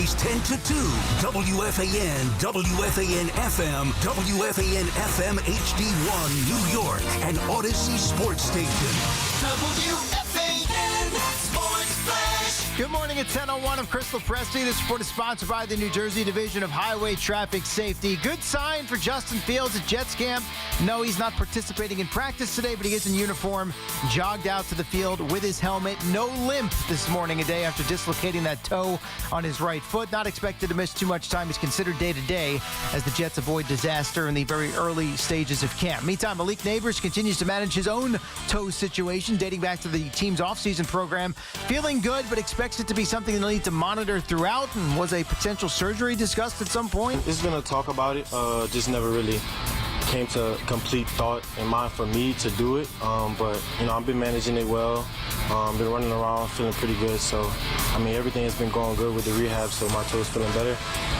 Weekdays 10 to 2. WFAN, WFAN FM, WFAN FM HD1 New York, and Odyssey Sports Station. WFAN Sports Flash. Good morning at 10:01. I'm Chris Lepresti. This report is sponsored by the New Jersey Division of Highway Traffic Safety. Good sign for Justin Fields at Jets camp. No, he's not participating in practice today, but he is in uniform. Jogged out to the field with his helmet. No limp this morning, a day after dislocating that toe on his right foot. Not expected to miss too much time. He's considered day-to-day as the Jets avoid disaster in the very early stages of camp. Meantime, Malik Neighbors continues to manage his own toe situation dating back to the team's offseason program. Feeling good, but expects it to be something they'll need to monitor throughout. And was a potential surgery discussed at some point? There's been a talk about it, just never really came to complete thought in mind for me to do it. But, I've been managing it well. Been running around, feeling pretty good. So, everything has been going good with the rehab, so my toe's feeling better.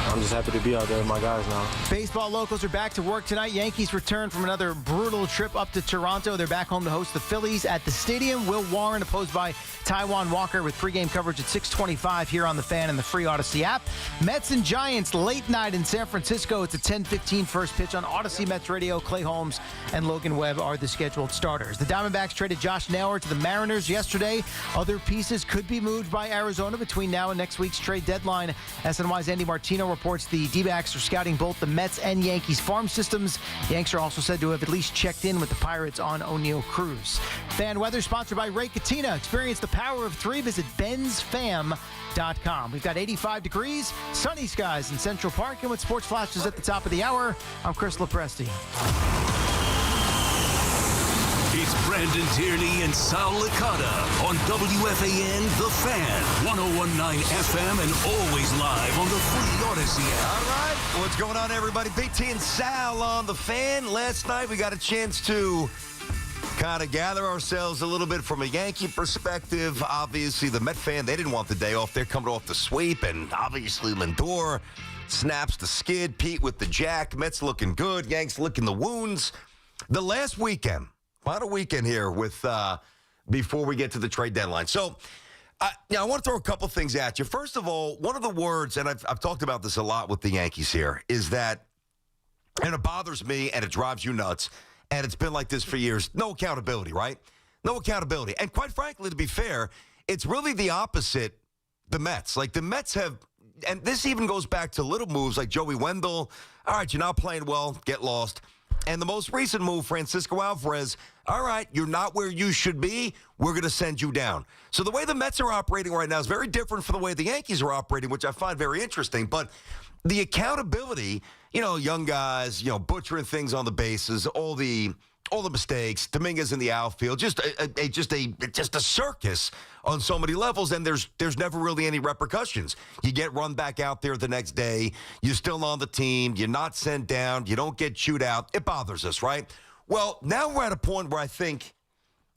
I'm just happy to be out there with my guys now. Baseball locals are back to work tonight. Yankees return from another brutal trip up to Toronto. They're back home to host the Phillies at the stadium. Will Warren opposed by Taijuan Walker with pregame coverage at 6:25 here on the Fan and the free Odyssey app. Mets and Giants late night in San Francisco. It's a 10:15 first pitch on Odyssey Mets Radio. Clay Holmes and Logan Webb are the scheduled starters. The Diamondbacks traded Josh Naylor to the Mariners yesterday. Other pieces could be moved by Arizona between now and next week's trade deadline. SNY's Andy Martino reports the D-backs are scouting both the Mets and Yankees farm systems. Yanks are also said to have at least checked in with the Pirates on O'Neill Cruz. Fan weather sponsored by Ray Katina. Experience the power of 3. Visit bensfam.com. We've got 85 degrees, sunny skies in Central Park, and with sports flashes at the top of the hour, I'm Chris Lepresti. It's Brandon Tierney and Sal Licata on WFAN The Fan, 101.9 FM, and always live on the free Odyssey app. All right, what's going on, everybody? BT and Sal on The Fan. Last night we got a chance to kind of gather ourselves a little bit from a Yankee perspective. Obviously, the Met fan, they didn't want the day off. They're coming off the sweep, and obviously Lindor snaps the skid. Pete with the jack. Mets looking good. Yanks licking the wounds. The last weekend, final weekend here with before we get to the trade deadline. So, I want to throw a couple things at you. First of all, one of the words, and I've talked about this a lot with the Yankees here, is that, and it bothers me and it drives you nuts, and it's been like this for years, no accountability, right? No accountability. And quite frankly, to be fair, it's really the opposite, the Mets. Like the Mets have, and this even goes back to little moves like Joey Wendell. All right, you're not playing well, get lost. And the most recent move, Francisco Alvarez, all right, you're not where you should be, we're going to send you down. So the way the Mets are operating right now is very different from the way the Yankees are operating, which I find very interesting. But the accountability, young guys, butchering things on the bases, all the mistakes, Dominguez in the outfield, just a circus on so many levels, and there's never really any repercussions. You get run back out there the next day, you're still on the team, you're not sent down, you don't get chewed out. It bothers us, right? Well, now we're at a point where I think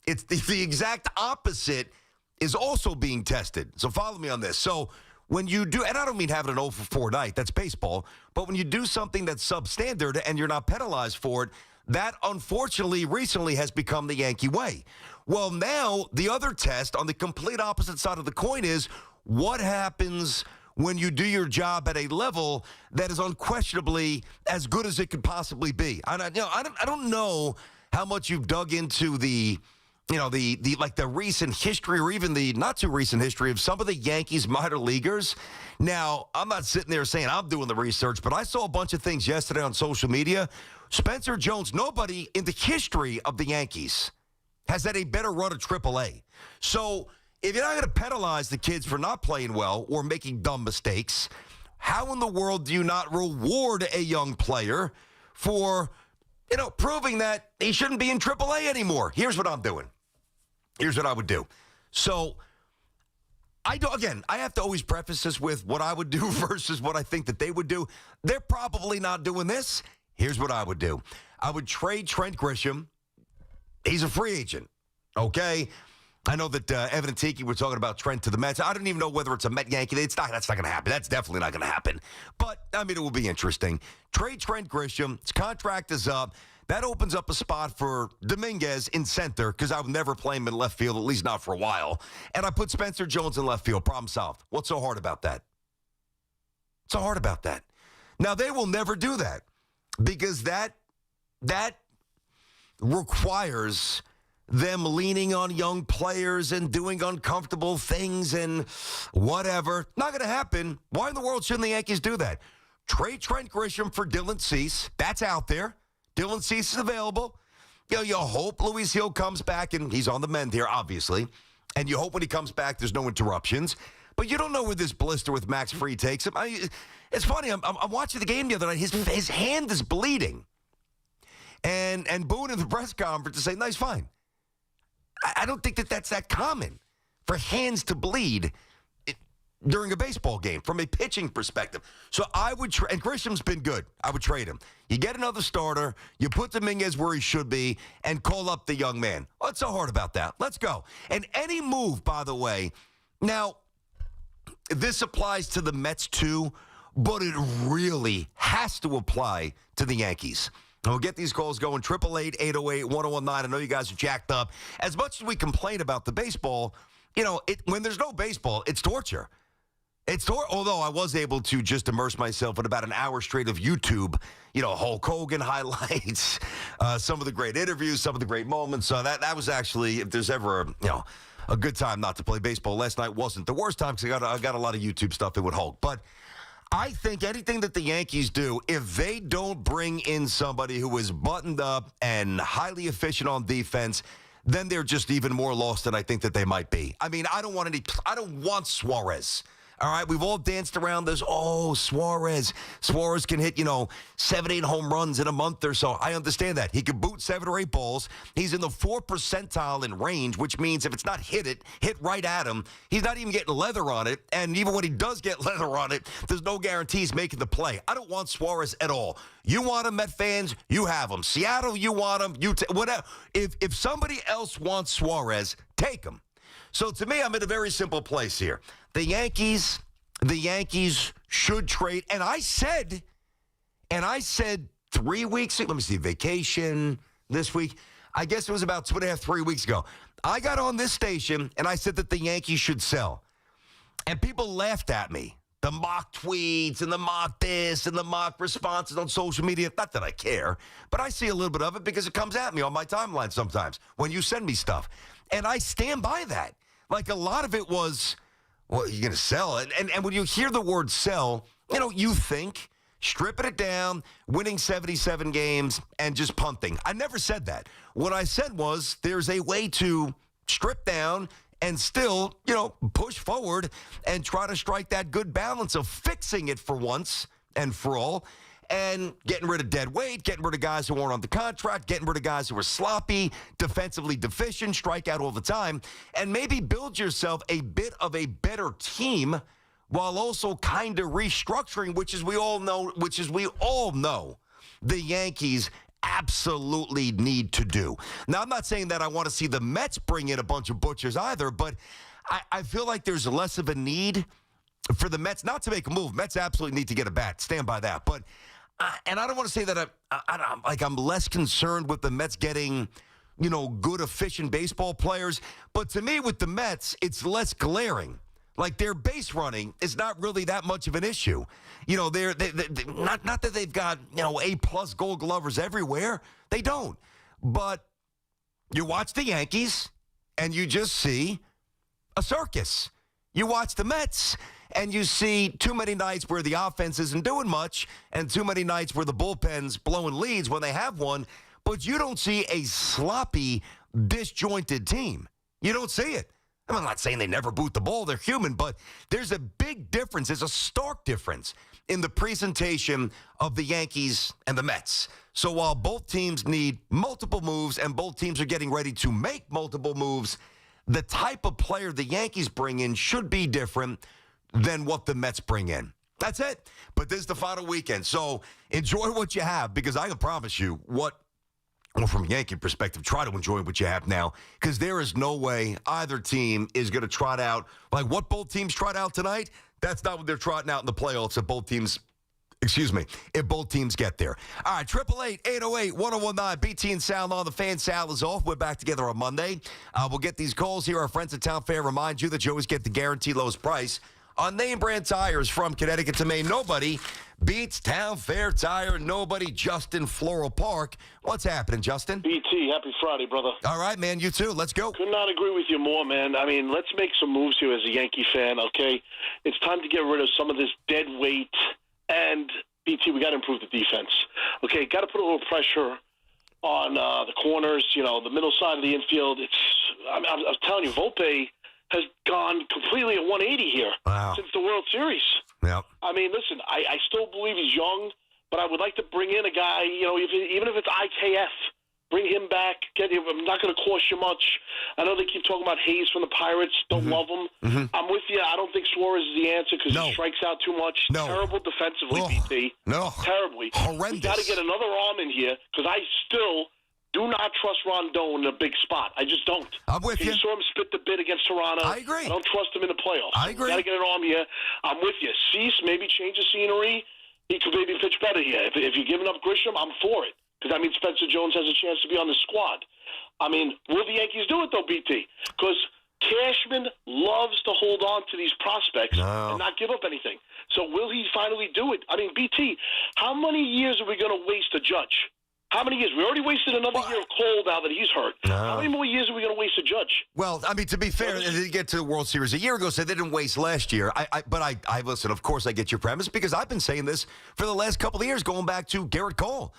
it's the exact opposite is also being tested. So follow me on this. So when you do, and I don't mean having an 0 for 4 night, that's baseball, but when you do something that's substandard and you're not penalized for it, that, unfortunately, recently has become the Yankee way. Well, now the other test on the complete opposite side of the coin is what happens when you do your job at a level that is unquestionably as good as it could possibly be. I don't know how much you've dug into the recent history or even the not too recent history of some of the Yankees minor leaguers. Now, I'm not sitting there saying I'm doing the research, but I saw a bunch of things yesterday on social media. Spencer Jones, nobody in the history of the Yankees has had a better run of AAA. So if you're not going to penalize the kids for not playing well or making dumb mistakes, how in the world do you not reward a young player for, proving that he shouldn't be in AAA anymore? Here's what I'm doing. Here's what I would do. So I have to always preface this with what I would do versus what I think that they would do. They're probably not doing this. Here's what I would do. I would trade Trent Grisham. He's a free agent, okay? I know that Evan and Tiki were talking about Trent to the Mets. I don't even know whether it's a Met-Yankee. That's not going to happen. That's definitely not going to happen. But, it will be interesting. Trade Trent Grisham. His contract is up. That opens up a spot for Dominguez in center because I would never play him in left field, at least not for a while. And I put Spencer Jones in left field. Problem solved. What's so hard about that? So hard about that. Now, they will never do that because that requires them leaning on young players and doing uncomfortable things and whatever. Not going to happen. Why in the world shouldn't the Yankees do that? Trade Trent Grisham for Dylan Cease. That's out there. Dylan Cease is available. You hope Luis Hill comes back, and he's on the mend here, obviously. And you hope when he comes back, there's no interruptions. But you don't know where this blister with Max Fried takes him. It's funny. I'm watching the game the other night. His hand is bleeding. And Boone in the press conference is saying, "No, he's fine." I don't think that's that common for hands to bleed during a baseball game from a pitching perspective. So I would trade, and Grisham's been good. I would trade him. You get another starter, you put Dominguez where he should be, and call up the young man. What's so hard about that? Let's go. And any move, by the way, now, this applies to the Mets too, but it really has to apply to the Yankees. We'll get these calls going, 888-808-1019. I know you guys are jacked up. As much as we complain about the baseball, when there's no baseball, it's torture. Although I was able to just immerse myself in about an hour straight of YouTube, Hulk Hogan highlights, some of the great interviews, some of the great moments. So that was actually, if there's ever, a good time not to play baseball, last night wasn't the worst time because I got a lot of YouTube stuff in with Hulk. But I think anything that the Yankees do, if they don't bring in somebody who is buttoned up and highly efficient on defense, then they're just even more lost than I think that they might be. I mean, I don't want Suarez. All right, we've all danced around this. Oh, Suarez can hit, 7, 8 home runs in a month or so. I understand that. He can boot 7 or 8 balls. He's in the 4th percentile in range, which means if it's not hit right at him, he's not even getting leather on it. And even when he does get leather on it, there's no guarantees making the play. I don't want Suarez at all. You want him, Met fans, you have him. Seattle, you want him, whatever. If somebody else wants Suarez, take him. So to me, I'm in a very simple place here. The Yankees should trade. And I said 3 weeks ago, let me see, vacation this week. I guess it was about 2.5, 3 weeks ago. I got on this station and I said that the Yankees should sell. And people laughed at me. The mock tweets and the mock this and the mock responses on social media. Not that I care, but I see a little bit of it because it comes at me on my timeline sometimes when you send me stuff. And I stand by that. Like a lot of it was, well, you're going to sell it. And when you hear the word sell, you think stripping it down, winning 77 games, and just punting. I never said that. What I said was there's a way to strip down and still, push forward and try to strike that good balance of fixing it for once and for all and getting rid of dead weight, getting rid of guys who weren't on the contract, getting rid of guys who were sloppy, defensively deficient, strike out all the time, and maybe build yourself a bit of a better team while also kind of restructuring, which is we all know the Yankees absolutely need to do. Now, I'm not saying that I want to see the Mets bring in a bunch of butchers either, but I feel like there's less of a need for the Mets not to make a move. Mets absolutely need to get a bat. Stand by that. But and I don't want to say that I'm less concerned with the Mets getting, good, efficient baseball players. But to me, with the Mets, it's less glaring. Like their base running is not really that much of an issue. They're not that they've got, A+ Gold Glovers everywhere. They don't. But you watch the Yankees and you just see a circus. You watch the Mets and you see too many nights where the offense isn't doing much and too many nights where the bullpen's blowing leads when they have one, but you don't see a sloppy, disjointed team. You don't see it. I'm not saying they never boot the ball. They're human, but there's a big difference. There's a stark difference in the presentation of the Yankees and the Mets. So while both teams need multiple moves and both teams are getting ready to make multiple moves, the type of player the Yankees bring in should be different than what the Mets bring in. That's it. But this is the final weekend. So enjoy what you have because I can promise you from a Yankee perspective, try to enjoy what you have now because there is no way either team is going to trot out like what both teams trot out tonight. That's not what they're trotting out in the playoffs if both teams get there. All right, 888-808-1019, BT and Sal on the Fan. Sal is off. We're back together on Monday. We'll get these calls here. Our friends at Town Fair remind you that you always get the guaranteed lowest price on name brand tires from Connecticut to Maine. Nobody beats Town Fair Tire. Nobody, Justin, Floral Park. What's happening, Justin? BT, happy Friday, brother. All right, man, you too. Let's go. Could not agree with you more, man. I mean, let's make some moves here as a Yankee fan, okay? It's time to get rid of some of this dead weight. And, BT, we got to improve the defense. Okay, got to put a little pressure on the corners, the middle side of the infield. I'm telling you, Volpe has gone completely at 180 here since the World Series. Yep. I mean, listen, I still believe he's young, but I would like to bring in a guy, even if it's IKF, bring him back. I'm not going to cost you much. I know they keep talking about Hayes from the Pirates. Don't love him. I'm with you. I don't think Suarez is the answer because he strikes out too much. No. Terrible defensively, BT. No. Terribly. Horrendous. We got to get another arm in here because I still do not trust Rondon in a big spot. I just don't. I'm with you. You saw him spit the bid against Toronto. I agree. I don't trust him in the playoffs. I agree. Got to get an arm here. I'm with you. Cease, maybe change the scenery. He could maybe pitch better here. If you're giving up Grisham, I'm for it. Because, that means Spencer Jones has a chance to be on the squad. I mean, will the Yankees do it, though, BT? Because Cashman loves to hold on to these prospects and not give up anything. So will he finally do it? I mean, BT, how many years are we going to waste to Judge? How many years? We already wasted another year of Cole now that he's hurt. How many more years are we going to waste to Judge? Well, I mean, to be fair, they didn't get to the World Series a year ago, so they didn't waste last year. But I listen, of course I get your premise because I've been saying this for the last couple of years, going back to Garrett Cole.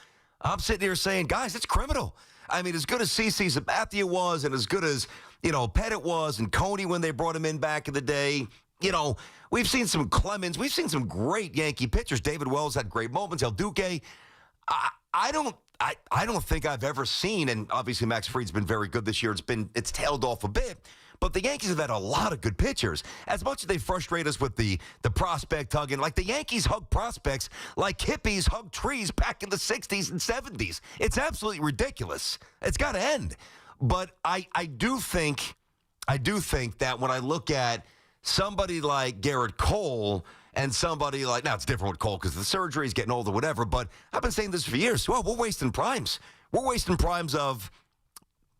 I'm sitting here saying, guys, it's criminal. I mean, as good as CeCe Sabathia was and as good as, Pettit was and Coney when they brought him in back in the day, we've seen some Clemens. We've seen some great Yankee pitchers. David Wells had great moments. El Duque. I don't think I've ever seen, and obviously Max Fried's been very good this year. It's tailed off a bit, but the Yankees have had a lot of good pitchers. As much as they frustrate us with the prospect hugging, like the Yankees hug prospects like hippies hug trees back in the 60s and 70s. It's absolutely ridiculous. It's got to end. But I do think that when I look at somebody like Garrett Cole and somebody like, now it's different with Cole because the surgery is getting old or whatever, but I've been saying this for years. Well, we're wasting primes. We're wasting primes of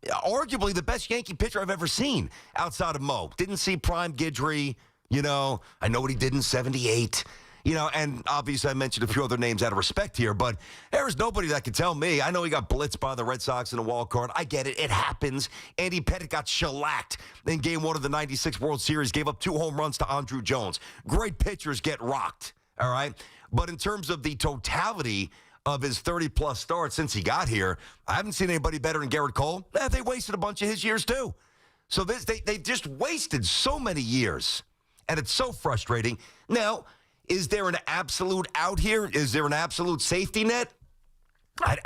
arguably the best Yankee pitcher I've ever seen outside of Mo. Didn't see prime Guidry, I know what he did in 78. And obviously I mentioned a few other names out of respect here, but there's nobody that can tell me. I know he got blitzed by the Red Sox in a wild card. I get it. It happens. Andy Pettit got shellacked in Game 1 of the 96 World Series, gave up 2 home runs to Andrew Jones. Great pitchers get rocked, all right? But in terms of the totality of his 30-plus starts since he got here, I haven't seen anybody better than Garrett Cole. They wasted a bunch of his years, too. So they just wasted so many years, and it's so frustrating. Now, is there an absolute out here? Is there an absolute safety net?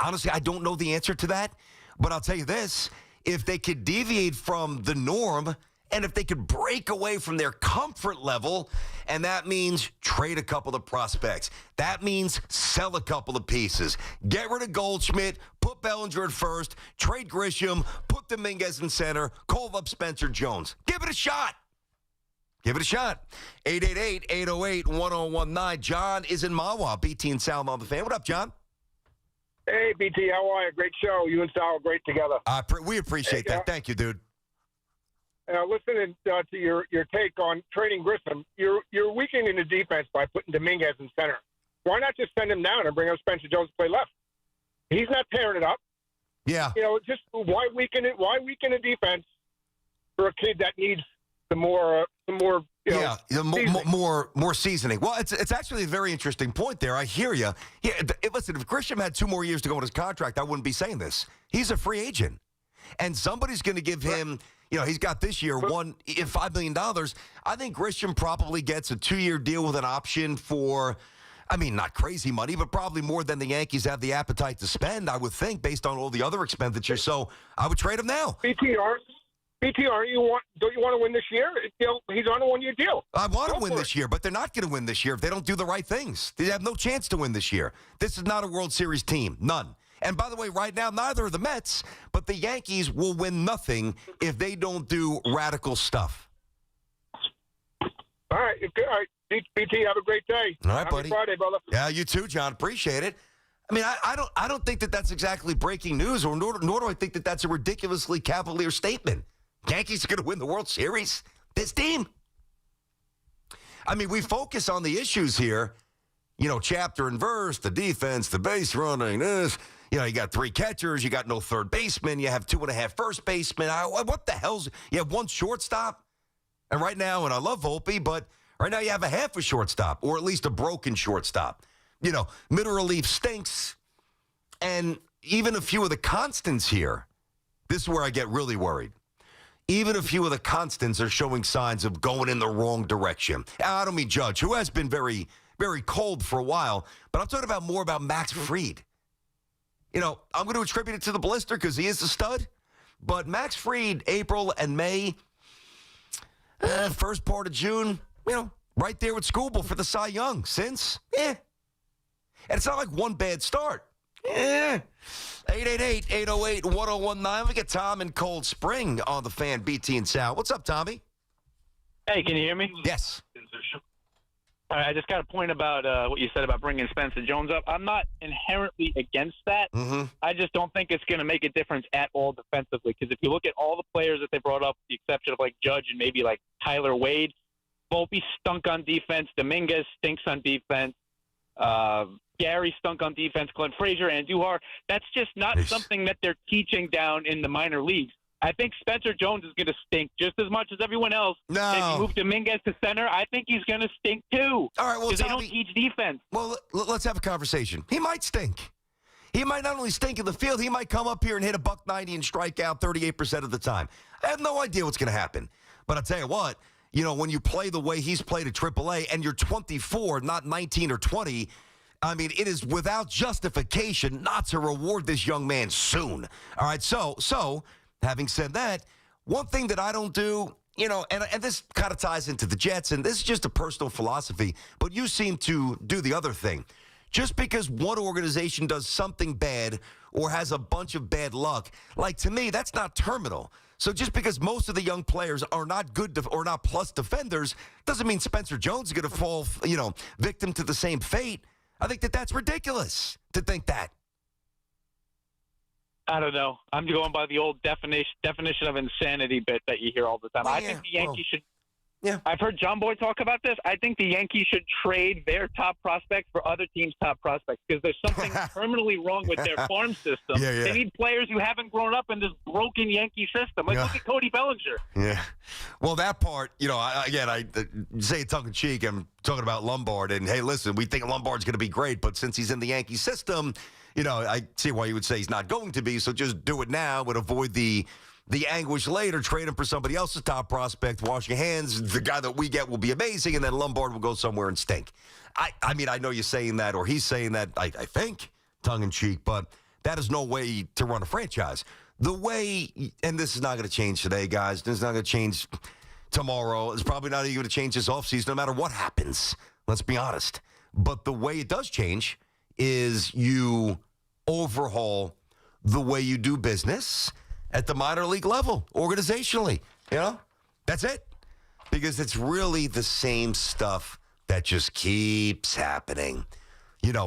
Honestly, I don't know the answer to that. But I'll tell you this. If they could deviate from the norm and if they could break away from their comfort level, and that means trade a couple of prospects. That means sell a couple of pieces. Get rid of Goldschmidt, put Bellinger at first, trade Grisham, put Dominguez in center, call up Spencer Jones. Give it a shot. Give it a shot. 888-808-1019. John is in Mawa. BT and Sal on the Fan. What up, John? Hey, BT, how are you? Great show. You and Sal are great together. We appreciate that. Thank you, dude. Listening to your take on trading Grissom, you're weakening the defense by putting Dominguez in center. Why not just send him down and bring up Spencer Jones to play left? He's not tearing it up. Yeah. Just why weaken it? Why weaken the defense for a kid that needs some more more seasoning. Well, it's actually a very interesting point there. I hear you. Yeah, listen, if Grisham had 2 more years to go on his contract, I wouldn't be saying this. He's a free agent, and somebody's going to give him. He's got this year $5 million. I think Grisham probably gets a 2-year deal with an option for. I mean, not crazy money, but probably more than the Yankees have the appetite to spend, I would think, based on all the other expenditures. So I would trade him now. BTR, don't you want to win this year? He's on a 1-year deal. I want to win this year, but they're not going to win this year if they don't do the right things. They have no chance to win this year. This is not a World Series team. None. And by the way, right now, neither are the Mets, but the Yankees will win nothing if they don't do radical stuff. All right. BT, have a great day. All right, buddy. Happy Friday, brother. Yeah, you too, John. Appreciate it. I mean, I don't think that that's exactly breaking news, or nor do I think that that's a ridiculously cavalier statement. Yankees are going to win the World Series. This team. I mean, we focus on the issues here, chapter and verse, the defense, the base running, this. You got 3 catchers, you got no third baseman, you have 2.5 first basemen. What the hell's... You have 1 shortstop? And right now, and I love Volpe, but right now you have a half a shortstop, or at least a broken shortstop. Middle relief stinks. And even a few of the constants here, this is where I get really worried. Even a few of the constants are showing signs of going in the wrong direction. I don't mean Judge, who has been very, very cold for a while, but I'm talking more about Max Fried. I'm going to attribute it to the blister because he is a stud. But Max Fried, April and May, first part of June, right there with Skubal for the Cy Young. Since, And it's not like one bad start. 888-808-1019. We get Tom in Cold Spring on the Fan, BT and Sal. What's up, Tommy? Hey, can you hear me? Yes. All right, I just got a point about what you said about bringing Spencer Jones up. I'm not inherently against that. Mm-hmm. I just don't think it's going to make a difference at all defensively. Because if you look at all the players that they brought up, with the exception of Judge and maybe Tyler Wade, Volpe stunk on defense. Dominguez stinks on defense. Gary stunk on defense. Glenn Frazier, Andujar. That's just not something that they're teaching down in the minor leagues. I think Spencer Jones is going to stink just as much as everyone else. No. If you move Dominguez to center, I think he's going to stink too. All right, well, because they don't teach defense. Well, let's have a conversation. He might stink. He might not only stink in the field, he might come up here and hit $190 and strike out 38% of the time. I have no idea what's going to happen. But I'll tell you what, when you play the way he's played at AAA and you're 24, not 19 or 20, I mean, it is without justification not to reward this young man soon. All right, so having said that, one thing that I don't do, and this kind of ties into the Jets, and this is just a personal philosophy, but you seem to do the other thing. Just because one organization does something bad or has a bunch of bad luck, to me, that's not terminal. So just because most of the young players are not good or not plus defenders doesn't mean Spencer Jones is going to fall, victim to the same fate. I think that's ridiculous to think that. I don't know. I'm going by the old definition of insanity bit that you hear all the time. Well, I think the Yankees should. Yeah. I've heard John Boy talk about this. I think the Yankees should trade their top prospects for other teams' top prospects because there's something terminally wrong with their farm system. Yeah. They need players who haven't grown up in this broken Yankee system. Look at Cody Bellinger. Yeah. Well, that part, I say it tongue-in-cheek. I'm talking about Lombard. And, hey, listen, we think Lombard's going to be great, but since he's in the Yankee system, I see why you would say he's not going to be, so just do it now and avoid the anguish later, trade him for somebody else's top prospect, wash your hands, the guy that we get will be amazing, and then Lombard will go somewhere and stink. I mean, I know you're saying that, or he's saying that, I think, tongue-in-cheek, but that is no way to run a franchise. The way, and this is not going to change today, guys, this is not going to change tomorrow, it's probably not even going to change this offseason, no matter what happens, let's be honest. But the way it does change is you overhaul the way you do business at the minor league level, organizationally. That's it. Because it's really the same stuff that just keeps happening.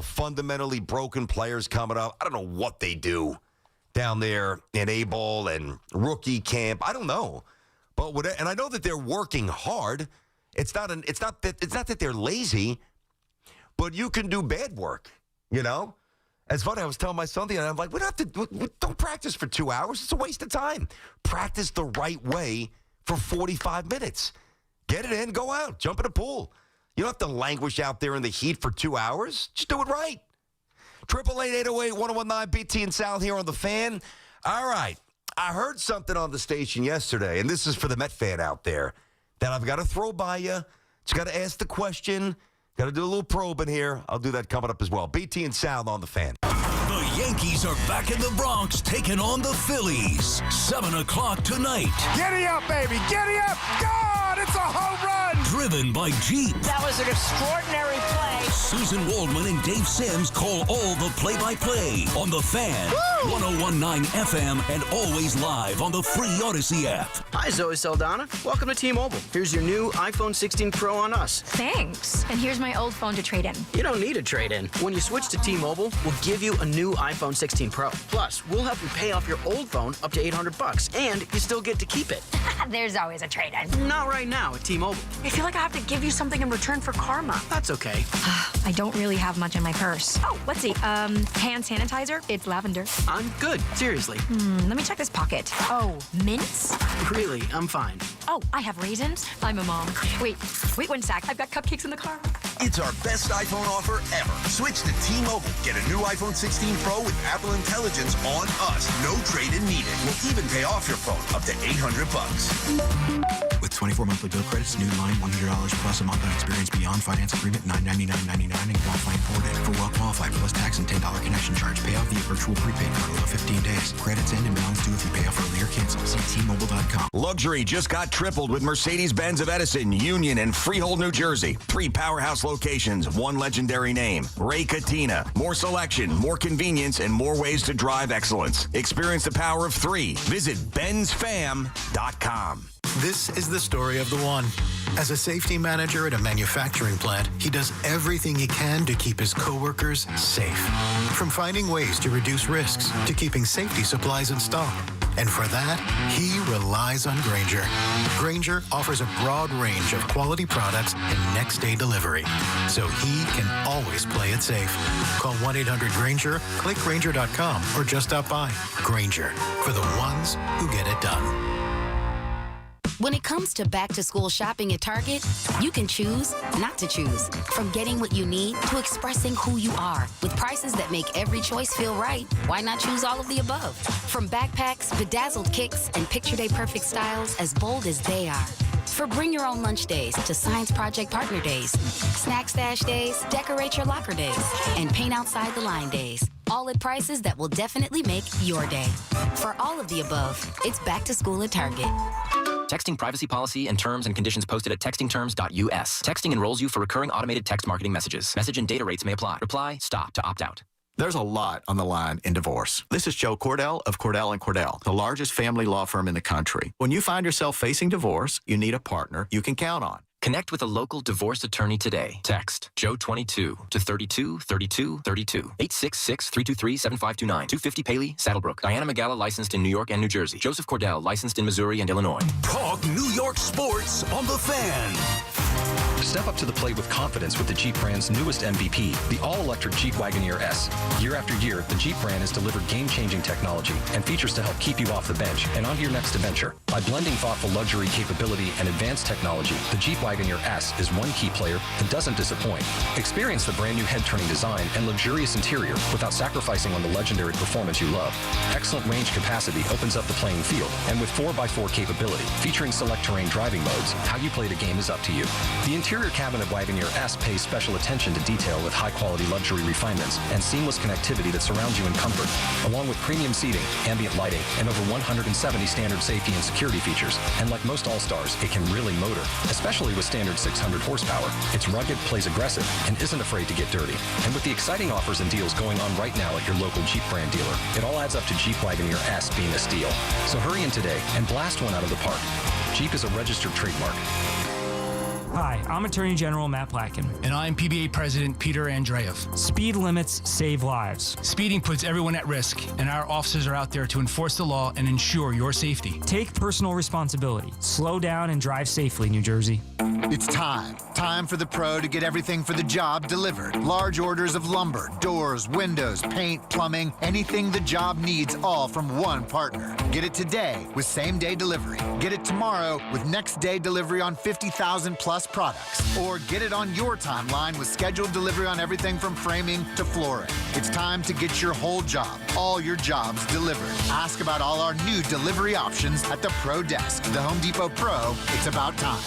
Fundamentally broken players coming up. I don't know what they do down there in A-ball and rookie camp. I don't know. But and I know that they're working hard. It's not that they're lazy, but you can do bad work, It's funny, I was telling my son the other night, I'm like, don't practice for 2 hours. It's a waste of time. Practice the right way for 45 minutes. Get it in, go out, jump in a pool. You don't have to languish out there in the heat for 2 hours. Just do it right. 888-808-1019, BT and Sal here on The Fan. All right, I heard something on the station yesterday, and this is for the Met fan out there, that I've got to throw by you. Just got to ask the question. Got to do a little probing here. I'll do that coming up as well. BT and Sal on The Fan. The Yankees are back in the Bronx taking on the Phillies. 7 o'clock tonight. Giddy up, baby. Giddy up. God, it's a home run. Driven by Jeep. That was an extraordinary play. Susan Waldman and Dave Sims call all the play-by-play on The Fan. Woo! 101.9 FM and always live on the free Odyssey app. Hi, Zoe Saldana. Welcome to T-Mobile. Here's your new iPhone 16 Pro on us. Thanks. And here's my old phone to trade in. You don't need a trade-in. When you switch to T-Mobile, we'll give you a new iPhone 16 Pro. Plus, we'll help you pay off your old phone up to $800, and you still get to keep it. There's always a trade-in. Not right now at T-Mobile. I feel like I have to give you something in return for karma. That's okay. I don't really have much in my purse. Oh, let's see. Hand sanitizer. It's lavender. I'm good. Seriously. Let me check this pocket. Oh, mints? Really, I'm fine. Oh, I have raisins. I'm a mom. Wait 1 sec. I've got cupcakes in the car. It's our best iPhone offer ever. Switch to T-Mobile. Get a new iPhone 16 Pro with Apple Intelligence on us. No trade-in needed. We'll even pay off your phone up to $800. With 24 monthly bill credits, new line, $100 plus a month on experience beyond finance agreement, $999.99 and qualifying forwarded. For well-qualified plus tax and $10 connection charge. Pay off via virtual prepaid card below 15 days. Credits end and balance due if you pay off early or cancel. See T-Mobile.com. Luxury just got tripled with Mercedes-Benz of Edison, Union, and Freehold, New Jersey. 3 powerhouse locations, 1 legendary name. Ray Katina. More selection, more convenience, and more ways to drive excellence. Experience the power of 3. Visit BenzFam.com. This is the story of the one. As a safety manager at a manufacturing plant, he does everything he can to keep his coworkers safe. From finding ways to reduce risks to keeping safety supplies in stock. And for that, he relies on Grainger. Grainger offers a broad range of quality products and next-day delivery, so he can always play it safe. Call 1-800-GRAINGER, click Grainger.com, or just stop by. Grainger, for the ones who get it done. When it comes to back-to-school shopping at Target, you can choose not to choose. From getting what you need to expressing who you are. With prices that make every choice feel right, why not choose all of the above? From backpacks, bedazzled kicks, and Picture Day Perfect styles as bold as they are. For bring your own lunch days to science project partner days, snack stash days, decorate your locker days, and paint outside the line days. All at prices that will definitely make your day. For all of the above, it's back to school at Target. Texting privacy policy and terms and conditions posted at textingterms.us. Texting enrolls you for recurring automated text marketing messages. Message and data rates may apply. Reply, stop to opt out. There's a lot on the line in divorce. This is Joe Cordell of Cordell & Cordell, the largest family law firm in the country. When you find yourself facing divorce, you need a partner you can count on. Connect with a local divorce attorney today. Text Joe22 to 32 32 32. 866-323-7529. 250 Paley, Saddlebrook. Diana Magala, licensed in New York and New Jersey. Joseph Cordell, licensed in Missouri and Illinois. Talk New York sports on The Fan. Step up to the plate with confidence with the Jeep brand's newest MVP, the all-electric Jeep Wagoneer S. Year after year, the Jeep brand has delivered game-changing technology and features to help keep you off the bench and on to your next adventure. By blending thoughtful luxury capability and advanced technology, the Jeep Wagoneer S is one key player that doesn't disappoint. Experience the brand new head-turning design and luxurious interior without sacrificing on the legendary performance you love. Excellent range capacity opens up the playing field, and with 4x4 capability, featuring select terrain driving modes, how you play the game is up to you. The interior cabin of Wagoneer S pays special attention to detail with high-quality luxury refinements and seamless connectivity that surrounds you in comfort, along with premium seating, ambient lighting, and over 170 standard safety and security features. And like most All-Stars, it can really motor, especially with standard 600 horsepower. It's rugged, plays aggressive, and isn't afraid to get dirty. And with the exciting offers and deals going on right now at your local Jeep brand dealer, it all adds up to Jeep Wagoneer S being a steal. So hurry in today and blast one out of the park. Jeep is a registered trademark. Hi, I'm Attorney General Matt Blacken. And I'm PBA President Peter Andreev. Speed limits save lives. Speeding puts everyone at risk, and our officers are out there to enforce the law and ensure your safety. Take personal responsibility. Slow down and drive safely, New Jersey. It's time. Time for the pro to get everything for the job delivered. Large orders of lumber, doors, windows, paint, plumbing, anything the job needs, all from one partner. Get it today with same-day delivery. Get it tomorrow with next-day delivery on 50,000 plus products. Or get it on your timeline with scheduled delivery on everything from framing to flooring. It's time to get your whole job, all your jobs delivered. Ask about all our new delivery options at the Pro Desk. The Home Depot Pro, it's about time.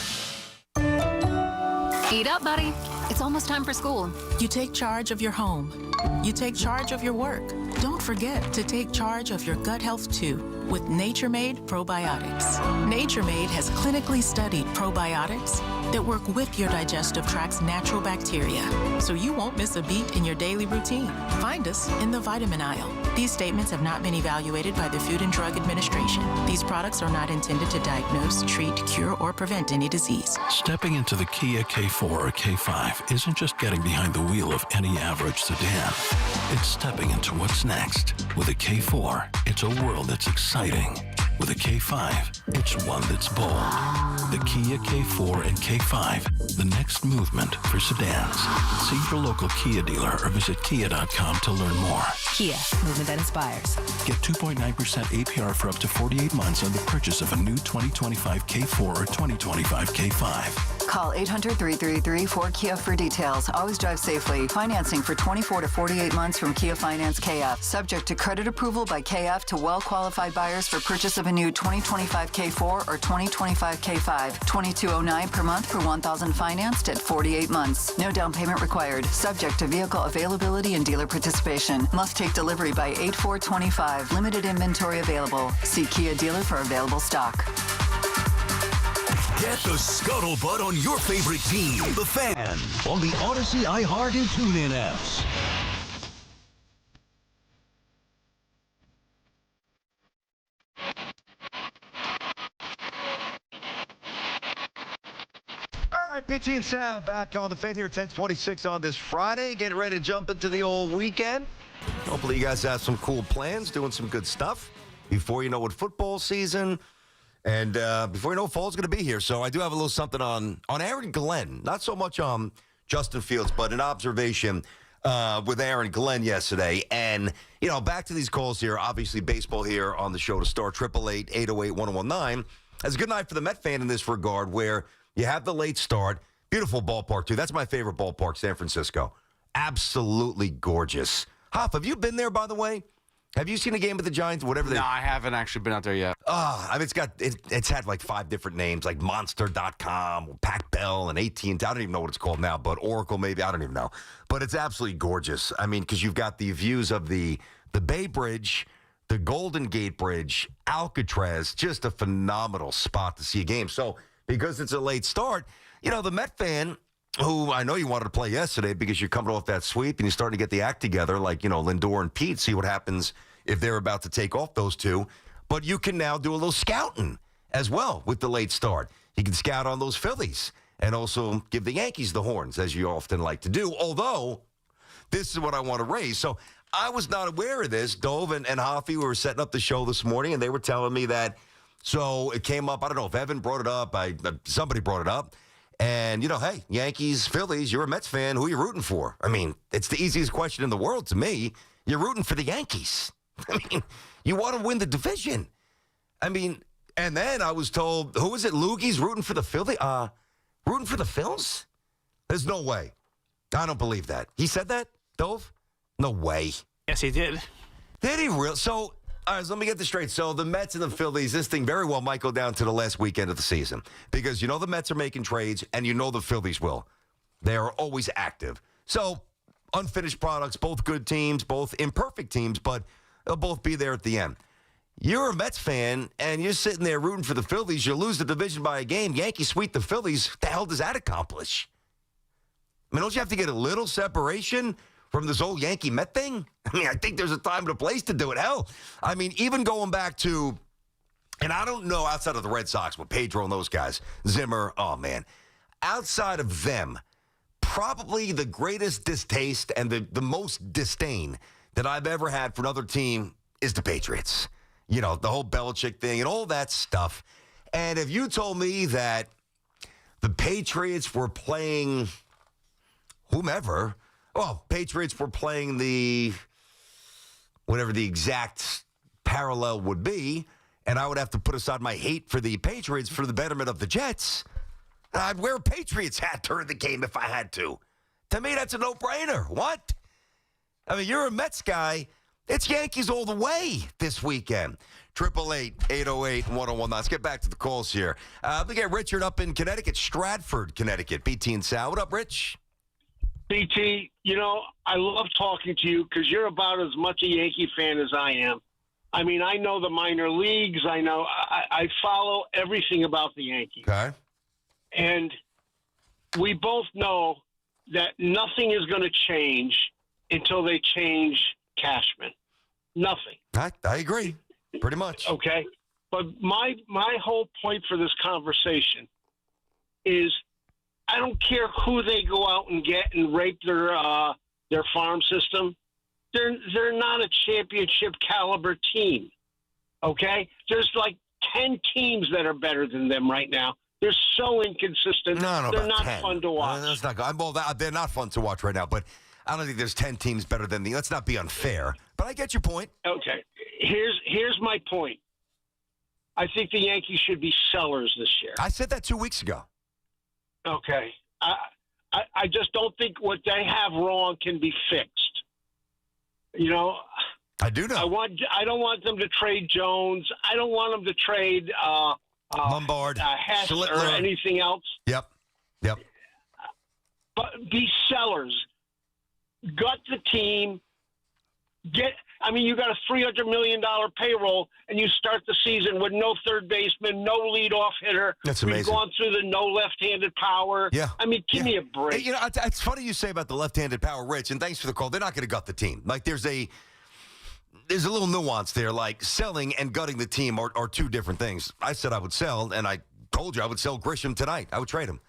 Eat up, buddy. It's almost time for school. You take charge of your home. You take charge of your work. Don't forget to take charge of your gut health, too, with Nature Made Probiotics. Nature Made has clinically studied probiotics that work with your digestive tract's natural bacteria, so you won't miss a beat in your daily routine. Find us in the vitamin aisle. These statements have not been evaluated by the Food and Drug Administration. These products are not intended to diagnose, treat, cure, or prevent any disease. Stepping into the Kia K4 or K5 isn't just getting behind the wheel of any average sedan. It's stepping into what's next. With a K4, it's a world that's exciting. With a K5, It's one that's bold. The Kia K4 and K5, the next movement for sedans. See your local Kia dealer or visit kia.com to learn more. Kia, movement that inspires. Get 2.9% APR for up to 48 months on the purchase of a new 2025 K4 or 2025 K5. Call 800-333-4KIA for details. Always drive safely. Financing for 24 to 48 months from Kia Finance KF. Subject to credit approval by KF to well-qualified buyers for purchase of a new 2025 K4 or 2025 K5. $22.09 per month for 1,000 financed at 48 months. No down payment required. Subject to vehicle availability and dealer participation. Must take delivery by 8/4/25. Limited inventory available. See Kia dealer for available stock. Get the scuttlebutt on your favorite team, the Fan, on the Odyssey, iHeart, and TuneIn apps. All right, Pitchy and Sal back on the Fan here, 10:26 on this Friday. Getting ready to jump into the old weekend. Hopefully you guys have some cool plans, doing some good stuff before you know what football season. And before you know, fall's going to be here. So I do have a little something on Aaron Glenn. Not so much on Justin Fields, but an observation with Aaron Glenn yesterday. And, you know, back to these calls here. Obviously, baseball here on the show to start. 888-808-1019. It's a good night for the Met fan in this regard, where you have the late start. Beautiful ballpark, too. That's my favorite ballpark, San Francisco. Absolutely gorgeous. Hoff, have you been there, by the way? Have you seen a game with the Giants? Whatever. No, I haven't actually been out there yet. I mean, it's had like 5 different names, like Monster.com, Pac Bell, and AT&T. I don't even know what it's called now, but Oracle maybe. I don't even know. But it's absolutely gorgeous. I mean, because you've got the views of the Bay Bridge, the Golden Gate Bridge, Alcatraz. Just a phenomenal spot to see a game. So because it's a late start, you know, the Met fan, who I know you wanted to play yesterday because you're coming off that sweep and you're starting to get the act together, like, you know, Lindor and Pete, see what happens if they're about to take off those two. But you can now do a little scouting as well with the late start. You can scout on those Phillies and also give the Yankees the horns, as you often like to do. Although, this is what I want to raise. So I was not aware of this. Dove and Hoffy were setting up the show this morning, and they were telling me that, so it came up, I don't know if Evan brought it up, somebody brought it up. And, you know, hey, Yankees, Phillies, you're a Mets fan. Who are you rooting for? I mean, it's the easiest question in the world to me. You're rooting for the Yankees. I mean, you want to win the division. I mean, and then I was told, who is it? Loogie's rooting for the Phillies? Rooting for the Phils? There's no way. I don't believe that. He said that, Dove? No way. Yes, he did. Did he really? So, all right, so let me get this straight. So the Mets and the Phillies, this thing very well might go down to the last weekend of the season because you know the Mets are making trades and you know the Phillies will. They are always active. So unfinished products, both good teams, both imperfect teams, but they'll both be there at the end. You're a Mets fan and you're sitting there rooting for the Phillies. You lose the division by a game. Yankees sweep the Phillies. What the hell does that accomplish? I mean, don't you have to get a little separation from this old Yankee Met thing? I mean, I think there's a time and a place to do it. Hell, I mean, even going back to, and I don't know outside of the Red Sox with Pedro and those guys, Zimmer, oh man, outside of them, probably the greatest distaste and the most disdain that I've ever had for another team is the Patriots. You know, the whole Belichick thing and all that stuff. And if you told me that the Patriots were playing whomever, well, Patriots were playing whatever the exact parallel would be, and I would have to put aside my hate for the Patriots for the betterment of the Jets, I'd wear a Patriots hat during the game if I had to. To me, that's a no-brainer. What? I mean, you're a Mets guy. It's Yankees all the way this weekend. 888-808-1019. Let's get back to the calls here. We get Richard up in Connecticut, Stratford, Connecticut. BT and Sal. What up, Rich? BT, you know, I love talking to you because you're about as much a Yankee fan as I am. I mean, I know the minor leagues. I follow everything about the Yankees. Okay. And we both know that nothing is going to change until they change Cashman. Nothing. I agree, pretty much. Okay. But my whole point for this conversation is I don't care who they go out and get and rape their farm system. They're not a championship caliber team. Okay? There's like 10 teams that are better than them right now. They're so inconsistent. No, They're about not 10. fun to watch. That's not good. Well, they're not fun to watch right now, but I don't think there's 10 teams better than the. Let's not be unfair. But I get your point. Okay. Here's my point. I think the Yankees should be sellers this year. I said that 2 weeks ago. Okay. I just don't think what they have wrong can be fixed. You know, I do know. I don't want them to trade Jones. I don't want them to trade Lombard, Hess or Schlittler. anything else. Yep. But be sellers. Gut the team. You got a $300 million payroll, and you start the season with no third baseman, no leadoff hitter. That's amazing. We've gone through the no left-handed power. Yeah. Give me a break. Hey, it's funny you say about the left-handed power, Rich, and thanks for the call. They're not going to gut the team. Like, there's a little nuance there. Like, selling and gutting the team are two different things. I said I would sell, and I told you I would sell Grisham tonight. I would trade him.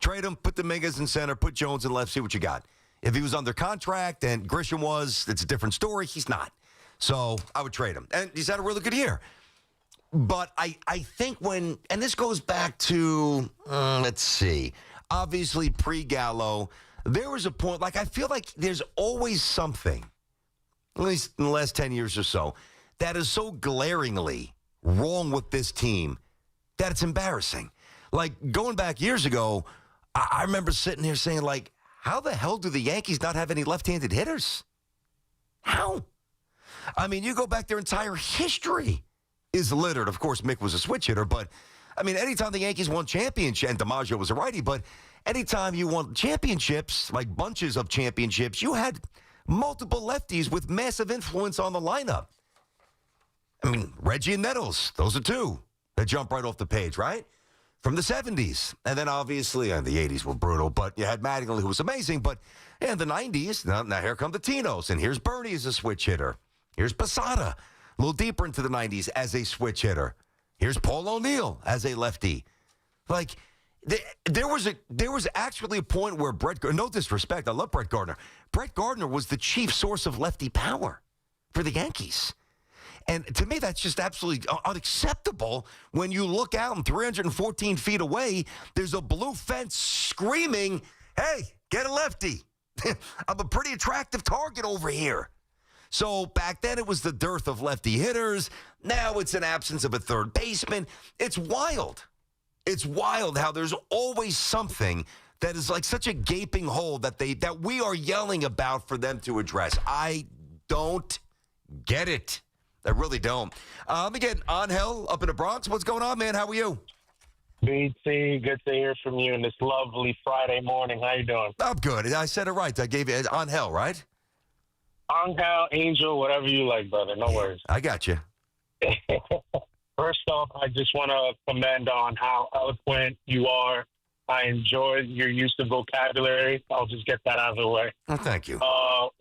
Trade him, put Dominguez in center, put Jones in left, see what you got. If he was under contract and Grisham was, it's a different story. He's not. So I would trade him. And he's had a really good year. But I think and this goes back to, let's see, obviously pre-Gallo, there was a point, like I feel like there's always something, at least in the last 10 years or so, that is so glaringly wrong with this team that it's embarrassing. Like going back years ago, I remember sitting here saying, like, how the hell do the Yankees not have any left-handed hitters? How? I mean, you go back, their entire history is littered. Of course, Mick was a switch hitter, but, I mean, anytime the Yankees won championship, and DiMaggio was a righty, but anytime you won championships, like bunches of championships, you had multiple lefties with massive influence on the lineup. I mean, Reggie and Nettles, those are two that jump right off the page, right? From the 70s. And then, obviously, the 80s were brutal, but you had Mattingly, who was amazing. But in the 90s, now here come the Tinos, and here's Bernie as a switch hitter. Here's Posada, a little deeper into the 90s as a switch hitter. Here's Paul O'Neill as a lefty. Like, there was actually a point where no disrespect, I love Brett Gardner. Brett Gardner was the chief source of lefty power for the Yankees. And to me, that's just absolutely unacceptable when you look out and 314 feet away, there's a blue fence screaming, hey, get a lefty. I'm a pretty attractive target over here. So back then it was the dearth of lefty hitters. Now it's an absence of a third baseman. It's wild. It's wild how there's always something that is like such a gaping hole that we are yelling about for them to address. I don't get it. I really don't. Let me get Angel up in the Bronx. What's going on, man? How are you? BT, good to hear from you on this lovely Friday morning. How you doing? I'm good. I said it right. I gave you Angel, right? Angel, whatever you like, brother. No worries. I got you. First off, I just want to commend on how eloquent you are. I enjoy your use of vocabulary. I'll just get that out of the way. Oh, thank you.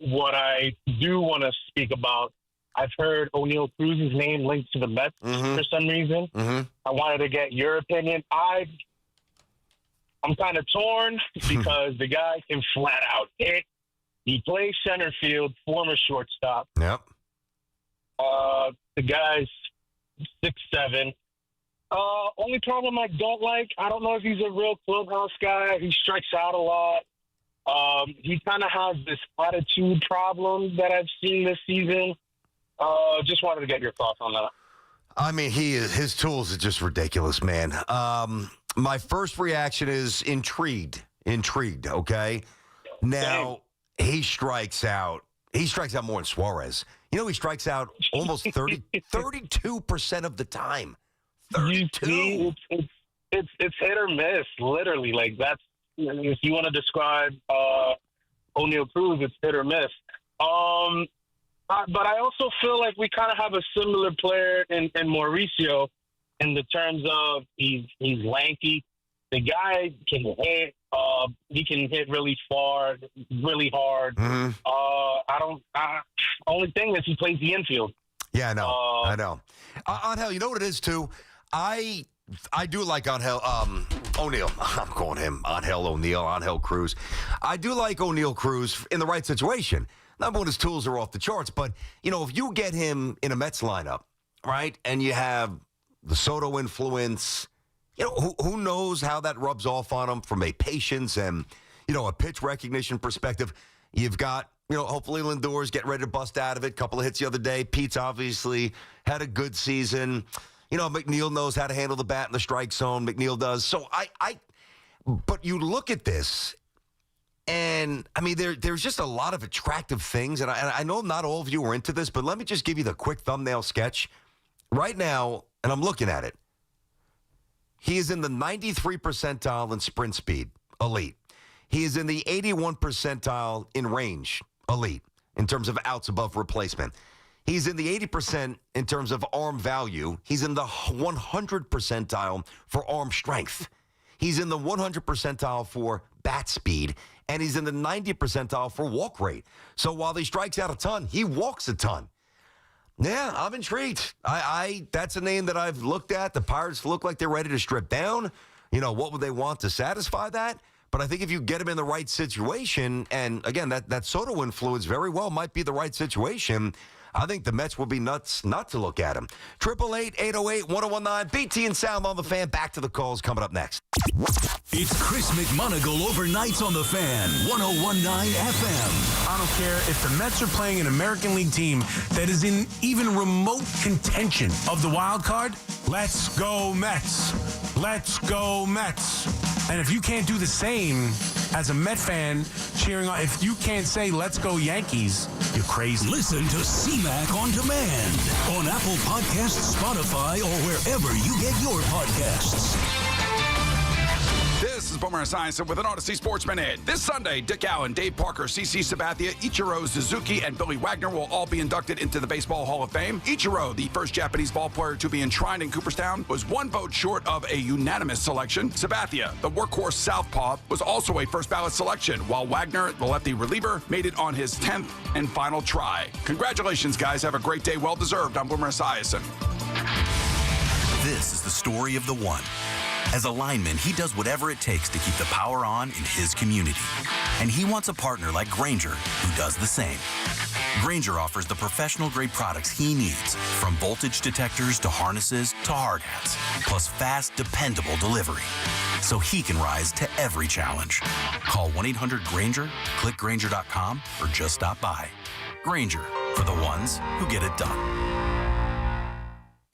What I do want to speak about, I've heard O'Neill Cruz's name linked to the Mets for some reason. I wanted to get your opinion. I'm kind of torn because the guy can flat out hit. He plays center field, former shortstop. Yep. The guy's 6'7". Only problem I don't like, I don't know if he's a real clubhouse guy. He strikes out a lot. He kind of has this attitude problem that I've seen this season. Just wanted to get your thoughts on that. I mean, his tools are just ridiculous, man. My first reaction is intrigued, okay? Now, he strikes out more than Suarez. You know, he strikes out almost 32% of the time. 32. It's hit or miss, literally. Like, that's, if you want to describe O'Neill Cruz, it's hit or miss. But I also feel like we kind of have a similar player in Mauricio in the terms of he's lanky. The guy can hit. He can hit really far, really hard. Only thing is he plays the infield. Yeah, I know. Angel, you know what it is, too? I do like Angel O'Neill. I'm calling him Angel O'Neill, Angel Cruz. I do like O'Neill Cruz in the right situation. Number one, his tools are off the charts. But, you know, if you get him in a Mets lineup, right, and you have the Soto influence. Who knows how that rubs off on him from a patience and, a pitch recognition perspective. You've got, hopefully Lindor's getting ready to bust out of it. Couple of hits the other day. Pete's obviously had a good season. McNeil knows how to handle the bat in the strike zone. McNeil does. So but you look at this, and I mean, there's just a lot of attractive things. And I know not all of you are into this, but let me just give you the quick thumbnail sketch right now. And I'm looking at it. He is in the 93 percentile in sprint speed, elite. He is in the 81 percentile in range, elite, in terms of outs above replacement. He's in the 80% in terms of arm value. He's in the 100 percentile for arm strength. He's in the 100 percentile for bat speed, and he's in the 90 percentile for walk rate. So while he strikes out a ton, he walks a ton. Yeah, I'm intrigued. That's a name that I've looked at. The Pirates look like they're ready to strip down. What would they want to satisfy that? But I think if you get him in the right situation, and again, that Soto influence very well might be the right situation, I think the Mets will be nuts not to look at him. 888-808-1019. BT and Sal on the Fan. Back to the calls coming up next. It's Chris McMonagle overnights on the Fan, 101.9 FM. I don't care if the Mets are playing an American League team that is in even remote contention of the wild card. Let's go Mets. Let's go Mets. And if you can't do the same as a Met fan cheering on, if you can't say let's go Yankees, you're crazy. Listen to CMAC on demand on Apple Podcasts, Spotify, or wherever you get your podcasts. This is Boomer Esiason with an Odyssey Sports Minute. This Sunday, Dick Allen, Dave Parker, CC Sabathia, Ichiro Suzuki, and Billy Wagner will all be inducted into the Baseball Hall of Fame. Ichiro, the first Japanese ball player to be enshrined in Cooperstown, was one vote short of a unanimous selection. Sabathia, the workhorse southpaw, was also a first ballot selection, while Wagner, the lefty reliever, made it on his 10th and final try. Congratulations, guys. Have a great day. Well deserved. I'm Boomer Esiason. This is the story of the one. As a lineman, he does whatever it takes to keep the power on in his community. And he wants a partner like Grainger who does the same. Grainger offers the professional-grade products he needs, from voltage detectors to harnesses to hard hats, plus fast, dependable delivery, so he can rise to every challenge. Call 1-800-GRAINGER, click Grainger.com, or just stop by. Grainger, for the ones who get it done.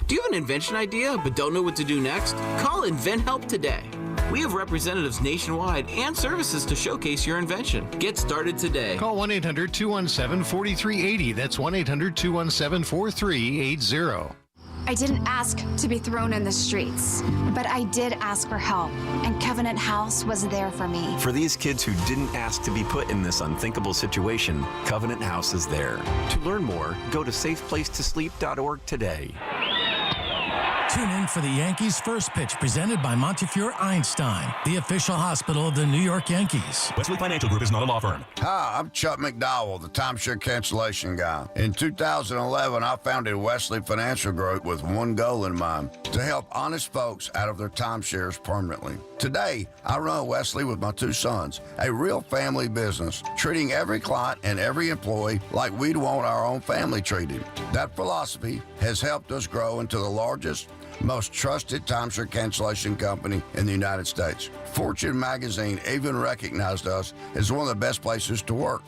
Do you have an invention idea but don't know what to do next? Call InventHelp today. We have representatives nationwide and services to showcase your invention. Get started today. Call 1-800-217-4380. That's 1-800-217-4380. I didn't ask to be thrown in the streets, but I did ask for help, and Covenant House was there for me. For these kids who didn't ask to be put in this unthinkable situation, Covenant House is there. To learn more, go to safeplacetosleep.org today. Tune in for the Yankees' first pitch, presented by Montefiore Einstein, the official hospital of the New York Yankees. Wesley Financial Group is not a law firm. Hi, I'm Chuck McDowell, the timeshare cancellation guy. In 2011, I founded Wesley Financial Group with one goal in mind: to help honest folks out of their timeshares permanently. Today, I run Wesley with my two sons, a real family business, treating every client and every employee like we'd want our own family treated. That philosophy has helped us grow into the largest, most trusted timeshare cancellation company in the United States. Fortune magazine even recognized us as one of the best places to work.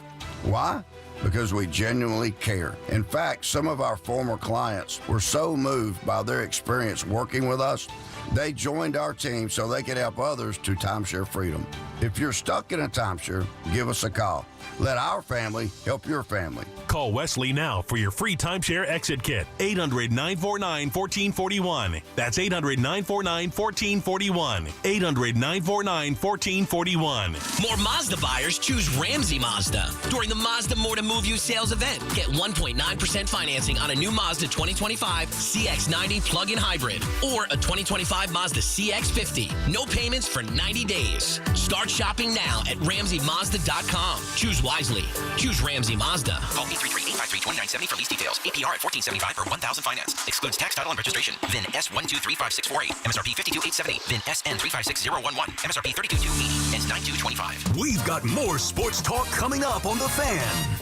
Why? Because we genuinely care. In fact, some of our former clients were so moved by their experience working with us, they joined our team so they could help others to timeshare freedom. If you're stuck in a timeshare, give us a call. Let our family help your family. Call Wesley now for your free timeshare exit kit. 800-949-1441. That's 800-949-1441. 800-949-1441. More Mazda buyers choose Ramsey Mazda during the Mazda More to Move You sales event. Get 1.9% financing on a new Mazda 2025 CX-90 plug-in hybrid or a 2025 Mazda CX-50. No payments for 90 days. Start shopping now at RamseyMazda.com. Choose wisely. Choose Ramsey Mazda. Call 833-853-2970 for lease details. APR at $1,475 per $1,000 finance. Excludes tax, title, and registration. VIN S1235648. MSRP $52,870. VIN SN356011. MSRP $32,280. Ends 9/2/25. We've got more sports talk coming up on The Fan.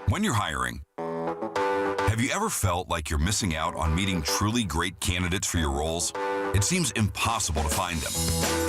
When you're hiring, Have you ever felt like you're missing out on meeting truly great candidates for your roles? It seems impossible to find them,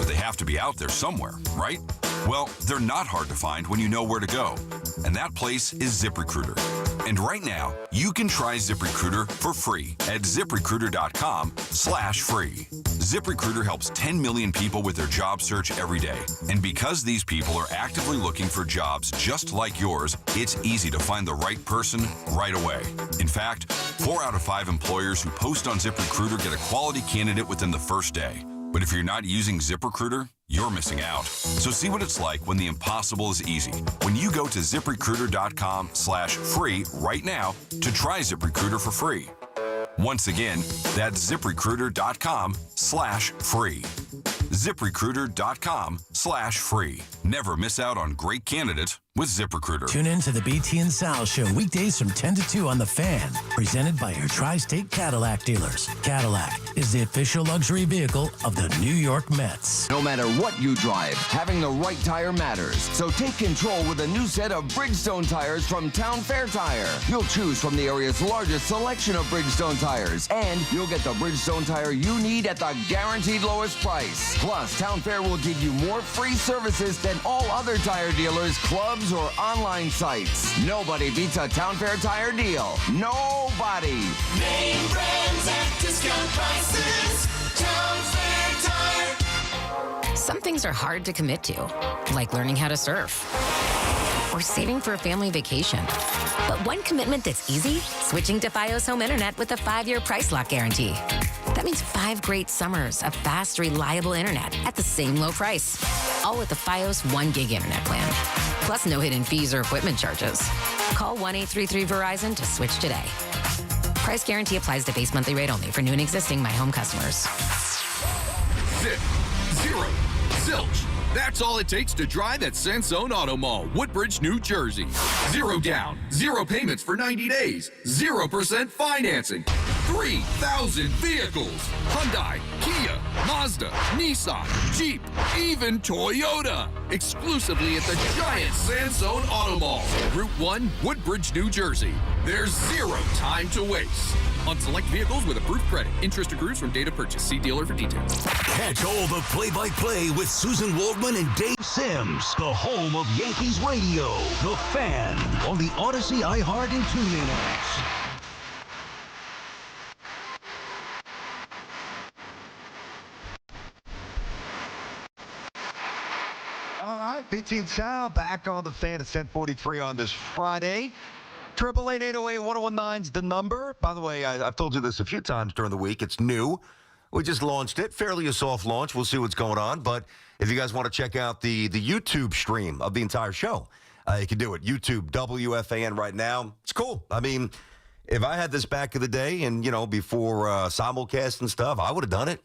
but they have to be out there somewhere, right? Well, they're not hard to find when you know where to go, and that place is ZipRecruiter. And right now, you can try ZipRecruiter for free at ZipRecruiter.com/free. ZipRecruiter helps 10 million people with their job search every day. And because these people are actively looking for jobs just like yours, it's easy to find the right person right away. In fact, 4 out of 5 employers who post on ZipRecruiter get a quality candidate within the first day. But if you're not using ZipRecruiter, you're missing out. So see what it's like when the impossible is easy. When you go to ZipRecruiter.com/free right now to try ZipRecruiter for free. Once again, that's ZipRecruiter.com/free. ZipRecruiter.com/free. Never miss out on great candidates with ZipRecruiter. Tune in to the BT and Sal Show weekdays from 10 to 2 on The Fan, presented by your Tri-State Cadillac dealers. Cadillac is the official luxury vehicle of the New York Mets. No matter what you drive, having the right tire matters. So take control with a new set of Bridgestone tires from Town Fair Tire. You'll choose from the area's largest selection of Bridgestone tires, and you'll get the Bridgestone tire you need at the guaranteed lowest price. Plus, Town Fair will give you more free services than all other tire dealers, clubs, or online sites. Nobody beats a Town Fair tire deal. Nobody. Name brands at discount prices. Town Fair Tire. Some things are hard to commit to, like learning how to surf or saving for a family vacation. But one commitment that's easy, switching to Fios Home Internet with a 5-year price lock guarantee. That means 5 great summers of fast, reliable internet at the same low price. All with the Fios 1 gig internet plan. Plus no hidden fees or equipment charges. Call 1-833-VERIZON to switch today. Price guarantee applies to base monthly rate only for new and existing My Home customers. Zip. Zero. Zilch. That's all it takes to drive at Sansone Auto Mall, Woodbridge, New Jersey. 0 down, 0 payments for 90 days, 0% financing, 3,000 vehicles. Hyundai, Kia, Mazda, Nissan, Jeep, even Toyota. Exclusively at the giant Sansone Auto Mall, Route 1, Woodbridge, New Jersey. There's 0 time to waste. On select vehicles with approved credit. Interest accrues from date of purchase. See dealer for details. Catch all the play-by-play with Susan Waldman and Dave Sims. The home of Yankees radio. The Fan on the Odyssey, iHeart, and TuneIn apps. All right, BT and Sal back on The Fan at 10:43 on this Friday. 888-808-1019's the number. By the way, I've told you this a few times during the week. It's new. We just launched it. Fairly a soft launch. We'll see what's going on. But if you guys want to check out the YouTube stream of the entire show, you can do it. YouTube, WFAN right now. It's cool. I mean, if I had this back in the day and, before simulcast and stuff, I would have done it,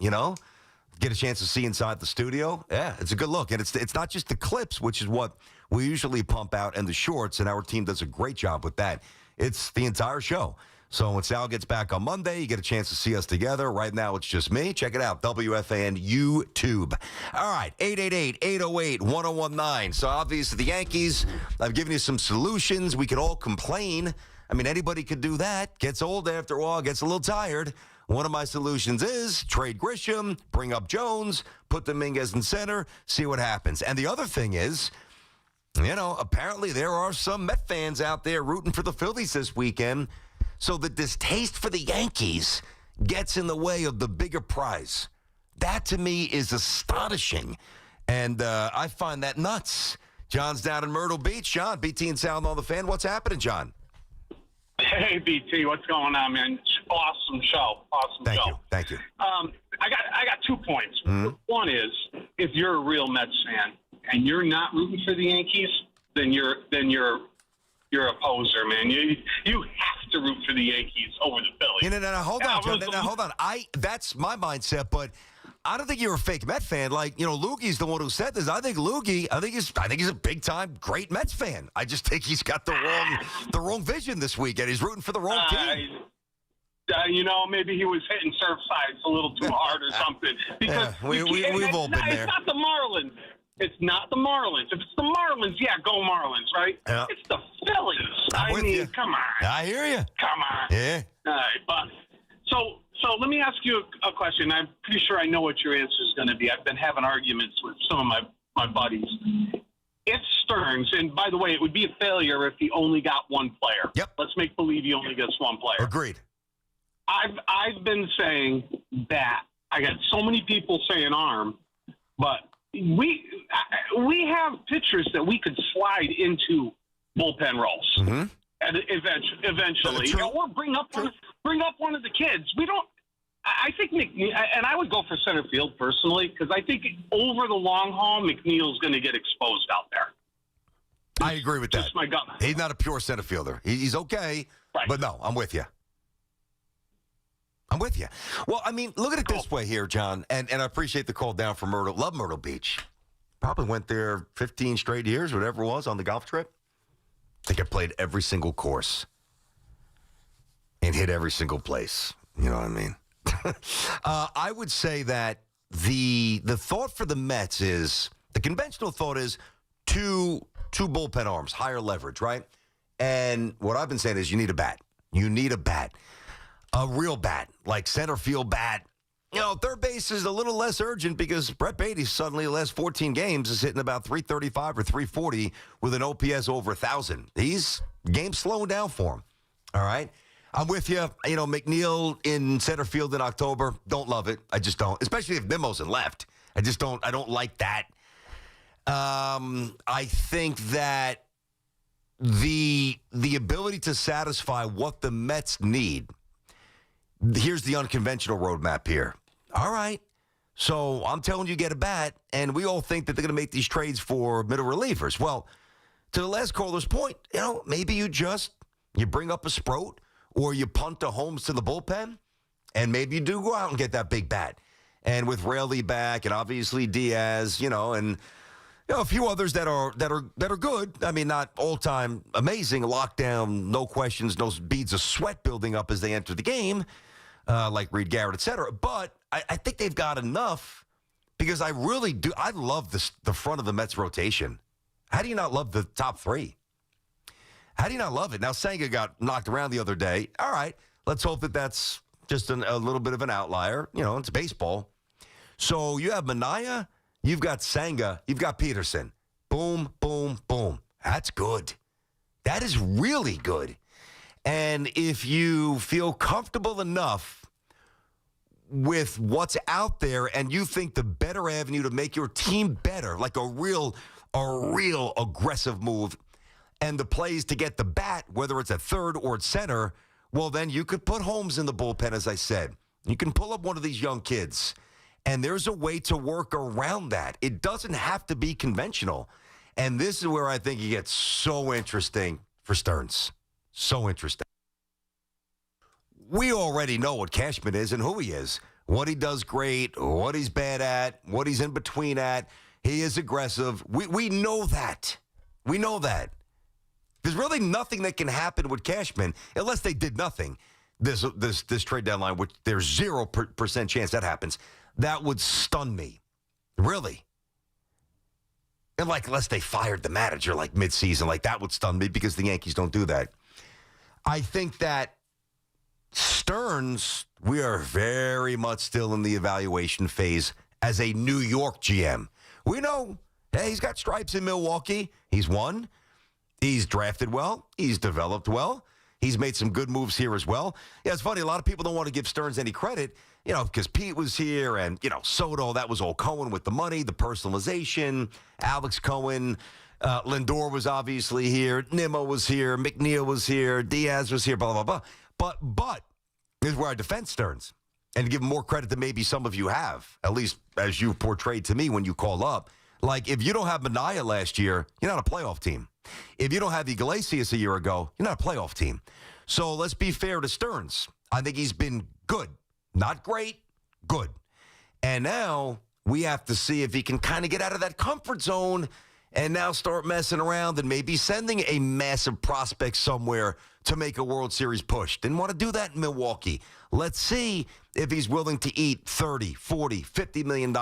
Get a chance to see inside the studio. Yeah, it's a good look. And it's not just the clips, which is what we usually pump out, and the shorts, and our team does a great job with that. It's the entire show. So when Sal gets back on Monday, you get a chance to see us together. Right now, it's just me. Check it out, WFAN YouTube. All right, 888-808-1019. So obviously the Yankees, I've given you some solutions. We could all complain. I mean, anybody could do that. Gets old after a while, gets a little tired. One of my solutions is trade Grisham, bring up Jones, put Dominguez in center, see what happens. And the other thing is, apparently there are some Met fans out there rooting for the Phillies this weekend. So the distaste for the Yankees gets in the way of the bigger prize. That, to me, is astonishing. And I find that nuts. John's down in Myrtle Beach. John, BT and Sal on the Fan. What's happening, John? Hey, BT, what's going on, man? Awesome show. Awesome show. Thank you. I got 2 points. Mm-hmm. One is, if you're a real Mets fan and you're not rooting for the Yankees, then you're a poser, man. You have to root for the Yankees over the Phillies. No, hold on, John. Now, hold on. That's my mindset, but I don't think you're a fake Met fan. Like, Loogie's the one who said this. I think he's a big time great Mets fan. I just think he's got the wrong vision this weekend. He's rooting for the wrong team. Maybe he was hitting Surfsides a little too hard or something. Because we've all been there. It's not the Marlins. It's not the Marlins. If it's the Marlins, yeah, go Marlins, right? Yeah. It's the Phillies. I'm with you. Come on. I hear you. Come on. Yeah. All right, but so let me ask you a question. I'm pretty sure I know what your answer is going to be. I've been having arguments with some of my buddies. If Stearns, and by the way, it would be a failure if he only got one player. Yep. Let's make believe he only gets one player. Agreed. I've been saying that. I got so many people saying arm, but we have pitchers that we could slide into bullpen roles, and eventually, or bring up one of the kids. We don't. I think McNeil, and I would go for center field personally, because I think over the long haul, McNeil's going to get exposed out there. I agree with that. Just my gut. He's not a pure center fielder. He's okay, but no, I'm with you. I'm with you. Well, I mean, look at it this way here, John, and I appreciate the call down from Myrtle. Love Myrtle Beach. Probably went there 15 straight years, whatever it was, on the golf trip. I think I played every single course and hit every single place. You know what I mean? I would say that the thought for the Mets is, the conventional thought is two bullpen arms, higher leverage, right? And what I've been saying is you need a bat. You need a bat. A real bat, like center field bat. You know, third base is a little less urgent because Brett Beatty suddenly the last 14 games is hitting about 335 or 340 with an OPS over 1,000. He's game slowing down for him. All right? I'm with you. You know, McNeil in center field in October, don't love it. I just don't, especially if Nimmo's in left. I don't like that. I think that the ability to satisfy what the Mets need. Here's the unconventional roadmap here. All right. So I'm telling you, get a bat, and we all think that they're going to make these trades for middle relievers. Well, to the last caller's point, you know, maybe you bring up a Sproat or you punt to Holmes to the bullpen, and maybe you do go out and get that big bat. And with Raley back, and obviously Diaz, and a few others that are good. I mean, not all time amazing, lockdown, no questions, no beads of sweat building up as they enter the game. Like Reed Garrett, et cetera. But I think they've got enough because I really do. I love the front of the Mets rotation. How do you not love the top three? How do you not love it? Now, Senga got knocked around the other day. All right, let's hope that that's just a little bit of an outlier. It's baseball. So you have Minaya, you've got Senga, you've got Peterson. Boom, boom, boom. That's good. That is really good. And if you feel comfortable enough with what's out there and you think the better avenue to make your team better, like a real aggressive move, and the plays to get the bat, whether it's at third or at center, well, then you could put Holmes in the bullpen, as I said. You can pull up one of these young kids, and there's a way to work around that. It doesn't have to be conventional. And this is where I think it gets so interesting for Stearns. So interesting. We already know what Cashman is and who he is. What he does great, what he's bad at, what he's in between at. He is aggressive. We know that. We know that. There's really nothing that can happen with Cashman unless they did nothing. This trade deadline, which there's 0% chance that happens. That would stun me. Really. And unless they fired the manager midseason, that would stun me because the Yankees don't do that. I think that Stearns, we are very much still in the evaluation phase as a New York GM. We know, hey, he's got stripes in Milwaukee. He's won. He's drafted well. He's developed well. He's made some good moves here as well. Yeah, it's funny. A lot of people don't want to give Stearns any credit, because Pete was here and, Soto, that was all Cohen with the money, the personalization, Alex Cohen. Lindor was obviously here. Nimmo was here. McNeil was here. Diaz was here, blah, blah, blah. But here's where I defend Stearns and give him more credit than maybe some of you have, at least as you portrayed to me when you call up. If you don't have Minaya last year, you're not a playoff team. If you don't have Iglesias a year ago, you're not a playoff team. So let's be fair to Stearns. I think he's been good. Not great, good. And now we have to see if he can kind of get out of that comfort zone and now start messing around and maybe sending a massive prospect somewhere to make a World Series push. Didn't want to do that in Milwaukee. Let's see if he's willing to eat $30, $40, $50 million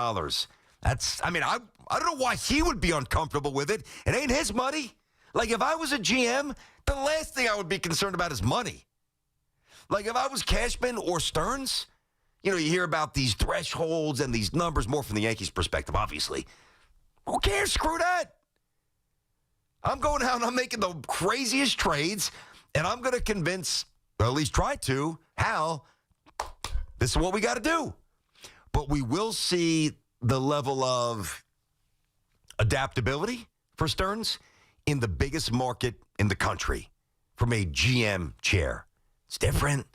I don't know why he would be uncomfortable with it. It ain't his money. Like, if I was a GM, the last thing I would be concerned about is money. Like, if I was Cashman or Stearns, you hear about these thresholds and these numbers more from the Yankees' perspective, obviously. Who cares? Screw that. I'm going out and I'm making the craziest trades, and I'm going to convince, or at least try to, Hal, this is what we got to do. But we will see the level of adaptability for Stearns in the biggest market in the country from a GM chair. It's different.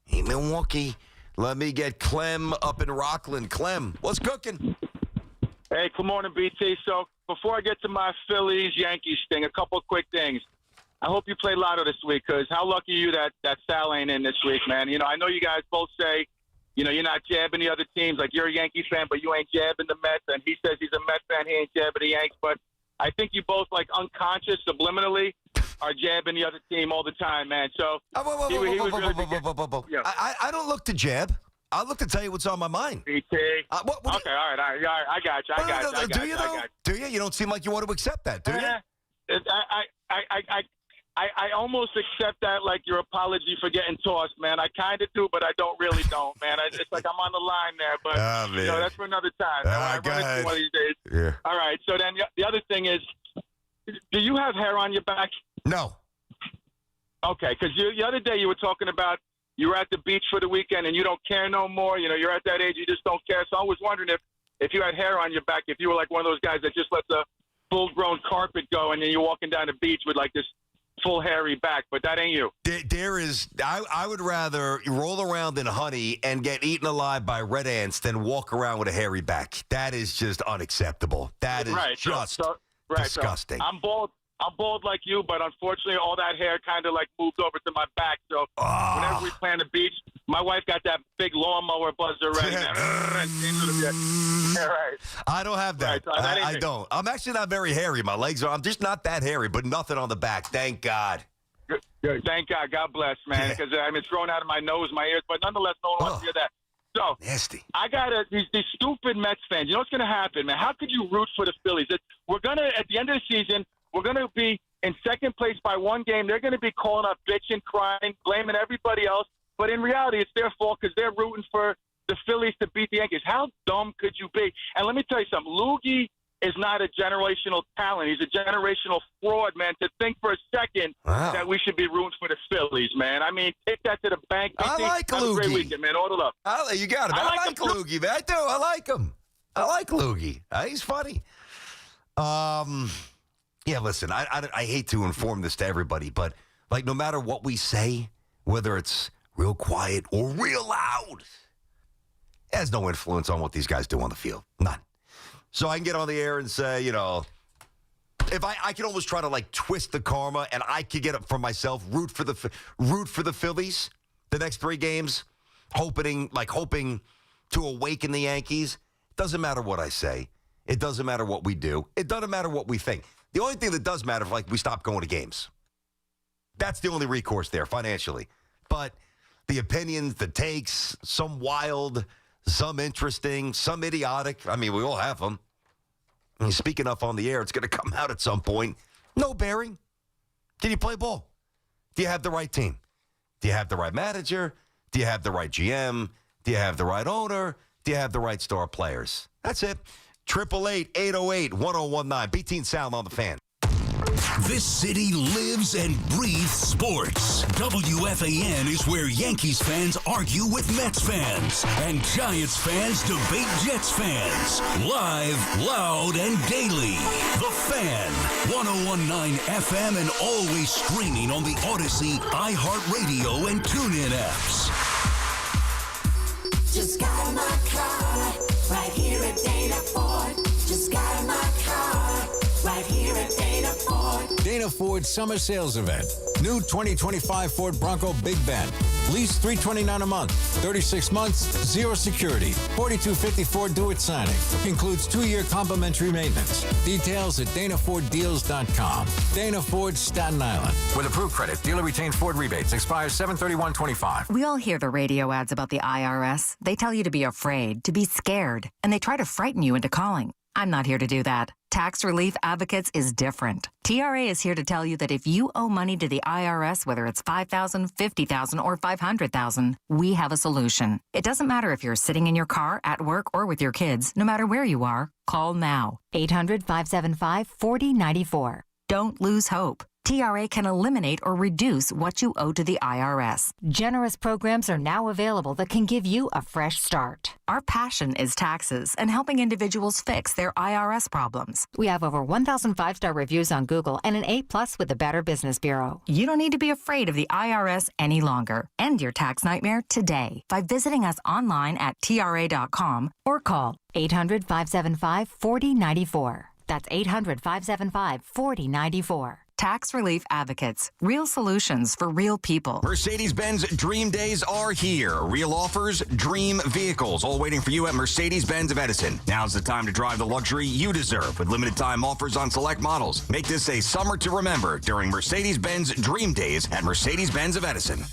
Hey, Milwaukee. Let me get Clem up in Rockland. Clem, what's cooking? Hey, good morning, BT. So before I get to my Phillies-Yankees thing, a couple of quick things. I hope you play Lotto this week, because how lucky are you that Sal ain't in this week, man. I know you guys both say, you're not jabbing the other teams. Like, you're a Yankee fan, but you ain't jabbing the Mets. And he says he's a Mets fan. He ain't jabbing the Yanks. But I think you both, like, unconscious, subliminally, are jabbing the other team all the time, man. So I don't look to jab. I look to tell you what's on my mind. BT. Okay, all right. I got you. Do you, though? Do you? You don't seem like you want to accept that, do you? I almost accept that like your apology for getting tossed, man. I kind of do, but I don't really man. It's like I'm on the line there, but that's for another time. I run into one of these days. Yeah. All right. So then the other thing is, do you have hair on your back? No. Okay, because the other day you were talking about you were at the beach for the weekend and you don't care no more. You're at that age, you just don't care. So I was wondering if you had hair on your back, if you were like one of those guys that just lets a full-grown carpet go and then you're walking down the beach with like this full hairy back, but that ain't you. There is. I would rather roll around in honey and get eaten alive by red ants than walk around with a hairy back. That is just unacceptable. That is disgusting. So I'm bald like you, but unfortunately all that hair kind of like moved over to my back. So whenever we play on the beach, my wife got that big lawnmower buzzer ready. I don't have that. Right, so I don't. I'm actually not very hairy. My legs are. I'm just not that hairy, but nothing on the back. Thank God. Good. Thank God. God bless, man. Because it's growing out of my nose, my ears, but nonetheless, no one wants to hear that. So nasty. I got these stupid Mets fans. You know what's going to happen, man? How could you root for the Phillies? We're going to, at the end of the season, we're going to be in second place by one game. They're going to be calling up bitching, crying, blaming everybody else. But in reality, it's their fault because they're rooting for the Phillies to beat the Yankees. How dumb could you be? And let me tell you something. Loogie is not a generational talent. He's a generational fraud, man. To think for a second that we should be rooting for the Phillies, man. I mean, take that to the bank. I like Loogie. Have a great weekend, man. Order up. You got it. I like Loogie, man. I do. I like him. I like Loogie. He's funny. Yeah, listen, I hate to inform this to everybody, but like no matter what we say, whether it's real quiet or real loud, it has no influence on what these guys do on the field. None. So I can get on the air and say, if I can almost try to like twist the karma, and I could get up for myself, root for the Phillies the next 3 games, hoping to awaken the Yankees. Doesn't matter what I say. It doesn't matter what we do. It doesn't matter what we think. The only thing that does matter is we stop going to games. That's the only recourse there financially. But the opinions, the takes, some wild, some interesting, some idiotic. I mean, we all have them. And you speak enough on the air, it's going to come out at some point. No bearing. Can you play ball? Do you have the right team? Do you have the right manager? Do you have the right GM? Do you have the right owner? Do you have the right star players? That's it. 888-808-1019. BT and Sal on the Fan. This city lives and breathes sports. WFAN is where Yankees fans argue with Mets fans, and Giants fans debate Jets fans. Live, loud, and daily. The Fan, 101.9 FM, and always streaming on the Odyssey, iHeartRadio, and TuneIn apps. Just got my car right here at Dana Ford. Just got my car right here at Dana Ford. Dana Ford Summer Sales Event. New 2025 Ford Bronco Big Ben. Lease $329 a month. 36 months, 0 security. $4,254 do-it signing. Includes 2-year complimentary maintenance. Details at DanaFordDeals.com. Dana Ford, Staten Island. With approved credit, dealer retains Ford rebates. Expires 7/31/25. We all hear the radio ads about the IRS. They tell you to be afraid, to be scared, and they try to frighten you into calling. I'm not here to do that. Tax Relief Advocates is different. TRA is here to tell you that if you owe money to the IRS, whether it's $5,000, $50,000, or $500,000, we have a solution. It doesn't matter if you're sitting in your car, at work, or with your kids. No matter where you are, call now. 800-575-4094. Don't lose hope. TRA can eliminate or reduce what you owe to the IRS. Generous programs are now available that can give you a fresh start. Our passion is taxes and helping individuals fix their IRS problems. We have over 1,000 5-star reviews on Google and an A+ with the Better Business Bureau. You don't need to be afraid of the IRS any longer. End your tax nightmare today by visiting us online at TRA.com or call 800-575-4094. That's 800-575-4094. Tax Relief Advocates. Real solutions for real people. Mercedes-Benz Dream Days are here. Real offers, dream vehicles, all waiting for you at Mercedes-Benz of Edison. Now's the time to drive the luxury you deserve with limited time offers on select models. Make this a summer to remember during Mercedes-Benz Dream Days at Mercedes-Benz of Edison.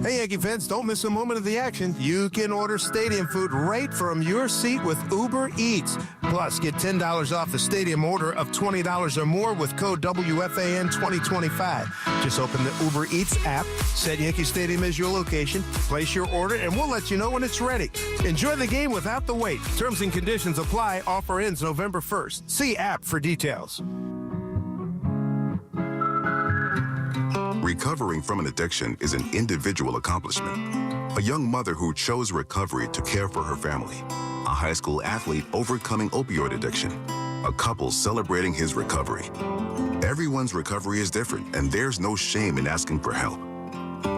Hey, Yankee fans, don't miss a moment of the action. You can order stadium food right from your seat with Uber Eats. Plus, get $10 off the stadium order of $20 or more with code WFAN 2025. Just open the Uber Eats app, set Yankee Stadium as your location, place your order, and we'll let you know when it's ready. Enjoy the game without the wait. Terms and conditions apply. Offer ends November 1st. See app for details. Recovering from an addiction is an individual accomplishment. A young mother who chose recovery to care for her family. A high school athlete overcoming opioid addiction. A couple celebrating his recovery. Everyone's recovery is different, and there's no shame in asking for help.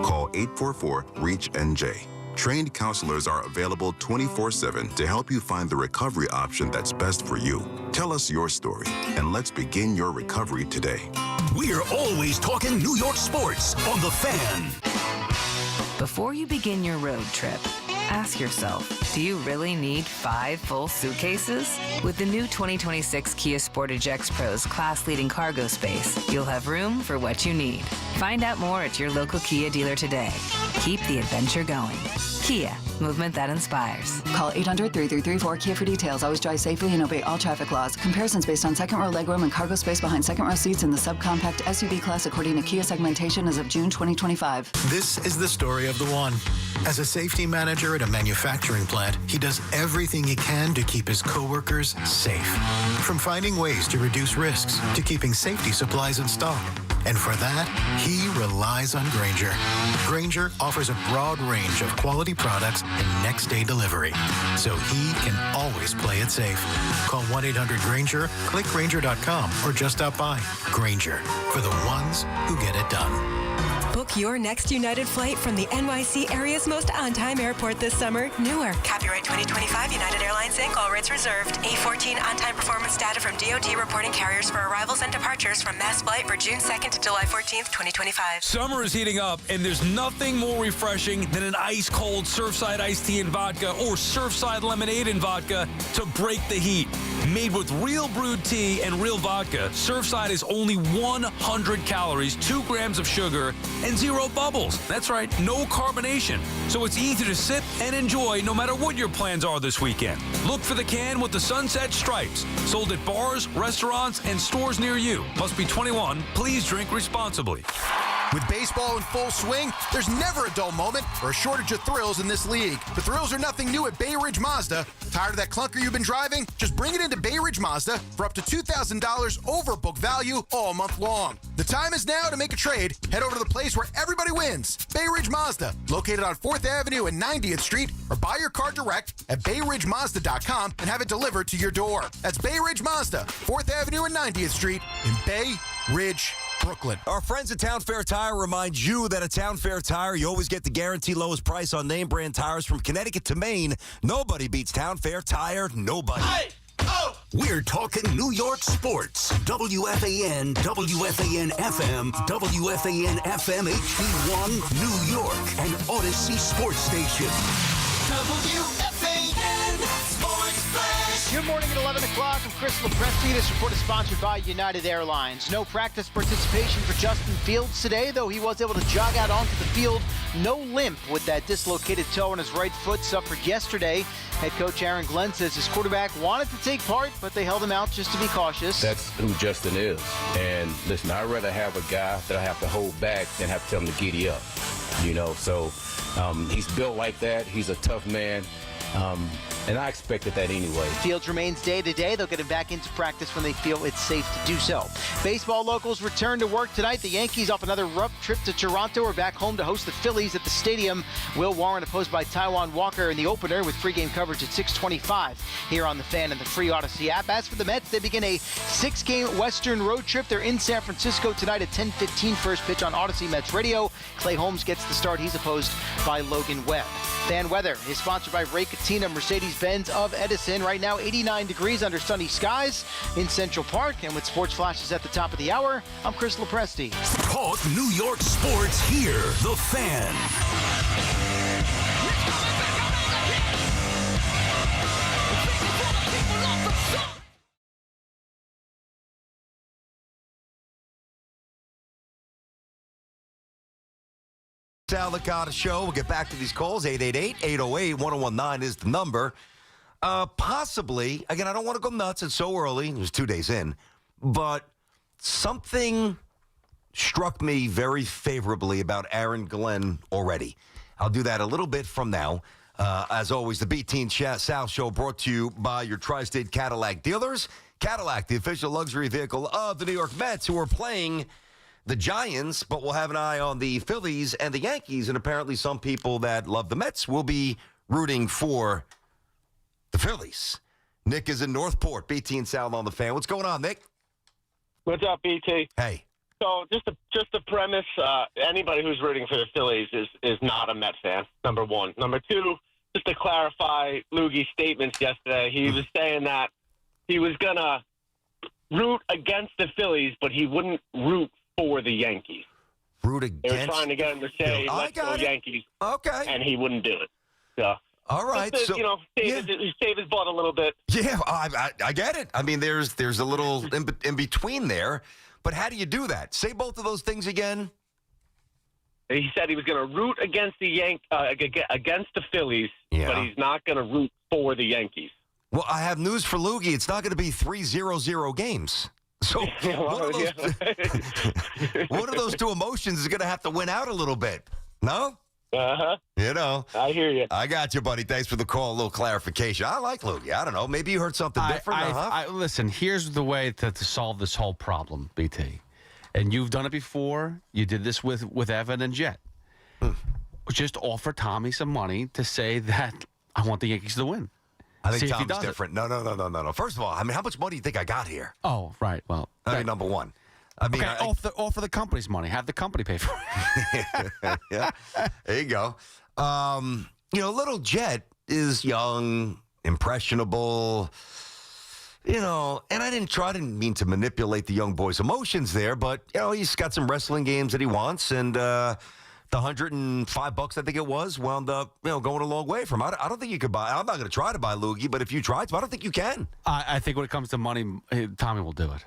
Call 844-REACH-NJ. Trained counselors are available 24/7 to help you find the recovery option that's best for you. Tell us your story, and let's begin your recovery today. We're always talking New York sports on The Fan. Before you begin your road trip, ask yourself, do you really need 5 full suitcases? With the new 2026 Kia Sportage X-Pro's class-leading cargo space, you'll have room for what you need. Find out more at your local Kia dealer today. Keep the adventure going. Kia, movement that inspires. Call 800-3334-KIA for details. Always drive safely and obey all traffic laws. Comparisons based on second row legroom and cargo space behind second row seats in the subcompact SUV class according to Kia segmentation as of June 2025. This is the story of the one. As a safety manager at a manufacturing plant, he does everything he can to keep his coworkers safe. From finding ways to reduce risks to keeping safety supplies in stock. And for that, he relies on Grainger. Grainger offers a broad range of quality products and next-day delivery, so he can always play it safe. Call 1-800-GRAINGER, click Grainger.com, or just stop by. Grainger, for the ones who get it done. Book your next United flight from the NYC area's most on-time airport this summer, Newark. Copyright 2025 United Airlines Inc. All rights reserved. A14 on-time performance data from DOT reporting carriers for arrivals and departures from mass flight for June 2nd to July 14th, 2025. Summer is heating up, and there's nothing more refreshing than an ice-cold Surfside iced tea and vodka or Surfside lemonade and vodka to break the heat. Made with real brewed tea and real vodka, Surfside is only 100 calories, 2 grams of sugar, and 0 bubbles. That's right, no carbonation. So it's easy to sip and enjoy no matter what your plans are this weekend. Look for the can with the sunset stripes. Sold at bars, restaurants, and stores near you. Must be 21. Please drink responsibly. With baseball in full swing, there's never a dull moment or a shortage of thrills in this league. The thrills are nothing new at Bay Ridge Mazda. Tired of that clunker you've been driving? Just bring it into Bay Ridge Mazda for up to $2,000 over book value all month long. The time is now to make a trade. Head over to the place where everybody wins. Bay Ridge Mazda, located on 4th Avenue and 90th Street, or buy your car direct at BayRidgeMazda.com and have it delivered to your door. That's Bay Ridge Mazda, 4th Avenue and 90th Street in Bay Ridge, Brooklyn. Our friends at Town Fair Tire remind you that at Town Fair Tire, you always get the guaranteed lowest price on name brand tires from Connecticut to Maine. Nobody beats Town Fair Tire. Nobody. We're talking New York sports. WFAN, WFAN FM, WFAN FM HD1, New York, and Odyssey Sports Station. WFAN Sports Flash. Good morning at 11 o'clock. I'm Chris Lepresti. This report is sponsored by United Airlines. No practice participation for Justin Fields today, though he was able to jog out onto the field. No limp with that dislocated toe on his right foot suffered yesterday. Head coach Aaron Glenn says his quarterback wanted to take part, but they held him out just to be cautious. That's who Justin is. And listen, I'd rather have a guy that I have to hold back than have to tell him to giddy up. So he's built like that. He's a tough man. And I expected that anyway. Fields remains day-to-day. They'll get him back into practice when they feel it's safe to do so. Baseball locals return to work tonight. The Yankees off another rough trip to Toronto are back home to host the Phillies at the stadium. Will Warren opposed by Taijuan Walker in the opener with pregame coverage at 6:25 here on the Fan and the Free Odyssey app. As for the Mets, they begin a 6-game Western road trip. They're in San Francisco tonight at 10:15. First pitch on Odyssey Mets Radio. Clay Holmes gets the start. He's opposed by Logan Webb. Fan weather is sponsored by Ray Cattina Mercedes-Benz of Edison. Right now, 89 degrees under sunny skies in Central Park. And with sports flashes at the top of the hour, I'm Chris Lepresti. Talk New York sports here. The Fan. Licata show. We'll get back to these calls. 888-808-1019 is the number. Possibly, again, I don't want to go nuts. It's so early. It was 2 days in. But something struck me very favorably about Aaron Glenn already. I'll do that a little bit from now. As always, the BT South Show brought to you by your Tri-State Cadillac dealers. Cadillac, the official luxury vehicle of the New York Mets, who are playing the Giants, but we'll have an eye on the Phillies and the Yankees. And apparently some people that love the Mets will be rooting for the Phillies. Nick is in Northport. BT and Sal on the Fan. What's going on, Nick? What's up, BT? Hey. So just the premise, anybody who's rooting for the Phillies is not a Mets fan, number one. Number two, just to clarify Loogie's statements yesterday, he was saying that he was going to root against the Phillies, but he wouldn't root for the Yankees. Root against? They were trying to get him to say, let's go Yankees. Okay. And he wouldn't do it. So, all right. Just to, save his butt a little bit. Yeah, I get it. I mean, there's a little in between there. But how do you do that? Say both of those things again. He said he was going to root against against the Phillies, but he's not going to root for the Yankees. Well, I have news for Loogie. It's not going to be 3-0-0 games. So one of those two emotions is going to have to win out a little bit. No? Uh-huh. I hear you. I got you, buddy. Thanks for the call. A little clarification. I like Loogie. I don't know. Maybe you heard something different. Listen, here's the way to solve this whole problem, BT. And you've done it before. You did this with Evan and Jet. Just offer Tommy some money to say that I want the Yankees to win. I think Tom's different. No. First of all, I mean, how much money do you think I got here? Oh, right. Well, I mean, number one. I mean, offer the company's money. Have the company pay for it. Yeah, there you go. Little Jet is young, impressionable. And I didn't mean to manipulate the young boy's emotions there, but he's got some wrestling games that he wants, and the $105, I think it was, wound up going a long way for him. I don't think you could buy. I'm not going to try to buy Loogie, but if you tried to, I don't think you can. I think when it comes to money, Tommy will do it.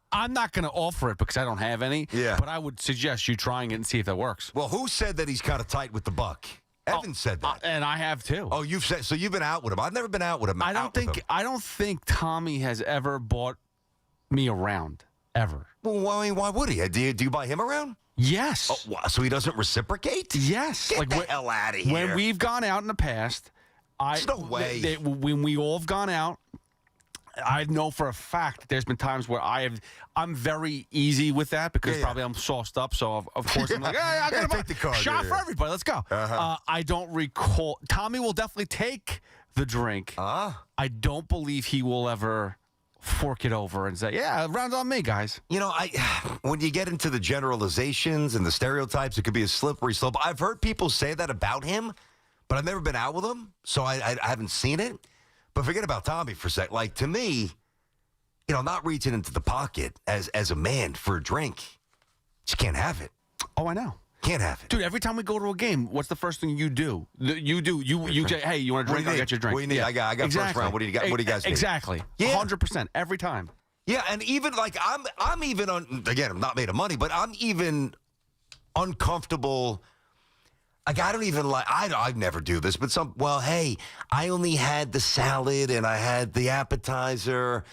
I'm not going to offer it because I don't have any. Yeah. But I would suggest you trying it and see if that works. Well, who said that he's kind of tight with the buck? Evan said that, and I have too. Oh, you've said so. You've been out with him. I've never been out with him. I don't think Tommy has ever bought me around ever. Well, I mean, why would he? Do you buy him around? Yes. Oh, so he doesn't reciprocate? Yes. Get the hell out of here. When we've gone out in the past, there's no way. When we all have gone out, I know for a fact that there's been times where I'm very easy with that because probably I'm sauced up. So of course I'm like, hey, I got to take the card. Shot for everybody. Let's go. I don't recall. Tommy will definitely take the drink. I don't believe he will ever fork it over and say, yeah, round on me, guys. When you get into the generalizations and the stereotypes, it could be a slippery slope. I've heard people say that about him, but I've never been out with him, so I haven't seen it. But forget about Tommy for a sec. Like, to me, not reaching into the pocket as a man for a drink, just can't have it. Oh, I know. Can't have it. Dude, every time we go to a game, what's the first thing you do? You say, hey, you want a drink? I'll get you a drink. What do you need? Yeah. I got exactly. first round. What do you got? What do you guys need? Exactly. Yeah. 100% every time. Yeah, and even like I'm even on. Again, I'm not made of money, but I'm even uncomfortable. Like I don't even like. I never do this, but hey, I only had the salad and I had the appetizer.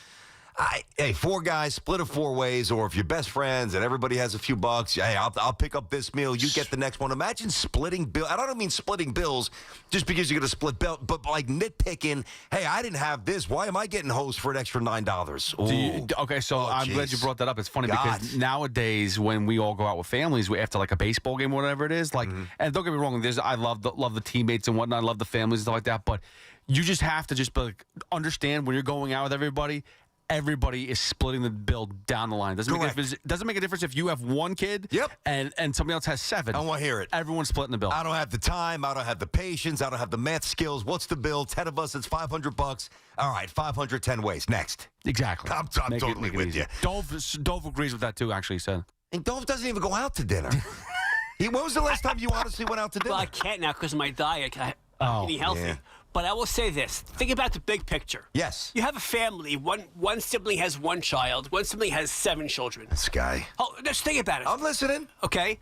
Hey, 4 guys, split it 4 ways, or if you're best friends and everybody has a few bucks, hey, I'll pick up this meal, you get the next one. Imagine splitting bill. I don't mean splitting bills just because you're going to split bill, but like nitpicking, hey, I didn't have this. Why am I getting hosed for an extra $9? Okay, so I'm glad you brought that up. It's funny because nowadays when we all go out with families, after like a baseball game or whatever it is, like, and don't get me wrong, I love the teammates and whatnot, I love the families and stuff like that, but you just have to just like, understand when you're going out with everybody is splitting the bill down the line. Doesn't make a difference if you have 1 kid and somebody else has 7. I want to hear it. Everyone's splitting the bill. I don't have the time. I don't have the patience. I don't have the math skills. What's the bill? 10 of us, it's $500. All right, 510 ways. Next. Exactly. I'm totally with you. Dove agrees with that too, actually, he said. And Dove doesn't even go out to dinner. When was the last time you honestly went out to dinner? Well, I can't now because of my diet. I'm eating healthy. Yeah. But I will say this. Think about the big picture. Yes. You have a family. One sibling has 1 child. One sibling has 7 children. This guy. Oh, just think about it. I'm listening. Okay.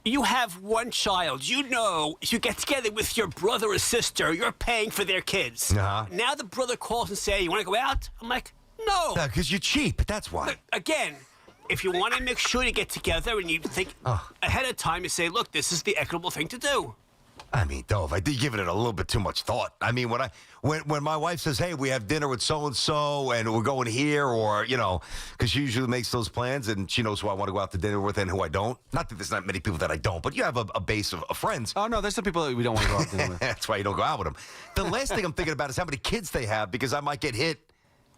You have 1 child. You know, if you get together with your brother or sister, you're paying for their kids. Uh-huh. Now the brother calls and says, you want to go out? I'm like, no. Because you're cheap. That's why. But again, if you want to make sure to get together and you think ahead of time, you say, look, this is the equitable thing to do. I mean, Dove, I did give it a little bit too much thought. I mean, when my wife says, hey, we have dinner with so-and-so and we're going here, or, because she usually makes those plans and she knows who I want to go out to dinner with and who I don't. Not that there's not many people that I don't, but you have a base of friends. Oh, no, there's some people that we don't want to go out to dinner with. That's why you don't go out with them. The last thing I'm thinking about is how many kids they have, because I might get hit.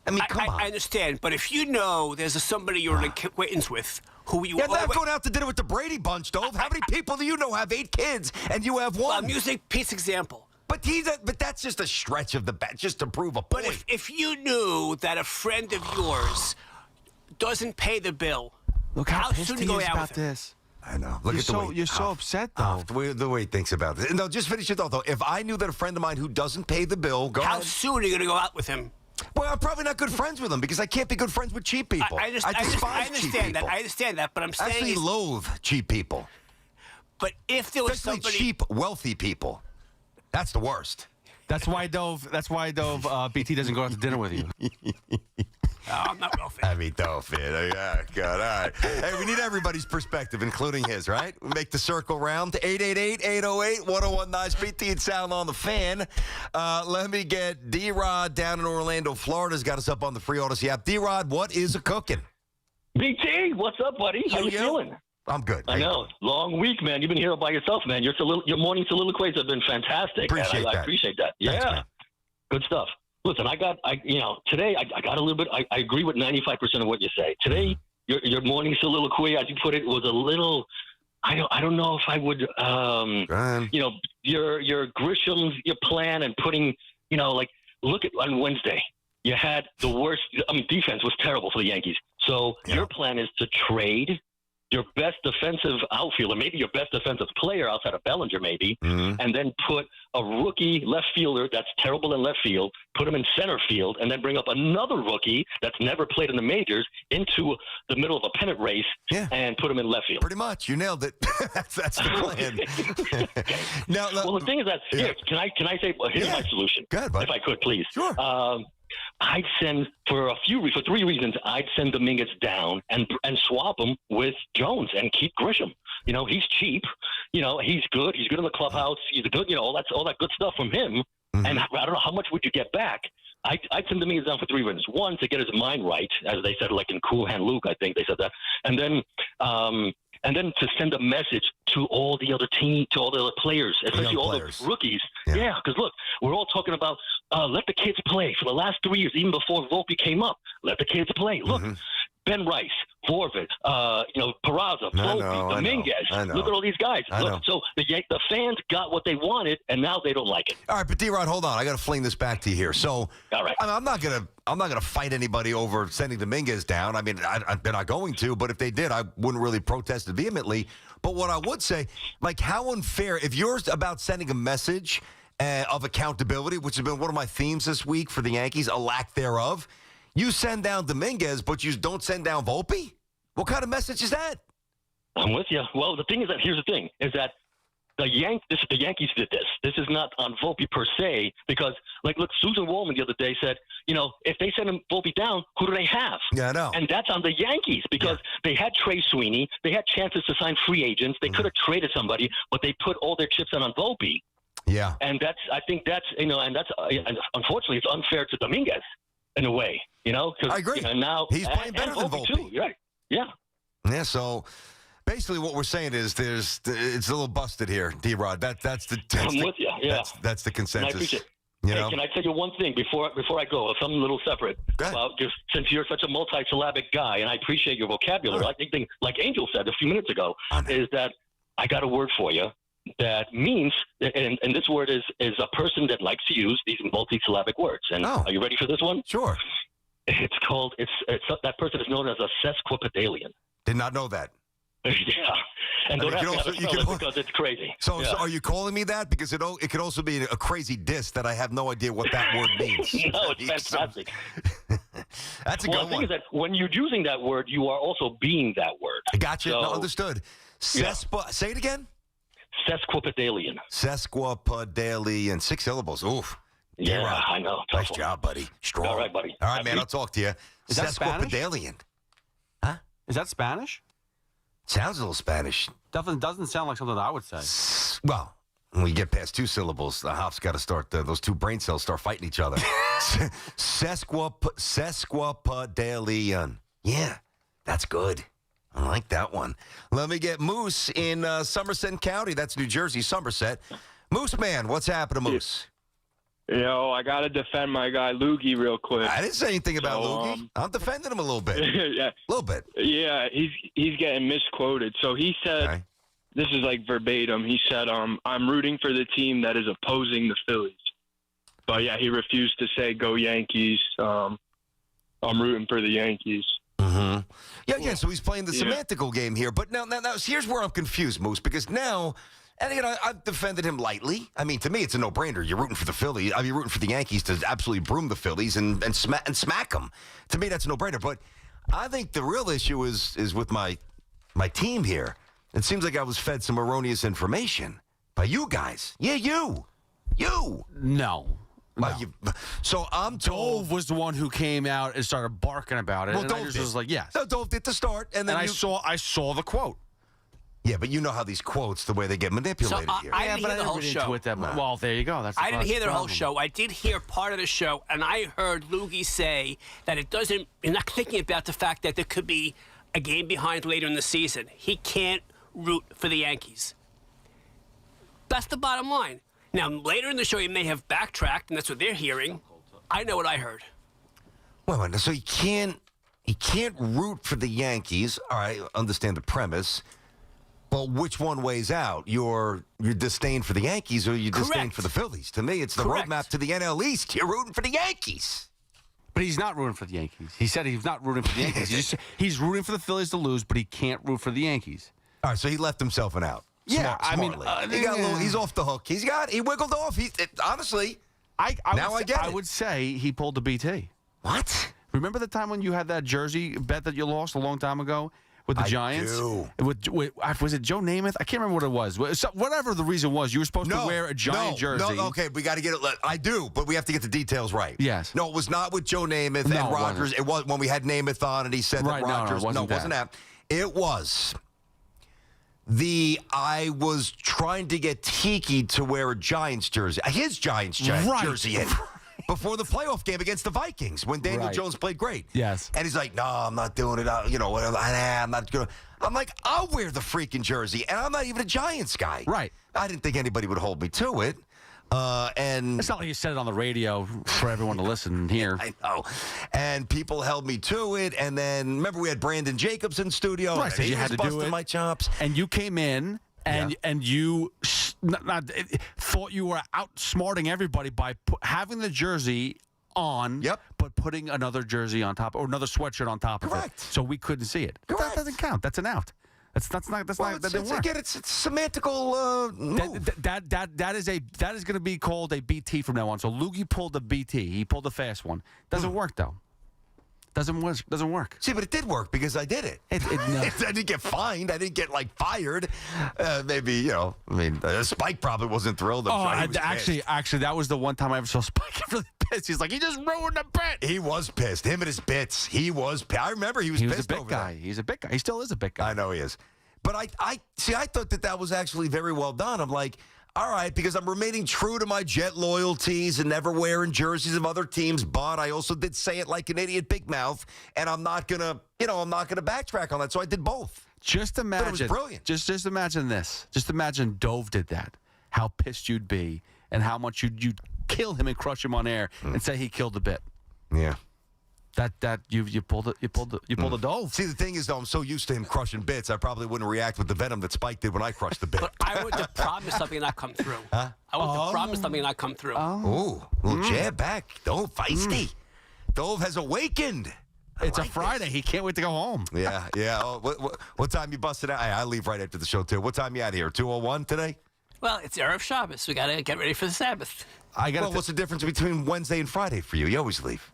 I mean, come on. I understand, but if you know there's somebody you're an acquaintance with who you... Yeah, not going out to dinner with the Brady Bunch, Dove. How many people do you know have 8 kids and you have 1? Well, I'm using Pete's example. But that's just a stretch of the bat, just to prove a point. But if you knew that a friend of yours doesn't pay the bill, look how soon you go out about with him? this. I know. Look at the way you're so upset, though. The way he thinks about this. No, just finish your thought, though. If I knew that a friend of mine who doesn't pay the bill, How soon are you going to go out with him? Well, I'm probably not good friends with him because I can't be good friends with cheap people. I despise cheap people. I understand that, but I'm saying... I actually loathe cheap people. But if there was especially somebody... cheap, wealthy people. That's the worst. That's why Dove BT doesn't go out to dinner with you. I'm not wealthy. I mean, Dove, yeah, God, all right. Hey, we need everybody's perspective, including his, right? We make the circle round. 888-808-1019. BT and Sound on the Fan. Let me get D-Rod down in Orlando, Florida's got us up on the free Odyssey app. D-Rod, what is cooking? BT, what's up, buddy? How you feeling? I'm good. I know. Long week, man. You've been here by yourself, man. Your morning soliloquies have been fantastic. Appreciate that. I appreciate that. Thanks, yeah. man. Good stuff. Listen, today I got a little bit, I agree with 95% of what you say. Today, your morning soliloquy, as you put it, was a little, I don't know if I would, your Grisham's, your plan and putting, look at on Wednesday, you had the worst, defense was terrible for the Yankees. So your plan is to trade your best defensive outfielder, maybe your best defensive player outside of Bellinger, maybe, and then put a rookie left fielder that's terrible in left field, put him in center field, and then bring up another rookie that's never played in the majors into the middle of a pennant race and put him in left field. Pretty much. You nailed it. that's the plan. Now, well, the thing is that, here, can I say, here's my solution. Go ahead, bud. If I could, please. Sure. I'd send for 3 reasons. I'd send Dominguez down and swap him with Jones and keep Grisham. He's cheap. He's good. He's good in the clubhouse. He's good. All that good stuff from him. Mm-hmm. And I don't know how much would you get back. I'd send Dominguez down for 3 reasons. One, to get his mind right, as they said, like in Cool Hand Luke, I think they said that. And then to send a message to all the other to all the other players, especially all the rookies. Yeah, because look, we're all talking about let the kids play for the last 3 years, even before Volpe came up. Let the kids play. Look, Ben Rice, Vorvit, Peraza, Volpe, Dominguez. I know. Look at all these guys. I know. Look, so the fans got what they wanted, and now they don't like it. All right, but D-Rod, hold on. I got to fling this back to you here. So, all right. I'm not gonna fight anybody over sending Dominguez down. I mean, they're not going to. But if they did, I wouldn't really protest it vehemently. But what I would say, like, how unfair if you're about sending a message of accountability, which has been one of my themes this week for the Yankees, a lack thereof. You send down Dominguez, but you don't send down Volpe? What kind of message is that? I'm with you. Well, the thing is that here's the thing, is that the Yankees did this. This is not on Volpe per se, because, like, look, Susan Wallman the other day said, if they send him Volpe down, who do they have? Yeah, I know. And that's on the Yankees, because they had Trey Sweeney. They had chances to sign free agents. They could have traded somebody, but they put all their chips on Volpe. Yeah. And I think that's unfortunately, it's unfair to Dominguez in a way, I agree. Now he's playing better than Volpe. Too. Right. Yeah. Yeah, so basically what we're saying is it's a little busted here, D-Rod. That's the with you. Yeah. That's the consensus. And I appreciate it. You Hey, know? can I tell you one thing before I go? Something a little separate. Just since you're such a multi-syllabic guy, and I appreciate your vocabulary, I think, like Angel said a few minutes ago, is that I got a word for you that means, and this word is a person that likes to use these multi-syllabic words. And are you ready for this one? Sure. It's called, that person is known as a sesquipedalian. Did not know that. Yeah. And don't ask me how to spell it because it's crazy. So are you calling me that? Because it could also be a crazy diss that I have no idea what that word means. No, it's fantastic. That's a good one. The thing is that when you're using that word, you are also being that word. I got you. So, No, understood. Say it again. Sesquipedalian. Sesquipedalian. 6 syllables. Oof. Yeah, D-Rod. I know. Nice job, buddy. Strong. All right, buddy. All right, man. I'll talk to you. Is that Spanish? Sesquipedalian. Is that Spanish? Sounds a little Spanish. Doesn't sound like something I would say. Well, when you get past 2 syllables, the hop's got to start, those 2 brain cells start fighting each other. Sesquipedalian. Yeah, that's good. I like that one. Let me get Moose in Somerset County. That's New Jersey, Somerset. Moose man, what's happening, Moose? Yo, I got to defend my guy Loogie real quick. I didn't say anything about Loogie. I'm defending him a little bit. Yeah. A little bit. Yeah, he's getting misquoted. So he said, this is like verbatim, he said, I'm rooting for the team that is opposing the Phillies. But yeah, he refused to say go Yankees. I'm rooting for the Yankees. Mm-hmm. Yeah, so he's playing the semantical game here. But now here's where I'm confused, Moose, because now, and again, I've defended him lightly. I mean, to me, it's a no-brainer. You're rooting for the Phillies. I mean, you're rooting for the Yankees to absolutely broom the Phillies and smack them. To me, that's a no-brainer. But I think the real issue is with my team here. It seems like I was fed some erroneous information by you guys. Yeah, you. No. So I'm told Dove was the one who came out and started barking about it. Well, and Dove I just did. was like, yes. No, Dove did to start, and then I saw the quote. Yeah, but you know how these quotes, the way they get manipulated here. I didn't hear the whole show. Well, there you go. That's I didn't hear the whole problem. show. I did hear part of the show, and I heard Loogie say that you're not thinking about the fact that there could be a game behind later in the season. He can't root for the Yankees. That's the bottom line. Now, later in the show, he may have backtracked, and that's what they're hearing. I know what I heard. Wait a minute. So he can't root for the Yankees. All right, understand the premise. But which one weighs out? Your disdain for the Yankees or your disdain for the Phillies? To me, it's the roadmap to the NL East. You're rooting for the Yankees. But he's not rooting for the Yankees. He said he's not rooting for the Yankees. He's rooting for the Phillies to lose, but he can't root for the Yankees. All right, so he left himself an out. Yeah, Smartly. He got a little, he's off the hook. He wiggled off. Honestly, I get it. I would say he pulled the BT. What? Remember the time when you had that jersey bet that you lost a long time ago with the Giants? Do. Was it Joe Namath? I can't remember what it was. So, whatever the reason was, you were supposed to wear a Giant jersey. No, okay, we got to get it. I do, but we have to get the details right. Yes. No, it was not with Joe Namath and Rogers. It was when we had Namath on and he said that Rogers. No, it wasn't that. It was. I was trying to get Tiki to wear a Giants jersey, his Giants jersey in before the playoff game against the Vikings when Daniel Jones played great. Yes. And he's like, no, I'm not doing it. I'm not going to. I'm like, I'll wear the freaking jersey, and I'm not even a Giants guy. Right. I didn't think anybody would hold me to it. And it's not like you said it on the radio for everyone to listen and hear. I know. And people held me to it. And then, remember, we had Brandon Jacobs in studio. Right, so you had to do it. My chops. And you came in and you thought you were outsmarting everybody by having the jersey on, but putting another jersey on top or another sweatshirt on top of it. So we couldn't see it. But that doesn't count. That's an out. That didn't work. Again, it's semantical move. That is going to be called a BT from now on. So Loogie pulled a BT. He pulled a fast one. Doesn't work though. Doesn't work. See, but it did work because I did it. No. I didn't get fined. I didn't get fired. Maybe Spike probably wasn't thrilled. Actually, that was the one time I ever saw Spike really pissed. He's like, he just ruined the bet. He was pissed. Him and his bits. He was. I remember he was pissed. He was a big guy. He's a big guy. He still is a big guy. I know he is. But I thought that was actually very well done. I'm like, all right, because I'm remaining true to my Jet loyalties and never wearing jerseys of other teams. But I also did say it like an idiot, big mouth, and I'm not gonna backtrack on that. So I did both. Just imagine. It was brilliant. Just imagine this. Just imagine Dove did that. How pissed you'd be, and how much you'd kill him and crush him on air and say he killed the bit. Yeah. That you pulled a Dove. See, the thing is, though, I'm so used to him crushing bits, I probably wouldn't react with the venom that Spike did when I crushed the bit. But I would have promised something and not come through. Huh? I would have promised something and not come through. Oh, little jab back. Dove feisty. Dove has awakened. It's a Friday. He can't wait to go home. Yeah. Oh, what time you busted out? I leave right after the show, too. What time you out here? 2:01 today? Well, it's Erev Shabbos. We got to get ready for the Sabbath. What's the difference between Wednesday and Friday for you? You always leave.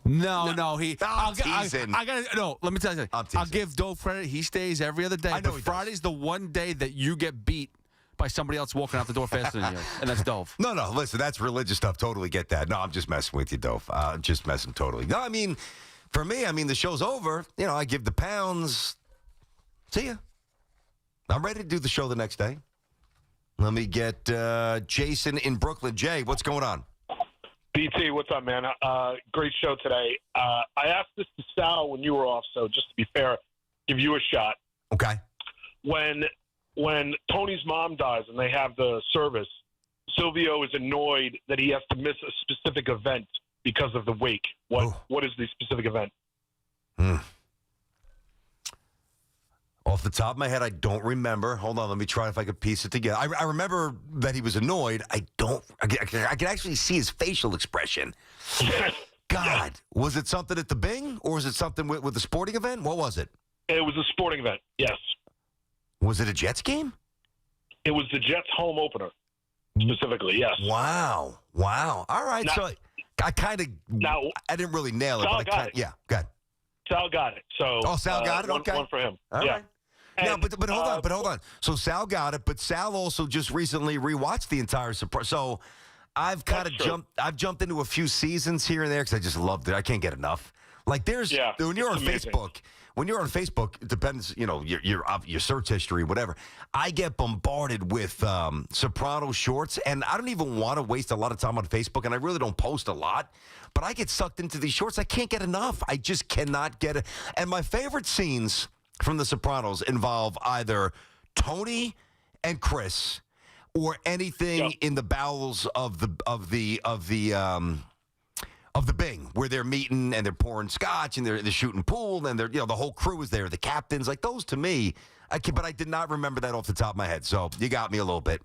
No. I'm teasing. Let me tell you something. I'll give Dove credit. He stays every other day. I know but Friday's the one day that you get beat by somebody else walking out the door faster than you, and that's Dove. No, listen, that's religious stuff. Totally get that. No, I'm just messing with you, Dove. Just messing totally. No, I mean, for me, the show's over. I give the pounds. See ya. I'm ready to do the show the next day. Let me get Jason in Brooklyn. Jay, what's going on? BT, what's up, man? Great show today. I asked this to Sal when you were off, so just to be fair, give you a shot. Okay. When Tony's mom dies and they have the service, Silvio is annoyed that he has to miss a specific event because of the wake. What is the specific event? Off the top of my head, I don't remember. Hold on, let me try if I could piece it together. I remember that he was annoyed. I can actually see his facial expression. God, was it something at the Bing, or was it something with a sporting event? What was it? It was a sporting event, yes. Was it a Jets game? It was the Jets home opener, specifically, yes. Wow. All right, so I kind of, I didn't really nail it. Sal But got it. Yeah, go ahead. Sal got it. So, Sal got it? Okay. One for him. All yeah. right. Yeah, but hold on. So Sal got it, but Sal also just recently rewatched the entire Sopranos. So I've kind of jumped into a few seasons here and there because I just loved it. I can't get enough. Like when you're on Facebook, it depends, your search history, whatever. I get bombarded with Soprano shorts, and I don't even want to waste a lot of time on Facebook, and I really don't post a lot. But I get sucked into these shorts. I can't get enough. I just cannot get it. And my favorite scenes from The Sopranos involve either Tony and Chris or anything in the bowels of the Bing, where they're meeting and they're pouring scotch and they're shooting pool and they're the whole crew is there, the captains, like those to me. But I did not remember that off the top of my head, so you got me a little bit.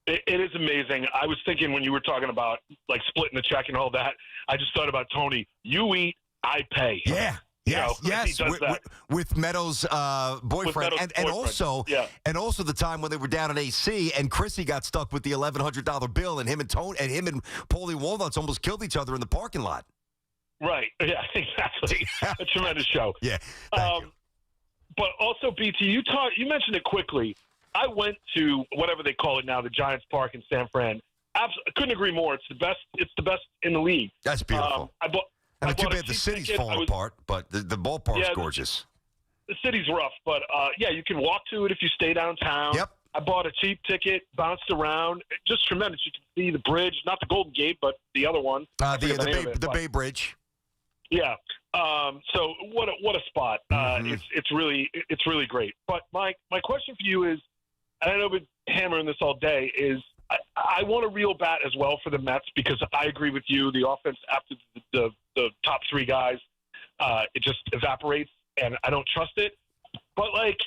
It is amazing. I was thinking when you were talking about like splitting the check and all that, I just thought about Tony. You eat, I pay. Yes, with Meadows' boyfriend, and also the time when they were down in AC and Chrissy got stuck with the $1,100 bill, and him and Paulie Walnuts almost killed each other in the parking lot. Right. Yeah. Exactly. A tremendous show. Yeah. Thank you. But also, BT, you mentioned it quickly. I went to whatever they call it now, the Giants Park in San Fran. I couldn't agree more. It's the best. It's the best in the league. That's beautiful. I too bad the city's falling apart, but the ballpark's gorgeous. The city's rough, but you can walk to it if you stay downtown. Yep. I bought a cheap ticket, bounced around. Just tremendous. You can see the bridge, not the Golden Gate, but the other one. The Bay Bridge. Yeah. So what a spot. It's really great. But my question for you is, and I know I've been hammering this all day, is I want a real bat as well for the Mets because I agree with you. The offense after the top three guys, it just evaporates, and I don't trust it. But, like,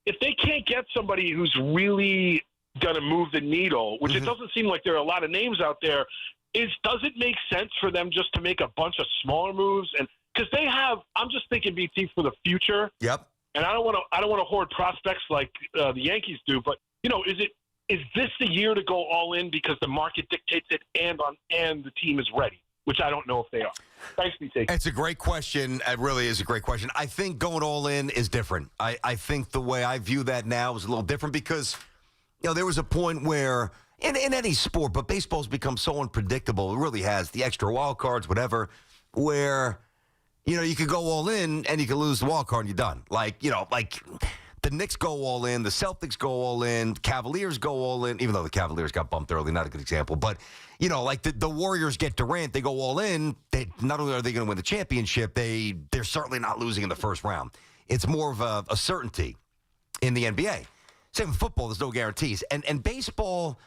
if they can't get somebody who's really going to move the needle, which it doesn't seem like there are a lot of names out there, does it make sense for them just to make a bunch of smaller moves? And because they have, I'm just thinking, BT, for the future. Yep. And I don't want to hoard prospects like the Yankees do, but is this the year to go all in because the market dictates it and the team is ready? Which I don't know if they are. Thanks, BT. It's a great question. It really is a great question. I think going all in is different. I think the way I view that now is a little different because, there was a point where in any sport, but baseball's become so unpredictable. It really has. The extra wild cards, whatever, where, you could go all in and you could lose the wild card and you're done. Like the Knicks go all in, the Celtics go all in, Cavaliers go all in, even though the Cavaliers got bumped early, not a good example. But, like the Warriors get Durant, they go all in. Not only are they going to win the championship, they're certainly not losing in the first round. It's more of a certainty in the NBA. Same with football, there's no guarantees. And baseball,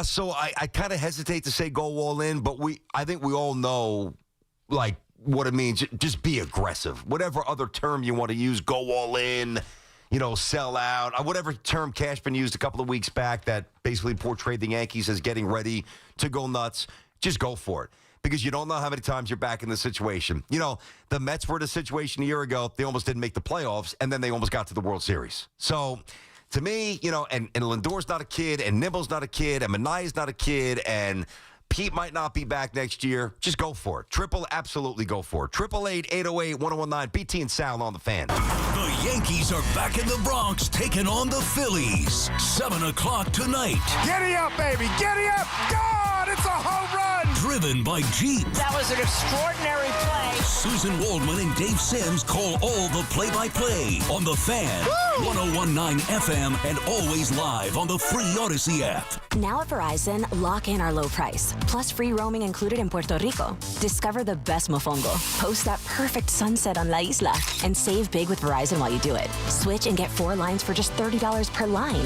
so I kind of hesitate to say go all in, but I think we all know, like, what it means. Just be aggressive. Whatever other term you want to use, go all in, sell out. Whatever term Cashman used a couple of weeks back that basically portrayed the Yankees as getting ready to go nuts, just go for it. Because you don't know how many times you're back in this situation. The Mets were in a situation a year ago. They almost didn't make the playoffs, and then they almost got to the World Series. So, to me, and Lindor's not a kid, and Nibble's not a kid, and Manaea's not a kid, and Pete might not be back next year. Just go for it. Absolutely go for it. 888-808-1019. BT and Sal on the Fan. The Yankees are back in the Bronx taking on the Phillies. 7 o'clock tonight. Giddy up, baby. Giddy up. God, it's a home run. Driven by Jeep. That was an extraordinary play. Susan Waldman and Dave Sims call all the play-by-play on the Fan. Woo! 101.9 FM and always live on the free Odyssey app. Now at Verizon, lock in our low price, plus free roaming included in Puerto Rico. Discover the best mofongo, post that perfect sunset on La Isla, and save big with Verizon while you do it. Switch and get 4 lines for just $30 per line.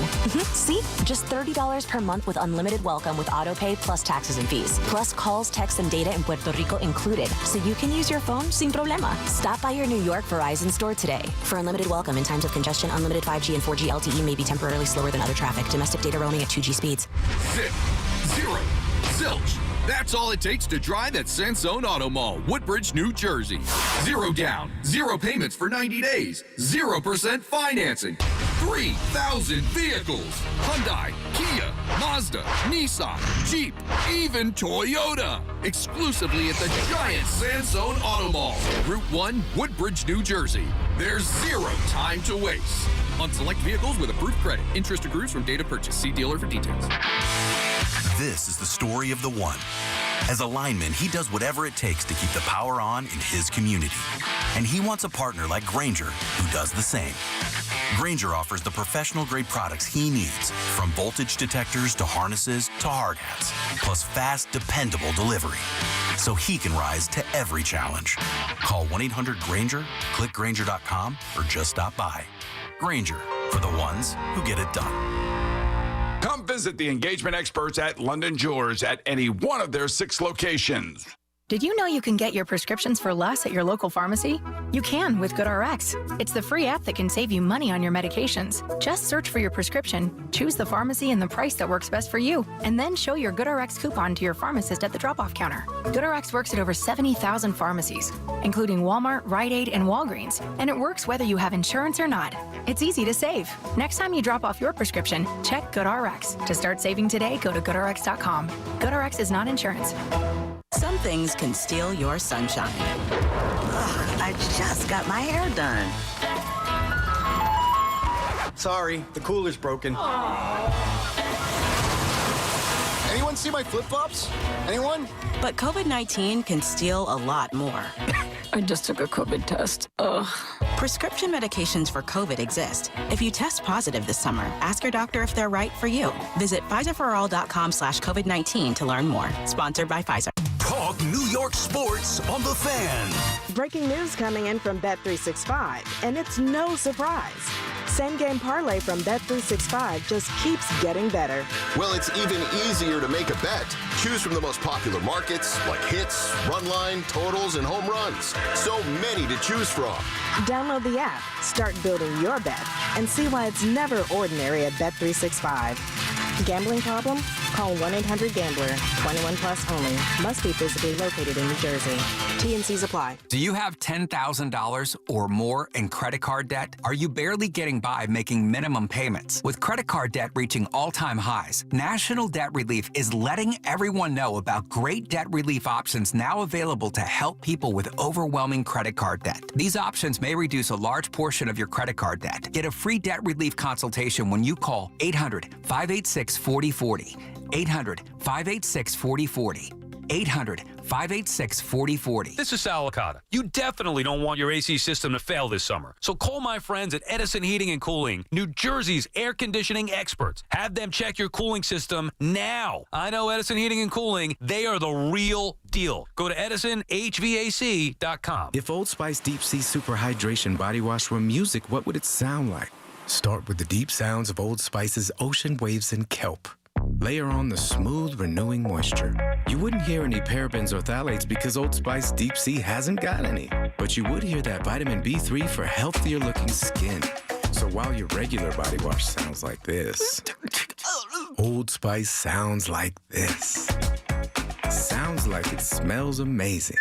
See? Just $30 per month with unlimited welcome with autopay plus taxes and fees. Plus calls, texts, and data in Puerto Rico included, so you can use your phone sin problema. Stop by your New York Verizon store today. For unlimited welcome in times of congestion, unlimited 5G and 4G LTE may be temporarily slower than other traffic. Domestic data roaming at 2G speeds. Zip, zero, zilch. That's all it takes to drive at Sansone Auto Mall, Woodbridge, New Jersey. 0 down, 0 payments for 90 days, 0% financing, 3,000 vehicles. Hyundai, Kia, Mazda, Nissan, Jeep, even Toyota. Exclusively at the giant Sansone Auto Mall, Route 1, Woodbridge, New Jersey. There's 0 time to waste. On select vehicles with approved credit. Interest accrues from date of purchase. See dealer for details. This is the story of the one. As a lineman, he does whatever it takes to keep the power on in his community. And he wants a partner like Grainger who does the same. Grainger offers the professional-grade products he needs, from voltage detectors to harnesses to hard hats, plus fast, dependable delivery, so he can rise to every challenge. Call 1-800-GRAINGER, click Grainger.com, or just stop by. Grainger, for the ones who get it done. Come visit the engagement experts at London Jewelers at any one of their 6 locations. Did you know you can get your prescriptions for less at your local pharmacy? You can with GoodRx. It's the free app that can save you money on your medications. Just search for your prescription, choose the pharmacy and the price that works best for you, and then show your GoodRx coupon to your pharmacist at the drop-off counter. GoodRx works at over 70,000 pharmacies, including Walmart, Rite Aid, and Walgreens, and it works whether you have insurance or not. It's easy to save. Next time you drop off your prescription, check GoodRx. To start saving today, go to GoodRx.com. GoodRx is not insurance. Some things can steal your sunshine. Ugh, I just got my hair done. Sorry, the cooler's broken. Anyone see my flip-flops? Anyone? But COVID-19 can steal a lot more. I just took a COVID test. Ugh. Prescription medications for COVID exist. If you test positive this summer, ask your doctor if they're right for you. Visit PfizerForAll.com/COVID-19 to learn more. Sponsored by Pfizer. Talk New York sports on the Fan. Breaking news coming in from Bet365, and it's no surprise. Same game parlay from Bet365 just keeps getting better. Well, it's even easier to make a bet. Choose from the most popular markets like hits, run line, totals, and home runs. So many to choose from. Download the app, start building your bet, and see why it's never ordinary at Bet365. Gambling problem? Call 1-800-GAMBLER. 21 plus only. Must be physically located in New Jersey. T&Cs apply. Do you have $10,000 or more in credit card debt? Are you barely getting by making minimum payments? With credit card debt reaching all-time highs, National Debt Relief is letting everyone know about great debt relief options now available to help people with overwhelming credit card debt. These options may reduce a large portion of your credit card debt. Get a free debt relief consultation when you call 800-586-4040. 800-586-4040. 800-586-4040. This is Sal Licata. You definitely don't want your AC system to fail this summer. So call my friends at Edison Heating and Cooling, New Jersey's air conditioning experts. Have them check your cooling system now. I know Edison Heating and Cooling. They are the real deal. Go to EdisonHVAC.com. If Old Spice Deep Sea Super Hydration Body Wash were music, what would it sound like? Start with the deep sounds of Old Spice's ocean waves and kelp. Layer on the smooth, renewing moisture. You wouldn't hear any parabens or phthalates because Old Spice Deep Sea hasn't got any. But you would hear that vitamin B3 for healthier looking skin. So while your regular body wash sounds like this, Old Spice sounds like this. Sounds like it smells amazing.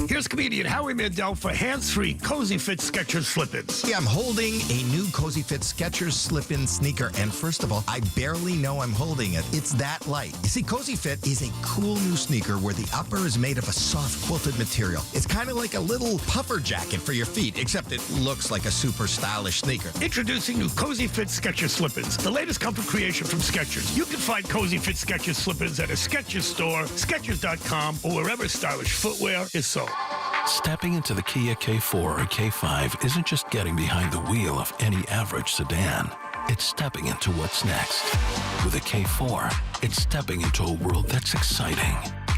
Here's comedian Howie Mandel for hands-free Cozy Fit Skechers slip-ins. Yeah, I'm holding a new Cozy Fit Skechers slip-in sneaker, and first of all, I barely know I'm holding it. It's that light. You see, Cozy Fit is a cool new sneaker where the upper is made of a soft quilted material. It's kind of like a little puffer jacket for your feet, except it looks like a super stylish sneaker. Introducing new Cozy Fit Skechers slip-ins, the latest comfort creation from Skechers. You can find Cozy Fit Skechers slip-ins at a Skechers store, Skechers.com, or wherever stylish footwear is sold. Stepping into the Kia K4 or K5 isn't just getting behind the wheel of any average sedan. It's stepping into what's next. With a K4, it's stepping into a world that's exciting.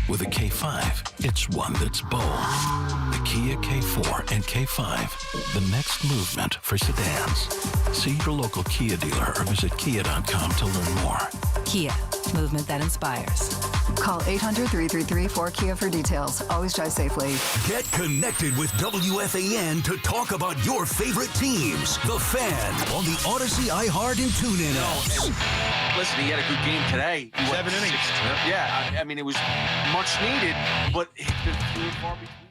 With a K5, it's one that's bold. The Kia K4 and K5, the next movement for sedans. See your local Kia dealer or visit kia.com to learn more. Kia, movement that inspires. Call 800-333-4KIA for details. Always drive safely. Get connected with WFAN to talk about your favorite teams. The Fan on the Odyssey, iHeart, and TuneIn apps. Listen, he had a good game today. 7 innings. Yeah, I mean, it was much needed, but it's been few and far between.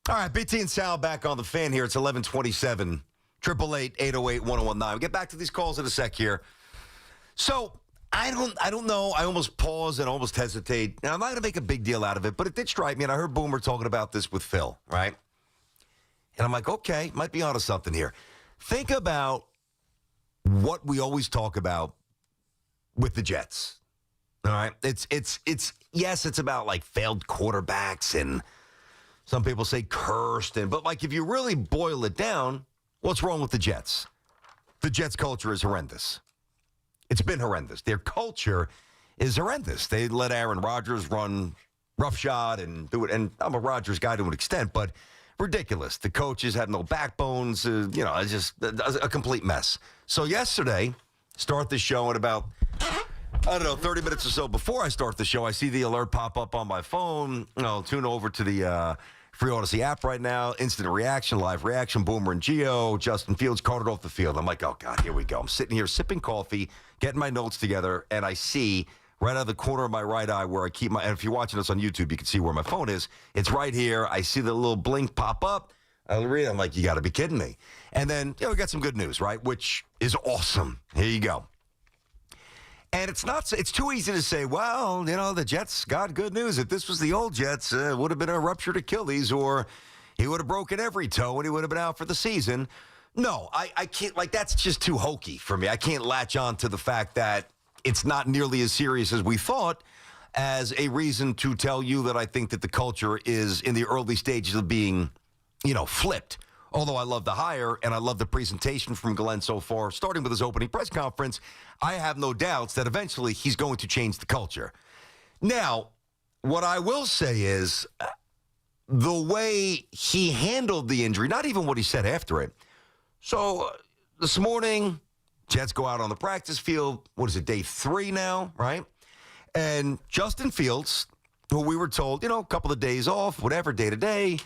All right, BT and Sal back on the Fan here. It's 11:27. 888-808-1019. We'll get back to these calls in a sec here. So I don't know. I almost pause and almost hesitate. Now, I'm not going to make a big deal out of it, but it did strike me, and I heard Boomer talking about this with Phil, right? And I'm like, okay, might be onto something here. Think about what we always talk about with the Jets. All right? It's yes, it's about like failed quarterbacks and some people say cursed, but like if you really boil it down, what's wrong with the Jets? The Jets culture is horrendous. It's been horrendous. Their culture is horrendous. They let Aaron Rodgers run roughshod and do it. And I'm a Rodgers guy to an extent, but ridiculous. The coaches had no backbones. It's just a complete mess. So yesterday, start the show at about, 30 minutes or so before I start the show, I see the alert pop up on my phone. I'll tune over to the free Odyssey app right now. Instant reaction, live reaction, Boomer and Gio, Justin Fields carted off the field. I'm like, oh, God, here we go. I'm sitting here sipping coffee, getting my notes together, and I see right out of the corner of my right eye where I keep my, and if you're watching us on YouTube, you can see where my phone is. It's right here. I see the little blink pop up. I read it. I'm like, you got to be kidding me. And then, we got some good news, right, which is awesome. Here you go. And it's too easy to say, well, the Jets got good news. If this was the old Jets, it would have been a ruptured Achilles, or he would have broken every toe and he would have been out for the season. No, I can't. That's just too hokey for me. I can't latch on to the fact that it's not nearly as serious as we thought as a reason to tell you that I think that the culture is in the early stages of being, flipped. Although I love the hire and I love the presentation from Glenn so far, starting with his opening press conference, I have no doubts that eventually he's going to change the culture. Now, what I will say is the way he handled the injury, not even what he said after it. So this morning, Jets go out on the practice field. What is it, day 3 now, right? And Justin Fields, who we were told, a couple of days off, whatever, day to day,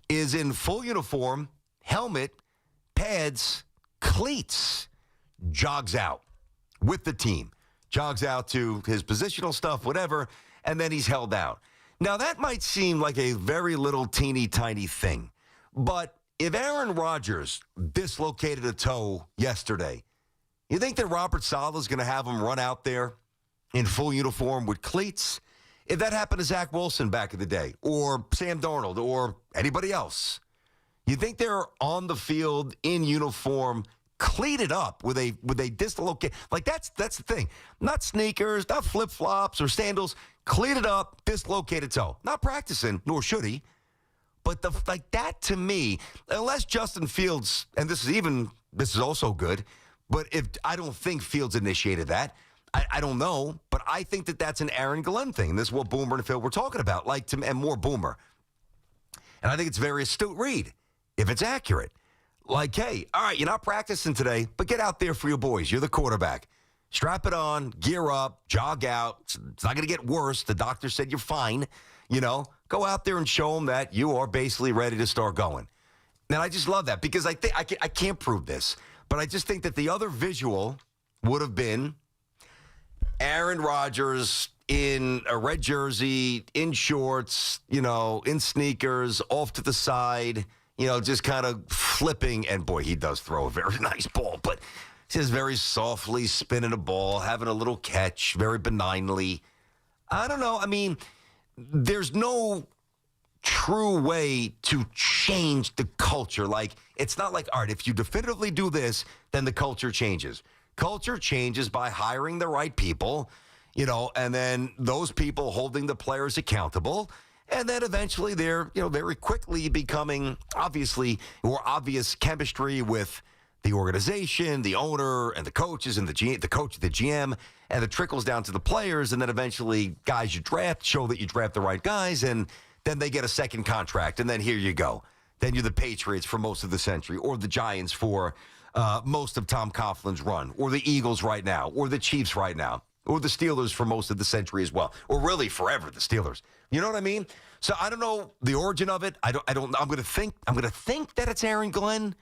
is in full uniform, helmet, pads, cleats, jogs out with the team. Jogs out to his positional stuff, whatever, and then he's held out. Now, that might seem like a very little teeny tiny thing, but if Aaron Rodgers dislocated a toe yesterday, you think that Robert Saleh is going to have him run out there in full uniform with cleats? If that happened to Zach Wilson back in the day, or Sam Darnold, or anybody else, you think they're on the field in uniform, cleated up with a dislocate? Like that's the thing. Not sneakers, not flip flops or sandals. Cleated up, dislocated toe. Not practicing, nor should he. But that to me, unless Justin Fields, and this is also good. But if I don't think Fields initiated that. I don't know, but I think that that's an Aaron Glenn thing. This is what Boomer and Phil were talking about, and more Boomer. And I think it's a very astute read, if it's accurate. Like, hey, all right, you're not practicing today, but get out there for your boys. You're the quarterback. Strap it on, gear up, jog out. It's not going to get worse. The doctor said you're fine. Go out there and show them that you are basically ready to start going. And I just love that because I can't prove this, but I just think that the other visual would have been Aaron Rodgers in a red jersey, in shorts, in sneakers, off to the side, just kind of flipping. And boy, he does throw a very nice ball, but just very softly spinning a ball, having a little catch, very benignly. I don't know. I mean, there's no true way to change the culture. Like, it's not like, all right, if you definitively do this, then the culture changes. Culture changes by hiring the right people, and then those people holding the players accountable. And then eventually they're, very quickly becoming obviously more obvious chemistry with the organization, the owner, and the coaches, and the coach, the GM, and it trickles down to the players. And then eventually guys you draft show that you draft the right guys, and then they get a second contract. And then here you go. Then you're the Patriots for most of the century, or the Giants for most of Tom Coughlin's run, or the Eagles right now, or the Chiefs right now, or the Steelers for most of the century as well, or really forever the Steelers. You know what I mean? So I don't know the origin of it. I'm going to think that it's Aaron Glenn.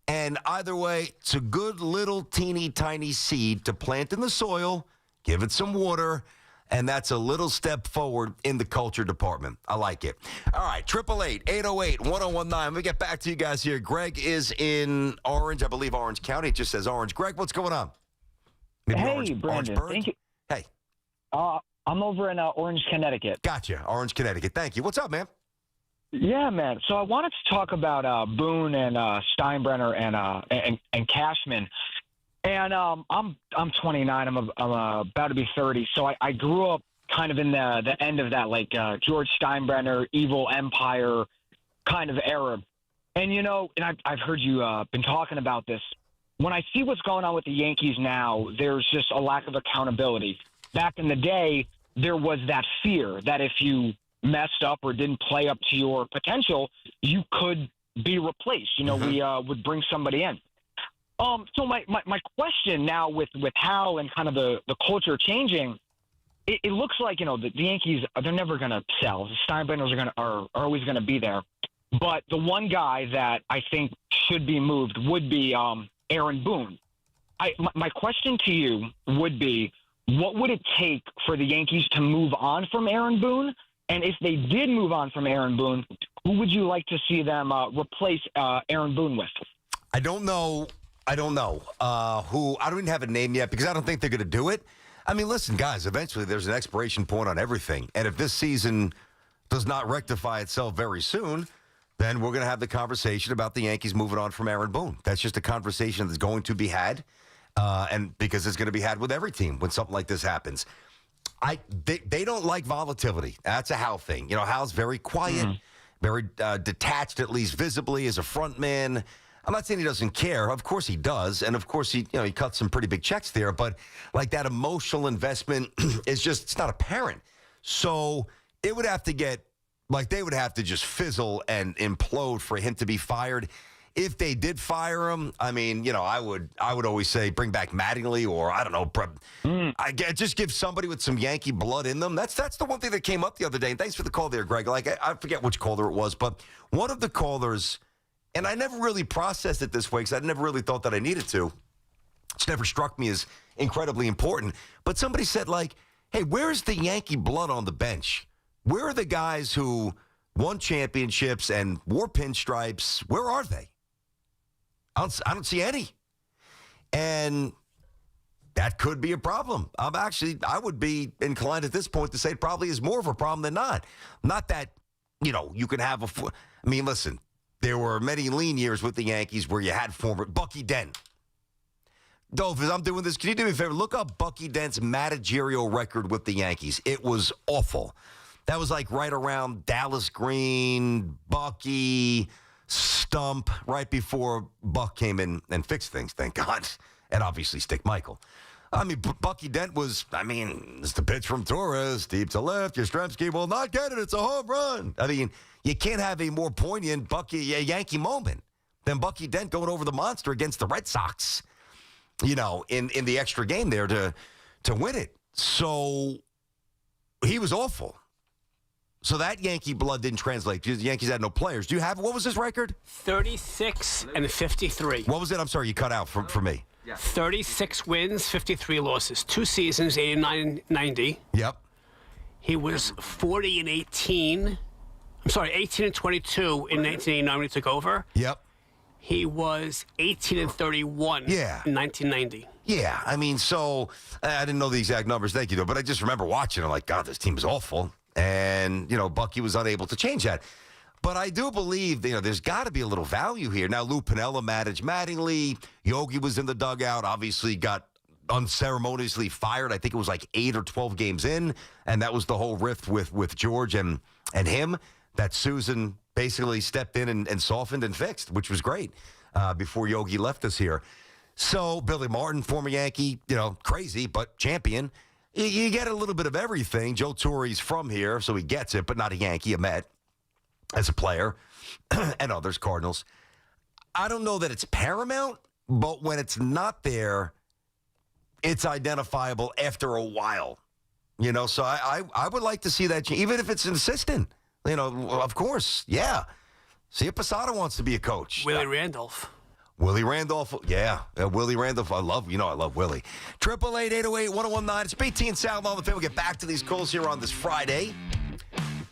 And either way, it's a good little teeny tiny seed to plant in the soil, give it some water, and that's a little step forward in the culture department. I like it. All right, 888-808-1019. We get back to you guys here. Greg is in Orange, I believe Orange County. It just says Orange. Greg, what's going on? Maybe hey, Brandon. Thank you. Hey. I'm over in Orange, Connecticut. Gotcha. Orange, Connecticut. Thank you. What's up, man? Yeah, man. So I wanted to talk about Boone and Steinbrenner and Cashman. And I'm 29. I'm about to be 30. So I grew up kind of in the end of that, like George Steinbrenner, evil empire kind of era. And and I've heard you been talking about this. When I see what's going on with the Yankees now, there's just a lack of accountability. Back in the day, there was that fear that if you messed up or didn't play up to your potential, you could be replaced. We would bring somebody in. So my question now with Hal and kind of the culture changing, it looks like, the Yankees, they're never going to sell. The Steinbrenners are always going to be there. But the one guy that I think should be moved would be Aaron Boone. My question to you would be, what would it take for the Yankees to move on from Aaron Boone? And if they did move on from Aaron Boone, who would you like to see them replace Aaron Boone with? I don't know who. I don't even have a name yet because I don't think they're going to do it. I mean, listen, guys, eventually there's an expiration point on everything. And if this season does not rectify itself very soon, then we're going to have the conversation about the Yankees moving on from Aaron Boone. That's just a conversation that's going to be had. And because it's going to be had with every team when something like this happens. They don't like volatility. That's a Hal thing. Hal's very quiet, very detached, at least visibly, as a front man. I'm not saying he doesn't care. Of course he does. And of course he cut some pretty big checks there. But like that emotional investment is just, it's not apparent. So it would have to get Like, they would have to just fizzle and implode for him to be fired. If they did fire him, I mean, you know, I would always say bring back Mattingly, or I don't know, just give somebody with some Yankee blood in them. That's the one thing that came up the other day. And thanks for the call there, Greg. Like, I forget which caller it was, but one of the callers, and I never really processed it this way because I never really thought that I needed to. It's never struck me as incredibly important. But somebody said, like, hey, where's the Yankee blood on the bench? Where are the guys who won championships and wore pinstripes? Where are they? I don't see any. And that could be a problem. I would be inclined at this point to say it probably is more of a problem than not. Not that, you know, you can have I mean, listen, there were many lean years with the Yankees where you had former Bucky Dent. Dove, as I'm doing this, can you do me a favor? Look up Bucky Dent's managerial record with the Yankees. It was awful. That was like right around Dallas Green, Bucky, Stump, right before Buck came in and fixed things, thank God. And obviously Stick Michael. I mean, Bucky Dent was, it's the pitch from Torres, deep to left. Yastrzemski will not get it. It's a home run. I mean, you can't have a more poignant Yankee moment than Bucky Dent going over the monster against the Red Sox, you know, in the extra game there to win it. So he was awful. So that Yankee blood didn't translate because the Yankees had no players. Do you have, what was his record? 36-53. What was it? I'm sorry, you cut out for me. 36 wins, 53 losses. 2 seasons, 89-90. Yep. He was 40-18. I'm sorry, 18-22 in 1989 when he took over. Yep. He was 18-31 in 1990. Yeah, I mean, so I didn't know the exact numbers, thank you, though, but I just remember watching it like, God, this team is awful. And, you know, Bucky was unable to change that. But I do believe, you know, there's got to be a little value here. Now, Lou Piniella managed Mattingly. Yogi was in the dugout, obviously got unceremoniously fired. I think it was like 8 or 12 games in. And that was the whole rift with George and him that Susan basically stepped in and softened and fixed, which was great before Yogi left us here. So Billy Martin, former Yankee, you know, crazy, but champion. You get a little bit of everything. Joe Torre's from here, so he gets it, but not a Yankee, a Met as a player, and others, Cardinals. I don't know that it's paramount, but when it's not there, it's identifiable after a while. You know, so I would like to see that, even if it's an assistant. You know, of course, yeah. See if Posada wants to be a coach. Willie Randolph. Willie Randolph, yeah. Willie Randolph, I love Willie. 888-808-1019. It's BT and Sal on the film. We'll get back to these calls here on this Friday.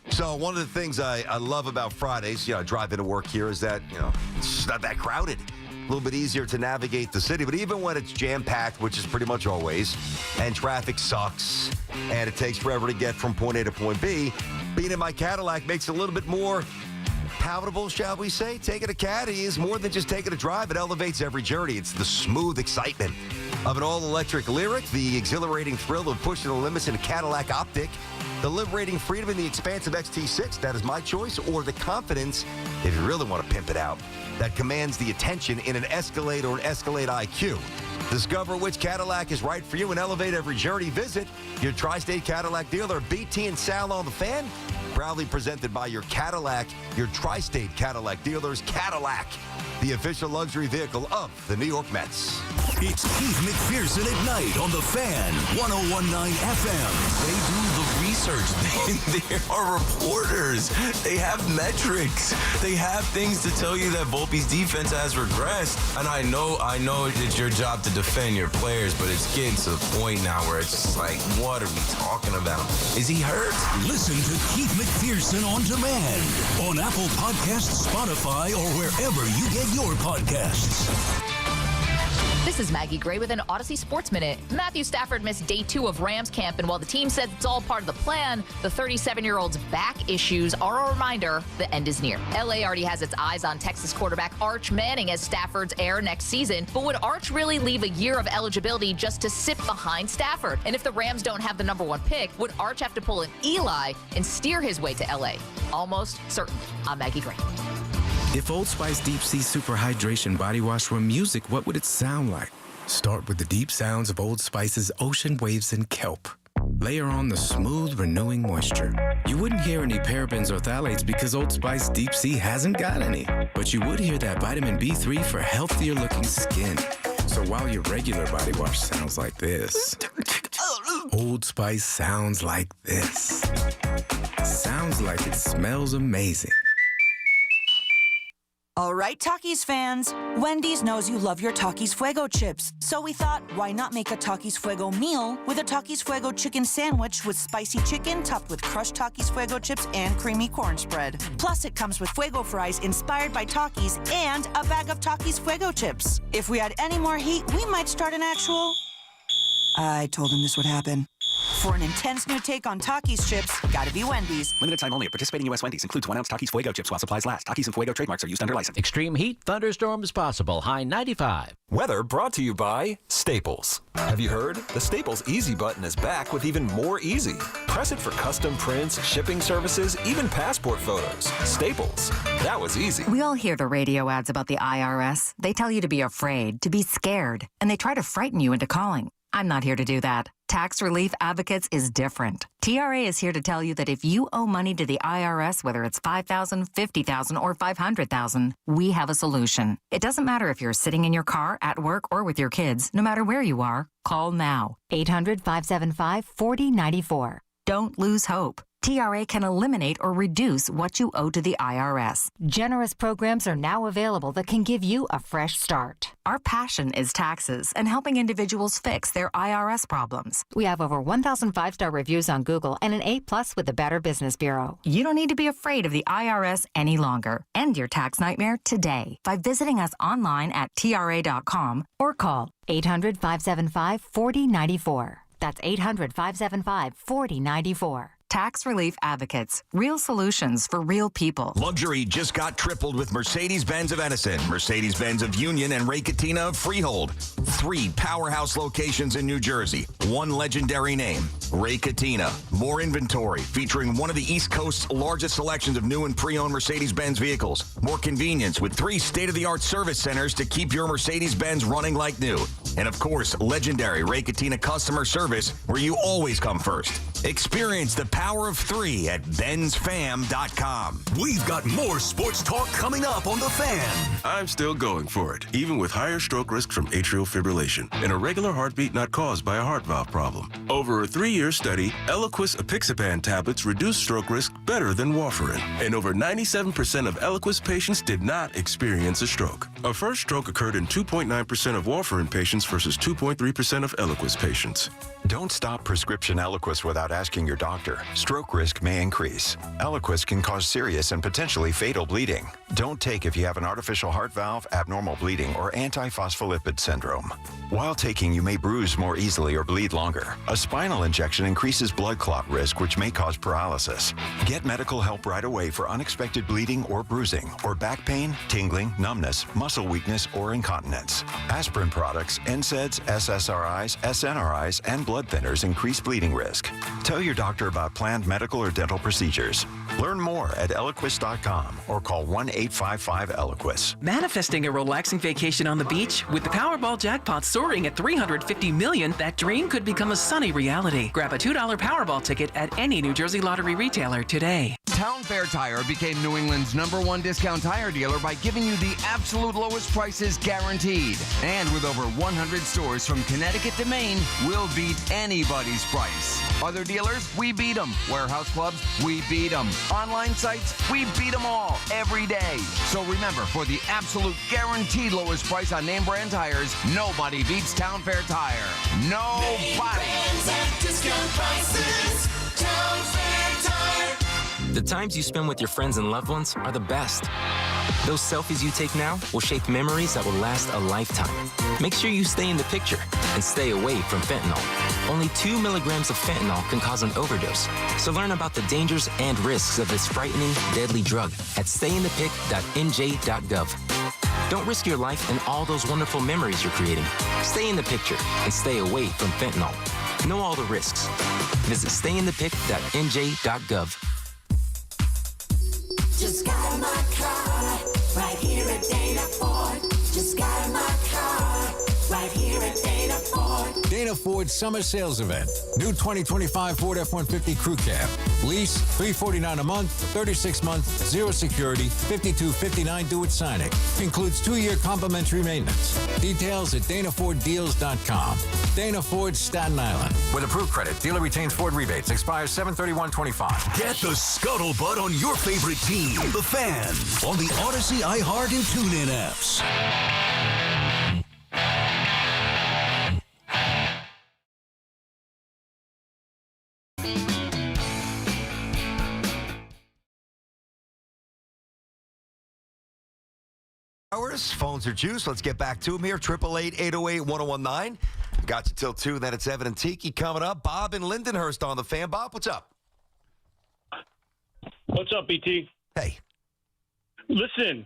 So one of the things I love about Fridays, you know, I drive into work here, is that, you know, it's just not that crowded. A little bit easier to navigate the city. But even when it's jam-packed, which is pretty much always, and traffic sucks, and it takes forever to get from point A to point B, being in my Cadillac makes it a little bit more palatable, shall we say. Taking a Caddy is more than just taking a drive. It elevates every journey. It's the smooth excitement of an all-electric Lyric, the exhilarating thrill of pushing the limits in a Cadillac Optic, the liberating freedom in the expansive XT6, that is my choice, or the confidence, if you really want to pimp it out, that commands the attention in an Escalade or an Escalade IQ. Discover which Cadillac is right for you and elevate every journey. Visit your Tri-State Cadillac dealer. BT and Sal on the Fan, proudly presented by your Tri-State Cadillac dealers. Cadillac, the official luxury vehicle of the New York Mets. It's Keith McPherson at night on the Fan, 101.9 FM. They do the research. They are reporters. They have metrics. They have things to tell you that Volpe's defense has regressed. And I know it's your job to defend your players, but it's getting to the point now where it's just like, what are we talking about? Is he hurt? Listen to Keith McPherson on demand on Apple Podcasts, Spotify, or wherever you get your podcasts. This is Maggie Gray with an Odyssey Sports Minute. Matthew Stafford missed day 2 of Rams camp, and while the team says it's all part of the plan, the 37-year-old's back issues are a reminder the end is near. LA already has its eyes on Texas quarterback Arch Manning as Stafford's heir next season, but would Arch really leave a year of eligibility just to sit behind Stafford? And if the Rams don't have the number 1 pick, would Arch have to pull an Eli and steer his way to LA? Almost certainly. I'm Maggie Gray. If Old Spice Deep Sea Super Hydration Body Wash were music, what would it sound like? Start with the deep sounds of Old Spice's ocean waves and kelp. Layer on the smooth, renewing moisture. You wouldn't hear any parabens or phthalates because Old Spice Deep Sea hasn't got any. But you would hear that vitamin B3 for healthier looking skin. So while your regular body wash sounds like this, Old Spice sounds like this. Sounds like it smells amazing. All right, Takis fans. Wendy's knows you love your Takis Fuego chips. So we thought, why not make a Takis Fuego meal with a Takis Fuego chicken sandwich with spicy chicken topped with crushed Takis Fuego chips and creamy corn spread. Plus, it comes with Fuego fries inspired by Takis and a bag of Takis Fuego chips. If we had any more heat, we might start an actual... I told him this would happen. For an intense new take on Takis chips, gotta be Wendy's. Limited time only at participating U.S. Wendy's. Includes 1 ounce Takis Fuego chips while supplies last. Takis and Fuego trademarks are used under license. Extreme heat, thunderstorms possible. High 95. Weather brought to you by Staples. Have you heard? The Staples Easy button is back with even more easy. Press it for custom prints, shipping services, even passport photos. Staples. That was easy. We all hear the radio ads about the IRS. They tell you to be afraid, to be scared, and they try to frighten you into calling. I'm not here to do that. Tax Relief Advocates is different. TRA is here to tell you that if you owe money to the IRS, whether it's $5,000, $50,000, or $500,000, we have a solution. It doesn't matter if you're sitting in your car, at work, or with your kids. No matter where you are, call now. 800-575-4094. Don't lose hope. TRA can eliminate or reduce what you owe to the IRS. Generous programs are now available that can give you a fresh start. Our passion is taxes and helping individuals fix their IRS problems. We have over 1,000 5-star reviews on Google and an A+ with the Better Business Bureau. You don't need to be afraid of the IRS any longer. End your tax nightmare today by visiting us online at TRA.com or call 800-575-4094. That's 800-575-4094. Tax Relief Advocates. Real solutions for real people. Luxury just got tripled with Mercedes-Benz of Edison, Mercedes-Benz of Union, and Ray Cattina of Freehold. 3 powerhouse locations in New Jersey. 1 legendary name, Ray Cattina. More inventory, featuring one of the East Coast's largest selections of new and pre-owned Mercedes-Benz vehicles. More convenience with 3 state-of-the-art service centers to keep your Mercedes-Benz running like new. And of course, legendary Ray Cattina customer service, where you always come first. Experience the power of 3 at benzfam.com. We've got more sports talk coming up on The Fan. I'm still going for it, even with higher stroke risk from atrial fibrillation, an irregular heartbeat not caused by a heart valve problem. Over a 3-year study, Eliquis apixaban tablets reduced stroke risk better than warfarin, and over 97% of Eliquis patients did not experience a stroke. A first stroke occurred in 2.9% of warfarin patients versus 2.3% of Eliquis patients. Don't stop prescription Eliquis without asking your doctor. Stroke risk may increase. Eliquis can cause serious and potentially fatal bleeding. Don't take if you have an artificial heart valve, abnormal bleeding, or antiphospholipid syndrome. While taking, you may bruise more easily or bleed longer. A spinal injection increases blood clot risk, which may cause paralysis. Get medical help right away for unexpected bleeding or bruising, or back pain, tingling, numbness, muscle weakness, or incontinence. Aspirin products, NSAIDs, SSRIs, SNRIs, and blood thinners increase bleeding risk. Tell your doctor about planned medical or dental procedures. Learn more at Eliquis.com or call 1-855-ELIQUIS. Manifesting a relaxing vacation on the beach? With the Powerball jackpot soaring at $350 million, that dream could become a sunny reality. Grab a $2 Powerball ticket at any New Jersey lottery retailer today. Town Fair Tire became New England's #1 discount tire dealer by giving you the absolute lowest prices guaranteed. And with over 100 stores from Connecticut to Maine, we'll beat anybody's price. Other dealers, we beat them. Warehouse clubs, we beat them. Online sites, we beat them all every day. So remember, for the absolute guaranteed lowest price on name brand tires, nobody beats Town Fair Tire. Nobody. Discount prices. Town Fair Tire. The times you spend with your friends and loved ones are the best. Those selfies you take now will shape memories that will last a lifetime. Make sure you stay in the picture and stay away from fentanyl. Only 2 milligrams of fentanyl can cause an overdose. So learn about the dangers and risks of this frightening, deadly drug at stayinthepic.nj.gov. Don't risk your life and all those wonderful memories you're creating. Stay in the picture and stay away from fentanyl. Know all the risks. Visit stayinthepic.nj.gov. Just got in my car, right here at Dana Ford. Just got in my car, right here at Dana Ford. Dana Ford Summer Sales Event. New 2025 Ford F-150 Crew Cab. Lease $349 a month, 36 months, zero security, $52.59 due at signing. Includes 2-year complimentary maintenance. Details at DanaFordDeals.com. Dana Ford, Staten Island. With approved credit, dealer retains Ford rebates. Expires 7/31/25. Get the scuttlebutt on your favorite team, the Fans, on the Odyssey, iHeart, and TuneIn apps. Hours, phones are juice. Let's get back to them here. 888-808-1019. Got you till 2. Then it's Evan and Tiki coming up. Bob and Lindenhurst on the Fan. Bob, what's up? What's up, BT? Hey. Listen,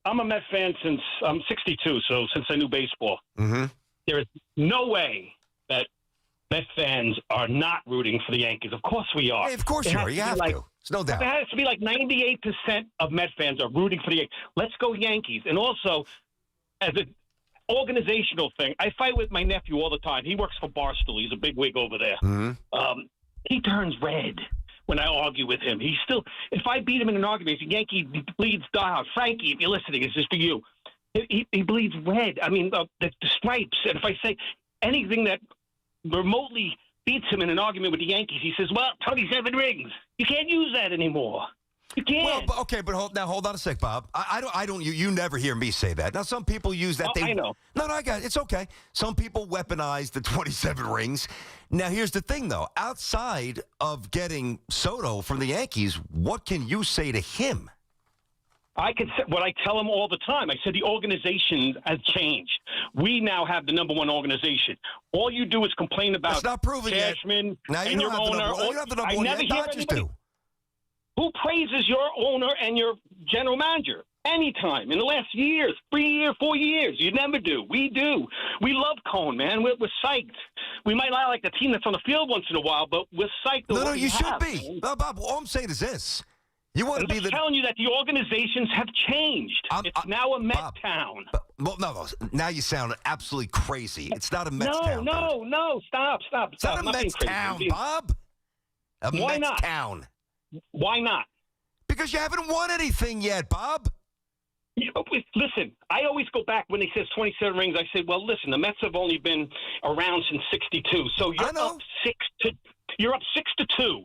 I'm a Met fan since I'm 62, so since I knew baseball. Mm-hmm. There is no way that Met fans are not rooting for the Yankees. Of course we are. Hey, of course you are. You have to. There's no doubt. It has to be like 98% of Met fans are rooting for the Yankees. Let's go Yankees. And also, as an organizational thing, I fight with my nephew all the time. He works for Barstool. He's a big wig over there. Mm-hmm. He turns red when I argue with him. He's still, if I beat him in an argument, he's a Yankee bleeds diehard. Frankie, if you're listening, it's just for you. He bleeds red. I mean, the stripes. And if I say anything that remotely beats him in an argument with the Yankees, he says, well, 27 rings. You can't use that anymore. You can't. Well, okay, but hold on a sec, Bob. I don't. You never hear me say that. Now, some people use that. I know. No, I got it. It's okay. Some people weaponize the 27 rings. Now, here's the thing, though. Outside of getting Soto from the Yankees, what can you say to him? I could say what I tell him all the time. I said the organization has changed. We now have the number one organization. All you do is complain about That's not proven Cashman yet. and your owner. You don't have the number one yet. Dodgers do. Who praises your owner and your general manager? Anytime in the last years, 3 years, 4 years. You never do. We do. We love Cone, man. We're psyched. We might not like the team that's on the field once in a while, but we're psyched. No, you should be. No, Bob, all I'm saying is this. You want to be I'm telling you that the organizations have changed. It's now a Met town. Well, no. Now you sound absolutely crazy. It's not a Mets town. No. Stop. It's not a Mets town, Bob. Why not? Town. Why not? Because you haven't won anything yet, Bob. Listen, I always go back when they says 27 rings. I say, well, listen, the Mets have only been around since '62, so you're up 6-2.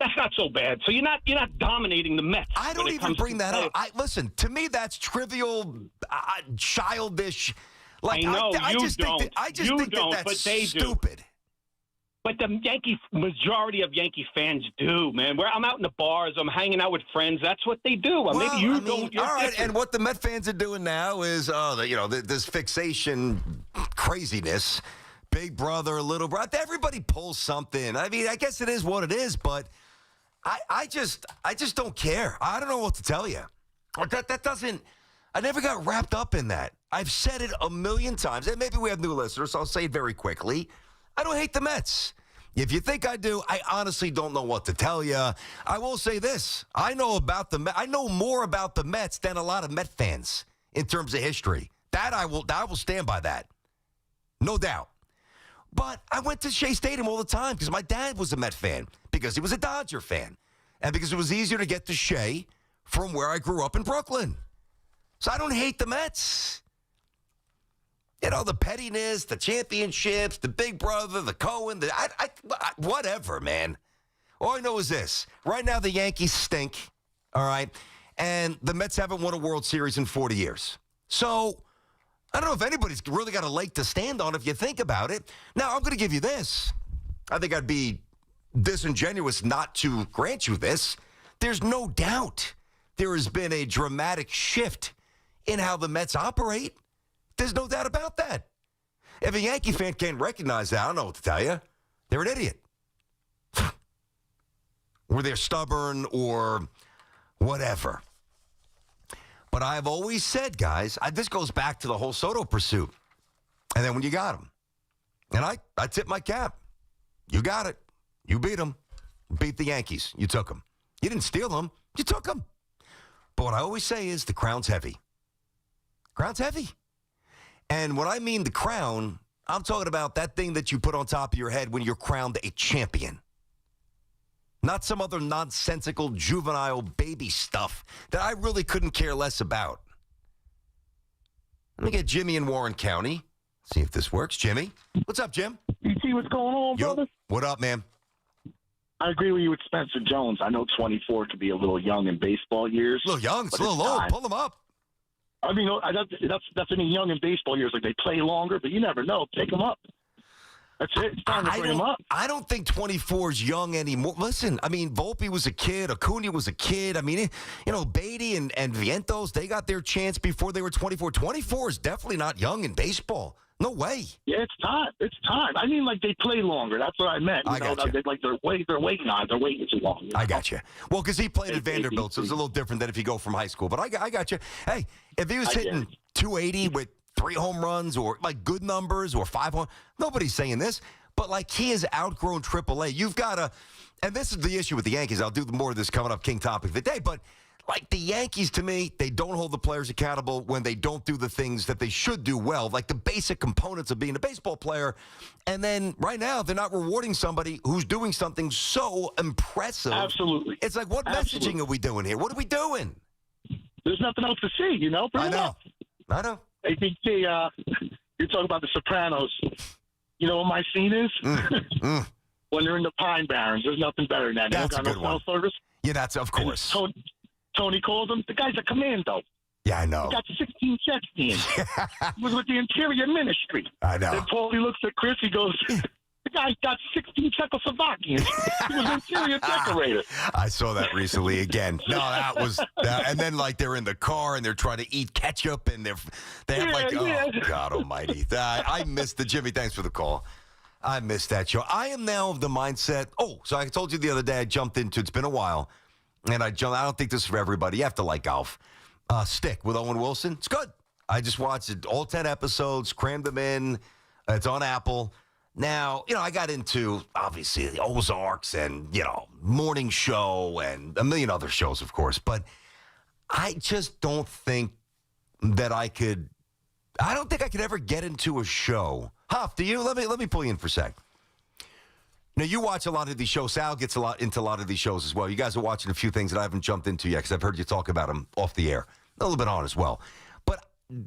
That's not so bad. So you're not dominating the Mets. I don't even bring that up. Listen, to me, that's trivial, childish. Like, I know I you just don't. Think that's but they stupid. Do. But the majority of Yankee fans do, man. I'm out in the bars. I'm hanging out with friends. That's what they do. Well, maybe you don't. All right, and what the Met fans are doing now is, this fixation craziness. Big brother, little brother. Everybody pulls something. I mean, I guess it is what it is, but I just don't care. I don't know what to tell you. That doesn't. I never got wrapped up in that. I've said it a million times, and maybe we have new listeners, so I'll say it very quickly. I don't hate the Mets. If you think I do, I honestly don't know what to tell you. I will say this. I know more about the Mets than a lot of Met fans in terms of history. I will stand by that. No doubt. But I went to Shea Stadium all the time because my dad was a Met fan, because he was a Dodger fan, and because it was easier to get to Shea from where I grew up in Brooklyn. So I don't hate the Mets. You know, the pettiness, the championships, the big brother, the Cohen, whatever, man. All I know is this. Right now, the Yankees stink, all right? And the Mets haven't won a World Series in 40 years. So I don't know if anybody's really got a leg to stand on if you think about it. Now, I'm going to give you this. I think I'd be disingenuous not to grant you this. There's no doubt there has been a dramatic shift in how the Mets operate. There's no doubt about that. If a Yankee fan can't recognize that, I don't know what to tell you. They're an idiot. Or they're stubborn or whatever. But I've always said, guys, this goes back to the whole Soto pursuit. And then when you got him. And I tip my cap. You got it. You beat him. Beat the Yankees. You took him. You didn't steal him. You took him. But what I always say is the crown's heavy. Crown's heavy. And when I mean the crown, I'm talking about that thing that you put on top of your head when you're crowned a champion. Not some other nonsensical, juvenile baby stuff that I really couldn't care less about. Let me get Jimmy in Warren County. See if this works. Jimmy? What's up, Jim? You see what's going on, brother? What up, man? I agree with you with Spencer Jones. I know 24 could be a little young in baseball years. A little young. It's a little old. Pull him up. I mean, that's any young in baseball years. Like, they play longer, but you never know. Pick them up. That's it. It's time to bring him up. I don't think 24 is young anymore. Listen, I mean, Volpe was a kid. Acuna was a kid. I mean, Beatty and Vientos, they got their chance before they were 24. 24 is definitely not young in baseball. No way. Yeah, it's time. It's time. I mean, like, they play longer. That's what I meant. I got you. Like, they're waiting too long. You know? I got you. Well, because he played at Vanderbilt, so it's a little different than if you go from high school. But I got you. Hey, if he was hitting 280 with 3 home runs or, like, good numbers or 5 home, nobody's saying this. But, like, he has outgrown AAA. You've got to, and this is the issue with the Yankees. I'll do more of this coming up, King Topic of the Day. But, like, the Yankees, to me, they don't hold the players accountable when they don't do the things that they should do well, like the basic components of being a baseball player. And then right now, they're not rewarding somebody who's doing something so impressive. Absolutely. It's like, what messaging are we doing here? What are we doing? There's nothing else to see, you know? I know. I think you're talking about the Sopranos. You know what my scene is? When they're in the Pine Barrens. There's nothing better than that. That's a good one. Cell service. Yeah, that's, of course. Tony calls him. The guy's a commando. Yeah, I know. He got 16 checks in. He was with the Interior Ministry. I know. Then Paulie looks at Chris. He goes, the guy got 16 Czechoslovakians. He was an interior decorator. I saw that recently again. No, that was and then, like, they're in the car and they're trying to eat ketchup and they have oh, God almighty. I missed the Jimmy. Thanks for the call. I missed that show. I am now of the mindset. Oh, so I told you the other day I jumped into, it's been a while, and I don't think this is for everybody. You have to like golf. Stick with Owen Wilson. It's good. I just watched it, all 10 episodes, crammed them in. It's on Apple. Now, I got into, obviously, the Ozarks and, Morning Show and a million other shows, of course. But I just don't think that I could ever get into a show. Huff, do you? Let me pull you in for a sec. Now, you watch a lot of these shows. Sal gets into a lot of these shows as well. You guys are watching a few things that I haven't jumped into yet because I've heard you talk about them off the air. A little bit on as well. But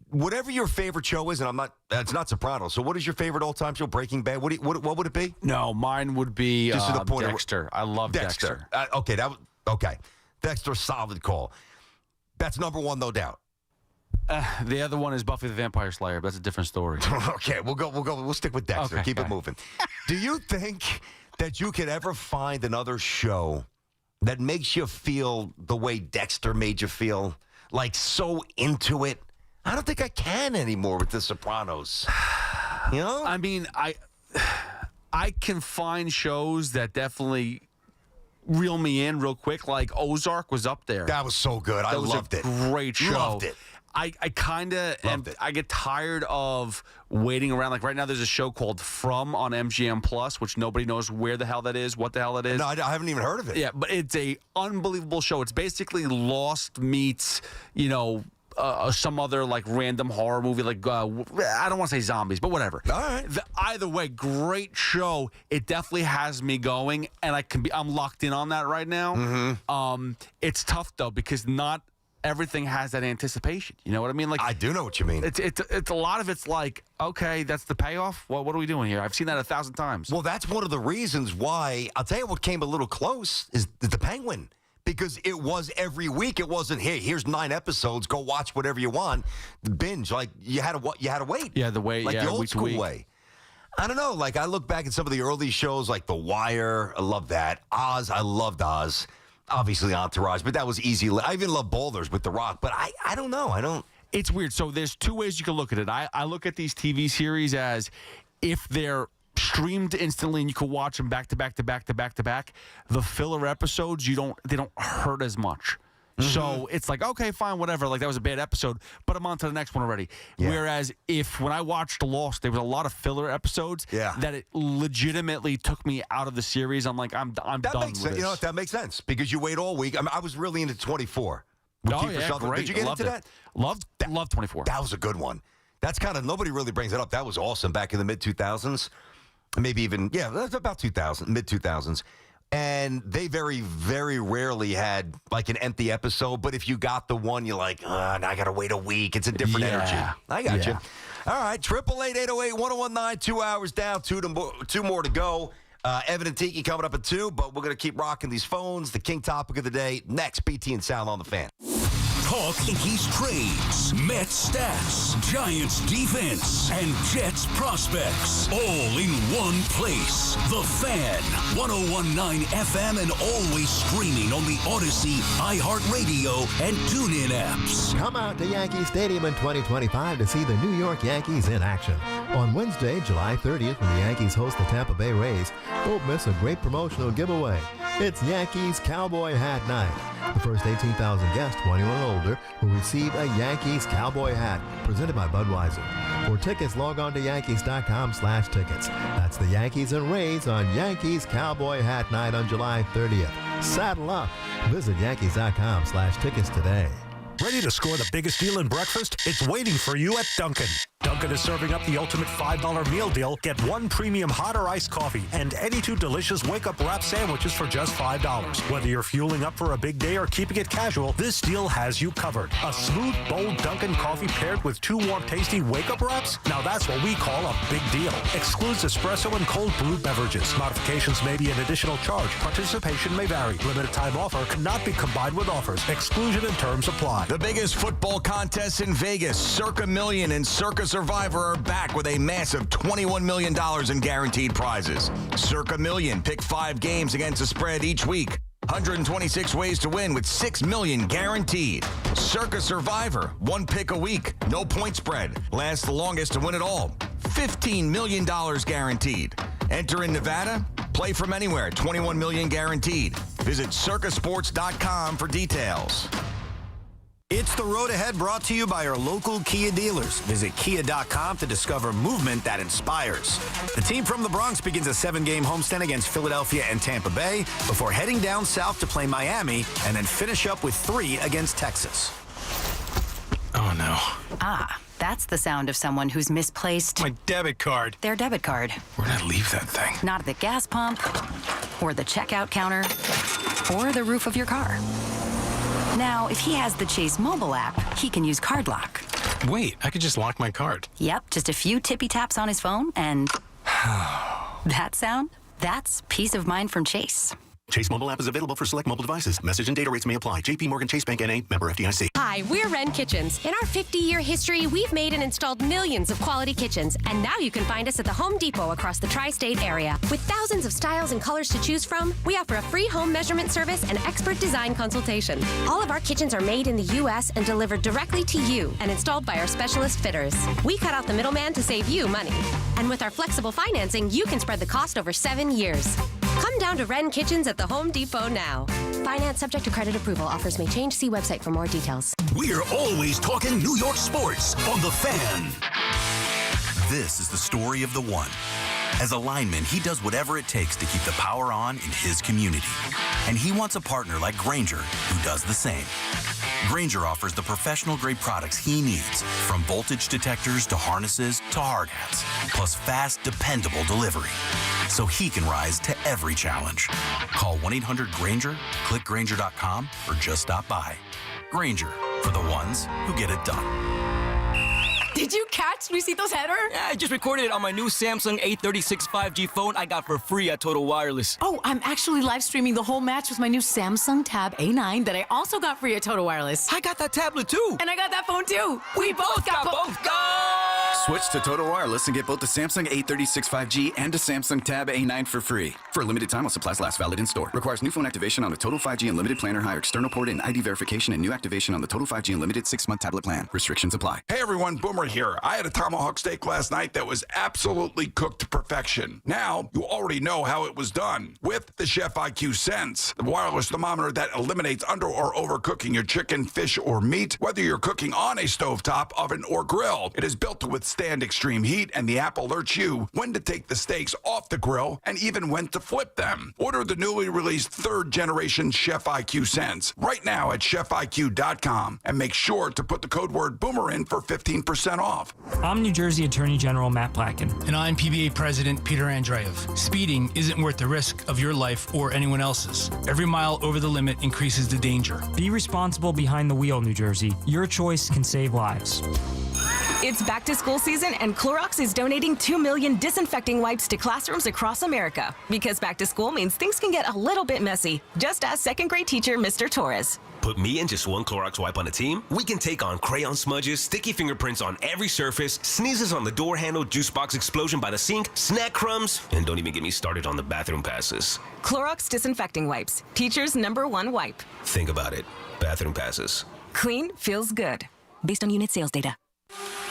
whatever your favorite show is, and it's not Sopranos. So what is your favorite all-time show? Breaking Bad? What would it be? No, mine would be just to the point Dexter. I love Dexter. Okay. Dexter, solid call. That's number one, no doubt. The other one is Buffy the Vampire Slayer, but that's a different story. Okay, we'll stick with Dexter. Okay, Keep it moving. Do you think that you could ever find another show that makes you feel the way Dexter made you feel? Like, so into it? I don't think I can anymore with The Sopranos. I mean, I can find shows that definitely reel me in real quick. Like Ozark was up there. That was so good. I loved it. Great show. Loved it. I kind of I get tired of waiting around. Like right now, there's a show called From on MGM Plus, which nobody knows where the hell that is, what the hell that is. No, I haven't even heard of it. Yeah, but it's a unbelievable show. It's basically Lost meets, some other like random horror movie. Like I don't want to say zombies, but whatever. All right. Either way, great show. It definitely has me going, and I'm locked in on that right now. Mm-hmm. It's tough though because not everything has that anticipation. You know what I mean? Like I do know what you mean. It's a lot of it's like, okay, that's the payoff. What are we doing here? I've seen that 1,000 times. Well, that's one of the reasons why. I'll tell you what came a little close is the Penguin. Because it was every week. It wasn't, hey, here's 9 episodes. Go watch whatever you want. Binge. Like, you had to wait. Yeah, the way, like the old week school to week. way. I don't know. Like, I look back at some of the early shows, like The Wire. I love that. Oz. I loved Oz. Obviously, Entourage. But that was easy. I even love Boulders with The Rock. But I don't know. It's weird. So there's 2 ways you can look at it. I look at these TV series as if they're streamed instantly and you can watch them back to back to back to back to back. The filler episodes, they don't hurt as much. Mm-hmm. So it's like, okay, fine, whatever. Like that was a bad episode, but I'm on to the next one already. Yeah. Whereas when I watched Lost, there was a lot of filler episodes that it legitimately took me out of the series. I'm like, I'm done with this. You know what? That makes sense because you wait all week. I mean, I was really into 24. Oh, yeah, great. Did you get into that? Loved 24. That was a good one. That's kind of, nobody really brings it up. That was awesome back in the mid-2000s. Maybe even, that's about 2000, mid-2000s. And they very, very rarely had like an empty episode. But if you got the one, you're like, now I got to wait a week. It's a different energy. I got you. All right, 888-808-1019, 2 hours down, two more to go. Evan and Tiki coming up at 2, but we're going to keep rocking these phones. The king topic of the day, next, BT and Sal on the Fan. Talk Yankees trades, Mets stats, Giants defense, and Jets prospects. All in one place. The Fan, 101.9 FM, and always streaming on the Odyssey, iHeartRadio, and TuneIn apps. Come out to Yankee Stadium in 2025 to see the New York Yankees in action. On Wednesday, July 30th, when the Yankees host the Tampa Bay Rays, don't miss a great promotional giveaway. It's Yankees Cowboy Hat Night. The first 18,000 guests, 21 and older, will receive a Yankees Cowboy hat presented by Budweiser. For tickets, log on to Yankees.com/tickets. That's the Yankees and Rays on Yankees Cowboy Hat Night on July 30th. Saddle up. Visit Yankees.com/tickets today. Ready to score the biggest deal in breakfast? It's waiting for you at Dunkin'. Dunkin' is serving up the ultimate $5 meal deal. Get 1 premium hot or iced coffee and any 2 delicious wake-up wrap sandwiches for just $5. Whether you're fueling up for a big day or keeping it casual, this deal has you covered. A smooth, bold Dunkin' coffee paired with 2 warm, tasty wake-up wraps? Now that's what we call a big deal. Excludes espresso and cold brew beverages. Modifications may be an additional charge. Participation may vary. Limited time offer cannot be combined with offers. Exclusion and terms apply. The biggest football contest in Vegas, Circa Million and Circa Survivor are back with a massive $21 million in guaranteed prizes. Circa Million, pick 5 games against the spread each week. 126 ways to win with $6 million guaranteed. Circa Survivor, 1 pick a week, no point spread. Lasts the longest to win it all. $15 million guaranteed. Enter in Nevada, play from anywhere, $21 million guaranteed. Visit circasports.com for details. It's the road ahead, brought to you by our local Kia dealers. Visit kia.com to discover movement that inspires. The team from the Bronx begins a 7-game homestand against Philadelphia and Tampa Bay before heading down south to play Miami and then finish up with 3 against Texas. Oh, no. Ah, that's the sound of someone who's misplaced my debit card. Their debit card. Where'd I leave that thing? Not at the gas pump, or the checkout counter, or the roof of your car. Now, if he has the Chase mobile app, he can use Card Lock. Wait, I could just lock my card. Yep, just a few tippy taps on his phone, and that sound? That's peace of mind from Chase. Chase mobile app is available for select mobile devices. Message and data rates may apply. JP Morgan Chase Bank N.A. member FDIC. Hi, we're Wren Kitchens. In our 50-year history, we've made and installed millions of quality kitchens. And now you can find us at the Home Depot across the tri-state area. With thousands of styles and colors to choose from, we offer a free home measurement service and expert design consultation. All of our kitchens are made in the U.S. and delivered directly to you and installed by our specialist fitters. We cut out the middleman to save you money. And with our flexible financing, you can spread the cost over 7 years. Come down to Wren Kitchens at the Home Depot now. Finance subject to credit approval. Offers may change. See website for more details. We're always talking New York sports on The Fan. This is the story of the one. As a lineman, he does whatever it takes to keep the power on in his community. And he wants a partner like Grainger who does the same. Grainger offers the professional-grade products he needs, from voltage detectors to harnesses to hard hats, plus fast, dependable delivery, so he can rise to every challenge. Call 1-800-GRAINGER, click Grainger.com, or just stop by. Grainger, for the ones who get it done. Did you catch Luisito's header? Yeah, I just recorded it on my new Samsung A36 5G phone I got for free at Total Wireless. Oh, I'm actually live streaming the whole match with my new Samsung Tab A9 that I also got free at Total Wireless. I got that tablet too. And I got that phone too. We both got both. Go! Switch to Total Wireless and get both the Samsung A36 5G and a Samsung Tab A9 for free. For a limited time while supplies last, valid in store. Requires new phone activation on the Total 5G Unlimited plan or higher external port and ID verification and new activation on the Total 5G Unlimited 6-month tablet plan. Restrictions apply. Hey everyone, Boomer here. I had a tomahawk steak last night that was absolutely cooked to perfection. Now, you already know how it was done. With the Chef IQ Sense, the wireless thermometer that eliminates under or overcooking your chicken, fish, or meat, whether you're cooking on a stovetop, oven, or grill. It is built to withstand stand extreme heat, and the app alerts you when to take the steaks off the grill and even when to flip them. Order the newly released 3rd generation Chef IQ Sense right now at chefiq.com and make sure to put the code word Boomer in for 15% off. I'm New Jersey Attorney General Matt Blacken. And I'm PBA President Peter Andreev. Speeding isn't worth the risk of your life or anyone else's. Every mile over the limit increases the danger. Be responsible behind the wheel, New Jersey. Your choice can save lives. It's back to school season, and Clorox is donating 2 million disinfecting wipes to classrooms across America. Because back to school means things can get a little bit messy. Just ask second grade teacher Mr. Torres. Put me and just one Clorox wipe on a team, we can take on crayon smudges, sticky fingerprints on every surface, sneezes on the door handle, juice box explosion by the sink, snack crumbs, and don't even get me started on the bathroom passes. Clorox disinfecting wipes, teacher's #1 wipe. Think about it. Bathroom passes. Clean feels good. Based on unit sales data.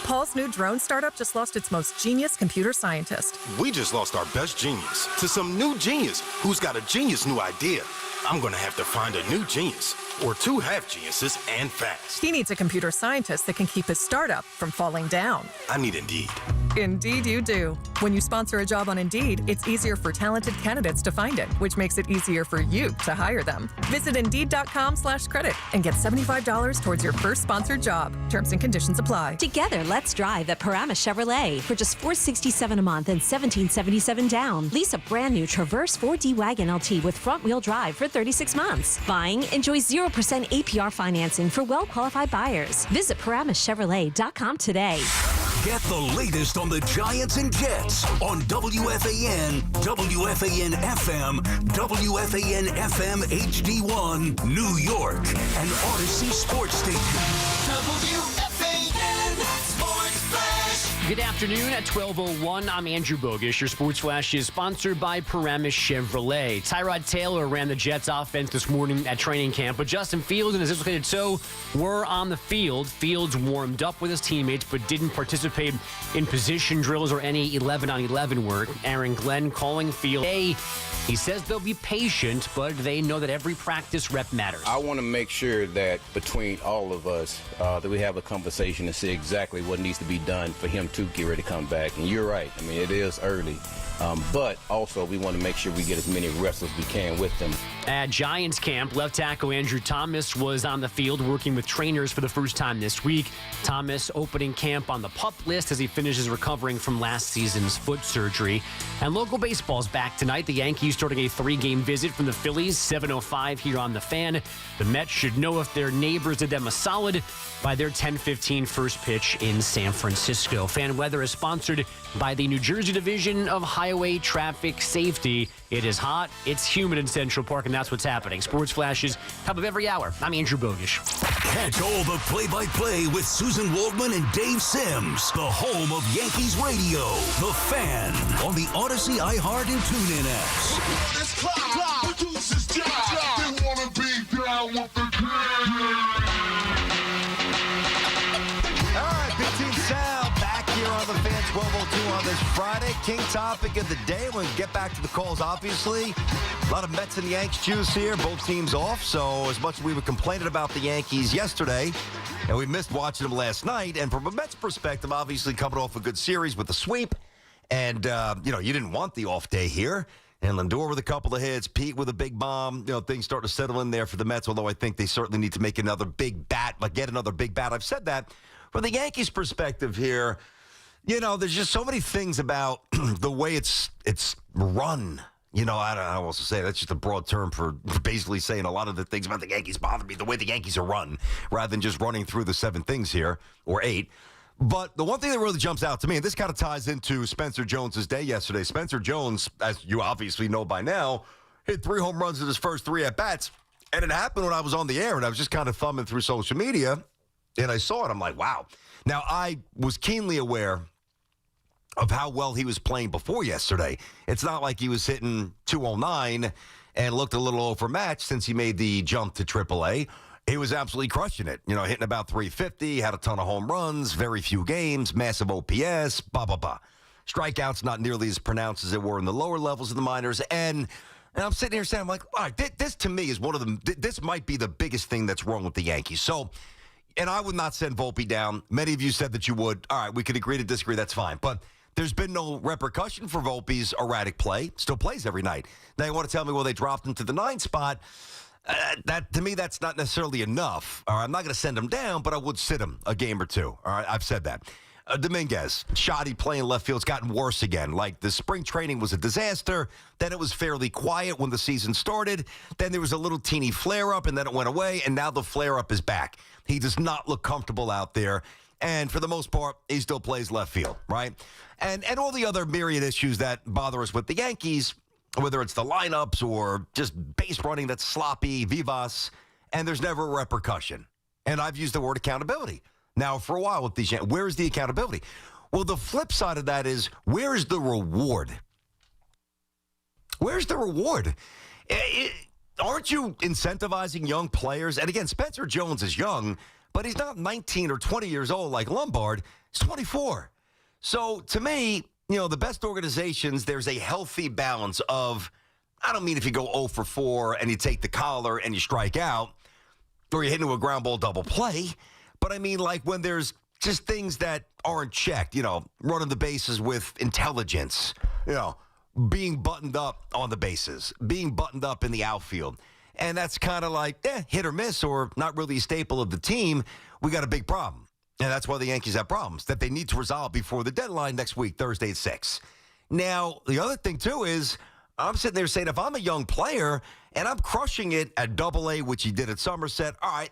Paul's new drone startup just lost its most genius computer scientist. We just lost our best genius to some new genius who's got a genius new idea. I'm going to have to find a new genius, or 2 half geniuses, and fast. He needs a computer scientist that can keep his startup from falling down. I need Indeed. Indeed you do. When you sponsor a job on Indeed, it's easier for talented candidates to find it, which makes it easier for you to hire them. Visit Indeed.com/credit and get $75 towards your first sponsored job. Terms and conditions apply. Together, let's drive at Paramus Chevrolet for just $467 a month and $1,777 down. Lease a brand new Traverse 4D Wagon LT with front-wheel drive for 36 months. Buying, enjoy 0% APR financing for well-qualified buyers. Visit ParamusChevrolet.com today. Get the latest on the Giants and Jets on WFAN, WFAN FM, WFAN FM HD1, New York, and Odyssey Sports Station. WFAN Sports Flash. Good afternoon at 12:01. I'm Andrew Bogish. Your Sports Flash is sponsored by Paramus Chevrolet. Tyrod Taylor ran the Jets offense this morning at training camp, but Justin Fields and his dislocated toe were on the field. Fields warmed up with his teammates, but didn't participate in position drills or any 11-on-11 work. Aaron Glenn calling Fields. He says they'll be patient, but they know that every practice rep matters. I want to make sure that between all of us, that we have a conversation and see exactly what needs to be done for him to get ready to come back. And you're right. I mean, it is early. But also, we want to make sure we get as many reps as we can with them. At Giants camp, left tackle Andrew Thomas was on the field working with trainers for the first time this week. Thomas opening camp on the PUP list as he finishes recovering from last season's foot surgery. And local baseball's back tonight. The Yankees starting a 3-game visit from the Phillies, 7:05 here on the Fan. The Mets should know if their neighbors did them a solid by their 10:15 first pitch in San Francisco. Fan weather is sponsored by the New Jersey Division of Highway Traffic Safety. It is hot, it's humid in Central Park, and that's what's happening. Sports Flashes, top of every hour. I'm Andrew Bogish. Catch all the play-by-play with Susan Waldman and Dave Sims. The home of Yankees radio. The Fan on the Odyssey, iHeart, and TuneIn apps. This clock produces job. They want to be down with the king. All right, Big Team Sal back here on the Fan 12:02 on this Friday. King topic of the day. We'll get back to the calls, obviously. A lot of Mets and Yanks juice here. Both teams off. So as much as we were complaining about the Yankees yesterday, and we missed watching them last night, and from a Mets perspective, obviously coming off a good series with the sweep, and, you didn't want the off day here. And Lindor with a couple of hits, Pete with a big bomb. Things start to settle in there for the Mets, although I think they certainly need to make another big bat, get another big bat. I've said that. From the Yankees' perspective here, there's just so many things about the way it's run. I also say that's just a broad term for basically saying a lot of the things about the Yankees bother me, the way the Yankees are run, rather than just running through the 7 things here, or 8. But the one thing that really jumps out to me, and this kind of ties into Spencer Jones's day yesterday. Spencer Jones, as you obviously know by now, hit 3 home runs in his first 3 at-bats. And it happened when I was on the air, and I was just kind of thumbing through social media, and I saw it. I'm like, wow. Now, I was keenly aware of how well he was playing before yesterday. It's not like he was hitting 209 and looked a little overmatched since he made the jump to AAA. He was absolutely crushing it. Hitting about 350, had a ton of home runs, very few games, massive OPS, blah, blah, blah. Strikeouts not nearly as pronounced as they were in the lower levels of the minors. And I'm sitting here saying, I'm like, all right, this to me is one of the, this might be the biggest thing that's wrong with the Yankees. So and I would not send Volpe down. Many of you said that you would. All right, we could agree to disagree. That's fine. But there's been no repercussion for Volpe's erratic play. Still plays every night. Now you want to tell me, well, they dropped him to the 9 spot. That to me, that's not necessarily enough. All right, I'm not going to send him down, but I would sit him a game or two. All right, I've said that. Dominguez, shoddy play in left field. It's gotten worse again. Like the spring training was a disaster. Then it was fairly quiet when the season started. Then there was a little teeny flare-up, and then it went away, and now the flare-up is back. He does not look comfortable out there. And for the most part, he still plays left field, right? And all the other myriad issues that bother us with the Yankees, whether it's the lineups or just base running that's sloppy, vivas, and there's never a repercussion. And I've used the word accountability. Now, for a while with these, where's the accountability? Well, the flip side of that is, where's the reward? Where's the reward? Aren't you incentivizing young players? And again, Spencer Jones is young, but he's not 19 or 20 years old like Lombard. He's 24. So to me, the best organizations, there's a healthy balance of, I don't mean if you go 0 for 4 and you take the collar and you strike out, or you hit into a ground ball double play. But I mean, like when there's just things that aren't checked, running the bases with intelligence, being buttoned up on the bases, being buttoned up in the outfield. And that's kind of like hit or miss or not really a staple of the team. We got a big problem. And that's why the Yankees have problems that they need to resolve before the deadline next week, Thursday at 6. Now, the other thing, too, is I'm sitting there saying if I'm a young player and I'm crushing it at AA, which he did at Somerset, all right,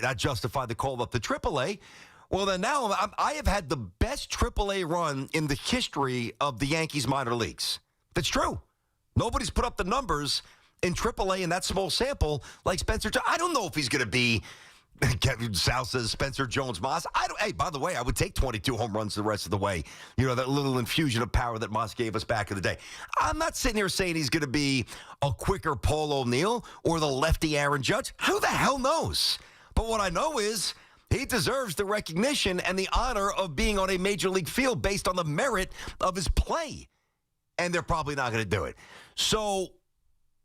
that justified the call up to AAA. Well, then now I have had the best AAA run in the history of the Yankees minor leagues. That's true. Nobody's put up the numbers in AAA in that small sample like Spencer Jones. I don't know if he's going to be, Kevin Sal says, Spencer Jones-Moss. Hey, by the way, I would take 22 home runs the rest of the way. That little infusion of power that Moss gave us back in the day. I'm not sitting here saying he's going to be a quicker Paul O'Neill or the lefty Aaron Judge. Who the hell knows? But what I know is he deserves the recognition and the honor of being on a major league field based on the merit of his play. And they're probably not going to do it. So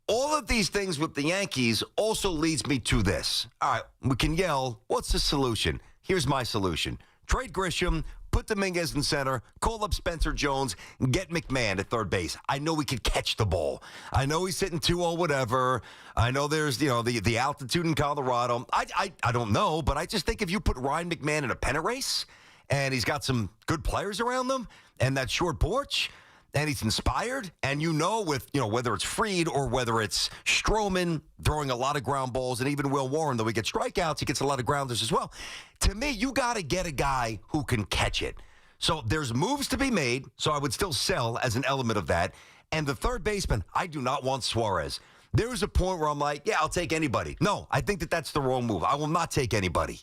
all of these things with the Yankees also leads me to this. All right, we can yell, what's the solution? Here's my solution. Trade Grisham, put Dominguez in center, call up Spencer Jones, and get McMahon at third base. I know he could catch the ball. I know he's hitting 2-0 whatever. I know there's, the altitude in Colorado. I don't know, but I just think if you put Ryan McMahon in a pennant race and he's got some good players around them and that short porch, and he's inspired, and with, whether it's Fried or whether it's Stroman throwing a lot of ground balls, and even Will Warren, though he gets strikeouts, he gets a lot of grounders as well. To me, you got to get a guy who can catch it. So there's moves to be made, so I would still sell as an element of that. And the third baseman, I do not want Suarez. There was a point where I'm like, yeah, I'll take anybody. No, I think that's the wrong move. I will not take anybody.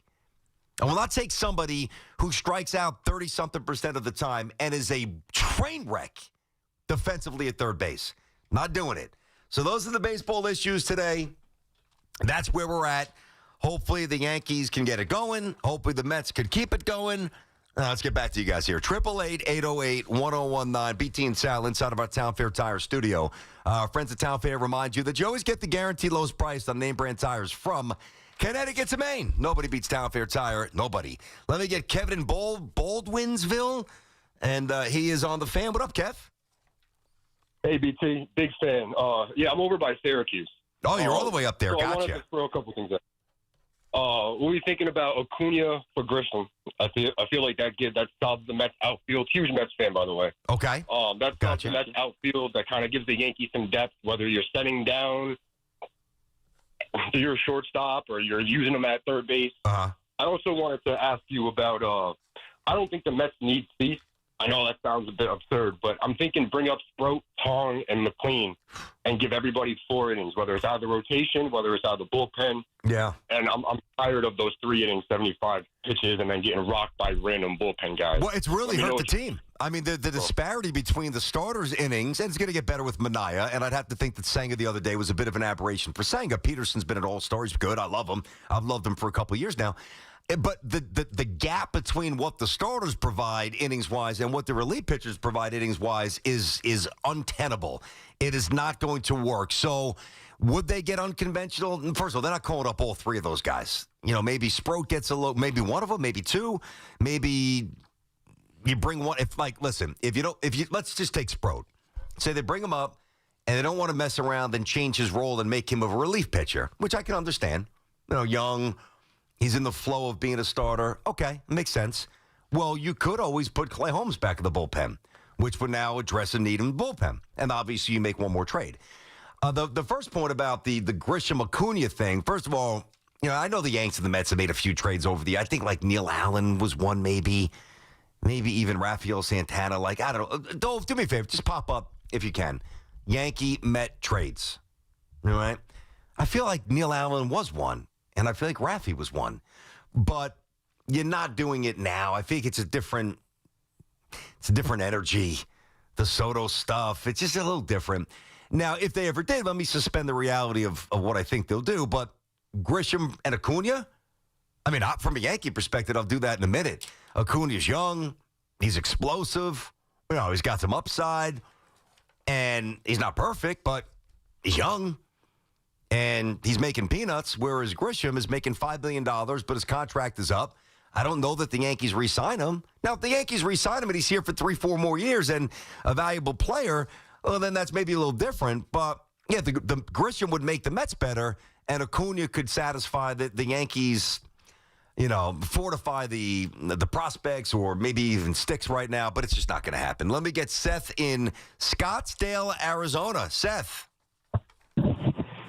I will not take somebody who strikes out 30-something% of the time and is a train wreck defensively at third base. Not doing it. So those are the baseball issues today. That's where we're at. Hopefully the Yankees can get it going. Hopefully the Mets can keep it going. Let's get back to you guys here. 888-808-1019. BT and Sal inside of our Town Fair Tire studio. Friends at Town Fair remind you that you always get the guaranteed lowest price on name brand tires from Connecticut to Maine. Nobody beats Town Fair Tire. Nobody. Let me get Kevin in Baldwinsville. And he is on the fan. What up, Kev? Hey, BT, big fan. I'm over by Syracuse. Oh, you're all the way up there. So Gotcha. I wanted to throw a couple things out. What are you thinking about Acuna for Grisham? I feel like that solves the Mets outfield. Huge Mets fan, by the way. Okay. That solves the Mets outfield. That kind of gives the Yankees some depth, whether you're setting down your shortstop or you're using them at third base. Uh-huh. I also wanted to ask you about I don't think the Mets need Cease. I know that sounds a bit absurd, but I'm thinking bring up Sproat, Tong, and McLean and give everybody 4 innings, whether it's out of the rotation, whether it's out of the bullpen. Yeah. And I'm tired of those 3 innings, 75 pitches, and then getting rocked by random bullpen guys. Well, it's really hurt the team. I mean, the disparity between the starters' innings, and it's going to get better with Minaya, and I'd have to think that Senga the other day was a bit of an aberration for Senga. Peterson's been an all-star. He's good. I love him. I've loved him for a couple of years now. But the gap between what the starters provide innings-wise and what the relief pitchers provide innings-wise is untenable. It is not going to work. So Would they get unconventional? First of all, they're not calling up all three of those guys. Maybe Sproat gets a low, maybe one of them, maybe two, maybe you bring one. Let's just take Sproat. Say they bring him up and they don't want to mess around and change his role and make him a relief pitcher, which I can understand. Young, he's in the flow of being a starter. Okay, makes sense. Well, you could always put Clay Holmes back in the bullpen, which would now address a need in the bullpen. And obviously you make one more trade. The first point about the Grisham-Acuna thing, first of all, I know the Yanks and the Mets have made a few trades over I think like Neil Allen was one maybe even Rafael Santana. Like, I don't know. Dove, do me a favor. Just pop up if you can. Yankee-Met trades. All right? I feel like Neil Allen was one, and I feel like Rafi was one. But you're not doing it now. I think it's a different energy. The Soto stuff, it's just a little different. Now, if they ever did, let me suspend the reality of what I think they'll do. But Grisham and Acuna, from a Yankee perspective, I'll do that in a minute. Acuna's young. He's explosive. He's got some upside. And he's not perfect, but he's young. And he's making peanuts, whereas Grisham is making $5 million, but his contract is up. I don't know that the Yankees re-sign him. Now, if the Yankees re-sign him and he's here for 3-4 more years and a valuable player, well, then that's maybe a little different. But, yeah, the Grisham would make the Mets better, and Acuna could satisfy the Yankees, fortify the prospects or maybe even sticks right now, but it's just not going to happen. Let me get Seth in Scottsdale, Arizona. Seth.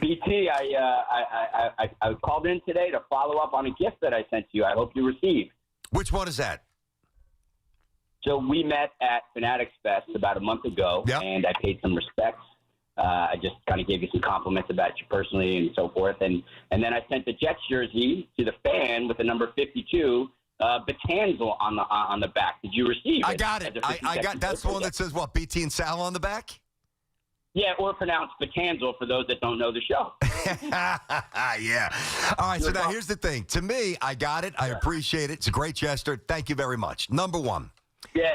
BT, I called in today to follow up on a gift that I sent you. I hope you received. Which one is that? So we met at Fanatics Fest about a month ago, and I paid some respects. I just kind of gave you some compliments about you personally and so forth. And then I sent the Jets jersey to the fan with the number 52, Betanzal on the back. Did you receive it? I got it. I got that's the one that says what, BT and Sal on the back? Yeah, or pronounced Betanzal for those that don't know the show. Yeah. All right, so now here's the thing. To me, I got it. I appreciate it. It's a great gesture. Thank you very much. Number one. Yeah.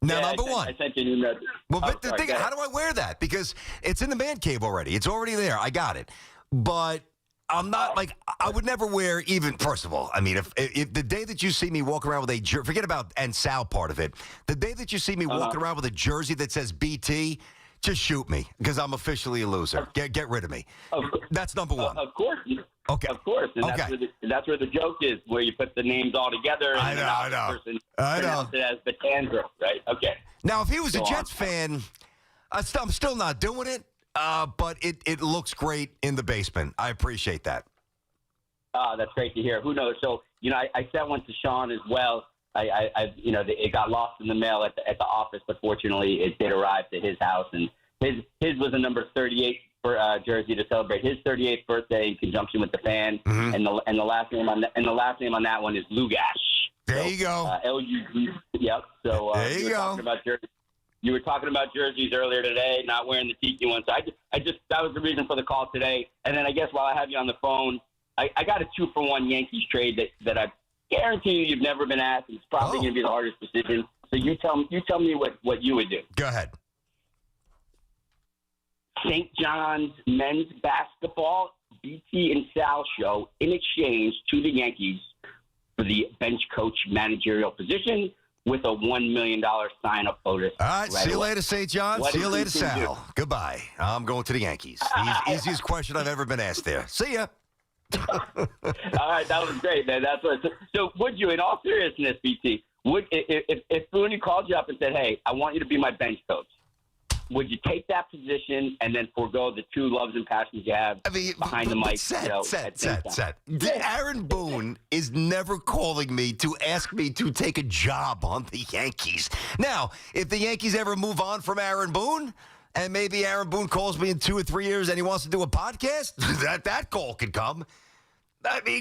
Now, number one. I sent you an email. Well, but the thing, how do I wear that? Because it's in the man cave already. It's already there. I got it. But I'm not I would never wear even, first of all, if the day that you see me walk around with a jersey, forget about and Sal part of it. The day that you see me walking around with a jersey that says BT, just shoot me because I'm officially a loser. Get rid of me. That's number one. Of course. Okay. Of course. And that's where the joke is, where you put the names all together. And I know. I know. It as Betanzal, right? Okay. Now, if he was a Jets fan, I'm still not doing it, but it looks great in the basement. I appreciate that. That's great to hear. Who knows? So, I sent one to Sean as well. It got lost in the mail at the office, but fortunately it did arrive to his house, and his was a number 38 for jersey to celebrate his 38th birthday in conjunction with the fan, and the last name on that one is Lugash. There you go. L-U-G. Yep. So there you go. You were talking about jerseys earlier today, not wearing the tiki one. So I just that was the reason for the call today. And then I guess while I have you on the phone, I got a 2-for-1 Yankees trade that I guarantee you've never been asked. It's probably going to be the hardest decision. So you tell me what you would do. Go ahead. St. John's men's basketball BT and Sal show in exchange to the Yankees for the bench coach managerial position with a $1 million sign-up bonus. All right, see you later, St. John. See you later, Sal. Goodbye. I'm going to the Yankees. Easiest question I've ever been asked there. See ya. All right, that was great, man. That's what. So, would you, in all seriousness, BT, if Booney called you up and said, "Hey, I want you to be my bench coach," would you take that position and then forego the two loves and passions you have behind the mic? Set. Aaron Boone is never calling me to ask me to take a job on the Yankees. Now, if the Yankees ever move on from Aaron Boone, and maybe Aaron Boone calls me in 2 or 3 years and he wants to do a podcast, that call could come.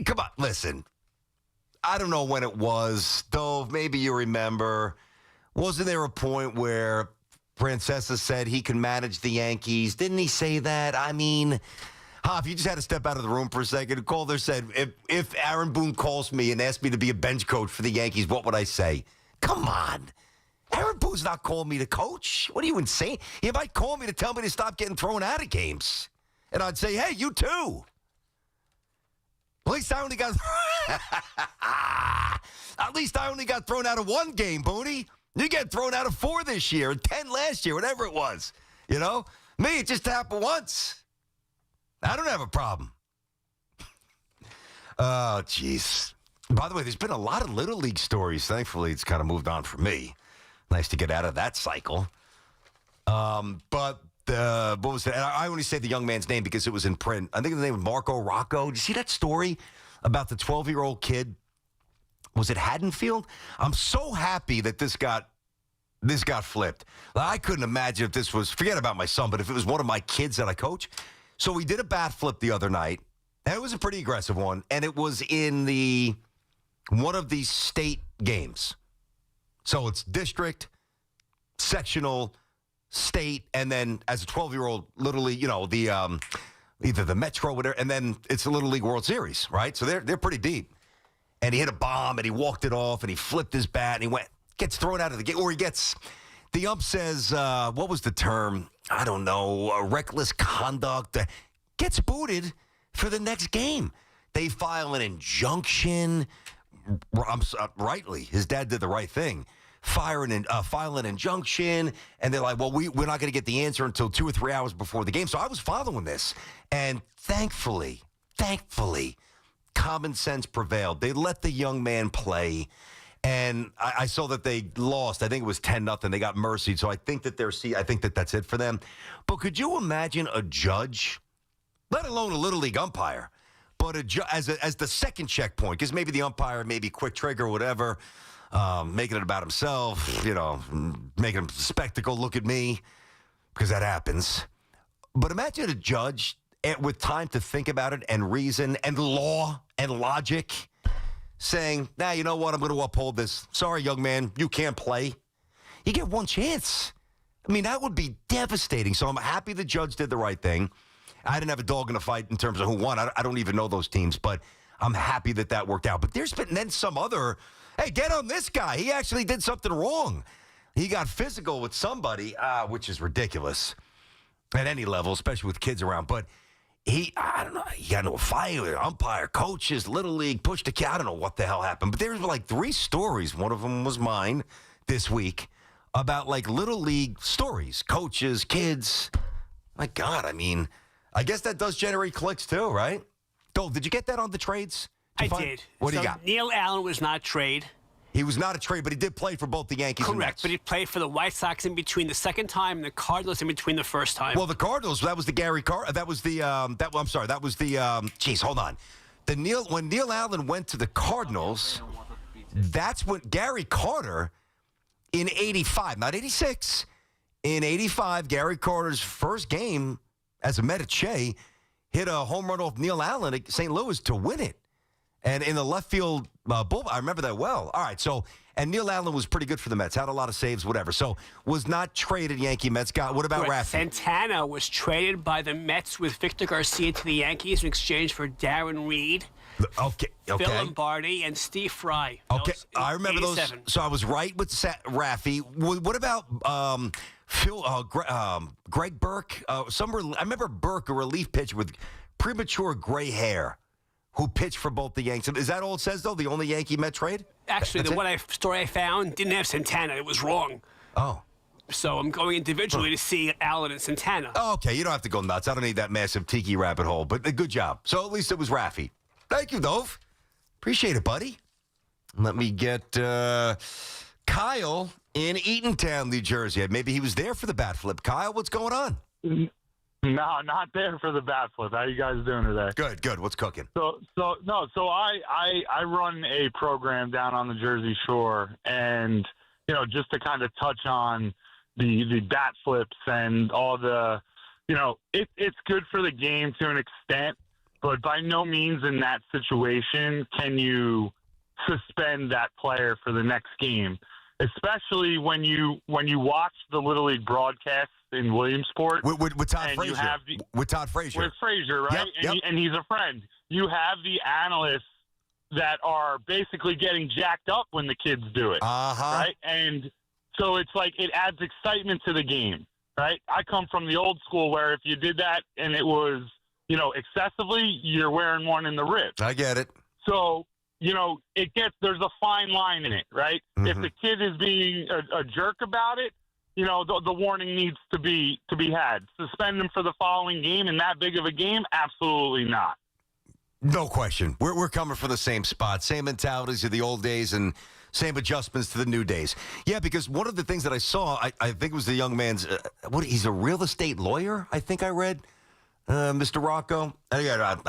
Come on, listen. I don't know when it was, Dove. Maybe you remember. Wasn't there a point where Francesa said he can manage the Yankees? Didn't he say that? If you just had to step out of the room for a second, Calder said, if Aaron Boone calls me and asks me to be a bench coach for the Yankees, what would I say? Come on. Aaron Boone's not calling me to coach. What are you, insane? He might call me to tell me to stop getting thrown out of games. And I'd say, hey, you too. At least I only got thrown out of one game, Booney. You get thrown out of 4 this year, 10 last year, whatever it was. You know? Me, it just happened once. I don't have a problem. Oh, jeez. By the way, there's been a lot of Little League stories. Thankfully, it's kind of moved on for me. Nice to get out of that cycle. But what was it? And I only say the young man's name because it was in print. I think the name was Marco Rocco. Did you see that story about the 12-year-old kid? Was it Haddonfield? I'm so happy that this got flipped. I couldn't imagine if this was, forget about my son, but if it was one of my kids that I coach. So we did a bat flip the other night, and it was a pretty aggressive one, and it was in one of these state games. So it's district, sectional, state, and then as a 12-year-old, Little League, either the Metro, whatever, and then it's the Little League World Series, right? So they're pretty deep. And he hit a bomb, and he walked it off, and he flipped his bat, and gets thrown out of the game, or the ump says, what was the term? I don't know, reckless conduct. Gets booted for the next game. They file an injunction. Rightly, his dad did the right thing. File an injunction, and they're like, well, we're not going to get the answer until 2 or 3 hours before the game. So I was following this, and thankfully, common sense prevailed. They let the young man play, and I saw that they lost. I think it was 10-0. They got mercied, so I think that that's it for them. But could you imagine a judge, let alone a Little League umpire, but as the second checkpoint, because maybe the umpire, maybe quick trigger, whatever, making it about himself, making a spectacle, look at me, because that happens. But imagine a judge with time to think about it and reason and law and logic saying, you know what, I'm going to uphold this. Sorry, young man, you can't play. You get one chance. I mean, that would be devastating. So I'm happy the judge did the right thing. I didn't have a dog in the fight in terms of who won. I don't even know those teams, but I'm happy that worked out. But there's been then some other, hey, get on this guy. He actually did something wrong. He got physical with somebody, which is ridiculous at any level, especially with kids around. But I don't know, he got into a fight with umpire, coaches, Little League, pushed the kid. I don't know what the hell happened. But there were like 3 stories. One of them was mine this week about like Little League stories, coaches, kids. My God, I mean, I guess that does generate clicks too, right? Dole, did you get that on the trades? I did. What do you got? Neil Allen was not a trade. He was not a trade, but he did play for both the Yankees and Mets. Correct, but he played for the White Sox in between the second time and the Cardinals in between the first time. Well, the Cardinals, that was the Gary Carter. That was the, hold on. When Neil Allen went to the Cardinals, that's when Gary Carter in 85, not 86, in 85, Gary Carter's first game as a Met at Shea hit a home run off Neil Allen at St. Louis to win it. And in the left field bullpen, I remember that well. All right, and Neil Allen was pretty good for the Mets, had a lot of saves, whatever. So was not traded Yankee Mets. What about Rafi? Santana was traded by the Mets with Victor Garcia to the Yankees in exchange for Darren Reed, Phil Lombardi, and Steve Fry. Okay, I remember 87. those. So I was right with Rafi. What about Greg Burke? I remember Burke, a relief pitcher with premature gray hair, who pitched for both the Yankees. Is that all it says, though? The only Yankee Met trade? Actually, story I found didn't have Santana. It was wrong. Oh. So I'm going individually to see Allen and Santana. Oh, okay, you don't have to go nuts. I don't need that massive tiki rabbit hole, but good job. So at least it was Rafi. Thank you, Dove. Appreciate it, buddy. Let me get Kyle in Eatontown, New Jersey. Maybe he was there for the bat flip. Kyle, what's going on? No, not there for the bat flip. How you guys doing today? Good. What's cooking? So I run a program down on the Jersey Shore, and just to kind of touch on the bat flips and all the, it's good for the game to an extent, but by no means in that situation can you suspend that player for the next game, especially when you watch the Little League broadcast in Williamsport with Todd Frazier. With Todd Frazier. With Frazier, right? Yep. And he's a friend. You have the analysts that are basically getting jacked up when the kids do it, right? And so it's like it adds excitement to the game, right? I come from the old school where if you did that and it was excessively, you're wearing one in the ribs. I get it. So, there's a fine line in it, right? Mm-hmm. If the kid is being a jerk about it, the warning needs to be had. Suspend him for the following game in that big of a game? Absolutely not. No question. We're coming from the same spot. Same mentalities of the old days and same adjustments to the new days. Yeah, because one of the things that I saw, I think it was the young man's, he's a real estate lawyer, I think I read, Mr. Rocco. I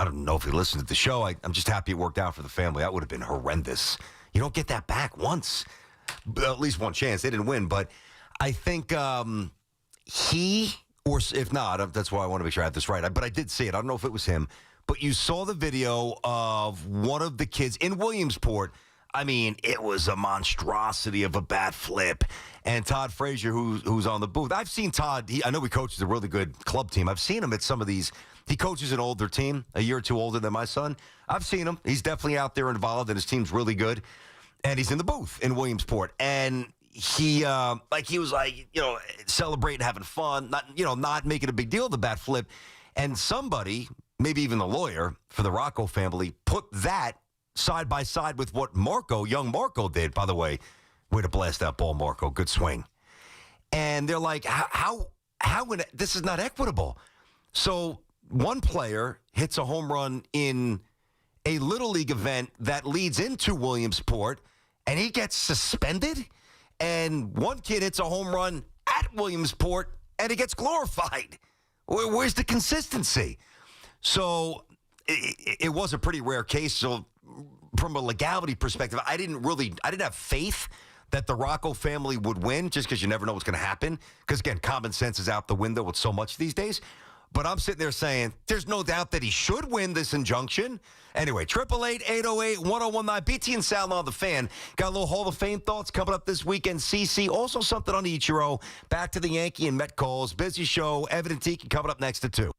don't know if he listened to the show. I'm just happy it worked out for the family. That would have been horrendous. You don't get that back once. At least one chance. They didn't win, but I think he, or if not, that's why I want to make sure I have this right. But I did see it. I don't know if it was him. But you saw the video of one of the kids in Williamsport. I mean, it was a monstrosity of a bat flip. And Todd Frazier, who's on the booth. I've seen Todd. I know he coaches a really good club team. I've seen him at some of these. He coaches an older team, a year or two older than my son. I've seen him. He's definitely out there involved, and his team's really good. And he's in the booth in Williamsport. And he was celebrating, having fun, not making a big deal of the bat flip. And somebody, maybe even the lawyer for the Rocco family, put that side by side with what young Marco did. By the way, way to blast that ball, Marco. Good swing. And they're like, how this is not equitable. So one player hits a home run in a Little League event that leads into Williamsport, and he gets suspended. And one kid hits a home run at Williamsport, and he gets glorified. Where's the consistency? So it was a pretty rare case. So from a legality perspective, I didn't have faith that the Rocco family would win, just because you never know what's going to happen. Because, again, common sense is out the window with so much these days. But I'm sitting there saying there's no doubt that he should win this injunction. Anyway, 888-808-1019. BT and Sal on the Fan. Got a little Hall of Fame thoughts coming up this weekend. CC, also something on Ichiro. Back to the Yankee and Met calls. Busy show. Evan and Tiki coming up next at 2.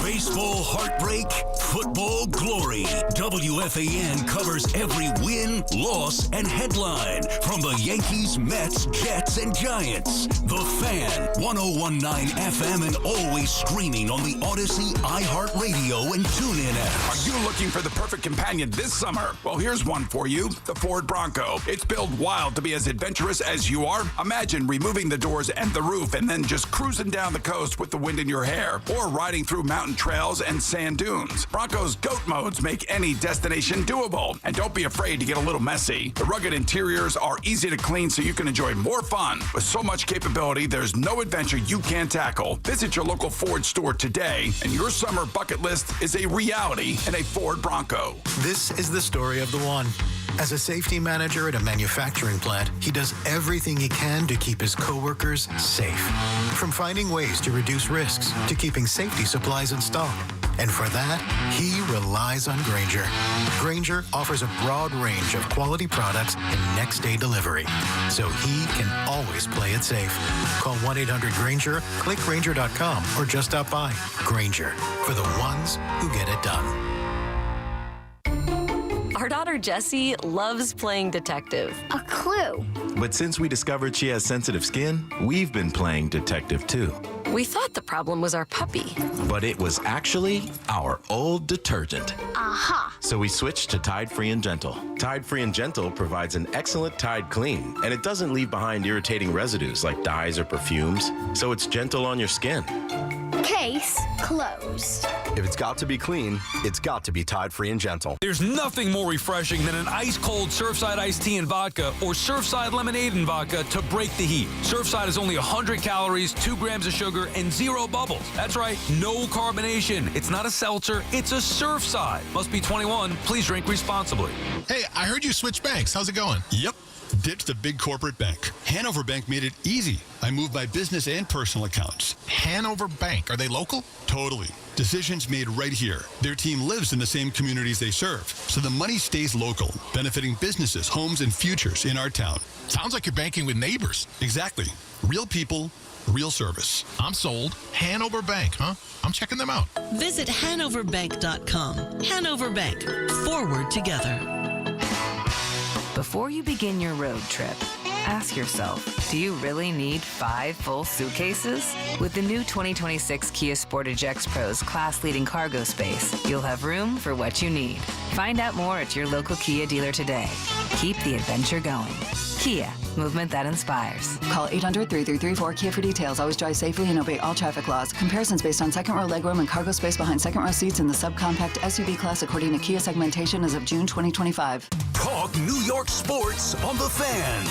Baseball heartbreak, football glory. WFAN covers every win, loss, and headline from the Yankees, Mets, Jets, and Giants. The Fan, 101.9 FM, and always streaming on the Odyssey, iHeartRadio, and TuneIn apps. Are you looking for the perfect companion this summer? Well, here's one for you, the Ford Bronco. It's built wild to be as adventurous as you are. Imagine removing the doors and the roof and then just cruising down the coast with the wind in your hair, or riding through mountain trails and sand dunes. Bronco's GOAT modes make any destination doable. And don't be afraid to get a little messy. The rugged interiors are easy to clean so you can enjoy more fun. With so much capability, there's no adventure you can't tackle. Visit your local Ford store today, and your summer bucket list is a reality in a Ford Bronco. This is the story of the one. As a safety manager at a manufacturing plant, he does everything he can to keep his coworkers safe. From finding ways to reduce risks to keeping safety supplies in stock. And for that, he relies on Grainger. Grainger offers a broad range of quality products and next-day delivery, so he can always play it safe. Call 1-800-GRAINGER, click Grainger.com, or just stop by. Grainger, for the ones who get it done. Our daughter Jessie loves playing detective. A clue. But since we discovered she has sensitive skin, we've been playing detective too. We thought the problem was our puppy. But it was actually our old detergent. Aha. So we switched to Tide Free and Gentle. Tide Free and Gentle provides an excellent Tide clean, and it doesn't leave behind irritating residues like dyes or perfumes, so it's gentle on your skin. Case closed. If it's got to be clean, it's got to be Tide Free and Gentle. There's nothing more refreshing than an ice-cold Surfside iced tea and vodka or Surfside lemonade and vodka to break the heat. Surfside is only 100 calories, 2 grams of sugar, and 0 bubbles. That's right, no carbonation. It's not a seltzer, it's a Surfside. Must be 21. Please drink responsibly. Hey, I heard you switched banks. How's it going? Yep. Ditched a big corporate bank. Hanover Bank made it easy. I moved my business and personal accounts. Hanover Bank. Are they local? Totally. Decisions made right here. Their team lives in the same communities they serve, so the money stays local, benefiting businesses, homes, and futures in our town. Sounds like you're banking with neighbors. Exactly. Real people, real service. I'm sold. Hanover Bank, huh? I'm checking them out. Visit hanoverbank.com. Hanover Bank. Forward together. Before you begin your road trip, Ask yourself, do you really need 5 full suitcases? With the new 2026 Kia Sportage X-Pro's class-leading cargo space, you'll have room for what you need. Find out more at your local Kia dealer today. Keep the adventure going. Kia, movement that inspires. Call 800-3334-KIA for details. Always drive safely and obey all traffic laws. Comparisons based on second row legroom and cargo space behind second row seats in the subcompact SUV class according to Kia segmentation as of June 2025. Talk New York sports on The Fan.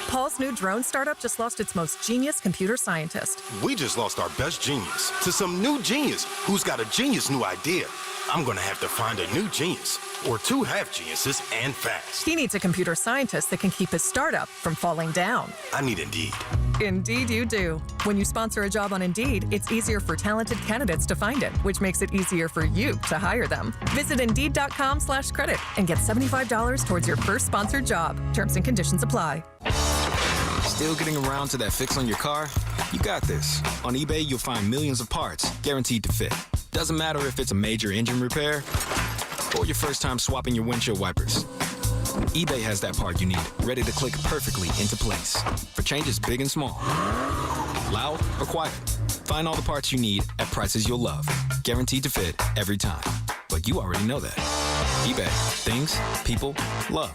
Paul's new drone startup just lost its most genius computer scientist. We just lost our best genius to some new genius who's got a genius new idea. I'm going to have to find a new genius or 2 half geniuses and fast. He needs a computer scientist that can keep his startup from falling down. I need Indeed. Indeed you do. When you sponsor a job on Indeed, it's easier for talented candidates to find it, which makes it easier for you to hire them. Visit Indeed.com/credit and get $75 towards your first sponsored job. Terms and conditions apply. Still getting around to that fix on your car? You got this. On eBay, you'll find millions of parts guaranteed to fit. Doesn't matter if it's a major engine repair or your first time swapping your windshield wipers. eBay has that part you need, ready to click perfectly into place for changes big and small. Loud or quiet, find all the parts you need at prices you'll love. Guaranteed to fit every time. But you already know that. eBay. Things, people, love.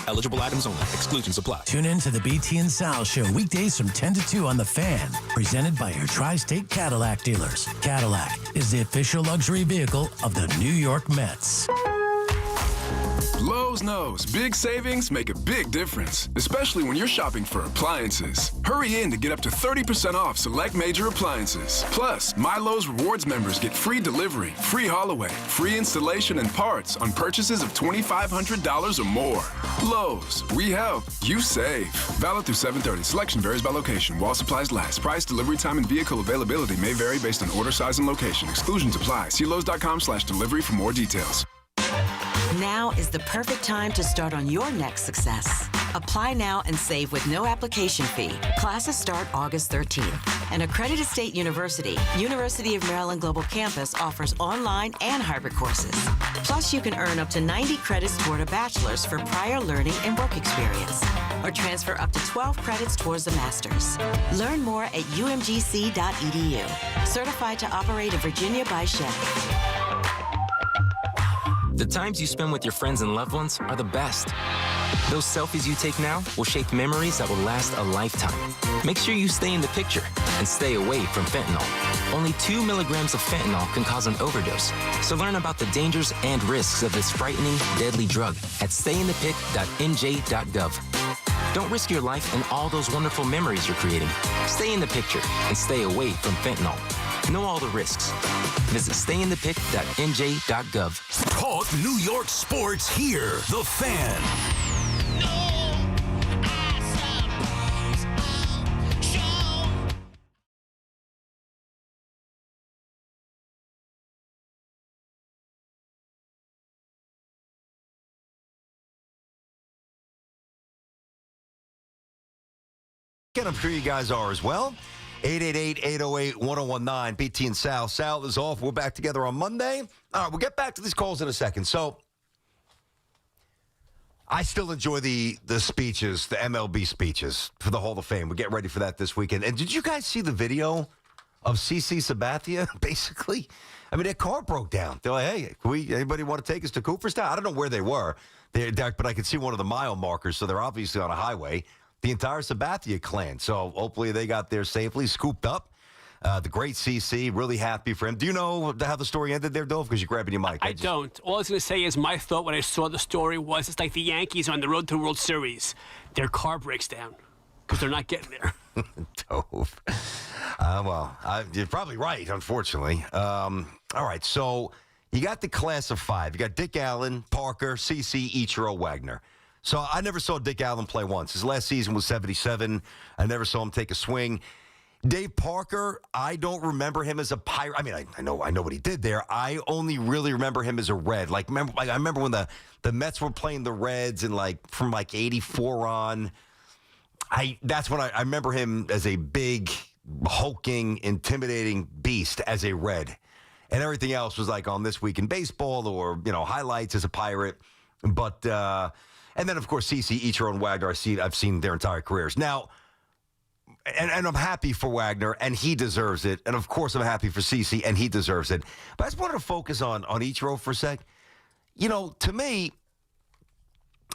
Eligible items only. Exclusions apply. Tune in to the BT and Sal Show weekdays from 10 to 2 on The Fan. Presented by your Tri-State Cadillac dealers. Cadillac is the official luxury vehicle of the New York Mets. Lowe's knows big savings make a big difference, especially when you're shopping for appliances. Hurry in to get up to 30% off select major appliances. Plus, My Lowe's Rewards members get free delivery, free haul away, free installation and parts on purchases of $2,500 or more. Lowe's, we help, you save. Valid through 7/30. Selection varies by location. While supplies last. Price, delivery time, and vehicle availability may vary based on order size and location. Exclusions apply. See Lowe's.com/delivery for more details. Now is the perfect time to start on your next success. Apply now and save with no application fee. Classes start August 13th. An accredited state university, University of Maryland Global Campus offers online and hybrid courses. Plus, you can earn up to 90 credits toward a bachelor's for prior learning and work experience, or transfer up to 12 credits towards a master's. Learn more at umgc.edu. Certified to operate a Virginia by Chevy. The times you spend with your friends and loved ones are the best. Those selfies you take now will shape memories that will last a lifetime. Make sure you stay in the picture and stay away from fentanyl. Only 2 milligrams of fentanyl can cause an overdose. So learn about the dangers and risks of this frightening, deadly drug at stayinthepic.nj.gov. Don't risk your life and all those wonderful memories you're creating. Stay in the picture and stay away from fentanyl. Know all the risks. Visit stayinthepic.nj.gov. Talk New York sports here. The Fan. I'm sure you guys are as well. 888-808-1019, BT and Sal. Sal is off. We're back together on Monday. All right, we'll get back to these calls in a second. So, I still enjoy the speeches, the MLB speeches for the Hall of Fame. We're getting ready for that this weekend. And did you guys see the video of CC Sabathia, basically? I mean, their car broke down. They're like, hey, anybody want to take us to Cooperstown? I don't know where they were, but I could see one of the mile markers, so they're obviously on a highway. The entire Sabathia clan. So hopefully they got there safely, scooped up. The great CC, really happy for him. Do you know how the story ended there, Dove? Because you're grabbing your mic. I don't. All I was going to say is my thought when I saw the story was it's like the Yankees on the road to the World Series. Their car breaks down because they're not getting there. Dove. You're probably right, unfortunately. All right, so you got the class of 5. You got Dick Allen, Parker, CC, Ichiro, Wagner. So I never saw Dick Allen play once. His last season was 77. I never saw him take a swing. Dave Parker, I don't remember him as a Pirate. I mean, I know what he did there. I only really remember him as a Red. I remember when the Mets were playing the Reds and from 84 on. That's when I remember him as a big, hulking, intimidating beast as a Red. And everything else was on This Week in Baseball or, highlights as a Pirate. But And then, of course, CeCe, Ichiro, and Wagner, I've seen their entire careers. Now, and I'm happy for Wagner, and he deserves it. And, of course, I'm happy for CeCe, and he deserves it. But I just wanted to focus on Ichiro for a sec. You know, to me,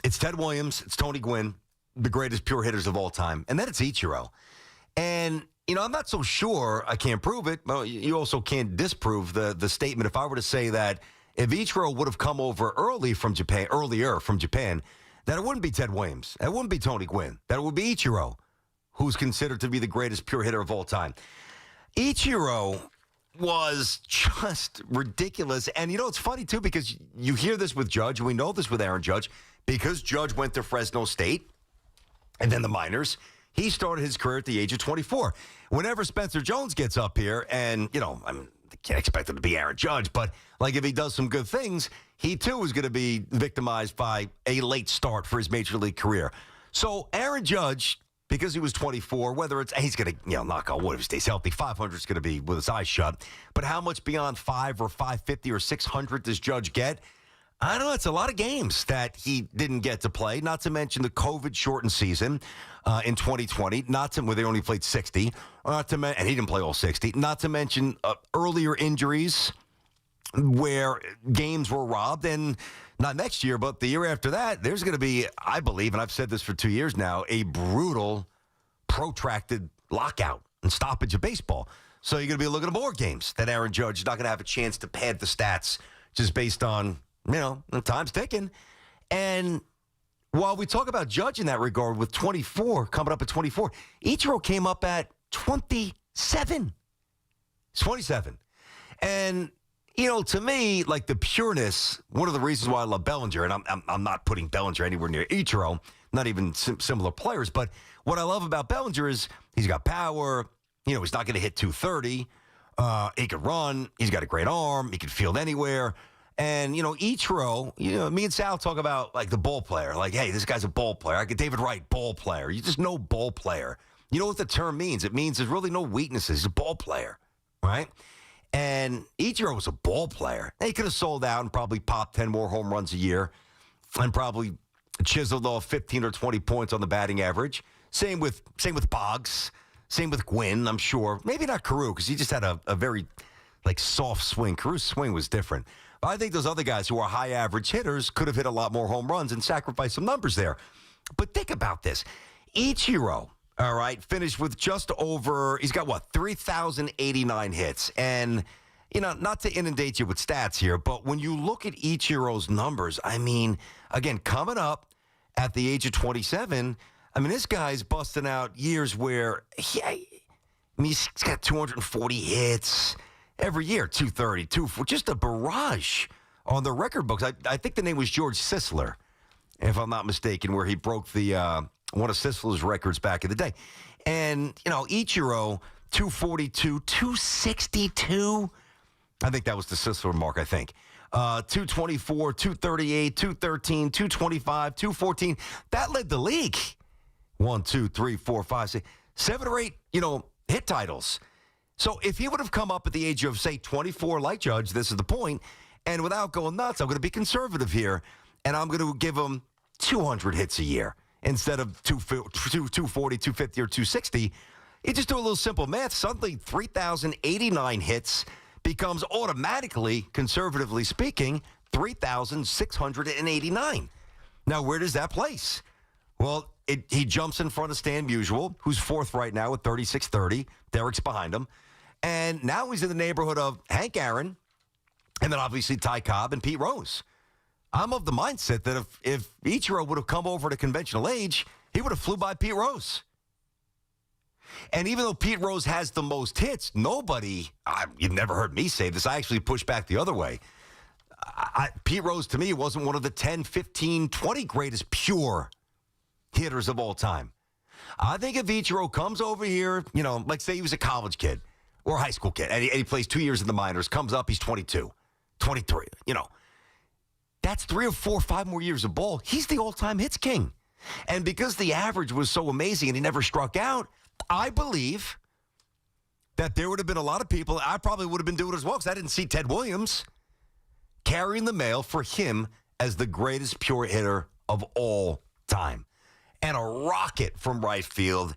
it's Ted Williams, it's Tony Gwynn, the greatest pure hitters of all time. And then it's Ichiro. And, you know, I'm not so sure, I can't prove it. Well, you also can't disprove the statement. If I were to say that if Ichiro would have come over earlier from Japan, that it wouldn't be Ted Williams. It wouldn't be Tony Gwynn. That it would be Ichiro, who's considered to be the greatest pure hitter of all time. Ichiro was just ridiculous. And, you know, it's funny, too, because you hear this with Judge, and we know this with Aaron Judge, because Judge went to Fresno State and then the minors. He started his career at the age of 24. Whenever Spencer Jones gets up here, and, you know, I can't expect him to be Aaron Judge, but, like, if he does some good things, he, too, is going to be victimized by a late start for his major league career. So Aaron Judge, because he was 24, whether it's, he's going to, you know, knock on wood if he stays healthy, 500 is going to be with his eyes shut. But how much beyond 5 or 550 or 600 does Judge get? I don't know. It's a lot of games that he didn't get to play, not to mention the COVID-shortened season in 2020, where they only played 60, and he didn't play all 60, not to mention earlier injuries where games were robbed, and not next year, but the year after that, there's going to be, I believe, and I've said this for 2 years now, a brutal, protracted lockout and stoppage of baseball. So you're going to be looking at more games that Aaron Judge is not going to have a chance to pad the stats just based on, you know, the time's ticking. And while we talk about Judge in that regard with 24, coming up at 24, Ichiro came up at 27. It's 27. And, you know, to me, like the pureness, one of the reasons why I love Bellinger, and I'm not putting Bellinger anywhere near Ichiro, not even similar players, but what I love about Bellinger is he's got power. You know, he's not going to hit 230. He could run. He's got a great arm. He can field anywhere. And, you know, Ichiro, you know, me and Sal talk about, like, the ball player. Like, hey, this guy's a ball player. Like David Wright, ball player. You just know ball player. You know what the term means? It means there's really no weaknesses. He's a ball player, right? And Ichiro was a ball player. He could have sold out and probably popped 10 more home runs a year and probably chiseled off 15 or 20 points on the batting average. Same with Boggs. Same with Gwynn, I'm sure. Maybe not Carew, because he just had a very, like, soft swing. Carew's swing was different. But I think those other guys who are high average hitters could have hit a lot more home runs and sacrificed some numbers there. But think about this. Ichiro, all right, finished with just over, he's got, 3,089 hits. And, you know, not to inundate you with stats here, but when you look at Ichiro's numbers, I mean, again, coming up at the age of 27, I mean, this guy's busting out years where he's got 240 hits. Every year, 230, 240, just a barrage on the record books. I think the name was George Sisler, if I'm not mistaken, where he broke the one of Sisler's records back in the day. And, you know, Ichiro, 242, 262. I think that was the Sisler mark, I think. 224, 238, 213, 225, 214. That led the league. 1, 2, 3, 4, 5, 6, 7 or 8, you know, hit titles. So if he would have come up at the age of, say, 24 like Judge, this is the point, and without going nuts, I'm going to be conservative here, and I'm going to give him 200 hits a year instead of 240, 250, or 260. You just do a little simple math. Suddenly, 3,089 hits becomes automatically, conservatively speaking, 3,689. Now, where does that place? Well, he jumps in front of Stan Musial, who's fourth right now with 3,630. Derek's behind him. And now he's in the neighborhood of Hank Aaron, and then obviously Ty Cobb and Pete Rose. I'm of the mindset that if Ichiro would have come over to conventional age, he would have flew by Pete Rose. And even though Pete Rose has the most hits, you've never heard me say this, I actually push back the other way. Pete Rose, to me, wasn't one of the 10, 15, 20 greatest pure hitters of all time. I think if Ichiro comes over here, you know, like say he was a college kid or a high school kid, and he plays 2 years in the minors, comes up, he's 22, 23, you know. That's 3 or 4 or 5 more years of ball. He's the all-time hits king. And because the average was so amazing and he never struck out, I believe that there would have been a lot of people, I probably would have been doing it as well, because I didn't see Ted Williams carrying the mail for him as the greatest pure hitter of all time. And a rocket from right field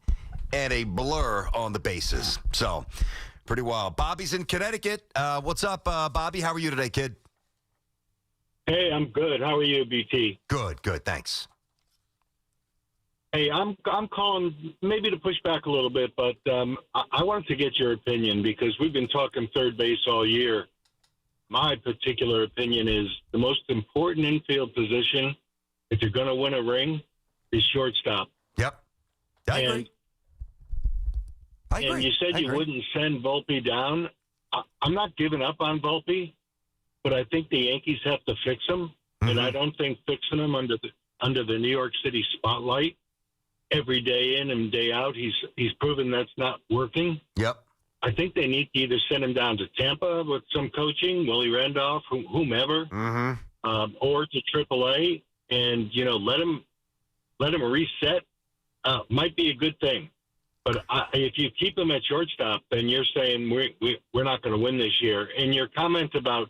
and a blur on the bases. So, pretty wild. Bobby's in Connecticut. What's up, Bobby? How are you today, kid? Hey, I'm good. How are you, BT? Good, thanks. Hey, I'm calling maybe to push back a little bit, but I wanted to get your opinion because we've been talking third base all year. My particular opinion is the most important infield position, if you're going to win a ring, is shortstop. Yep. I agree. And you said you wouldn't send Volpe down. I'm not giving up on Volpe, but I think the Yankees have to fix him, and I don't think fixing him under the New York City spotlight every day in and day out, he's proven that's not working. Yep. I think they need to either send him down to Tampa with some coaching, Willie Randolph, whomever, or to AAA, and let him reset. Might be a good thing, but if you keep him at shortstop, then you're saying we're not going to win this year. And your comment about,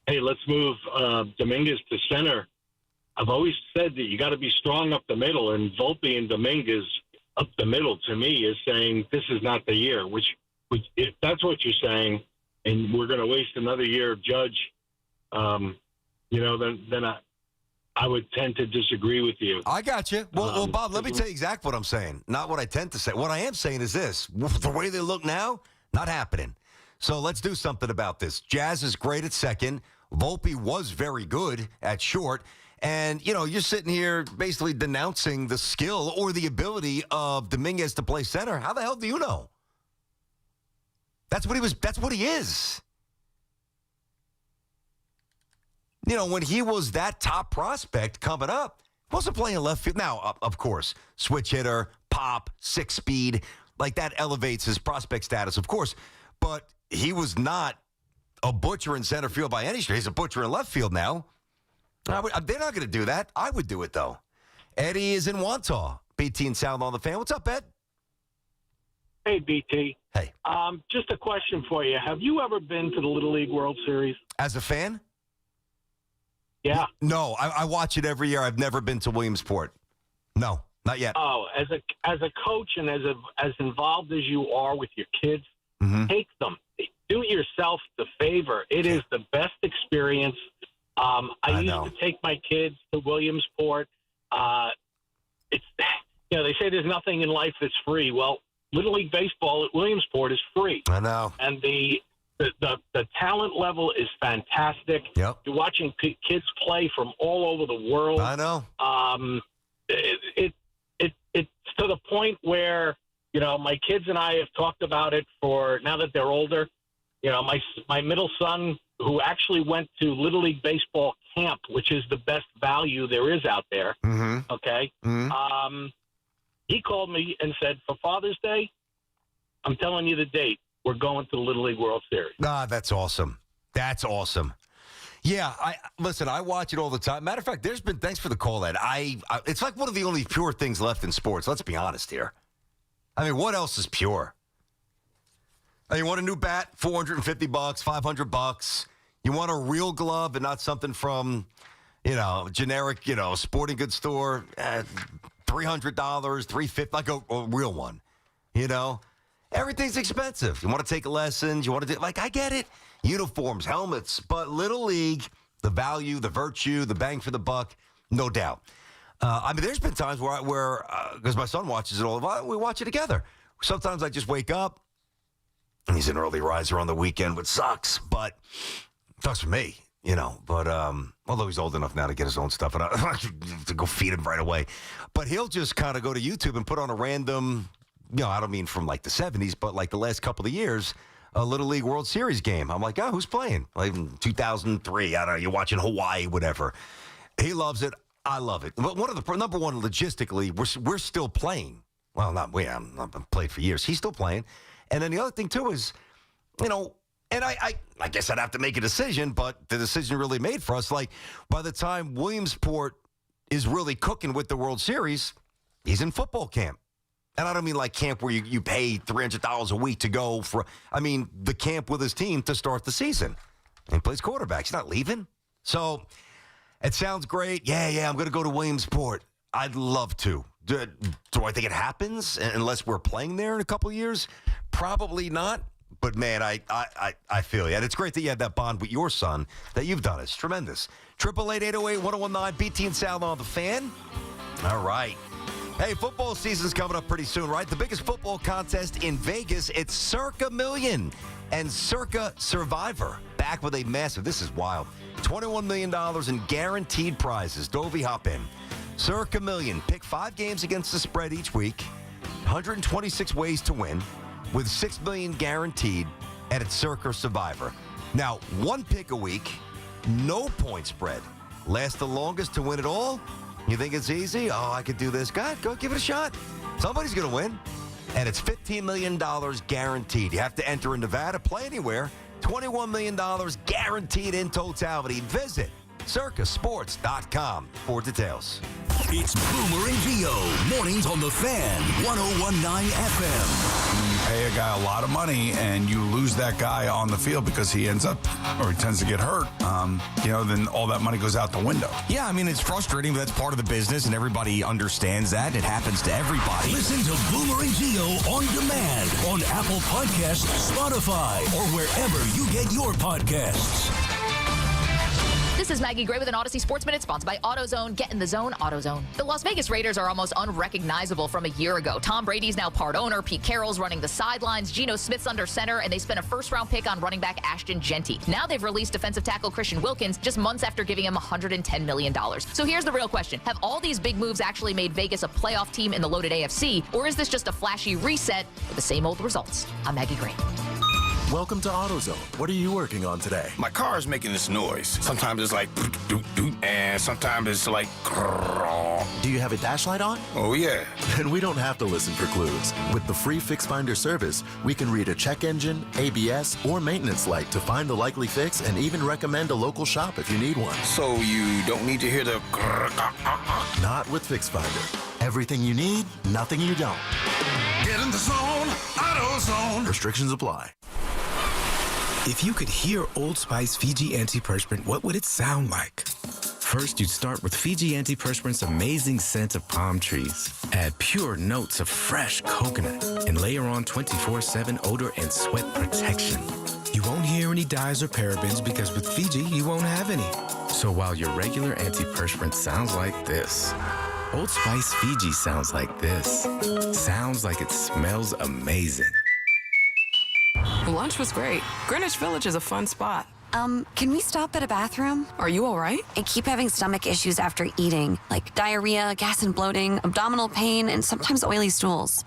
hey, let's move Dominguez to center. I've always said that you got to be strong up the middle, and Volpe and Dominguez up the middle to me is saying this is not the year. Which if that's what you're saying, and we're going to waste another year of Judge, then I would tend to disagree with you. I got you. Well, Bob, let me tell you exactly what I'm saying. Not what I tend to say. What I am saying is this: the way they look now, not happening. So let's do something about this. Jazz is great at second. Volpe was very good at short. And, you're sitting here basically denouncing the skill or the ability of Dominguez to play center. How the hell do you know? That's what he is. When he was that top prospect coming up, he wasn't playing left field. Now, of course, switch hitter, pop, 6-speed, like that elevates his prospect status, of course. But he was not a butcher in center field by any stretch. He's a butcher in left field now. They're not going to do that. I would do it, though. Eddie is in Wantagh. BT and Sound on the Fan. What's up, Ed? Hey, BT. Hey. Just a question for you. Have you ever been to the Little League World Series? As a fan? Yeah. No, I watch it every year. I've never been to Williamsport. No, not yet. Oh, as a coach and as involved as you are with your kids, take them. Do yourself the favor. It is the best experience. I used to take my kids to Williamsport. It's they say there's nothing in life that's free. Well, Little League Baseball at Williamsport is free. I know. And the talent level is fantastic. Yep. You're watching kids play from all over the world. I know. It's to the point where, my kids and I have talked about it for now that they're older. My middle son, who actually went to Little League Baseball camp, which is the best value there is out there. Okay. He called me and said, for Father's Day, I'm telling you the date. We're going to the Little League World Series. That's awesome. That's awesome. Yeah, I watch it all the time. Matter of fact, thanks for the call, Ed. It's like one of the only pure things left in sports. Let's be honest here. I mean, what else is pure? You want a new bat? $450, $500. You want a real glove and not something from, generic, sporting goods store, $300, $350, like a real one. Everything's expensive. You want to take lessons. You want to do, I get it. Uniforms, helmets, but Little League, the value, the virtue, the bang for the buck, no doubt. There's been times where because my son watches it all the time, we watch it together. Sometimes I just wake up, and he's an early riser on the weekend, which sucks, but sucks for me, But although he's old enough now to get his own stuff, and I to go feed him right away. But he'll just kind of go to YouTube and put on a random, I don't mean from like the 70s, but like the last couple of years, a Little League World Series game. I'm like, who's playing? Like in 2003, I don't know, you're watching Hawaii, whatever. He loves it. I love it. But number one, logistically, we're still playing. Well, not we. I've been played for years. He's still playing. And then the other thing, too, is, and I guess I'd have to make a decision, but the decision really made for us. Like, by the time Williamsport is really cooking with the World Series, he's in football camp. And I don't mean like camp where you pay $300 a week to go for, the camp with his team to start the season. And he plays quarterback. He's not leaving. So, It sounds great. Yeah, I'm going to go to Williamsport. I'd love to. Do I think it happens unless we're playing there in a couple of years? Probably not. But, man, I feel you. And it's great that you had that bond with your son that you've done. It's tremendous. 888-808-1019, BT and Sal on the Fan. All right. Hey, football season's coming up pretty soon, right? The biggest football contest in Vegas, it's Circa Million and Circa Survivor. Back with a massive, this is wild, $21 million in guaranteed prizes. Dovey, hop in. Circa Million. Pick 5 games against the spread each week. 126 ways to win with $6 million guaranteed, and it's Circa Survivor. Now, 1 pick a week, no point spread. Last the longest to win it all? You think it's easy? Oh, I could do this. God, go give it a shot. Somebody's going to win. And it's $15 million guaranteed. You have to enter in Nevada, play anywhere. $21 million guaranteed in totality. Visit circusports.com for details. It's Boomer and Gio, mornings on the Fan, 101.9 FM. You pay a guy a lot of money and you lose that guy on the field because he ends up, or he tends to get hurt, then all that money goes out the window. Yeah, I mean, it's frustrating, but that's part of the business, and everybody understands that. It happens to everybody. Listen to Boomer and Gio on demand on Apple Podcasts, Spotify, or wherever you get your podcasts. This is Maggie Gray with an Odyssey Sports Minute, sponsored by AutoZone. Get in the zone, AutoZone. The Las Vegas Raiders are almost unrecognizable from a year ago. Tom Brady's now part owner. Pete Carroll's running the sidelines. Geno Smith's under center, and they spent a first-round pick on running back Ashton Genty. Now they've released defensive tackle Christian Wilkins just months after giving him $110 million. So here's the real question. Have all these big moves actually made Vegas a playoff team in the loaded AFC, or is this just a flashy reset with the same old results? I'm Maggie Gray. Welcome to AutoZone. What are you working on today? My car is making this noise. Sometimes it's like doot, doot, and sometimes it's like Do you have a dash light on? Oh, yeah. Then we don't have to listen for clues. With the free Fix Finder service, we can read a check engine, ABS, or maintenance light to find the likely fix and even recommend a local shop if you need one. So you don't need to hear the Not with Fix Finder. Everything you need, nothing you don't. Get in the zone, AutoZone. Restrictions apply. If you could hear Old Spice Fiji Antiperspirant, what would it sound like? First, you'd start with Fiji Antiperspirant's amazing scent of palm trees. Add pure notes of fresh coconut and layer on 24/7 odor and sweat protection. You won't hear any dyes or parabens because with Fiji, you won't have any. So while your regular antiperspirant sounds like this, Old Spice Fiji sounds like this. Sounds like it smells amazing. Lunch was great. Greenwich Village is a fun spot. Can we stop at a bathroom? Are you all right? I keep having stomach issues after eating, like diarrhea, gas and bloating, abdominal pain, and sometimes oily stools.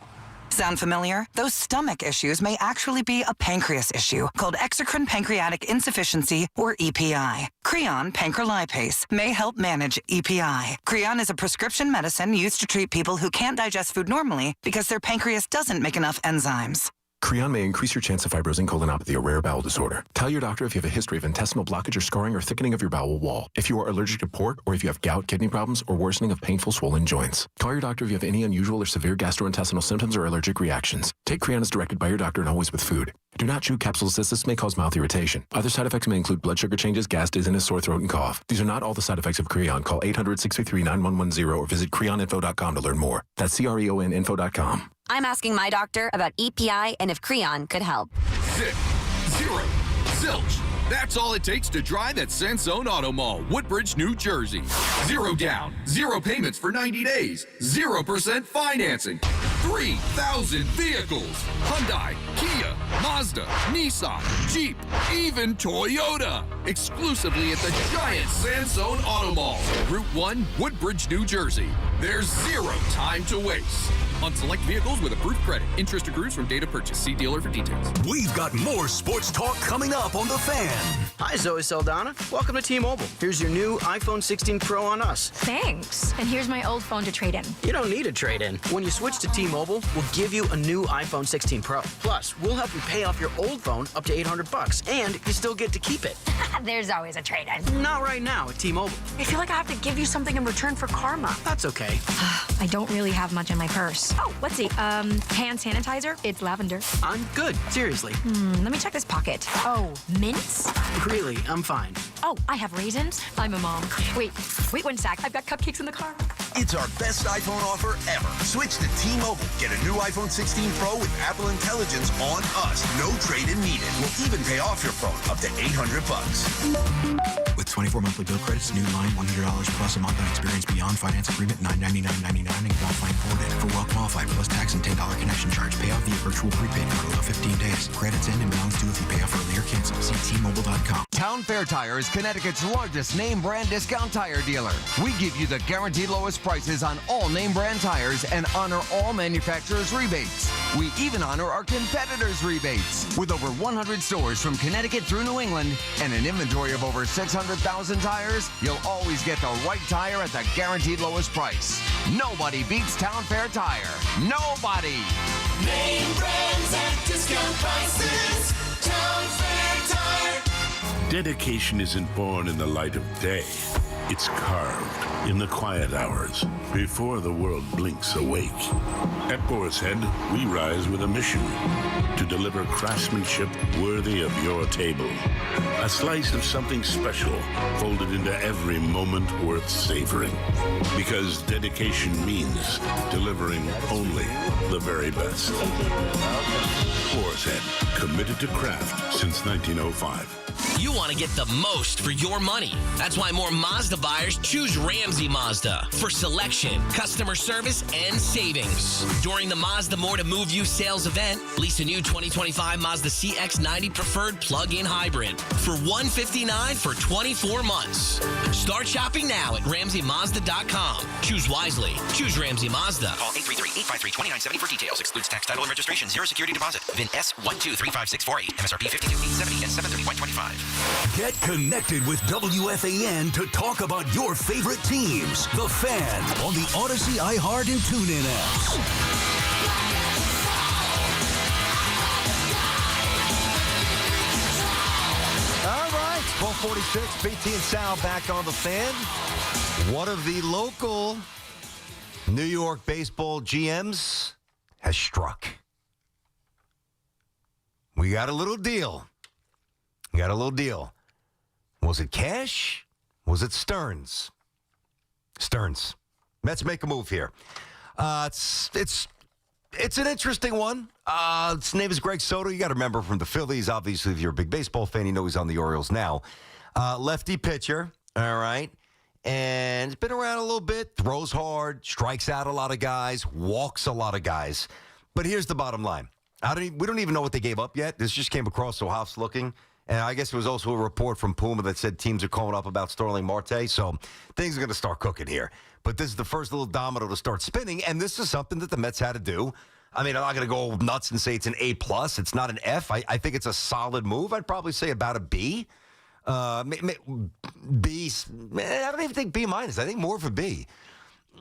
Sound familiar? Those stomach issues may actually be a pancreas issue called exocrine pancreatic insufficiency, or EPI. Creon pancrelipase may help manage EPI. Creon is a prescription medicine used to treat people who can't digest food normally because their pancreas doesn't make enough enzymes. Creon may increase your chance of fibrosing colonopathy, a rare bowel disorder. Tell your doctor if you have a history of intestinal blockage or scarring or thickening of your bowel wall, if you are allergic to pork, or if you have gout, kidney problems, or worsening of painful swollen joints. Call your doctor if you have any unusual or severe gastrointestinal symptoms or allergic reactions. Take Creon as directed by your doctor and always with food. Do not chew capsules as this may cause mouth irritation. Other side effects may include blood sugar changes, gas, dizziness, sore throat, and cough. These are not all the side effects of Creon. Call 800-633-9110 or visit creoninfo.com to learn more. That's CREONinfo.com. I'm asking my doctor about EPI and if Creon could help. Zip, zero, zilch. That's all it takes to drive at Sansone Auto Mall, Woodbridge, New Jersey. 0 down, 0 payments for 90 days, 0% financing, 3,000 vehicles. Hyundai, Kia, Mazda, Nissan, Jeep, even Toyota. Exclusively at the giant Sansone Auto Mall, Route 1, Woodbridge, New Jersey. There's 0 time to waste. On select vehicles with approved credit. Interest accrues from date of purchase. See dealer for details. We've got more sports talk coming up on The Fan. Hi, Zoe Saldana. Welcome to T-Mobile. Here's your new iPhone 16 Pro on us. Thanks. And here's my old phone to trade in. You don't need a trade-in. When you switch to T-Mobile, we'll give you a new iPhone 16 Pro. Plus, we'll help you pay off your old phone up to $800, and you still get to keep it. There's always a trade-in. Not right now at T-Mobile. I feel like I have to give you something in return for karma. That's okay. I don't really have much in my purse. Oh, let's see. Hand sanitizer. It's lavender. I'm good. Seriously. Let me check this pocket. Oh, mints? Really, I'm fine. Oh, I have raisins. I'm a mom. Wait 1 sec. I've got cupcakes in the car. It's our best iPhone offer ever. Switch to T-Mobile. Get a new iPhone 16 Pro with Apple Intelligence on us. No trade-in needed. We'll even pay off your phone up to $800. With 24 monthly bill credits, new line $100 plus a month on experience beyond finance agreement $999.99 and qualifying forwarded. For well qualified plus tax and $10 connection charge. Pay off via virtual prepaid card allow 15 days. Credits end and balance due if you pay off early or cancel. See T-Mobile.com. Town Fair Tire is Connecticut's largest name brand discount tire dealer. We give you the guaranteed lowest prices on all name brand tires and honor all manufacturers' rebates. We even honor our competitors' rebates. With over 100 stores from Connecticut through New England and an inventory of over 600,000 tires, you'll always get the right tire at the guaranteed lowest price. Nobody beats Town Fair Tire. Nobody! Name brands at discount prices. Town Fair Tire. Dedication isn't born in the light of day. It's carved in the quiet hours before the world blinks awake. At Boar's Head, we rise with a mission to deliver craftsmanship worthy of your table. A slice of something special folded into every moment worth savoring. Because dedication means delivering only the very best. Boar's Head, committed to craft since 1905. You want to get the most for your money. That's why more Mazda buyers choose Ramsey Mazda for selection, customer service, and savings. During the Mazda More to Move You sales event, lease a new 2025 Mazda CX-90 Preferred plug-in hybrid for $159 for 24 months. Start shopping now at RamseyMazda.com. Choose wisely. Choose Ramsey Mazda. Call 833-853-2970 for details. Excludes tax, title, and registration. Zero security deposit. VIN S12356448. MSRP $52,870 and $731.25. Get connected with WFAN to talk about your favorite teams. The Fan on the Odyssey, iHeart, and TuneIn apps. All right, 12:46. BT and Sal back on The Fan. One of the local New York baseball GMs has struck. We got a little deal. Was it cash? Was it Stearns? Stearns. Mets make a move here. It's an interesting one. His name is Greg Soto. You got to remember from the Phillies. Obviously, if you're a big baseball fan, you know he's on the Orioles now. Lefty pitcher. All right. And he's been around a little bit. Throws hard. Strikes out a lot of guys. Walks a lot of guys. But here's the bottom line. We don't even know what they gave up yet. This just came across so Hoff's looking. And I guess there was also a report from Puma that said teams are calling up about Starling Marte. So things are going to start cooking here. But this is the first little domino to start spinning. And this is something that the Mets had to do. I mean, I'm not going to go nuts and say it's an A+. It's not an F. I think it's a solid move. I'd probably say about a B. B. I don't even think B-. I think more of a B.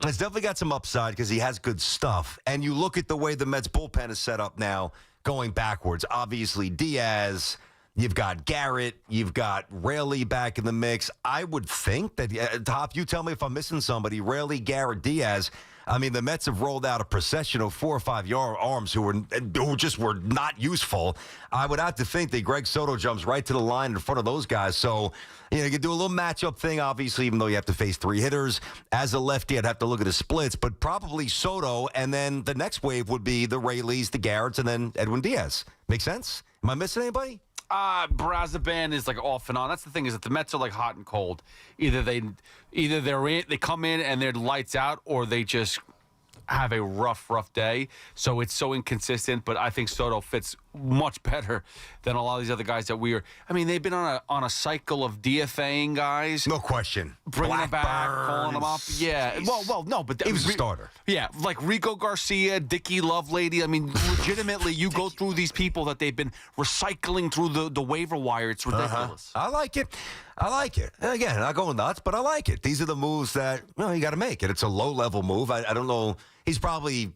It's definitely got some upside because he has good stuff. And you look at the way the Mets bullpen is set up now going backwards. Obviously, Diaz... You've got Garrett. You've got Raley back in the mix. I would think that, Top, you tell me if I'm missing somebody, Raley, Garrett, Diaz. I mean, the Mets have rolled out a procession of 4 or 5 arms who just were not useful. I would have to think that Greg Soto jumps right to the line in front of those guys. So, you can do a little matchup thing, obviously, even though you have to face 3 hitters. As a lefty, I'd have to look at his splits, but probably Soto, and then the next wave would be the Raleys, the Garretts, and then Edwin Diaz. Make sense? Am I missing anybody? Brazoban is like off and on. That's the thing is that the Mets are like hot and cold. Either they come in and they're lights out, or they just have a rough day. So it's so inconsistent. But I think Soto fits much better than a lot of these other guys that we are. I mean, they've been on a cycle of DFAing guys. No question. Bringing them back, calling them up. Yeah. Well, no, but he was a starter. Yeah, like Rico Garcia, Dickie Lovelady. I mean, legitimately, you go through these people that they've been recycling through the waiver wire. It's ridiculous. I like it. And again, not going nuts, but I like it. These are the moves that you got to make it. It's a low-level move. I don't know. He's probably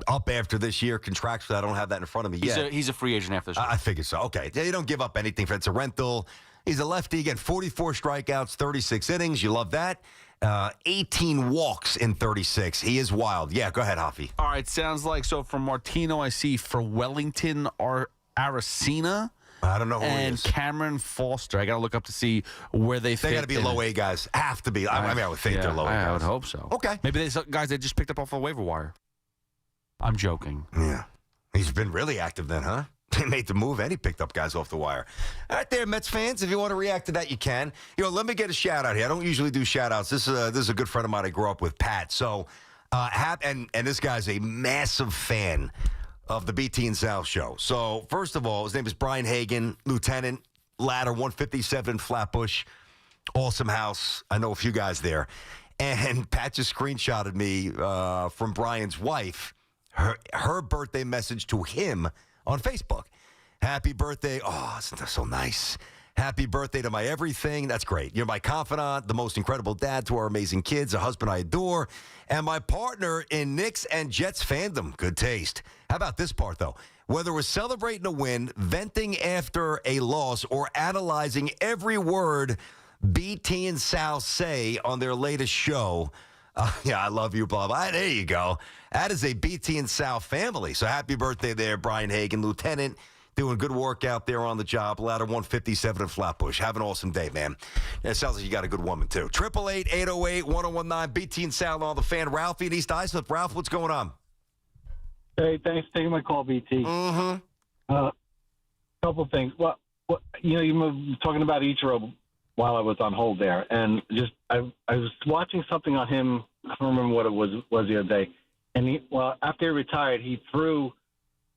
up after this year contractually. I don't have that in front of me yet. He's a free agent after this year. I figured so. Okay. You don't give up anything for it's a rental. He's a lefty. Again, 44 strikeouts, 36 innings. You love that. 18 walks in 36. He is wild. Yeah, go ahead, Hoffy. All right, sounds like, so from Martino, I see for Wellington or Aracena. I don't know who he and is. Cameron Foster. I got to look up to see where they fit. They got to be low A guys. Have to be. I mean, I would think they're low A guys. I would hope so. Okay. Maybe they're guys they just picked up off the waiver wire. I'm joking. Yeah. He's been really active then, huh? They made the move and he picked up guys off the wire. All right there, Mets fans. If you want to react to that, you can. Let me get a shout out here. I don't usually do shout outs. This is a good friend of mine I grew up with, Pat. So, and this guy's a massive fan of the BT and Sal show. So, first of all, his name is Brian Hagan, Lieutenant, Ladder 157 Flatbush. Awesome house. I know a few guys there. And Pat just screenshotted me from Brian's wife, her birthday message to him on Facebook. Happy birthday. Oh, isn't that so nice? Happy birthday to my everything. That's great. You're my confidant, the most incredible dad to our amazing kids, a husband I adore, and my partner in Knicks and Jets fandom. Good taste. How about this part, though? Whether we're celebrating a win, venting after a loss, or analyzing every word BT and Sal say on their latest show, yeah, I love you, blah, blah. There you go. That is a BT and Sal family. So happy birthday there, Brian Hagan, Lieutenant. Doing good work out there on the job. Ladder 157 in Flatbush. Have an awesome day, man. It sounds like you got a good woman, too. 888-808-1019. BT and Sal on the Fan. Ralphie in East Islip. Ralph, what's going on? Hey, thanks for taking my call, BT. Mm-hmm. Couple things. Well, you were talking about Ichiro while I was on hold there, and I was watching something on him. I don't remember what it was the other day. And after he retired, he threw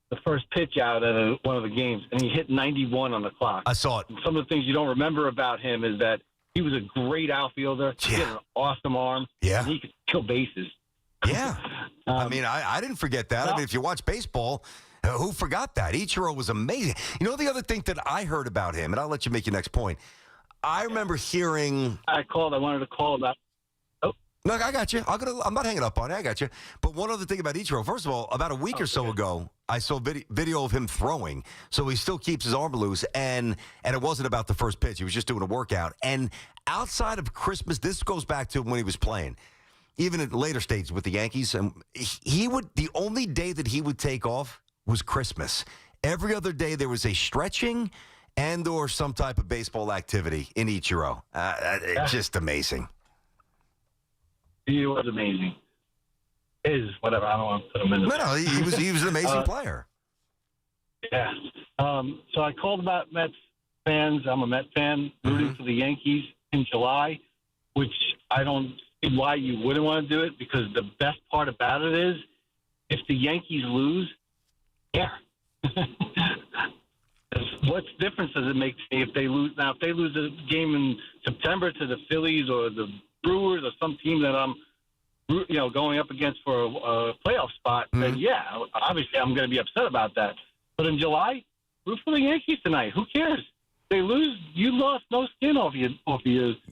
the first pitch out at one of the games, and he hit 91 on the clock. I saw it. And some of the things you don't remember about him is that he was a great outfielder. He had an awesome arm. Yeah. And he could steal bases. Yeah. I didn't forget that. No. I mean, if you watch baseball, who forgot that? Ichiro was amazing. You know, the other thing that I heard about him, and I'll let you make your next point. I remember hearing. I wanted to call about. No, I got you. I'm not hanging up on it. I got you. But one other thing about Ichiro. First of all, about a week or so ago, I saw video of him throwing. So he still keeps his arm loose. And it wasn't about the first pitch. He was just doing a workout. And outside of Christmas, this goes back to when he was playing. Even at later stages with the Yankees, the only day that he would take off was Christmas. Every other day there was a stretching and or some type of baseball activity in Ichiro. It's just amazing. He was amazing. Whatever. I don't want to put him in. No, he was an amazing player. Yeah. So I called about Mets fans. I'm a Met fan rooting for the Yankees in July, which I don't see why you wouldn't want to do it, because the best part about it is if the Yankees lose, what difference does it make to me if they lose? Now, if they lose a game in September to the Phillies or the Brewers or some team that I'm, going up against for a playoff spot, then obviously I'm going to be upset about that. But in July, root for the Yankees tonight. Who cares? They lose. You lost no skin off you.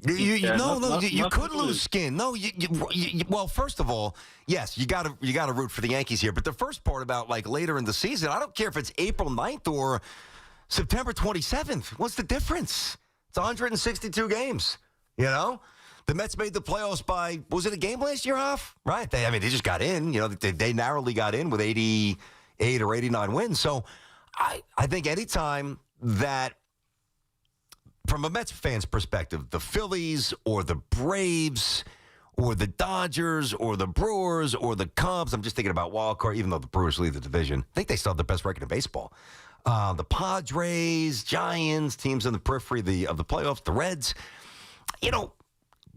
You could lose skin. No, well, first of all, yes, you got to root for the Yankees here. But the first part about later in the season, I don't care if it's April 9th or September 27th. What's the difference? It's 162 games. The Mets made the playoffs by, was it a game last year off? Right. They just got in. They narrowly got in with 88 or 89 wins. So I think anytime that, from a Mets fan's perspective, the Phillies or the Braves or the Dodgers or the Brewers or the Cubs, I'm just thinking about wild card, even though the Brewers lead the division. I think they still have the best record in baseball. The Padres, Giants, teams in the periphery of the playoffs, the Reds,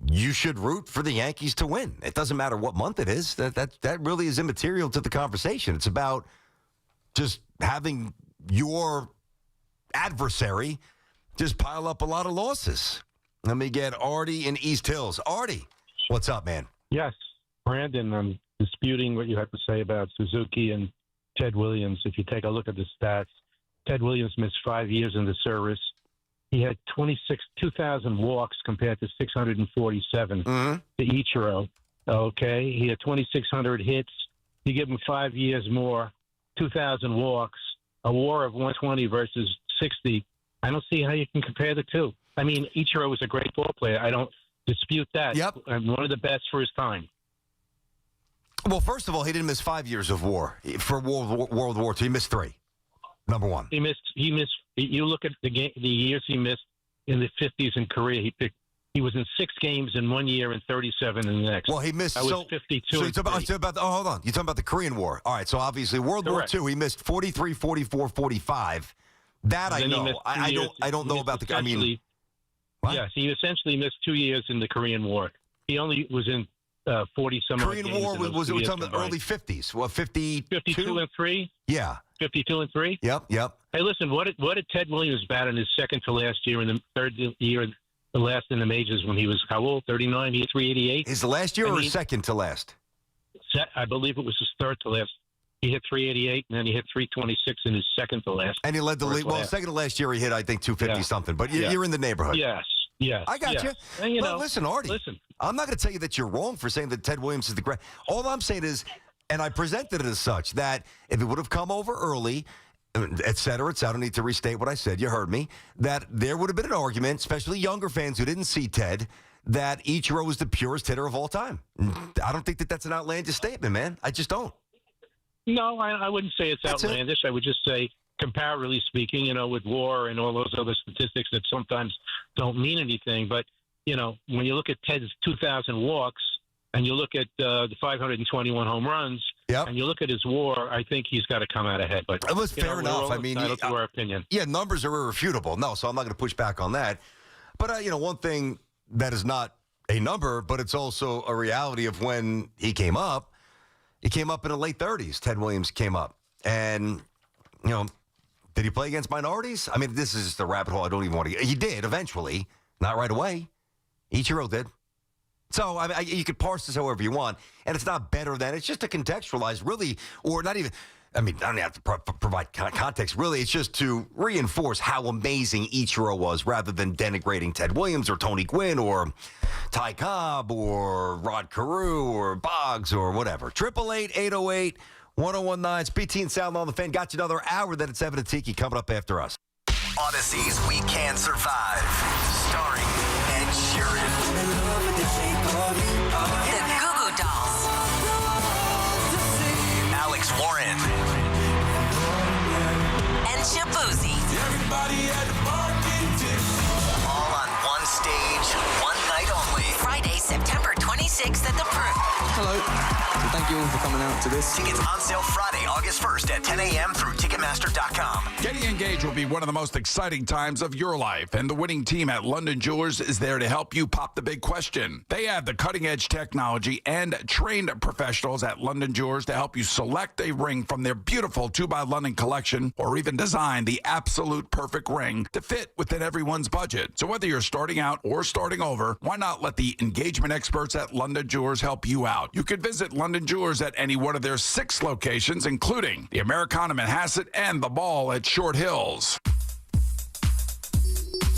you should root for the Yankees to win. It doesn't matter what month it is. That really is immaterial to the conversation. It's about just having your adversary just pile up a lot of losses. Let me get Artie in East Hills. Artie, what's up, man? Yes, Brandon, I'm disputing what you have to say about Suzuki and Ted Williams. If you take a look at the stats, Ted Williams missed 5 years in the service. He had 2,000 walks compared to 647 to Ichiro. Okay, he had 2,600 hits. You give him 5 years more, 2,000 walks, a WAR of 120 versus 60. I don't see how you can compare the two. I mean, Ichiro was a great ball player. I don't dispute that. Yep. And one of the best for his time. Well, first of all, he didn't miss 5 years of war for World War II. He missed 3. Number one. He missed You look at the years he missed in the 50s in Korea. He was in 6 games in 1 year and 37 in the next. Well, he missed. I was 52. So you're talking about hold on. You're talking about the Korean War. All right. So obviously World Correct. War II, he missed 43, 44, 45. That I know. I don't know about the. I mean, what? Yes, he essentially missed 2 years in the Korean War. He only was in 40 some. Korean War was we're talking about the early 50s. Well, 52 and 3. Yeah. 52 and 3. Yep. Hey, listen. What did Ted Williams bat in his second to last year in the third year? The last in the majors when he was how old? 39. He hit 388. His last year or second to last? I believe it was his third to last. He hit 388, and then he hit 326 in his second to last. And he led the league. Well, second to last year he hit, I think, 250 something. But you're in the neighborhood. Yes. I got you. And, listen, Artie. I'm not going to tell you that you're wrong for saying that Ted Williams is the great. All I'm saying is, and I presented it as such, that if it would have come over early, et cetera, I don't need to restate what I said. You heard me. That there would have been an argument, especially younger fans who didn't see Ted, that Ichiro was the purest hitter of all time. I don't think that that's an outlandish statement, man. I just don't. No, I wouldn't say it's outlandish. I would just say, comparatively speaking, with WAR and all those other statistics that sometimes don't mean anything. But, when you look at Ted's 2,000 walks and you look at the 521 home runs, and you look at his WAR, I think he's got to come out ahead. But it was fair enough. I mean, to our opinion. Yeah, numbers are irrefutable. No, so I'm not going to push back on that. But one thing that is not a number, but it's also a reality of when he came up. He came up in the late 30s. Ted Williams came up, and did he play against minorities? I mean, this is just a rabbit hole I don't even want to get. He did eventually, not right away. Ichiro did. So, I mean, you could parse this however you want, and it's not better than. It's just to contextualize, really, or not even. I mean, I don't have to provide context. Really, it's just to reinforce how amazing Ichiro was, rather than denigrating Ted Williams or Tony Gwynn or Ty Cobb or Rod Carew or Boggs or whatever. 888-808-1019. It's BT and Sound on the Fan. Got you another hour. Then it's Evan and Tiki coming up after us. Odyssey's We Can Survive, starring Ed Sheeran. The Goo Goo Dolls. Alex Warren. And Shabuzi. Everybody at the parking tip. All on one stage, one night only. Friday, September 26th at the Prune. Hello. Thank you all for coming out to this. Tickets on sale Friday, August 1st at 10 a.m. through Ticketmaster.com. Getting engaged will be one of the most exciting times of your life, and the winning team at London Jewelers is there to help you pop the big question. They have the cutting-edge technology and trained professionals at London Jewelers to help you select a ring from their beautiful 2x London collection, or even design the absolute perfect ring to fit within everyone's budget. So whether you're starting out or starting over, why not let the engagement experts at London Jewelers help you out? You could visit London Jewelers at any one of their 6 locations, including the Americana Manhasset and the Ball at Short Hills.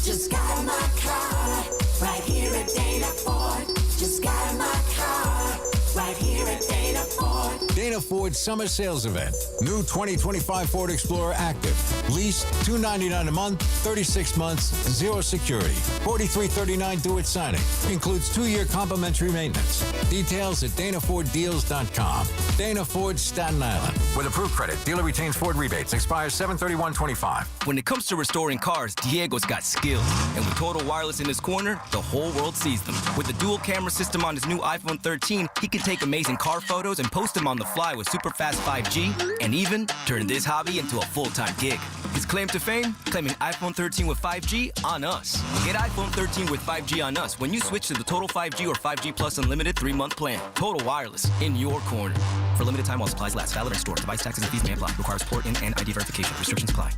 Just got my car right here at Dana Ford. Just got my car right here at Dana Ford. Dana Ford Summer Sales Event. New 2025 Ford Explorer Active. Lease $299 a month, 36 months, 0 security. $43.39 due at signing. Includes 2-year complimentary maintenance. Details at DanaFordDeals.com. Dana Ford, Staten Island. With approved credit, dealer retains Ford rebates. Expires 7/31/25. When it comes to restoring cars, Diego's got skills. And with Total Wireless in his corner, the whole world sees them. With the dual camera system on his new iPhone 13, he can take amazing car photos and post them on the fly with super fast 5G, and even turn this hobby into a full-time gig. His claim to fame? Claiming iPhone 13 with 5G on us. Get iPhone 13 with 5G on us when you switch to the Total 5G or 5G Plus Unlimited 3-month plan. Total Wireless, in your corner. For limited time while supplies last. Valid in store. Device taxes and fees may apply. Requires port in and ID verification. Restrictions apply.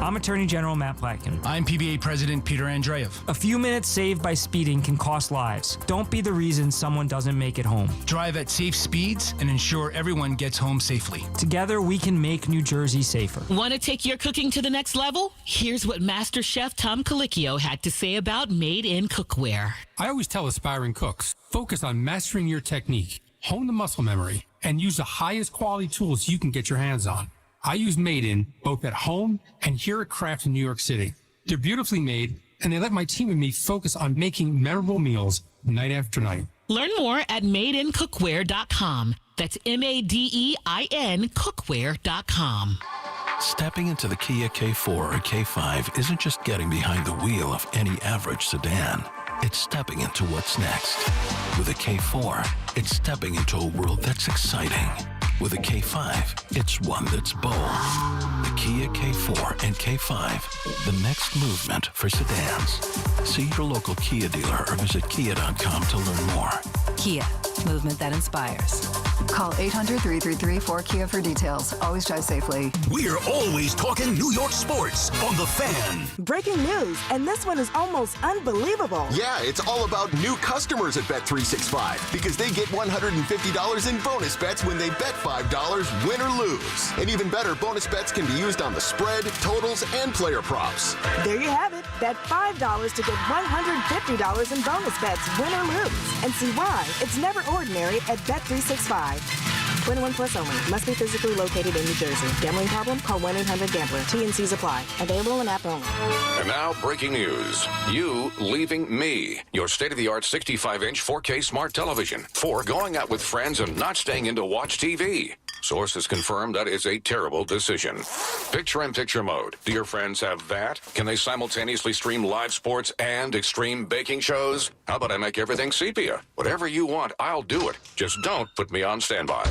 I'm Attorney General Matt Platkin. I'm PBA President Peter Andreev. A few minutes saved by speeding can cost lives. Don't be the reason someone doesn't make it home. Drive at safe speeds and ensure everyone gets home safely. Together, we can make New Jersey safer. Want to take your cooking to the next level? Here's what Master Chef Tom Colicchio had to say about Made in Cookware. I always tell aspiring cooks, focus on mastering your technique, hone the muscle memory, and use the highest quality tools you can get your hands on. I use Made in both at home and here at Craft in New York City. They're beautifully made, and they let my team and me focus on making memorable meals night after night. Learn more at madeincookware.com. That's MADEIN cookware.com. Stepping into the Kia K4 or K5 isn't just getting behind the wheel of any average sedan. It's stepping into what's next. With a K4, it's stepping into a world that's exciting. With a K5, it's one that's bold. The Kia K4 and K5, the next movement for sedans. See your local Kia dealer or visit kia.com to learn more. Kia, movement that inspires. Call 800-333-4KIA for details. Always drive safely. We're always talking New York sports on The Fan. Breaking news, and this one is almost unbelievable. Yeah, it's all about new customers at Bet365 because they get $150 in bonus bets when they bet $5, win or lose. And even better, bonus bets can be used on the spread, totals, and player props. There you have it. Bet $5 to get $150 in bonus bets, win or lose. And see why it's never ordinary at Bet365. 21 plus only. Must be physically located in New Jersey. Gambling problem? Call 1-800-GAMBLER. T&Cs apply. Available in app only. And now, breaking news. You leaving me. Your state-of-the-art 65-inch 4K smart television. For going out with friends and not staying in to watch TV. Sources confirm that is a terrible decision. Picture-in-picture mode. Do your friends have that? Can they simultaneously stream live sports and extreme baking shows? How about I make everything sepia? Whatever you want, I'll do it. Just don't put me on standby.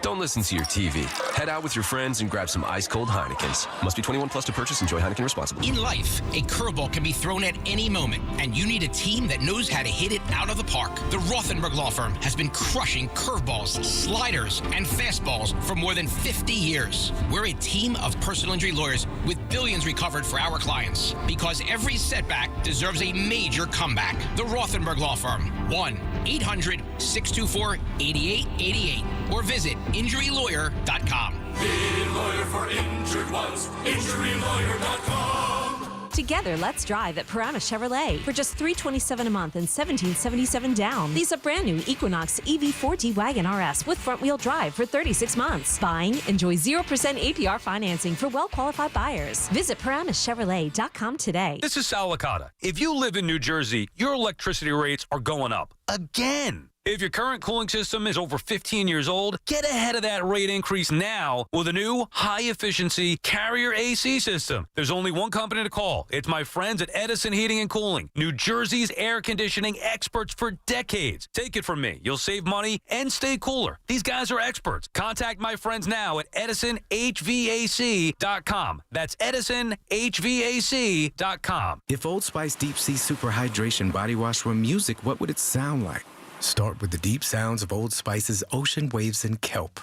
Don't listen to your TV. Head out with your friends and grab some ice-cold Heinekens. Must be 21 plus to purchase. Enjoy Heineken responsibly. In life, a curveball can be thrown at any moment, and you need a team that knows how to hit it out of the park. The Rothenberg Law Firm has been crushing curveballs, sliders, and fastballs for more than 50 years. We're a team of personal injury lawyers with billions recovered for our clients, because every setback deserves a major comeback. The Rothenberg Law Firm, 1-800-624-8888, or visit injurylawyer.com. Be lawyer for injured ones. Injurylawyer.com. Together, let's drive at Paramus Chevrolet for just $327 a month and $1,777 down. Lease a brand new Equinox EV4 Wagon RS with front-wheel drive for 36 months. Buying, enjoy 0% APR financing for well-qualified buyers. Visit ParamusChevrolet.com today. This is Sal Licata. If you live in New Jersey, your electricity rates are going up again. If your current cooling system is over 15 years old, get ahead of that rate increase now with a new high-efficiency Carrier AC system. There's only one company to call. It's my friends at Edison Heating and Cooling, New Jersey's air conditioning experts for decades. Take it from me. You'll save money and stay cooler. These guys are experts. Contact my friends now at EdisonHVAC.com. That's EdisonHVAC.com. If Old Spice Deep Sea Super Hydration Body Wash were music, what would it sound like? Start with the deep sounds of Old Spice's ocean waves and kelp.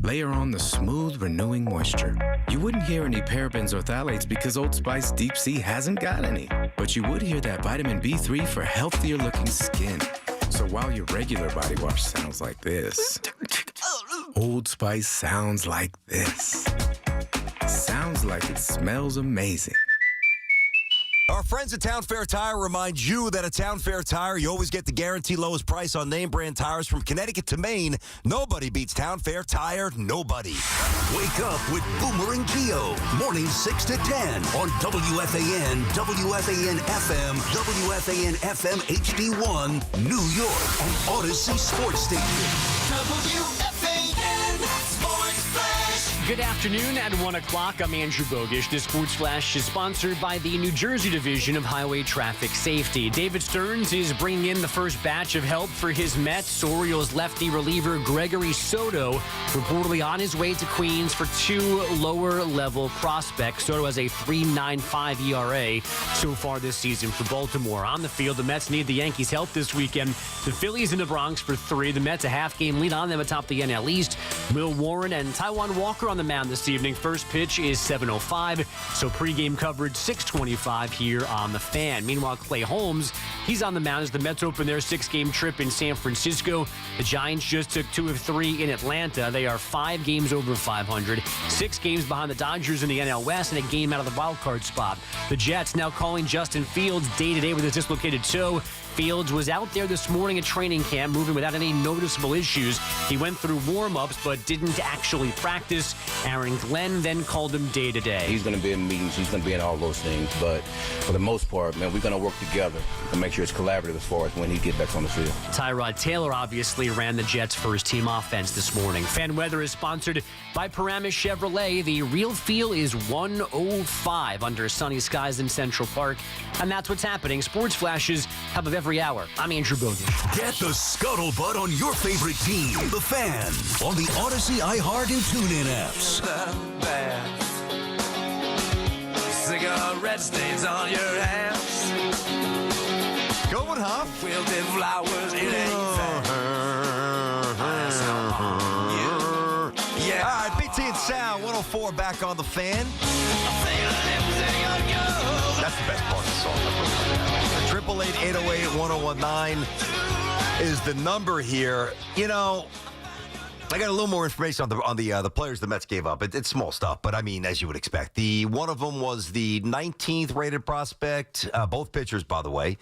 Layer on the smooth, renewing moisture. You wouldn't hear any parabens or phthalates because Old Spice Deep Sea hasn't got any. But you would hear that vitamin B3 for healthier looking skin. So while your regular body wash sounds like this, Old Spice sounds like this. Sounds like it smells amazing. Our friends at Town Fair Tire remind you that at Town Fair Tire, you always get the guaranteed lowest price on name brand tires from Connecticut to Maine. Nobody beats Town Fair Tire. Nobody. Wake up with Boomer and Geo. Mornings 6 to 10 on WFAN, WFAN FM, WFAN FM HD1, New York, and Odyssey Sports Station. WFAN Sports Flash. Good afternoon. At 1 o'clock, I'm Andrew Bogish. This Sports Flash is sponsored by the New Jersey Division of Highway Traffic Safety. David Stearns is bringing in the first batch of help for his Mets. Orioles lefty reliever Gregory Soto reportedly on his way to Queens for two lower-level prospects. Soto has a 3.95 ERA so far this season for Baltimore. On the field, the Mets need the Yankees' help this weekend. The Phillies in the Bronx for 3. The Mets a half-game lead on them atop the NL East. Will Warren and Taijuan Walker on the mound this evening. First pitch is 7:05, so pregame coverage 6:25 here on The Fan. Meanwhile, Clay Holmes, he's on the mound as the Mets open their 6-game trip in San Francisco. The Giants just took 2 of 3 in Atlanta. They are 5 games over 500, 6 games behind the Dodgers in the NL West, and a game out of the wild card spot. The Jets now calling Justin Fields day-to-day with his dislocated toe. Fields was out there this morning at training camp, moving without any noticeable issues. He went through warm-ups, but didn't actually practice. Aaron Glenn then called him day-to-day. He's going to be in meetings. He's going to be in all those things. But for the most part, man, we're going to work together to make sure it's collaborative as far as when he gets back on the field. Tyrod Taylor obviously ran the Jets' first-team offense this morning. Fan Weather is sponsored by Paramus Chevrolet. The real feel is 105 under sunny skies in Central Park. And that's what's happening. Sports flashes top of every hour. I'm Andrew Bogish. Get the scuttlebutt on your favorite team, the Fan, on the Odyssey, iHeart, and TuneIn apps. Cigarette stains on your hands. Going, Huff. Wilted flowers, it ain't Yeah. All right, BT and Sal, 104 back on the Fan. That's the best part of the song. 888-808-1019 is the number here. You know, I got a little more information on the players the Mets gave up. It's small stuff, but I mean, as you would expect. One of them was the 19th rated prospect, both pitchers, by the way,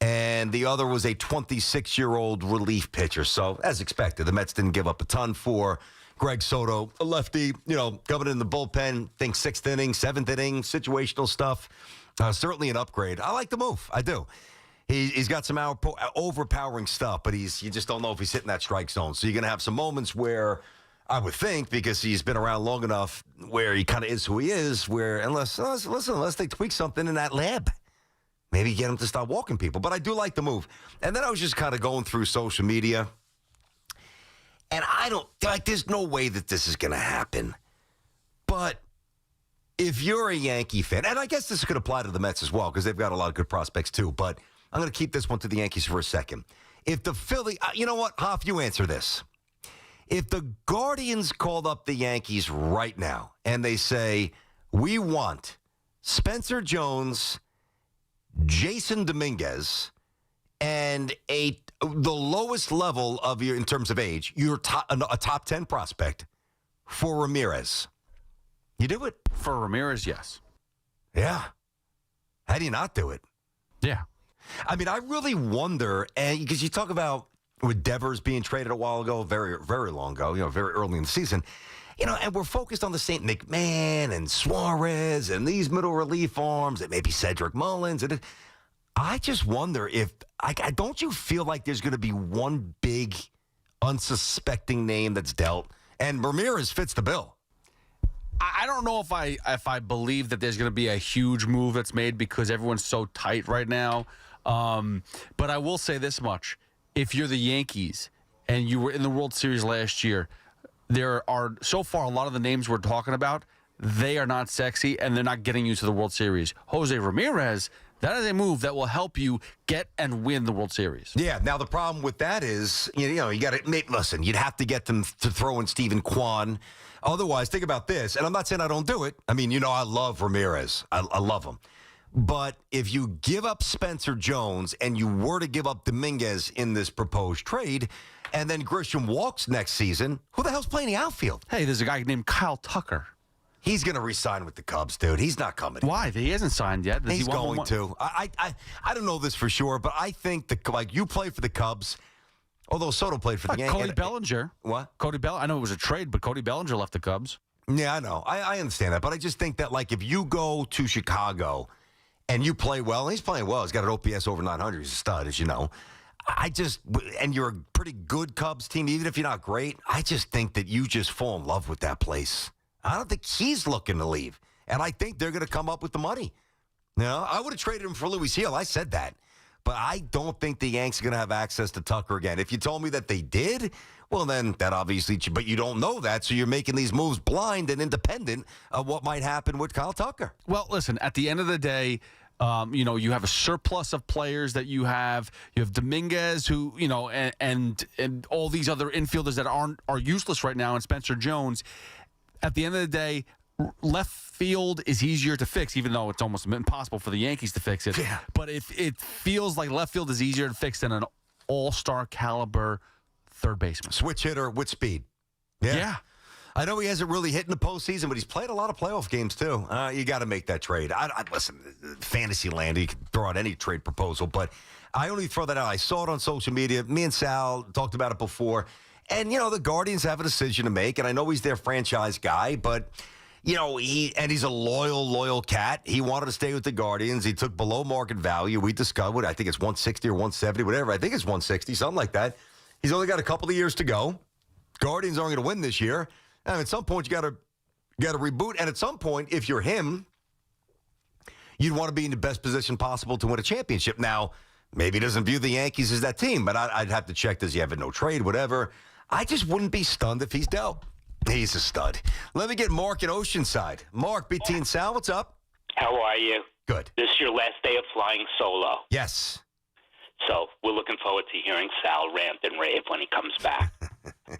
and the other was a 26-year-old relief pitcher. So, as expected, the Mets didn't give up a ton for Greg Soto, a lefty, coming in the bullpen, think 6th inning, 7th inning, situational stuff. Certainly an upgrade. I like the move. I do. He's got some overpowering stuff, but you just don't know if he's hitting that strike zone. So you're going to have some moments where I would think, because he's been around long enough, where he kind of is who he is, where unless they tweak something in that lab, maybe get him to stop walking people. But I do like the move. And then I was just kind of going through social media, and there's no way that this is going to happen. But if you're a Yankee fan, and I guess this could apply to the Mets as well, because they've got a lot of good prospects too, but I'm going to keep this one to the Yankees for a second. If the Philly, you know what, Hoff, you answer this. If the Guardians called up the Yankees right now and they say, we want Spencer Jones, Jason Dominguez, and the lowest level of in terms of age, a top 10 prospect for Ramirez, you do it? For Ramirez, yes. Yeah. How do you not do it? Yeah. I mean, I really wonder, and because you talk about with Devers being traded a while ago, very, very long ago, very early in the season, and we're focused on the St. McMahon and Suarez and these middle relief arms and maybe Cedric Mullins. And I just wonder if, don't you feel like there's going to be one big unsuspecting name that's dealt, and Ramirez fits the bill? I don't know if I believe that there's going to be a huge move that's made because everyone's so tight right now. But I will say this much. If you're the Yankees and you were in the World Series last year, there are so far a lot of the names we're talking about, they are not sexy and they're not getting you to the World Series. Jose Ramirez, that is a move that will help you get and win the World Series. Yeah. Now, the problem with that is, you got to listen, you'd have to get them to throw in Stephen Kwan. Otherwise, think about this, and I'm not saying I don't do it. I mean, I love Ramirez. I love him. But if you give up Spencer Jones and you were to give up Dominguez in this proposed trade, and then Grisham walks next season, who the hell's playing the outfield? Hey, there's a guy named Kyle Tucker. He's going to re-sign with the Cubs, dude. He's not coming. Why? He hasn't signed yet. He's going to. I don't know this for sure, but I think you play for the Cubs. Although Soto played for the Yankees. Cody Bellinger. What? Cody Bellinger. I know it was a trade, but Cody Bellinger left the Cubs. Yeah, I know. I understand that. But I just think that, if you go to Chicago and you play well, and he's playing well. He's got an OPS over 900. He's a stud, as you know. And you're a pretty good Cubs team, even if you're not great, I just think that you just fall in love with that place. I don't think he's looking to leave. And I think they're going to come up with the money. I would have traded him for Louis Hill. I said that. But I don't think the Yanks are going to have access to Tucker again. If you told me that they did, well, then that obviously, but you don't know that, so you're making these moves blind and independent of what might happen with Kyle Tucker. Well, listen, at the end of the day, you have a surplus of players that you have. You have Dominguez, who, and all these other infielders that are useless right now, and Spencer Jones. At the end of the day, left field is easier to fix, even though it's almost impossible for the Yankees to fix it. Yeah. But it feels like left field is easier to fix than an all-star caliber third baseman. Switch hitter with speed. Yeah. I know he hasn't really hit in the postseason, but he's played a lot of playoff games, too. You got to make that trade. Listen, fantasy land, you can throw out any trade proposal, but I only throw that out. I saw it on social media. Me and Sal talked about it before. And, the Guardians have a decision to make, and I know he's their franchise guy, but, he's a loyal cat. He wanted to stay with the Guardians. He took below market value. We discovered, I think it's 160 or 170, whatever. I think it's 160, something like that. He's only got a couple of years to go. Guardians aren't going to win this year. And at some point, you got to reboot. And at some point, if you're him, you'd want to be in the best position possible to win a championship. Now, maybe he doesn't view the Yankees as that team, but I'd have to check. Does he have a no trade, whatever? I just wouldn't be stunned if he's dealt. He's a stud. Let me get Mark at Oceanside. Mark, BT and Sal, what's up? How are you? Good. This is your last day of flying solo. Yes. So we're looking forward to hearing Sal rant and rave when he comes back.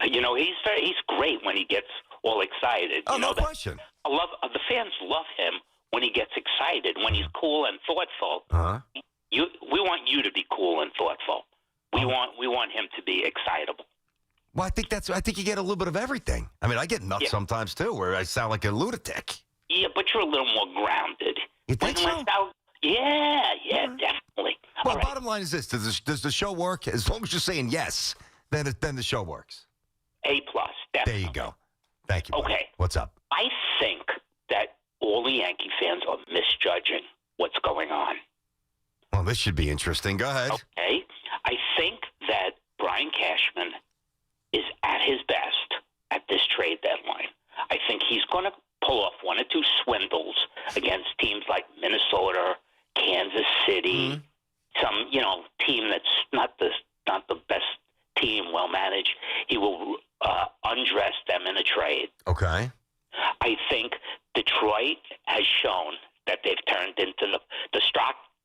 He's great when he gets all excited. Oh, no question. The fans love him when he gets excited, when he's cool and thoughtful. Uh-huh. We want you to be cool and thoughtful. We want him to be excitable. Well, I think you get a little bit of everything. I mean, I get nuts sometimes, too, where I sound like a lunatic. Yeah, but you're a little more grounded. You think so? Yeah, definitely. Well, bottom line is this. Does the show work? As long as you're saying yes, then the show works. A+, definitely. There you go. Thank you. Okay. What's up? I think that all the Yankee fans are misjudging what's going on. Well, this should be interesting. Go ahead. Okay. I think that Brian Cashman is at his best at this trade deadline. I think he's going to pull off one or two swindles against teams like Minnesota, Kansas City, some team that's not the best team, well managed. He will undress them in a trade. Okay. I think Detroit has shown that they've turned into the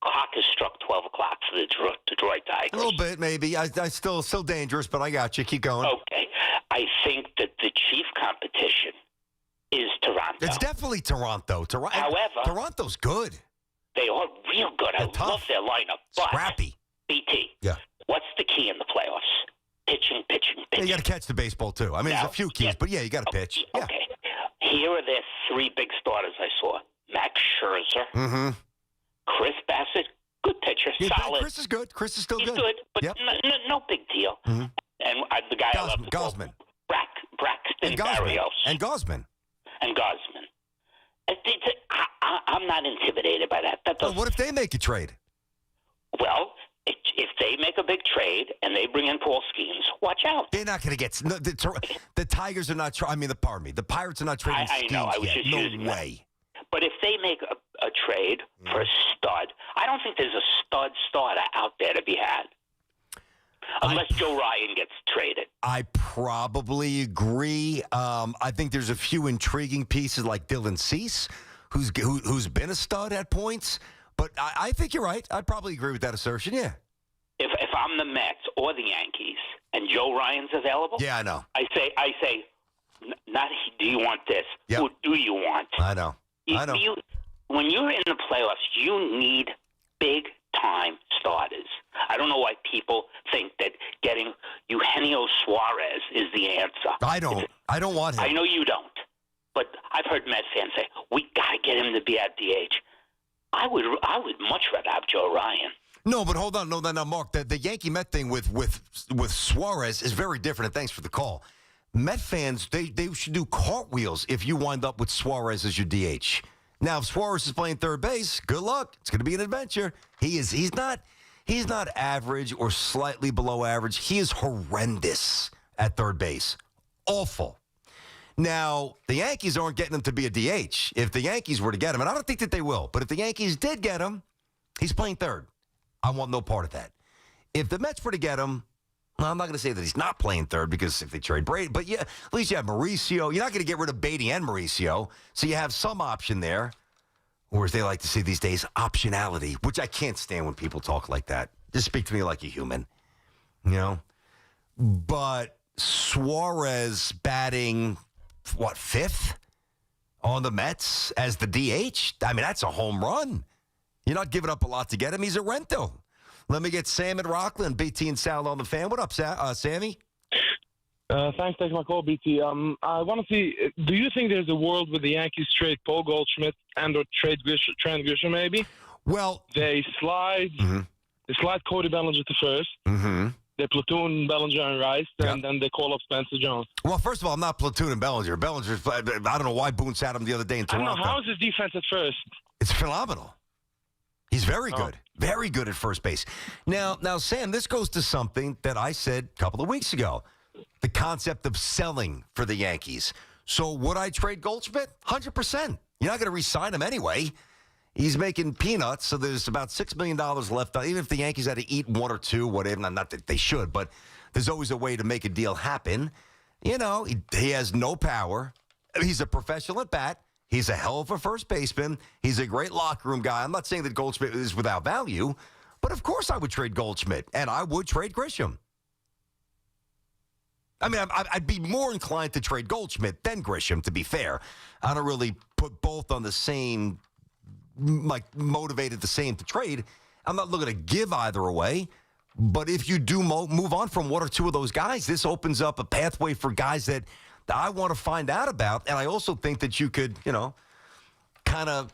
clock has struck 12 o'clock for the Detroit Tigers. A little bit, maybe. I still dangerous, but I got you. Keep going. Okay. I think that the chief competition is Toronto. It's definitely Toronto. However, Toronto's good. They are real good. I love their lineup. But scrappy. BT. Yeah. What's the key in the playoffs? Pitching. Yeah, you got to catch the baseball, too. I mean, there's a few keys, but yeah, you got to pitch. Yeah. Okay. Here are their three big starters I saw. Max Scherzer. Mm-hmm. Chris Bassett, good pitcher, solid. Chris is good. Chris is still He's good. good, but no big deal. Mm-hmm. And the guy I love to call Gosman. Braxton Berrios. And Gosman. I'm not intimidated by that. Well, what if they make a trade? Well, if they make a big trade and they bring in Paul Skeens, watch out. They're not going to get the Tigers are not. The Pirates are not trading. I know. I was just using no way. But if they make a trade for a stud, I don't think there's a stud starter out there to be had. Unless Joe Ryan gets traded. I probably agree. I think there's a few intriguing pieces like Dylan Cease, who's been a stud at points. But I think you're right. I'd probably agree with that assertion, yeah. If I'm the Mets or the Yankees and Joe Ryan's available, yeah, I know. I say, not do you want this? Yep. Who do you want? I know. When you're in the playoffs, you need big-time starters. I don't know why people think that getting Eugenio Suarez is the answer. I don't want him. I know you don't. But I've heard Mets fans say, we got to get him to be at DH. I would much rather have Joe Ryan. No, but hold on. No, Mark, the Yankee-Met thing with Suarez is very different, and thanks for the call. Met fans, they should do cartwheels if you wind up with Suarez as your DH. Now, if Suarez is playing third base, good luck. It's going to be an adventure. He's not average or slightly below average. He is horrendous at third base. Awful. Now, the Yankees aren't getting him to be a DH. If the Yankees were to get him, and I don't think that they will, but if the Yankees did get him, he's playing third. I want no part of that. If the Mets were to get him, well, I'm not going to say that he's not playing third because if they trade Brady, but yeah, at least you have Mauricio. You're not going to get rid of Beatty and Mauricio, so you have some option there. Or as they like to say these days, optionality, which I can't stand when people talk like that. Just speak to me like a human, But Suarez batting, fifth on the Mets as the DH? I mean, that's a home run. You're not giving up a lot to get him. He's a rental. Let me get Sam at Rockland, BT and Sal on the fan. What up, Sammy? Thanks for taking my call, BT. I want to see, do you think there's a world where the Yankees trade Paul Goldschmidt and or trade Trent Grisham maybe? Well, they slide Cody Bellinger to first. Mm-hmm. They platoon Bellinger and Rice, and then they call up Spencer Jones. Well, first of all, I'm not platooning Bellinger. Bellinger's, I don't know why Boone sat him the other day in Toronto. I don't know, how is his defense at first? It's phenomenal. He's very good. Very good at first base. Now, Sam, this goes to something that I said a couple of weeks ago. The concept of selling for the Yankees. So would I trade Goldschmidt? 100%. You're not going to re-sign him anyway. He's making peanuts, so there's about $6 million left. Even if the Yankees had to eat one or two, whatever, not that they should, but there's always a way to make a deal happen. You know, he has no power. He's a professional at bat. He's a hell of a first baseman. He's a great locker room guy. I'm not saying that Goldschmidt is without value, but of course I would trade Goldschmidt, and I would trade Grisham. I mean, I'd be more inclined to trade Goldschmidt than Grisham, to be fair. I don't really put both on the same, motivated the same to trade. I'm not looking to give either away. But if you do move on from one or two of those guys, this opens up a pathway for guys that I want to find out about. And I also think that you could, kind of,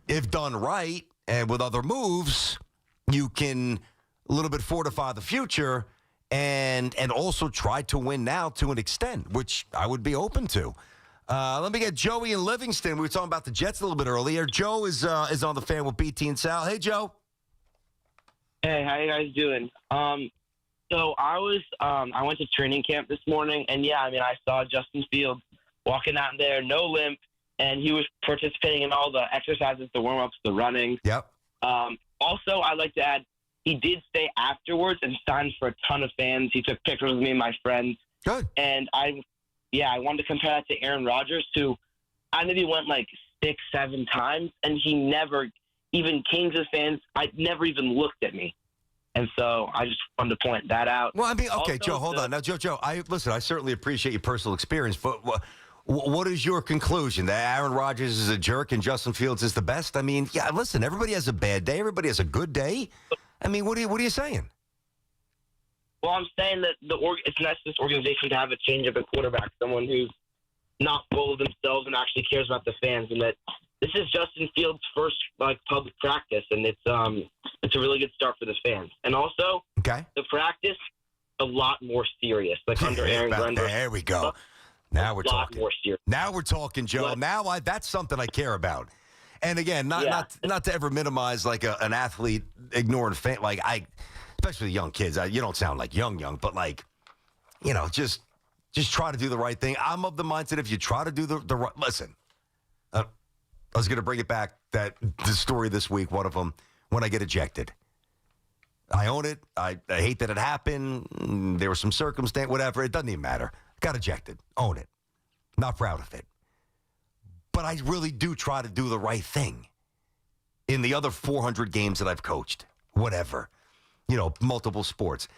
if done right and with other moves, you can a little bit fortify the future and also try to win now to an extent, which I would be open to. Let me get Joey in Livingston. We were talking about the Jets a little bit earlier. Joe is on the fan with BT and Sal. Hey, Joe. Hey, how you guys doing? So I went to training camp this morning, and I saw Justin Fields walking out there, no limp, and he was participating in all the exercises, the warm-ups, the running. Yep. Also, I'd like to add, he did stay afterwards and signed for a ton of fans. He took pictures with me and my friends. Good. And I wanted to compare that to Aaron Rodgers, who I maybe went 6-7 times, and he never even came to the fans. I never even looked at me. And so I just wanted to point that out. Well, I mean, okay, also, Joe, hold on. Now, Joe, I certainly appreciate your personal experience, but what is your conclusion? That Aaron Rodgers is a jerk and Justin Fields is the best? I mean, listen, everybody has a bad day. Everybody has a good day. I mean, what are you saying? Well, I'm saying that it's not this organization to have a change of a quarterback, someone who's not full of themselves and actually cares about the fans, and that this is Justin Fields' first public practice, and it's a really good start for the fans. And also, the practice a lot more serious, under Aaron Glenn. There we go. Now we're talking. More serious. Now we're talking, Joe. Now that's something I care about. And again, not to ever minimize an athlete ignoring fan, especially young kids. You don't sound like young, but just try to do the right thing. I'm of the mindset if you try to do the right. Listen, I was going to bring it back the story this week. One of them when I get ejected. I own it. I hate that it happened. There was some circumstance, whatever. It doesn't even matter. Got ejected. Own it. Not proud of it. But I really do try to do the right thing in the other 400 games that I've coached, whatever, multiple sports.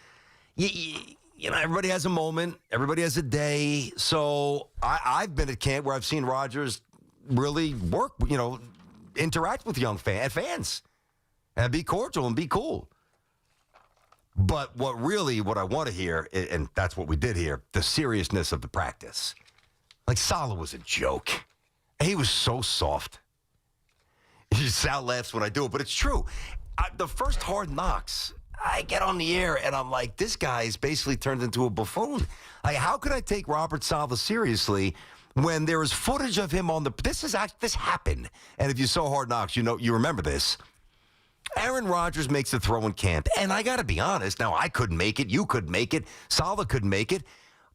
Everybody has a moment. Everybody has a day. So I've been at camp where I've seen Rodgers really work, interact with young fans and be cordial and be cool. But what I want to hear, and that's what we did here, the seriousness of the practice. Saleh was a joke. He was so soft. Sal laughs when I do it, but it's true. The first Hard Knocks, I get on the air, and I'm like, this guy's basically turned into a buffoon. How could I take Robert Saleh seriously when there is footage of him on this happened. And if you saw Hard Knocks, you remember this. Aaron Rodgers makes the throw in camp, and I got to be honest, now I couldn't make it, you couldn't make it, Saleh couldn't make it,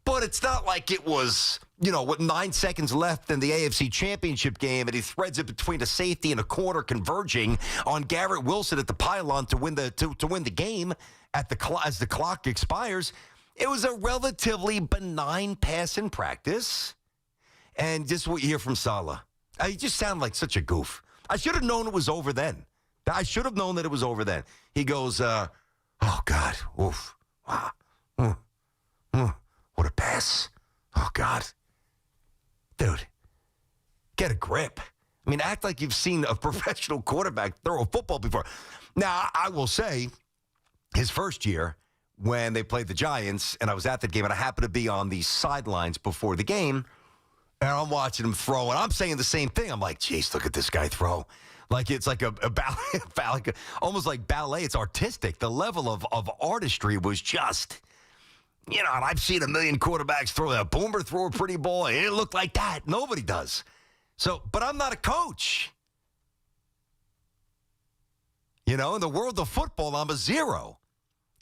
but it's not like it was, 9 seconds left in the AFC Championship game, and he threads it between a safety and a corner converging on Garrett Wilson at the pylon to win the game as the clock expires. It was a relatively benign pass in practice, and just what you hear from Saleh, he just sounded like such a goof. I should have known it was over then. I should have known that it was over then. He goes, oh, God, oof, wow, what a pass. Oh, God. Dude, get a grip. I mean, act like you've seen a professional quarterback throw a football before. Now, I will say, his first year, when they played the Giants, and I was at that game, and I happened to be on the sidelines before the game, and I'm watching him throw, and I'm saying the same thing. I'm like, geez, look at this guy throw. Like it's like a ballet, almost like ballet. It's artistic. The level of artistry was just, and I've seen a million quarterbacks throw that boomer, throw a pretty ball, and it looked like that. Nobody does. So, but I'm not a coach. In the world of football, I'm a zero.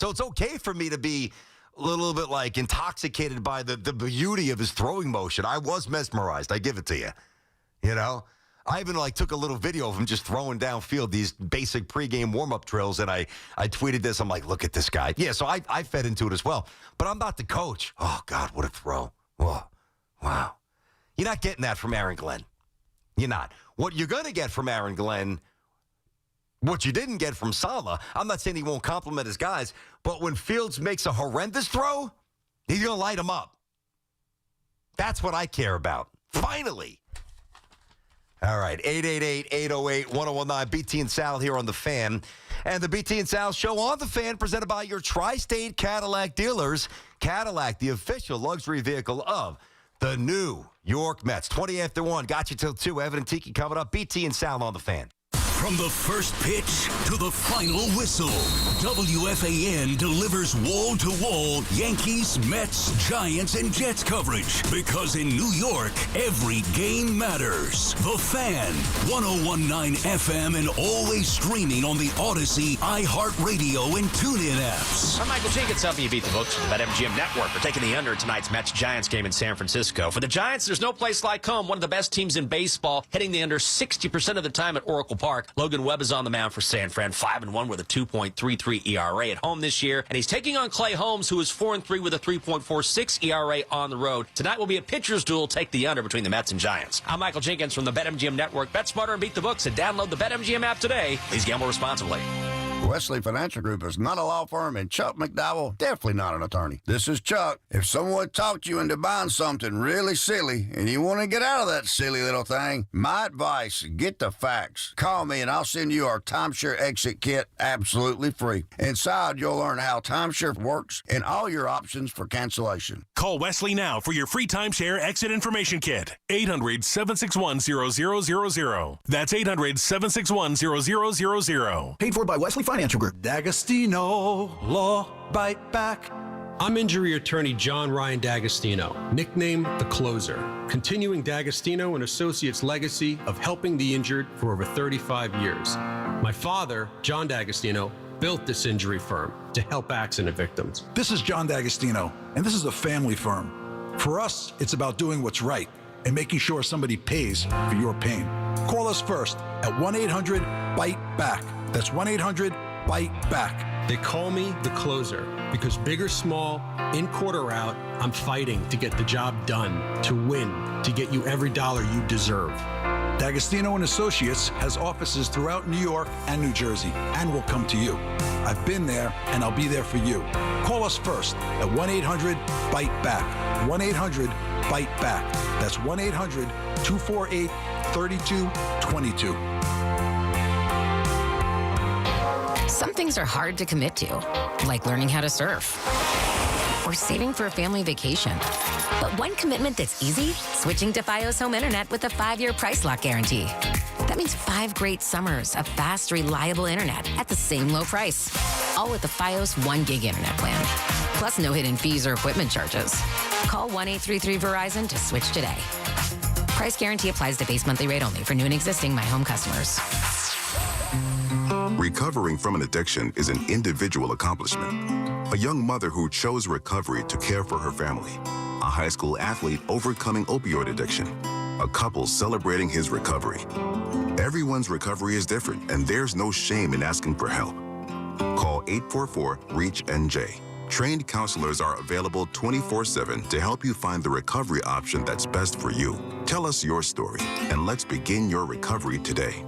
So it's okay for me to be a little bit like intoxicated by the beauty of his throwing motion. I was mesmerized. I give it to you. I even took a little video of him just throwing downfield these basic pregame warm-up drills, and I tweeted this. I'm like, look at this guy. Yeah, so I fed into it as well. But I'm not the coach. Oh, God, what a throw. Whoa. Wow. You're not getting that from Aaron Glenn. You're not. What you're going to get from Aaron Glenn, what you didn't get from Saleh, I'm not saying he won't compliment his guys, but when Fields makes a horrendous throw, he's going to light him up. That's what I care about. Finally. All right, 888-808-1019, BT and Sal here on The Fan. And the BT and Sal show on The Fan, presented by your Tri-State Cadillac dealers. Cadillac, the official luxury vehicle of the New York Mets. 20 after 1, got you till 2. Evan and Tiki coming up. BT and Sal on The Fan. From the first pitch to the final whistle, WFAN delivers wall-to-wall Yankees, Mets, Giants, and Jets coverage. Because in New York, every game matters. The Fan, 101.9 FM, and always streaming on the Odyssey, iHeartRadio, and TuneIn apps. I'm Michael Jenkins, helping you beat the books for the BetMGM Network. We're taking the under tonight's Mets-Giants game in San Francisco. For the Giants, there's no place like home. One of the best teams in baseball, hitting the under 60% of the time at Oracle Park. Logan Webb is on the mound for San Fran, 5-1 with a 2.33 ERA at home this year. And he's taking on Clay Holmes, who is 4-3 with a 3.46 ERA on the road. Tonight will be a pitcher's duel. Take the under between the Mets and Giants. I'm Michael Jenkins from the BetMGM Network. Bet smarter and beat the books, and download the BetMGM app today. Please gamble responsibly. Wesley Financial Group is not a law firm, and Chuck McDowell, definitely not an attorney. This is Chuck. If someone talked you into buying something really silly and you want to get out of that silly little thing, my advice, get the facts. Call me and I'll send you our timeshare exit kit absolutely free. Inside, you'll learn how timeshare works and all your options for cancellation. Call Wesley now for your free timeshare exit information kit. 800-761-0000. That's 800-761-0000. Paid for by Wesley Financial Group. D'Agostino, Law, Bite Back. I'm injury attorney John Ryan D'Agostino, nicknamed The Closer, continuing D'Agostino and Associates' legacy of helping the injured for over 35 years. My father, John D'Agostino, built this injury firm to help accident victims. This is John D'Agostino, and this is a family firm. For us, it's about doing what's right and making sure somebody pays for your pain. Call us first at 1-800-BITE-BACK. That's 1-800-BITE-BACK. They call me The Closer because big or small, in court or out, I'm fighting to get the job done, to win, to get you every dollar you deserve. D'Agostino and Associates has offices throughout New York and New Jersey and will come to you. I've been there and I'll be there for you. Call us first at 1-800-BITE-BACK. 1-800-BITE-BACK. That's 1-800-248-3222. Some things are hard to commit to, like learning how to surf or saving for a family vacation. But one commitment that's easy, switching to Fios Home Internet with a 5-year price lock guarantee. That means 5 great summers of fast, reliable internet at the same low price. All with the Fios 1 gig internet plan. Plus no hidden fees or equipment charges. Call 1-833-VERIZON to switch today. Price guarantee applies to base monthly rate only for new and existing My Home customers. Recovering from an addiction is an individual accomplishment. A young mother who chose recovery to care for her family. A high school athlete overcoming opioid addiction. A couple celebrating his recovery. Everyone's recovery is different, and there's no shame in asking for help. Call 844-REACH-NJ. Trained counselors are available 24/7 to help you find the recovery option that's best for you. Tell us your story, and let's begin your recovery today.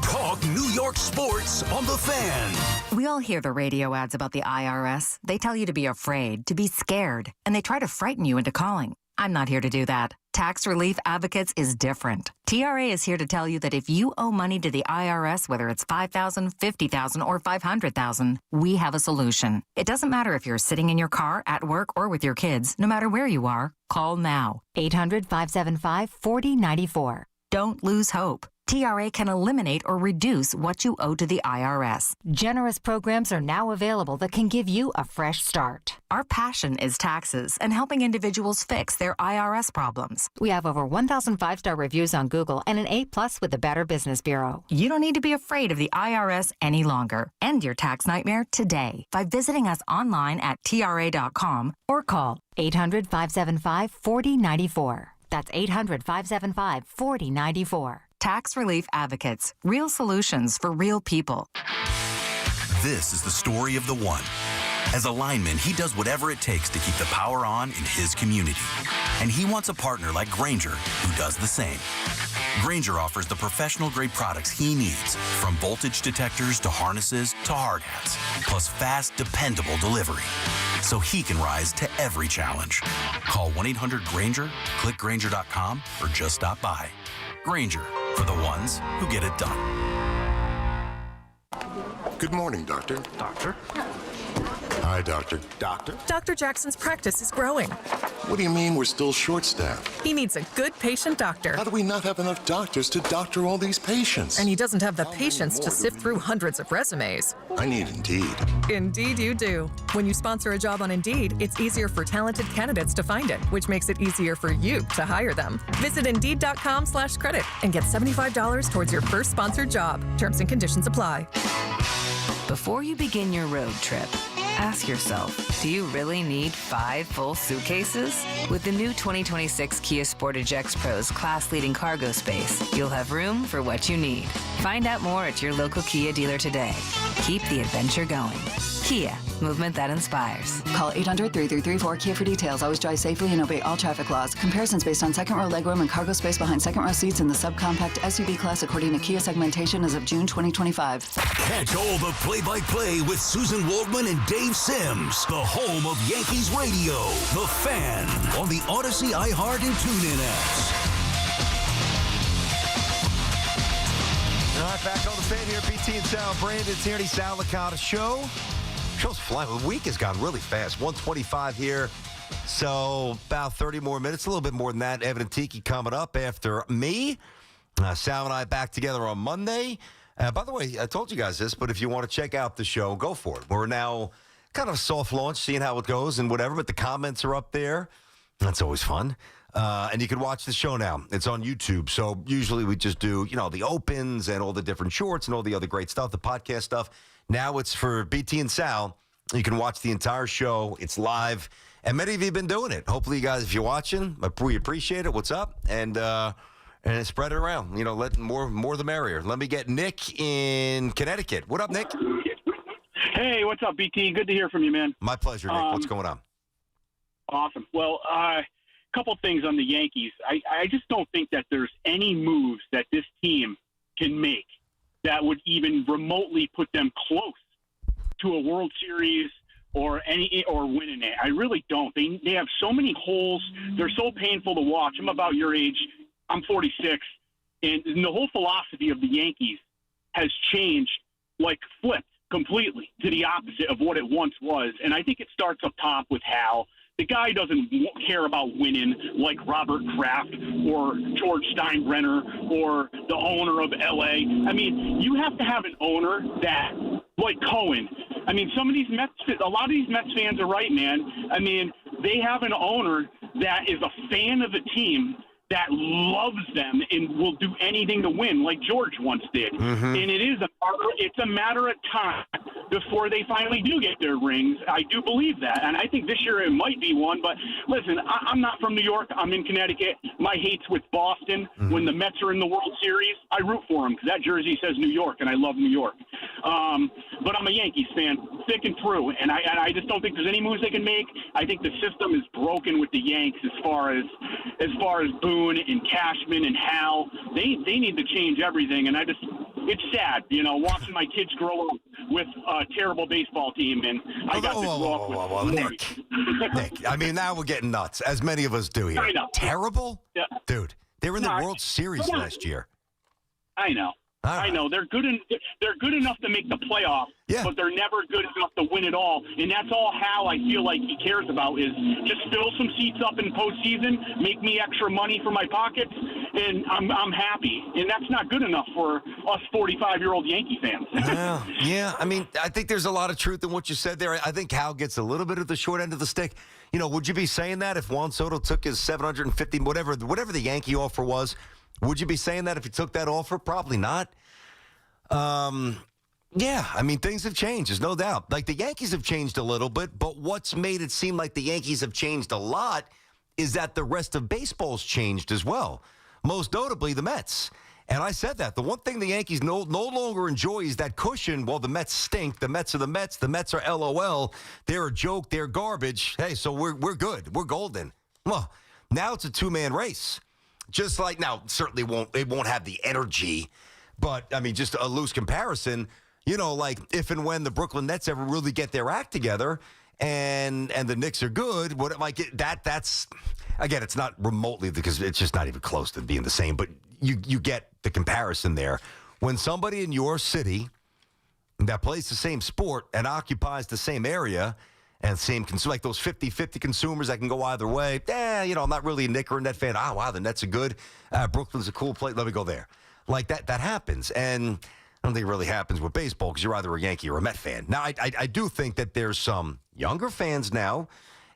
Talk New York sports on The Fan. We all hear the radio ads about the IRS. They tell you to be afraid, to be scared, and they try to frighten you into calling. I'm not here to do that. Tax Relief Advocates is different. TRA is here to tell you that if you owe money to the IRS, whether it's $5,000, $50,000, or $500,000, we have a solution. It doesn't matter if you're sitting in your car, at work, or with your kids. No matter where you are, call now. 800-575-4094. Don't lose hope. TRA can eliminate or reduce what you owe to the IRS. Generous programs are now available that can give you a fresh start. Our passion is taxes and helping individuals fix their IRS problems. We have over 1,000 5-star reviews on Google and an A+ with the Better Business Bureau. You don't need to be afraid of the IRS any longer. End your tax nightmare today by visiting us online at TRA.com or call 800-575-4094. That's 800-575-4094. Tax Relief Advocates. Real solutions for real people. This is the story of the one. As a lineman, he does whatever it takes to keep the power on in his community. And he wants a partner like Grainger who does the same. Grainger offers the professional-grade products he needs, from voltage detectors to harnesses to hard hats, plus fast, dependable delivery, so he can rise to every challenge. Call 1-800-GRAINGER, click Grainger.com, or just stop by. Grainger, for the ones who get it done. Good morning, Doctor. Doctor? Hi, Doctor. Doctor? Dr. Jackson's practice is growing. What do you mean we're still short-staffed? He needs a good patient doctor. How do we not have enough doctors to doctor all these patients? And he doesn't have the patience to sift through hundreds of resumes. I need Indeed. Indeed you do. When you sponsor a job on Indeed, it's easier for talented candidates to find it, which makes it easier for you to hire them. Visit Indeed.com/credit and get $75 towards your first sponsored job. Terms and conditions apply. Before you begin your road trip, ask yourself, do you really need 5 full suitcases? With the new 2026 Kia Sportage X-Pro's class-leading cargo space, you'll have room for what you need. Find out more at your local Kia dealer today. Keep the adventure going. Kia, movement that inspires. Call 800-3334-KIA for details. Always drive safely and obey all traffic laws. Comparisons based on second row legroom and cargo space behind second row seats in the subcompact SUV class according to Kia segmentation as of June 2025. Catch all the play-by-play with Susan Waldman and Dave Sims. The home of Yankees radio. The Fan. On the Odyssey, iHeart, and TuneIn apps. All right, back on the Fan here. BT and Sal, Brandon, Tierney, Sal, Licata show. Show's flying. The week has gone really fast. 1:25 here. So about 30 more minutes, a little bit more than that. Evan and Tiki coming up after me. Sal and I back together on Monday. By the way, I told you guys this, but if you want to check out the show, go for it. We're now kind of a soft launch, seeing how it goes and whatever, but the comments are up there. That's always fun. And you can watch the show now. It's on YouTube. So usually we just do, the opens and all the different shorts and all the other great stuff, the podcast stuff. Now it's for BT and Sal. You can watch the entire show. It's live. And many of you have been doing it. Hopefully, you guys, if you're watching, we appreciate it. What's up? And spread it around. Let more the merrier. Let me get Nick in Connecticut. What up, Nick? Hey, what's up, BT? Good to hear from you, man. My pleasure, Nick. What's going on? Awesome. Well, a couple things on the Yankees. I just don't think that there's any moves that this team can make that would even remotely put them close to a World Series or winning it. I really don't. They have so many holes. They're so painful to watch. I'm about your age. I'm 46. And the whole philosophy of the Yankees has changed, flipped completely to the opposite of what it once was. And I think it starts up top with Hal. The guy doesn't care about winning like Robert Kraft or George Steinbrenner or the owner of L.A. I mean, you have to have an owner that, like Cohen. I mean, a lot of these Mets fans are right, man. I mean, they have an owner that is a fan of the team that loves them and will do anything to win, like George once did. Mm-hmm. And it's a matter of time before they finally do get their rings. I do believe that. And I think this year it might be one. But listen, I'm not from New York. I'm in Connecticut. My hate's with Boston. Mm-hmm. When the Mets are in the World Series, I root for them because that jersey says New York, and I love New York. But I'm a Yankees fan, thick and through. And I just don't think there's any moves they can make. I think the system is broken with the Yanks as far as Boone and Cashman and Hal. They need to change everything. And it's sad, watching my kids grow up with a terrible baseball team, and I got to go up with Nick, I mean, now we're getting nuts, as many of us do here. I know. Terrible? Yeah. Dude, they were in the World Series last year. I know. I know they're good. They're good enough to make the playoffs, but they're never good enough to win it all. And that's all Hal, I feel like he cares about, is just fill some seats up in postseason, make me extra money for my pockets, and I'm happy. And that's not good enough for us 45-year-old Yankee fans. Yeah. I mean, I think there's a lot of truth in what you said there. I think Hal gets a little bit of the short end of the stick. You know, would you be saying that if Juan Soto took his $750, whatever the Yankee offer was? Would you be saying that if he took that offer? Probably not. Yeah, I mean, things have changed. There's no doubt. Like, the Yankees have changed a little bit, but what's made it seem like the Yankees have changed a lot is that the rest of baseball's changed as well. Most notably, the Mets. And I said that. The one thing the Yankees no longer enjoy is that cushion. Well, the Mets stink. The Mets are the Mets. The Mets are LOL. They're a joke. They're garbage. Hey, so we're good. We're golden. Well, now it's a two-man race. Just like now, certainly it won't have the energy, but I mean, just a loose comparison. You know, like if and when the Brooklyn Nets ever really get their act together, and the Knicks are good, that's again, it's not remotely, because it's just not even close to being the same. But you get the comparison there. When somebody in your city that plays the same sport and occupies the same area. And same, like those 50-50 consumers that can go either way. You know, I'm not really a Knick or a Net fan. Oh, wow, the Nets are good. Brooklyn's a cool place. Let me go there. Like that happens. And I don't think it really happens with baseball because you're either a Yankee or a Met fan. Now, I do think that there's some younger fans now.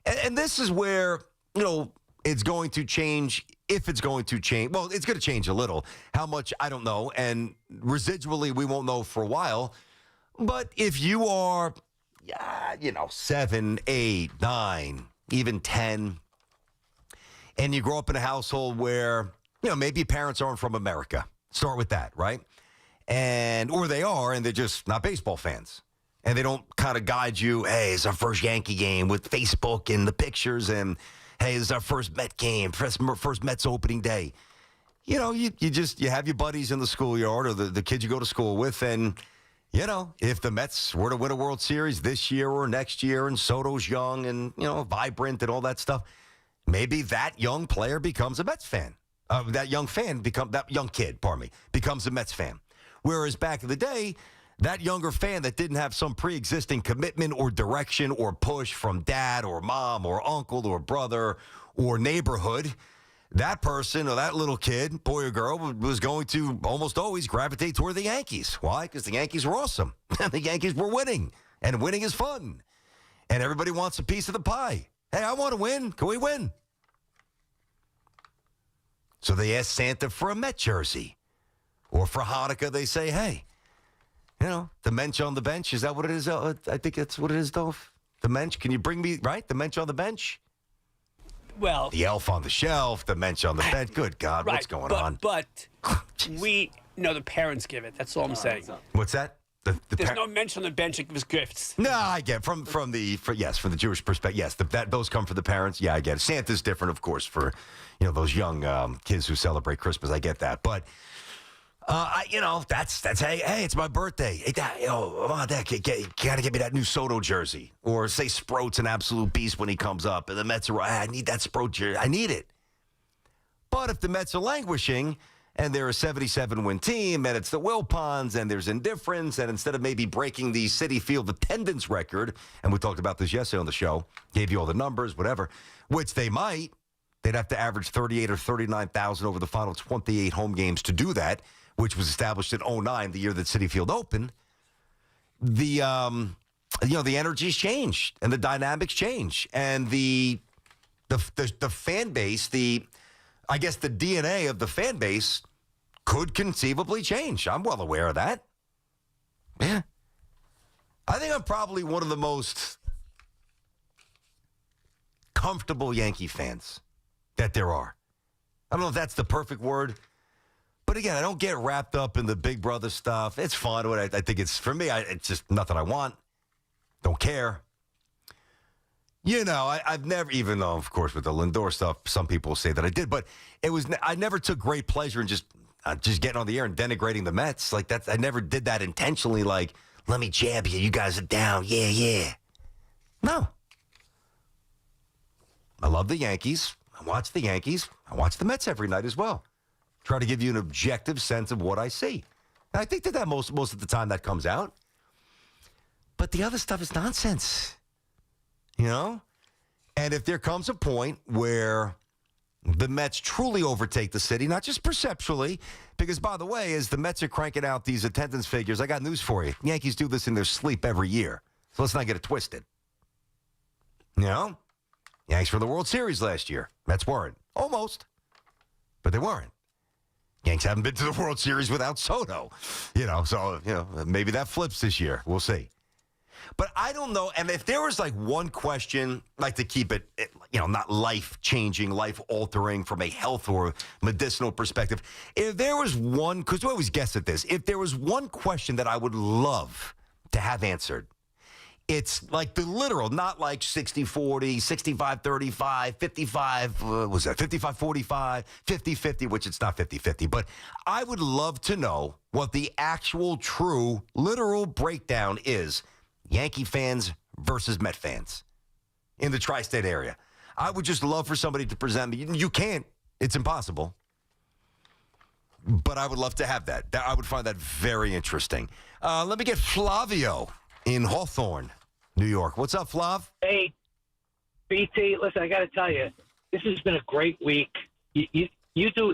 And this is where, you know, it's going to change. If it's going to change. Well, it's going to change a little. How much, I don't know. And residually, we won't know for a while. But if you are... 7, 8, 9, even 10. And you grow up in a household where, you know, maybe parents aren't from America. Start with that, right? Or they are, and they're just not baseball fans. And they don't kind of guide you, hey, it's our first Yankee game with Facebook and the pictures, and hey, this is our first Met game, first Mets opening day. You know, you have your buddies in the schoolyard or the kids you go to school with, and you know, if the Mets were to win a World Series this year or next year, and Soto's young and, you know, vibrant and all that stuff, maybe that young player becomes a Mets fan. That young kid becomes a Mets fan. Whereas back in the day, that younger fan that didn't have some pre-existing commitment or direction or push from dad or mom or uncle or brother or neighborhood, that person or that little kid, boy or girl, was going to almost always gravitate toward the Yankees. Why? Because the Yankees were awesome. And the Yankees were winning. And winning is fun. And everybody wants a piece of the pie. Hey, I want to win. Can we win? So they ask Santa for a Met jersey. Or for Hanukkah, they say, hey, you know, the mensch on the bench. Is that what it is? I think that's what it is, Dolph. The mensch. Can you bring me, right? The mensch on the bench? Well, the elf on the shelf, the mensch on the bed. Good God, what's going on? But the parents give it. That's all I'm saying. What's that? There's no mensch on the bench that gives gifts. No, I get from the Jewish perspective. Yes, those come from the parents. Yeah, I get it. Santa's different, of course, for those young kids who celebrate Christmas. I get that, but. That's hey, it's my birthday. Hey, Dad, come on, Dad, you gotta get me that new Soto jersey. Or say Sproat's an absolute beast when he comes up, and the Mets are, I need that Sproat jersey. I need it. But if the Mets are languishing, and they're a 77-win team, and it's the Wilpons, and there's indifference, and instead of maybe breaking the Citi Field attendance record, and we talked about this yesterday on the show, gave you all the numbers, whatever, which they might, they'd have to average 38 or 39,000 over the final 28 home games to do that, which was established in 2009, the year that Citi Field opened, the energies change and the dynamics change. And the fan base, I guess the DNA of the fan base could conceivably change. I'm well aware of that. Yeah. I think I'm probably one of the most comfortable Yankee fans that there are. I don't know if that's the perfect word. But again, I don't get wrapped up in the Big Brother stuff. It's fun. I think it's, for me, it's just nothing I want. Don't care. I've never, even though, of course, with the Lindor stuff, some people say that I did, but I never took great pleasure in just getting on the air and denigrating the Mets. Like, I never did that intentionally, like let me jab you. You guys are down. Yeah, yeah. No. I love the Yankees. I watch the Yankees. I watch the Mets every night as well. Try to give you an objective sense of what I see. And I think that most of the time that comes out. But the other stuff is nonsense. You know? And if there comes a point where the Mets truly overtake the city, not just perceptually, because, by the way, as the Mets are cranking out these attendance figures, I got news for you. Yankees do this in their sleep every year. So let's not get it twisted. You know? Yanks were in the World Series last year. Mets weren't. Almost. But they weren't. Yanks haven't been to the World Series without Soto. You know, so, maybe that flips this year. We'll see. But I don't know. And if there was like one question, like to keep it, not life-changing, life-altering from a health or medicinal perspective, if there was one, because we always guess at this, if there was one question that I would love to have answered, it's like the literal, not like 60-40, 65-35, 55, was that 55-45, 50-50, which it's not 50-50. But I would love to know what the actual, true, literal breakdown is. Yankee fans versus Met fans in the tri-state area. I would just love for somebody to present me. You can't. It's impossible. But I would love to have that. I would find that very interesting. Let me get Flavio in Hawthorne, New York. What's up, Flav? Hey, BT, listen, I got to tell you, this has been a great week. You do,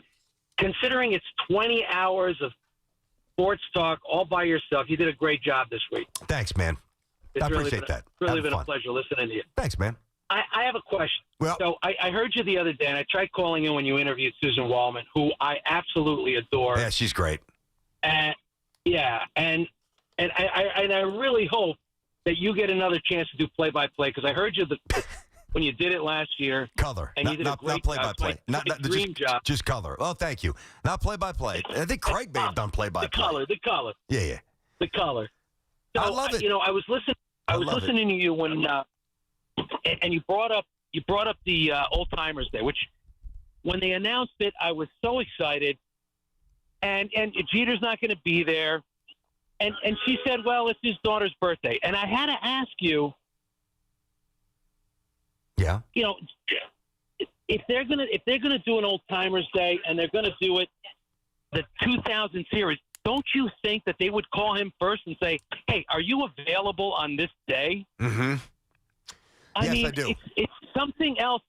considering it's 20 hours of sports talk all by yourself, you did a great job this week. Thanks, man. I appreciate that. It's really been a pleasure listening to you. Thanks, man. I have a question. Well, so I heard you the other day, and I tried calling in when you interviewed Susan Wallman, who I absolutely adore. Yeah, she's great. And I really hope that you get another chance to do play-by-play, because I heard you when you did it last year. Color. And you did a great play-by-play. Not dream job. Just color. Oh, thank you. Not play-by-play. I think Craig may have done play-by-play. The color. Yeah. The color. So, I love it. I was listening. I was listening to you when, and you brought up the Old Timers Day, which when they announced it, I was so excited. And Jeter's not going to be there, and she said, "Well, it's his daughter's birthday," and I had to ask you. Yeah. If they're gonna do an Old Timers Day and they're gonna do it the 2000 series. Don't you think that they would call him first and say, "Hey, are you available on this day?" Mm-hmm. I mean, it's something else.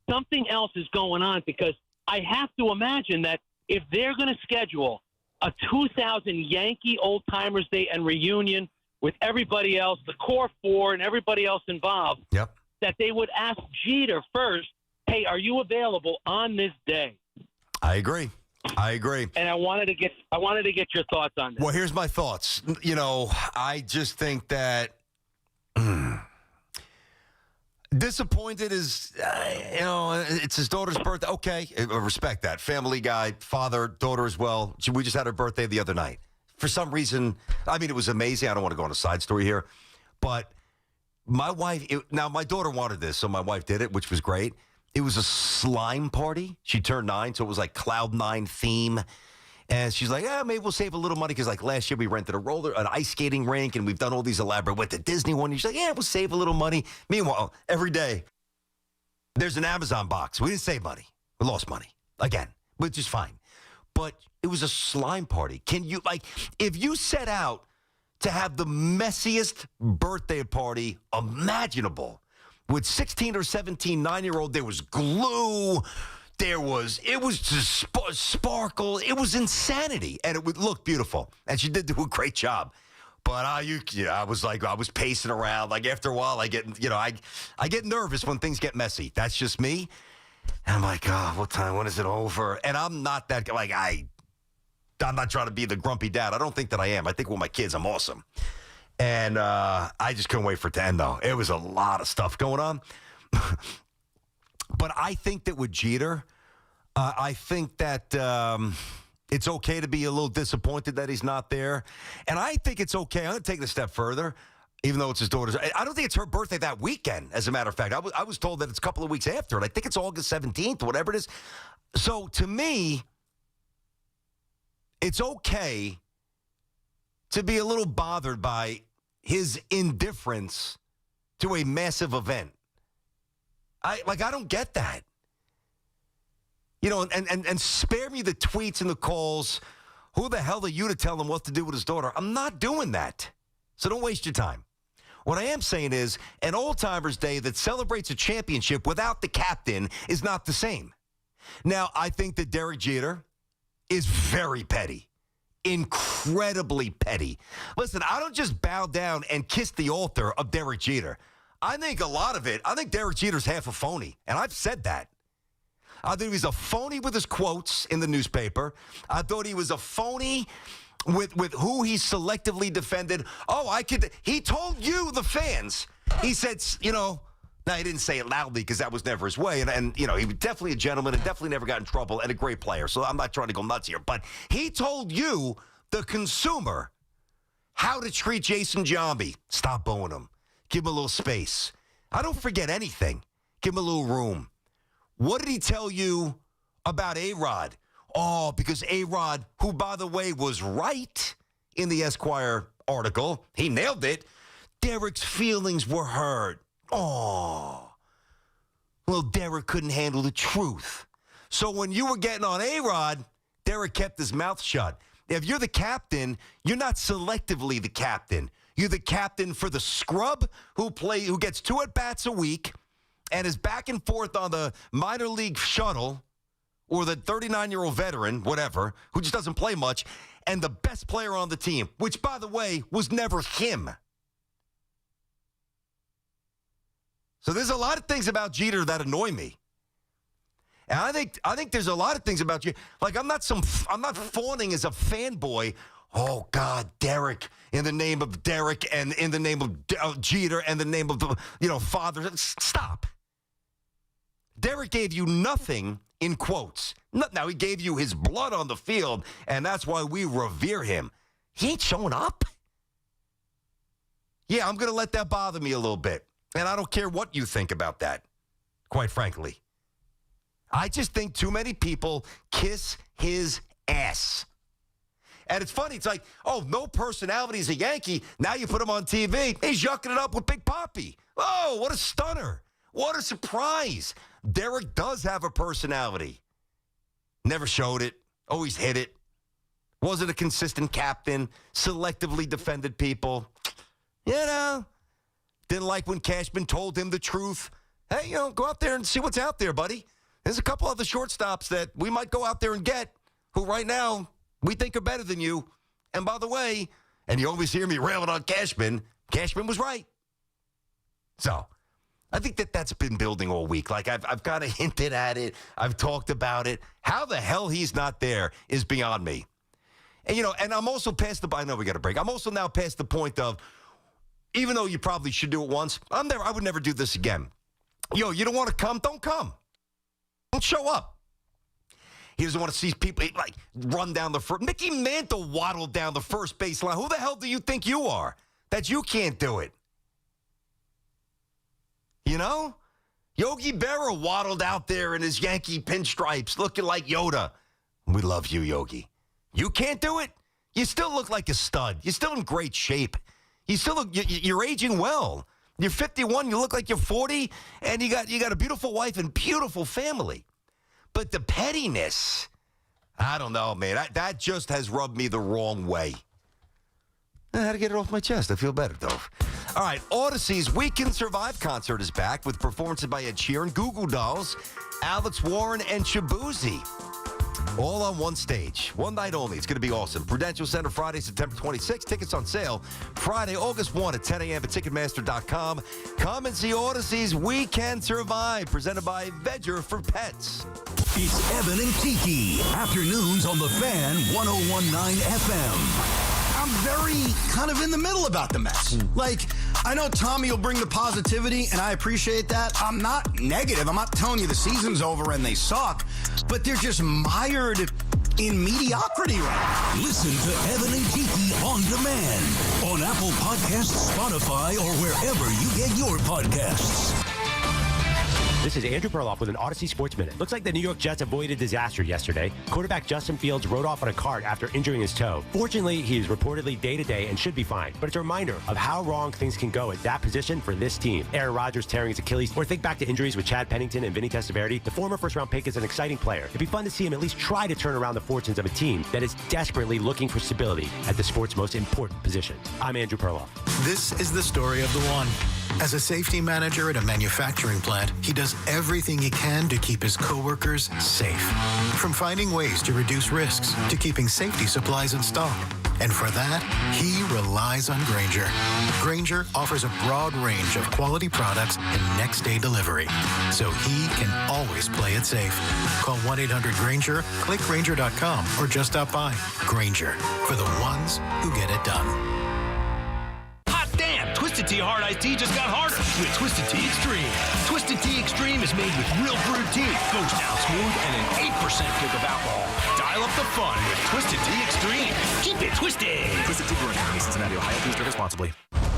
Something else is going on, because I have to imagine that if they're going to schedule a 2000 Yankee Old Timers Day and reunion with everybody else, the core four and everybody else involved, that they would ask Jeter first, "Hey, are you available on this day?" I agree. And I wanted to get your thoughts on that. Well, here's my thoughts. I just think that disappointed is, it's his daughter's birthday. Okay, I respect that. Family guy, father, daughter as well. We just had her birthday the other night. For some reason, it was amazing. I don't want to go on a side story here, but my wife, my daughter wanted this, so my wife did it, which was great. It was a slime party. She turned 9, so it was like Cloud 9 theme. And she's like, maybe we'll save a little money, because like last year we rented an ice skating rink, and we've done all these elaborate, went to Disney one. And she's like, we'll save a little money. Meanwhile, every day there's an Amazon box. We didn't save money. We lost money again, which is fine. But it was a slime party. Can you, if you set out to have the messiest birthday party imaginable, with 16 or 17 9-year-old, there was glue. It was just sparkle. It was insanity, and it would look beautiful. And she did do a great job. But I was pacing around. Like after a while, I get nervous when things get messy. That's just me. And I'm like, what time? When is it over? And I'm not that I'm not trying to be the grumpy dad. I don't think that I am. I think with my kids, I'm awesome. And I just couldn't wait for it to end, though. It was a lot of stuff going on. But I think that with Jeter, I think that it's okay to be a little disappointed that he's not there. And I think it's okay. I'm going to take it a step further, even though it's his daughter's. I don't think it's her birthday that weekend, as a matter of fact. I was told that it's a couple of weeks after it. I think it's August 17th, whatever it is. So to me, it's okay to be a little bothered by his indifference to a massive event. I don't get that. You know, and spare me the tweets and the calls. Who the hell are you to tell him what to do with his daughter? I'm not doing that. So don't waste your time. What I am saying is an old-timers day that celebrates a championship without the captain is not the same. Now, I think that Derek Jeter is very petty, incredibly petty. Listen, I don't just bow down and kiss the altar of Derek Jeter. I think Derek Jeter's half a phony, and I've said that. I think he was a phony with his quotes in the newspaper. I thought he was a phony with who he selectively defended. He told you, the fans, he said, you know, now he didn't say it loudly because that was never his way. And, you know, he was definitely a gentleman and definitely never got in trouble and a great player. So I'm not trying to go nuts here. But he told you, the consumer, how to treat Jason Giambi. Stop booing him. Give him a little space. I don't forget anything. Give him a little room. What did he tell you about A-Rod? Oh, because A-Rod, who, by the way, was right in the Esquire article, he nailed it. Derek's feelings were hurt. Oh. Well, Derek couldn't handle the truth. So when you were getting on A-Rod, Derek kept his mouth shut. If you're the captain, you're not selectively the captain. You're the captain for the scrub who gets 2 at-bats a week and is back and forth on the minor league shuttle, or the 39-year-old veteran, whatever, who just doesn't play much, and the best player on the team, which, by the way, was never him. So there's a lot of things about Jeter that annoy me. And I think there's a lot of things about you. Like, I'm not fawning as a fanboy. Oh, God, Derek, in the name of Derek and in the name of Jeter and the name of the, father. Stop. Derek gave you nothing in quotes. Now, he gave you his blood on the field, and that's why we revere him. He ain't showing up. Yeah, I'm going to let that bother me a little bit. And I don't care what you think about that, quite frankly. I just think too many people kiss his ass. And it's funny. It's like, oh, no personality as a Yankee. Now you put him on TV. He's yucking it up with Big Papi. Oh, what a stunner. What a surprise. Derek does have a personality. Never showed it. Always hit it. Wasn't a consistent captain. Selectively defended people. Didn't like when Cashman told him the truth. Hey, go out there and see what's out there, buddy. There's a couple other shortstops that we might go out there and get who right now we think are better than you. And by the way, and you always hear me railing on Cashman, Cashman was right. So I think that's been building all week. Like, I've kind of hinted at it. I've talked about it. How the hell he's not there is beyond me. And, and I'm also past I know we got a break. I'm also now past the point of, even though you probably should do it once, I would never do this again. You don't want to come? Don't come. Don't show up. He doesn't want to see people run down the first. Mickey Mantle waddled down the first baseline. Who the hell do you think you are that you can't do it? Yogi Berra waddled out there in his Yankee pinstripes looking like Yoda. We love you, Yogi. You can't do it? You still look like a stud. You're still in great shape. You're aging well. You're 51, you look like you're 40, and you got a beautiful wife and beautiful family. But the pettiness, I don't know, man. That just has rubbed me the wrong way. I had to get it off my chest. I feel better, Dove. All right, Odyssey's We Can Survive concert is back with performances by Ed Sheeran, Goo Goo Dolls, Alex Warren, and Shabuzi. All on one stage. One night only. It's going to be awesome. Prudential Center, Friday, September 26th. Tickets on sale Friday, August 1 at 10 a.m. at Ticketmaster.com. Come and see Odyssey's We Can Survive, presented by Vedger for Pets. It's Evan and Tiki. Afternoons on the Fan 101.9 FM. I'm very kind of in the middle about the Mets. I know Tommy will bring the positivity, and I appreciate that. I'm not negative. I'm not telling you the season's over and they suck, but they're just mired in mediocrity right now. Listen to Evan and Tiki on demand on Apple Podcasts, Spotify, or wherever you get your podcasts. This is Andrew Perloff with an Odyssey Sports Minute. Looks like the New York Jets avoided disaster yesterday. Quarterback Justin Fields rode off on a cart after injuring his toe. Fortunately, he is reportedly day-to-day and should be fine. But it's a reminder of how wrong things can go at that position for this team. Aaron Rodgers tearing his Achilles, or think back to injuries with Chad Pennington and Vinny Testaverde. The former first-round pick is an exciting player. It'd be fun to see him at least try to turn around the fortunes of a team that is desperately looking for stability at the sport's most important position. I'm Andrew Perloff. This is the story of the one. As a safety manager at a manufacturing plant, he does everything he can to keep his coworkers safe. From finding ways to reduce risks to keeping safety supplies in stock. And for that, he relies on Grainger. Grainger offers a broad range of quality products and next-day delivery, so he can always play it safe. Call 1-800-GRAINGER, click Grainger.com, or just stop by. Grainger, for the ones who get it done. Damn, Twisted Tea Hard Iced Tea just got harder with Twisted Tea Extreme. Twisted Tea Extreme is made with real brewed tea, goes down smooth, and an 8% kick of alcohol. Dial up the fun with Twisted Tea Extreme. Keep it twisted. Twisted Tea Brewing Company, Cincinnati, Ohio. Please drink responsibly.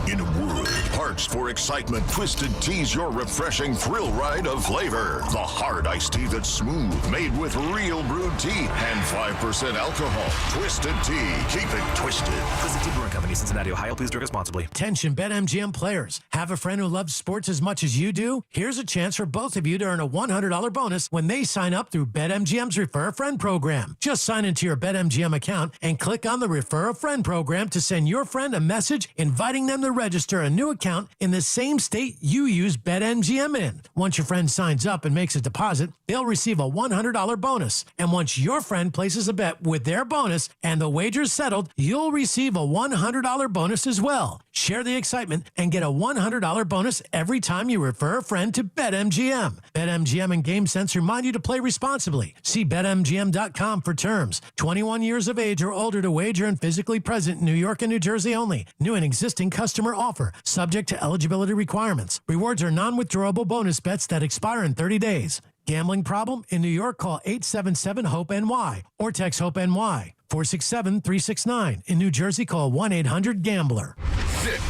In a world parched for excitement, Twisted Tea's your refreshing thrill ride of flavor. The hard iced tea that's smooth, made with real brewed tea and 5% alcohol. Twisted Tea. Keep it twisted. Twisted Tea Brewing Company, Cincinnati, Ohio. Please drink responsibly. Attention BetMGM players. Have a friend who loves sports as much as you do? Here's a chance for both of you to earn a $100 bonus when they sign up through BetMGM's Refer a Friend program. Just sign into your BetMGM account and click on the Refer a Friend program to send your friend a message inviting them to register a new account in the same state you use BetMGM in. Once your friend signs up and makes a deposit, they'll receive a $100 bonus. And once your friend places a bet with their bonus and the wager's settled, you'll receive a $100 bonus as well. Share the excitement and get a $100 bonus every time you refer a friend to BetMGM. BetMGM and GameSense remind you to play responsibly. See BetMGM.com for terms. 21 years of age or older to wager and physically present in New York and New Jersey only. New and existing customer offer. Subject to eligibility requirements. Rewards are non-withdrawable bonus bets that expire in 30 days. Gambling problem? In New York, call 877-HOPE-NY or text HOPE-NY 467-369. In New Jersey, call 1-800-GAMBLER. Zip,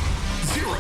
zero,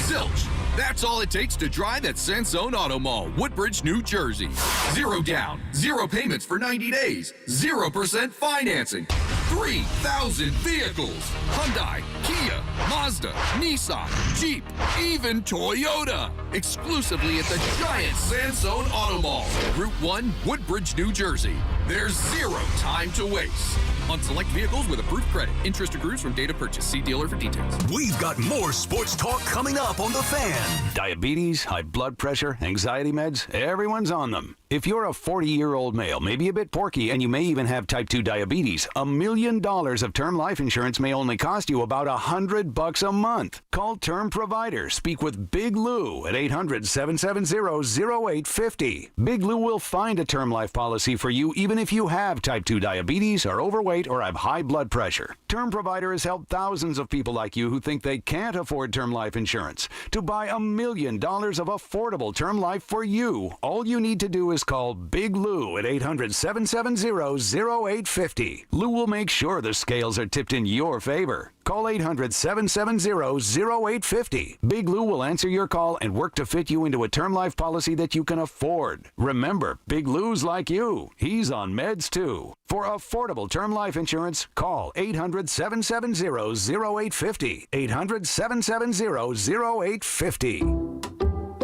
zilch. That's all it takes to drive at Sansone Auto Mall, Woodbridge, New Jersey. Zero down, zero payments for 90 days, 0% financing. 3,000 vehicles. Hyundai, Kia, Mazda, Nissan, Jeep, even Toyota. Exclusively at the giant Sansone Auto Mall, Route 1, Woodbridge, New Jersey. There's zero time to waste. On select vehicles with approved credit. Interest accrues from date of purchase. See dealer for details. We've got more sports talk coming up on The Fan. Diabetes, high blood pressure, anxiety meds, everyone's on them. If you're a 40-year-old male, maybe a bit porky, and you may even have type 2 diabetes, $1 million of term life insurance may only cost you about $100 a month. Call Term Provider. Speak with Big Lou at 800-770-0850. Big Lou will find a term life policy for you even if you have type 2 diabetes, are overweight, or have high blood pressure. Term Provider has helped thousands of people like you who think they can't afford term life insurance to buy $1 million of affordable term life for you. All you need to do is call Big Lou at 800-770-0850. Lou will make sure the scales are tipped in your favor. Call 800-770-0850. Big Lou will answer your call and work to fit you into a term life policy that you can afford. Remember, Big Lou's like you. He's on meds too. For affordable term life insurance, call 800-770-0850. 800-770-0850.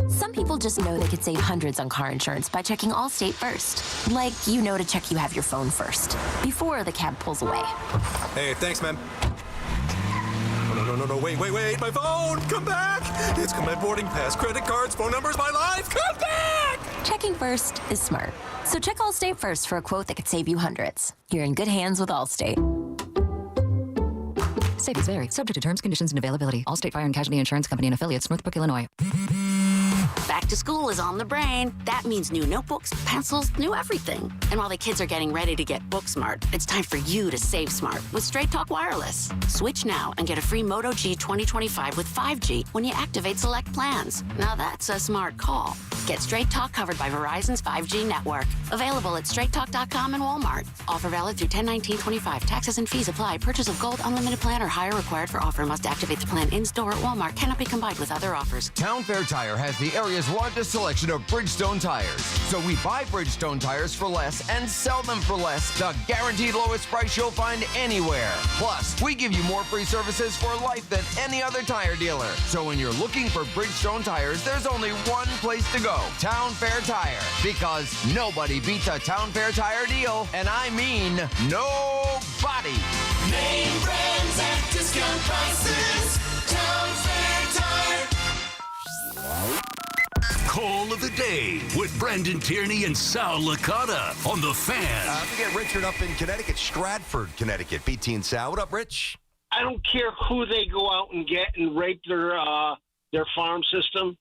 Some people just know they could save hundreds on car insurance by checking Allstate first. Like, you know to check you have your phone first, before the cab pulls away. Hey, thanks, man. No, wait, my phone! Come back! It's got my boarding pass, credit cards, phone numbers, my life! Come back! Checking first is smart. So check Allstate first for a quote that could save you hundreds. You're in good hands with Allstate. Savings vary. Subject to terms, conditions, and availability. Allstate Fire and Casualty Insurance Company and affiliates, Northbrook, Illinois. Back to school is on the brain. That means new notebooks, pencils, new everything. And while the kids are getting ready to get book smart, it's time for you to save smart with Straight Talk Wireless. Switch now and get a free Moto G 2025 with 5G when you activate select plans. Now that's a smart call. Get Straight Talk covered by Verizon's 5G network. Available at straighttalk.com and Walmart. Offer valid through 10/19/25. Taxes and fees apply. Purchase of gold unlimited plan or higher required for offer. Must activate the plan in-store at Walmart. Cannot be combined with other offers. Town Fair Tire has the area's largest selection of Bridgestone tires. So we buy Bridgestone tires for less and sell them for less. The guaranteed lowest price you'll find anywhere. Plus, we give you more free services for life than any other tire dealer. So when you're looking for Bridgestone tires, there's only one place to go. Town Fair Tire. Because nobody beats a Town Fair Tire deal. And I mean nobody. Name brands at discount prices. Town Fair Tire. Call of the day with Brendan Tierney and Sal Licata on the Fan. We get Richard up in Connecticut, Stratford, Connecticut. BT and Sal. What up, Rich? I don't care who they go out and get and rape their farm system.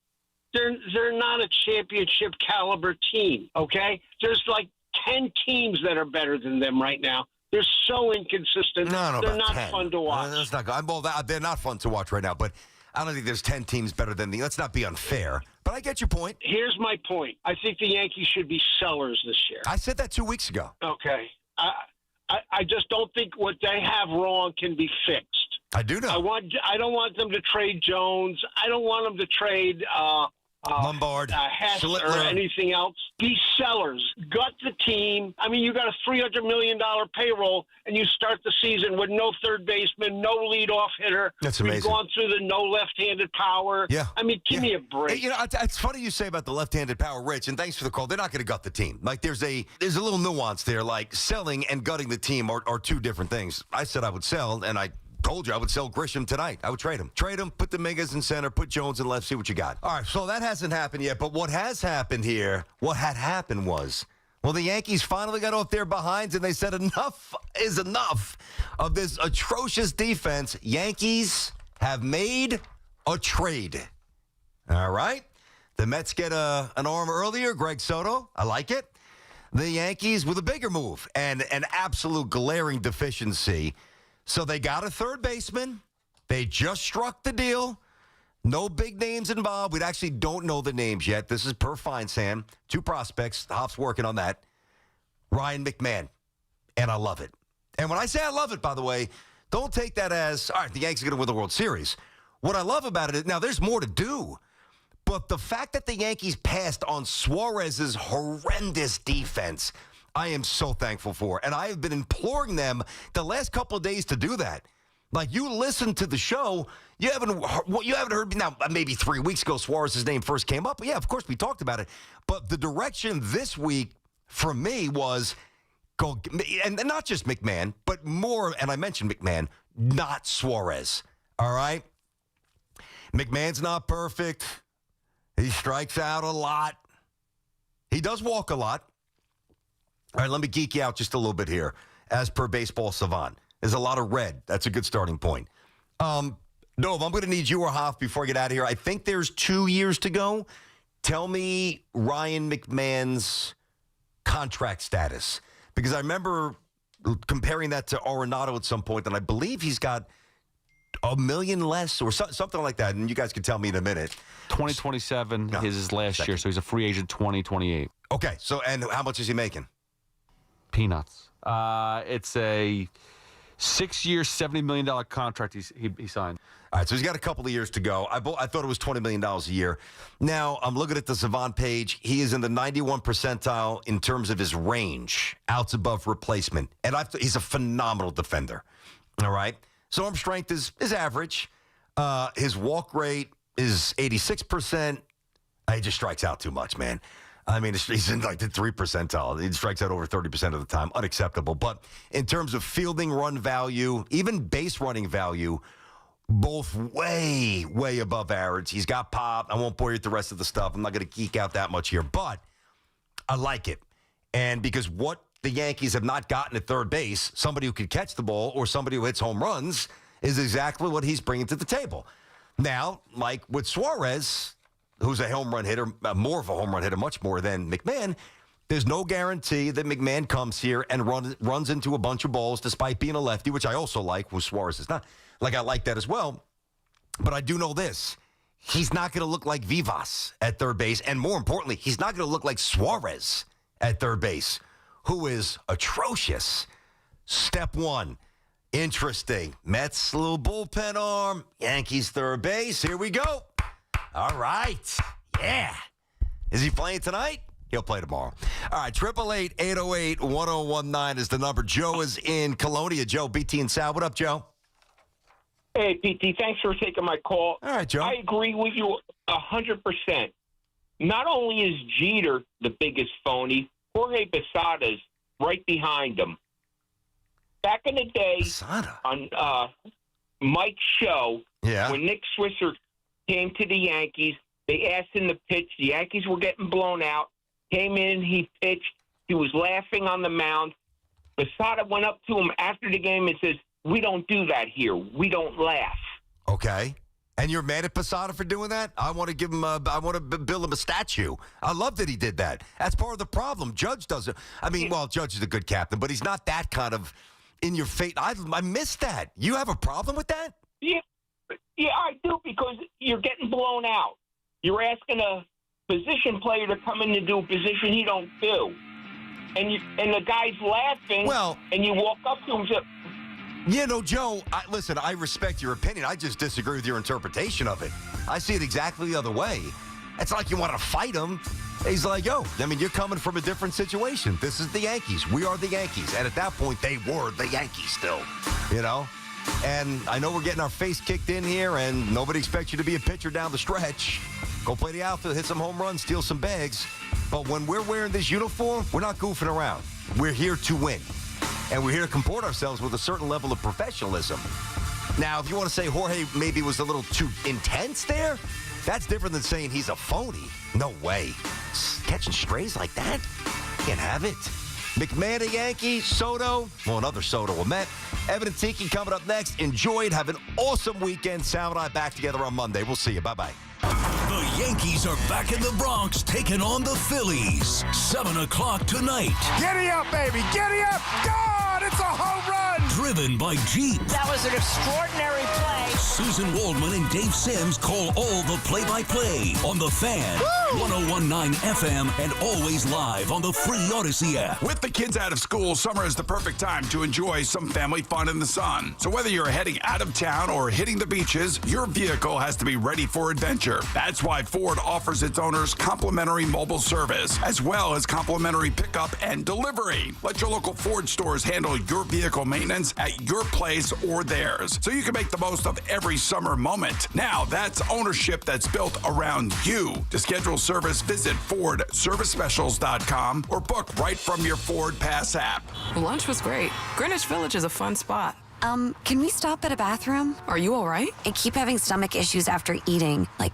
They're not a championship caliber team, okay? There's like 10 teams that are better than them right now. They're so inconsistent. They're not 10. fun to watch. That's not good. Well, they're not fun to watch right now, but I don't think there's 10 teams better than the. Let's not be unfair. But I get your point. Here's my point. I think the Yankees should be sellers this year. I said that 2 weeks ago. Okay. I just don't think what they have wrong can be fixed. I do know. I don't want them to trade Jones. I don't want them to trade Lombard, Hess or anything else. Be sellers. Gut the team. I mean, you got a $300 million payroll, and you start the season with no third baseman, no leadoff hitter. That's amazing. We've gone through the no left-handed power. Yeah. I mean, give me a break. Hey, it's funny you say about the left-handed power, Rich, and thanks for the call. They're not going to gut the team. Like, there's a little nuance there. Like, selling and gutting the team are two different things. I said I would sell, and I told you I would sell Grisham tonight. I would trade him. Trade him, put Dominguez in center, put Jones in left, see what you got. All right, so that hasn't happened yet, but what has happened here, what had happened was, well, the Yankees finally got off their behinds, and they said enough is enough of this atrocious defense. Yankees have made a trade. All right? The Mets get an arm earlier, Greg Soto. I like it. The Yankees with a bigger move and an absolute glaring deficiency. So they got a third baseman. They just struck the deal. No big names involved. We actually don't know the names yet. This is per Feinsand. 2 prospects. Hop's working on that. Ryan McMahon. And I love it. And when I say I love it, by the way, don't take that as, all right, the Yankees are going to win the World Series. What I love about it is, now there's more to do. But the fact that the Yankees passed on Suarez's horrendous defense, I am so thankful for. And I have been imploring them the last couple of days to do that. Like, you listen to the show, you haven't heard, now, maybe 3 weeks ago, Suarez's name first came up. Yeah, of course, we talked about it. But the direction this week for me was go, and not just McMahon, but more, and I mentioned McMahon, not Suarez. All right? McMahon's not perfect. He strikes out a lot. He does walk a lot. All right, let me geek you out just a little bit here. As per Baseball Savant, there's a lot of red. That's a good starting point. Dove, I'm going to need you or Hoff before I get out of here. I think there's 2 years to go. Tell me Ryan McMahon's contract status. Because I remember comparing that to Arenado at some point, and I believe he's got $1 million less or something like that. And you guys can tell me in a minute. 2027 is his last year, so he's a free agent 2028. Okay, so and how much is he making? Peanuts. It's a 6-year, $70 million contract he signed. All right, so he's got a couple of years to go. I thought it was $20 million a year. Now, I'm looking at the Savant page. He is in the 91 percentile in terms of his range, outs above replacement. And he's a phenomenal defender. All right? So arm strength is average. His walk rate is 86%. He just strikes out too much, man. I mean, he's in like the 3 percentile. He strikes out over 30% of the time. Unacceptable. But in terms of fielding run value, even base running value, both way, way above average. He's got pop. I won't bore you with the rest of the stuff. I'm not going to geek out that much here. But I like it. And because what the Yankees have not gotten at third base, somebody who can catch the ball or somebody who hits home runs, is exactly what he's bringing to the table. Now, like with Suarez, who's a home run hitter, more of a home run hitter, much more than McMahon, there's no guarantee that McMahon comes here and runs into a bunch of balls despite being a lefty, which I also like, who Suarez is not. Like, I like that as well. But I do know this. he's not going to look like Vivas at third base. And more importantly, he's not going to look like Suarez at third base, who is atrocious. Step one. Interesting. Mets, little bullpen arm. Yankees, third base. Here we go. All right. Yeah. Is he playing tonight? He'll play tomorrow. All right. 888-808-1019 is the number. Joe is in Colonia. Joe, BT and Sal. What up, Joe? Hey, BT. Thanks for taking my call. All right, Joe. I agree with you 100%. Not only is Jeter the biggest phony, Jorge Posada's right behind him. Back in the day, on Mike's show, when Nick Swisher came to the Yankees, they asked him to pitch. The Yankees were getting blown out. Came in, he pitched. He was laughing on the mound. Posada went up to him after the game and says, "We don't do that here. We don't laugh." Okay. And you're mad at Posada for doing that? I want to give him I want to build him a statue. I love that he did that. That's part of the problem. Judge doesn't. I mean, well, Judge is a good captain, but he's not that kind of in your face. I miss that. You have a problem with that? Yeah, I do, because you're getting blown out. You're asking a position player to come in to do a position he don't do. And the guy's laughing, and you walk up to him and say, yeah, no, Joe, listen, I respect your opinion. I just disagree with your interpretation of it. I see it exactly the other way. It's like you want to fight him. He's like, yo, I mean, you're coming from a different situation. This is the Yankees. We are the Yankees. And at that point, they were the Yankees still, you know? And I know we're getting our face kicked in here, and nobody expects you to be a pitcher down the stretch. Go play the outfield, hit some home runs, steal some bags. But when we're wearing this uniform, we're not goofing around. We're here to win. And we're here to comport ourselves with a certain level of professionalism. Now, if you want to say Jorge maybe was a little too intense there, that's different than saying he's a phony. No way. Catching strays like that? Can't have it. McMahon a Yankee, Soto, well, another Soto a Met. Evan and Tiki coming up next. Enjoy it. Have an awesome weekend. Sal and I back together on Monday. We'll see you. Bye-bye. The Yankees are back in the Bronx taking on the Phillies. 7 o'clock tonight. Giddy up, baby. Giddy up. God, it's a home run. Driven by Jeep. That was an extraordinary play. Susan Waldman and Dave Sims call all the play-by-play on The Fan. Woo! 101.9 FM and always live on the free Odyssey app. With the kids out of school, summer is the perfect time to enjoy some family fun in the sun. So whether you're heading out of town or hitting the beaches, your vehicle has to be ready for adventure. That's why Ford offers its owners complimentary mobile service, as well as complimentary pickup and delivery. Let your local Ford stores handle your vehicle maintenance at your place or theirs, so you can make the most of every summer moment. Now, that's ownership that's built around you. To schedule service, visit FordServiceSpecials.com or book right from your Ford Pass app. Lunch was great. Greenwich Village is a fun spot. Can we stop at a bathroom? Are you all right? I keep having stomach issues after eating, like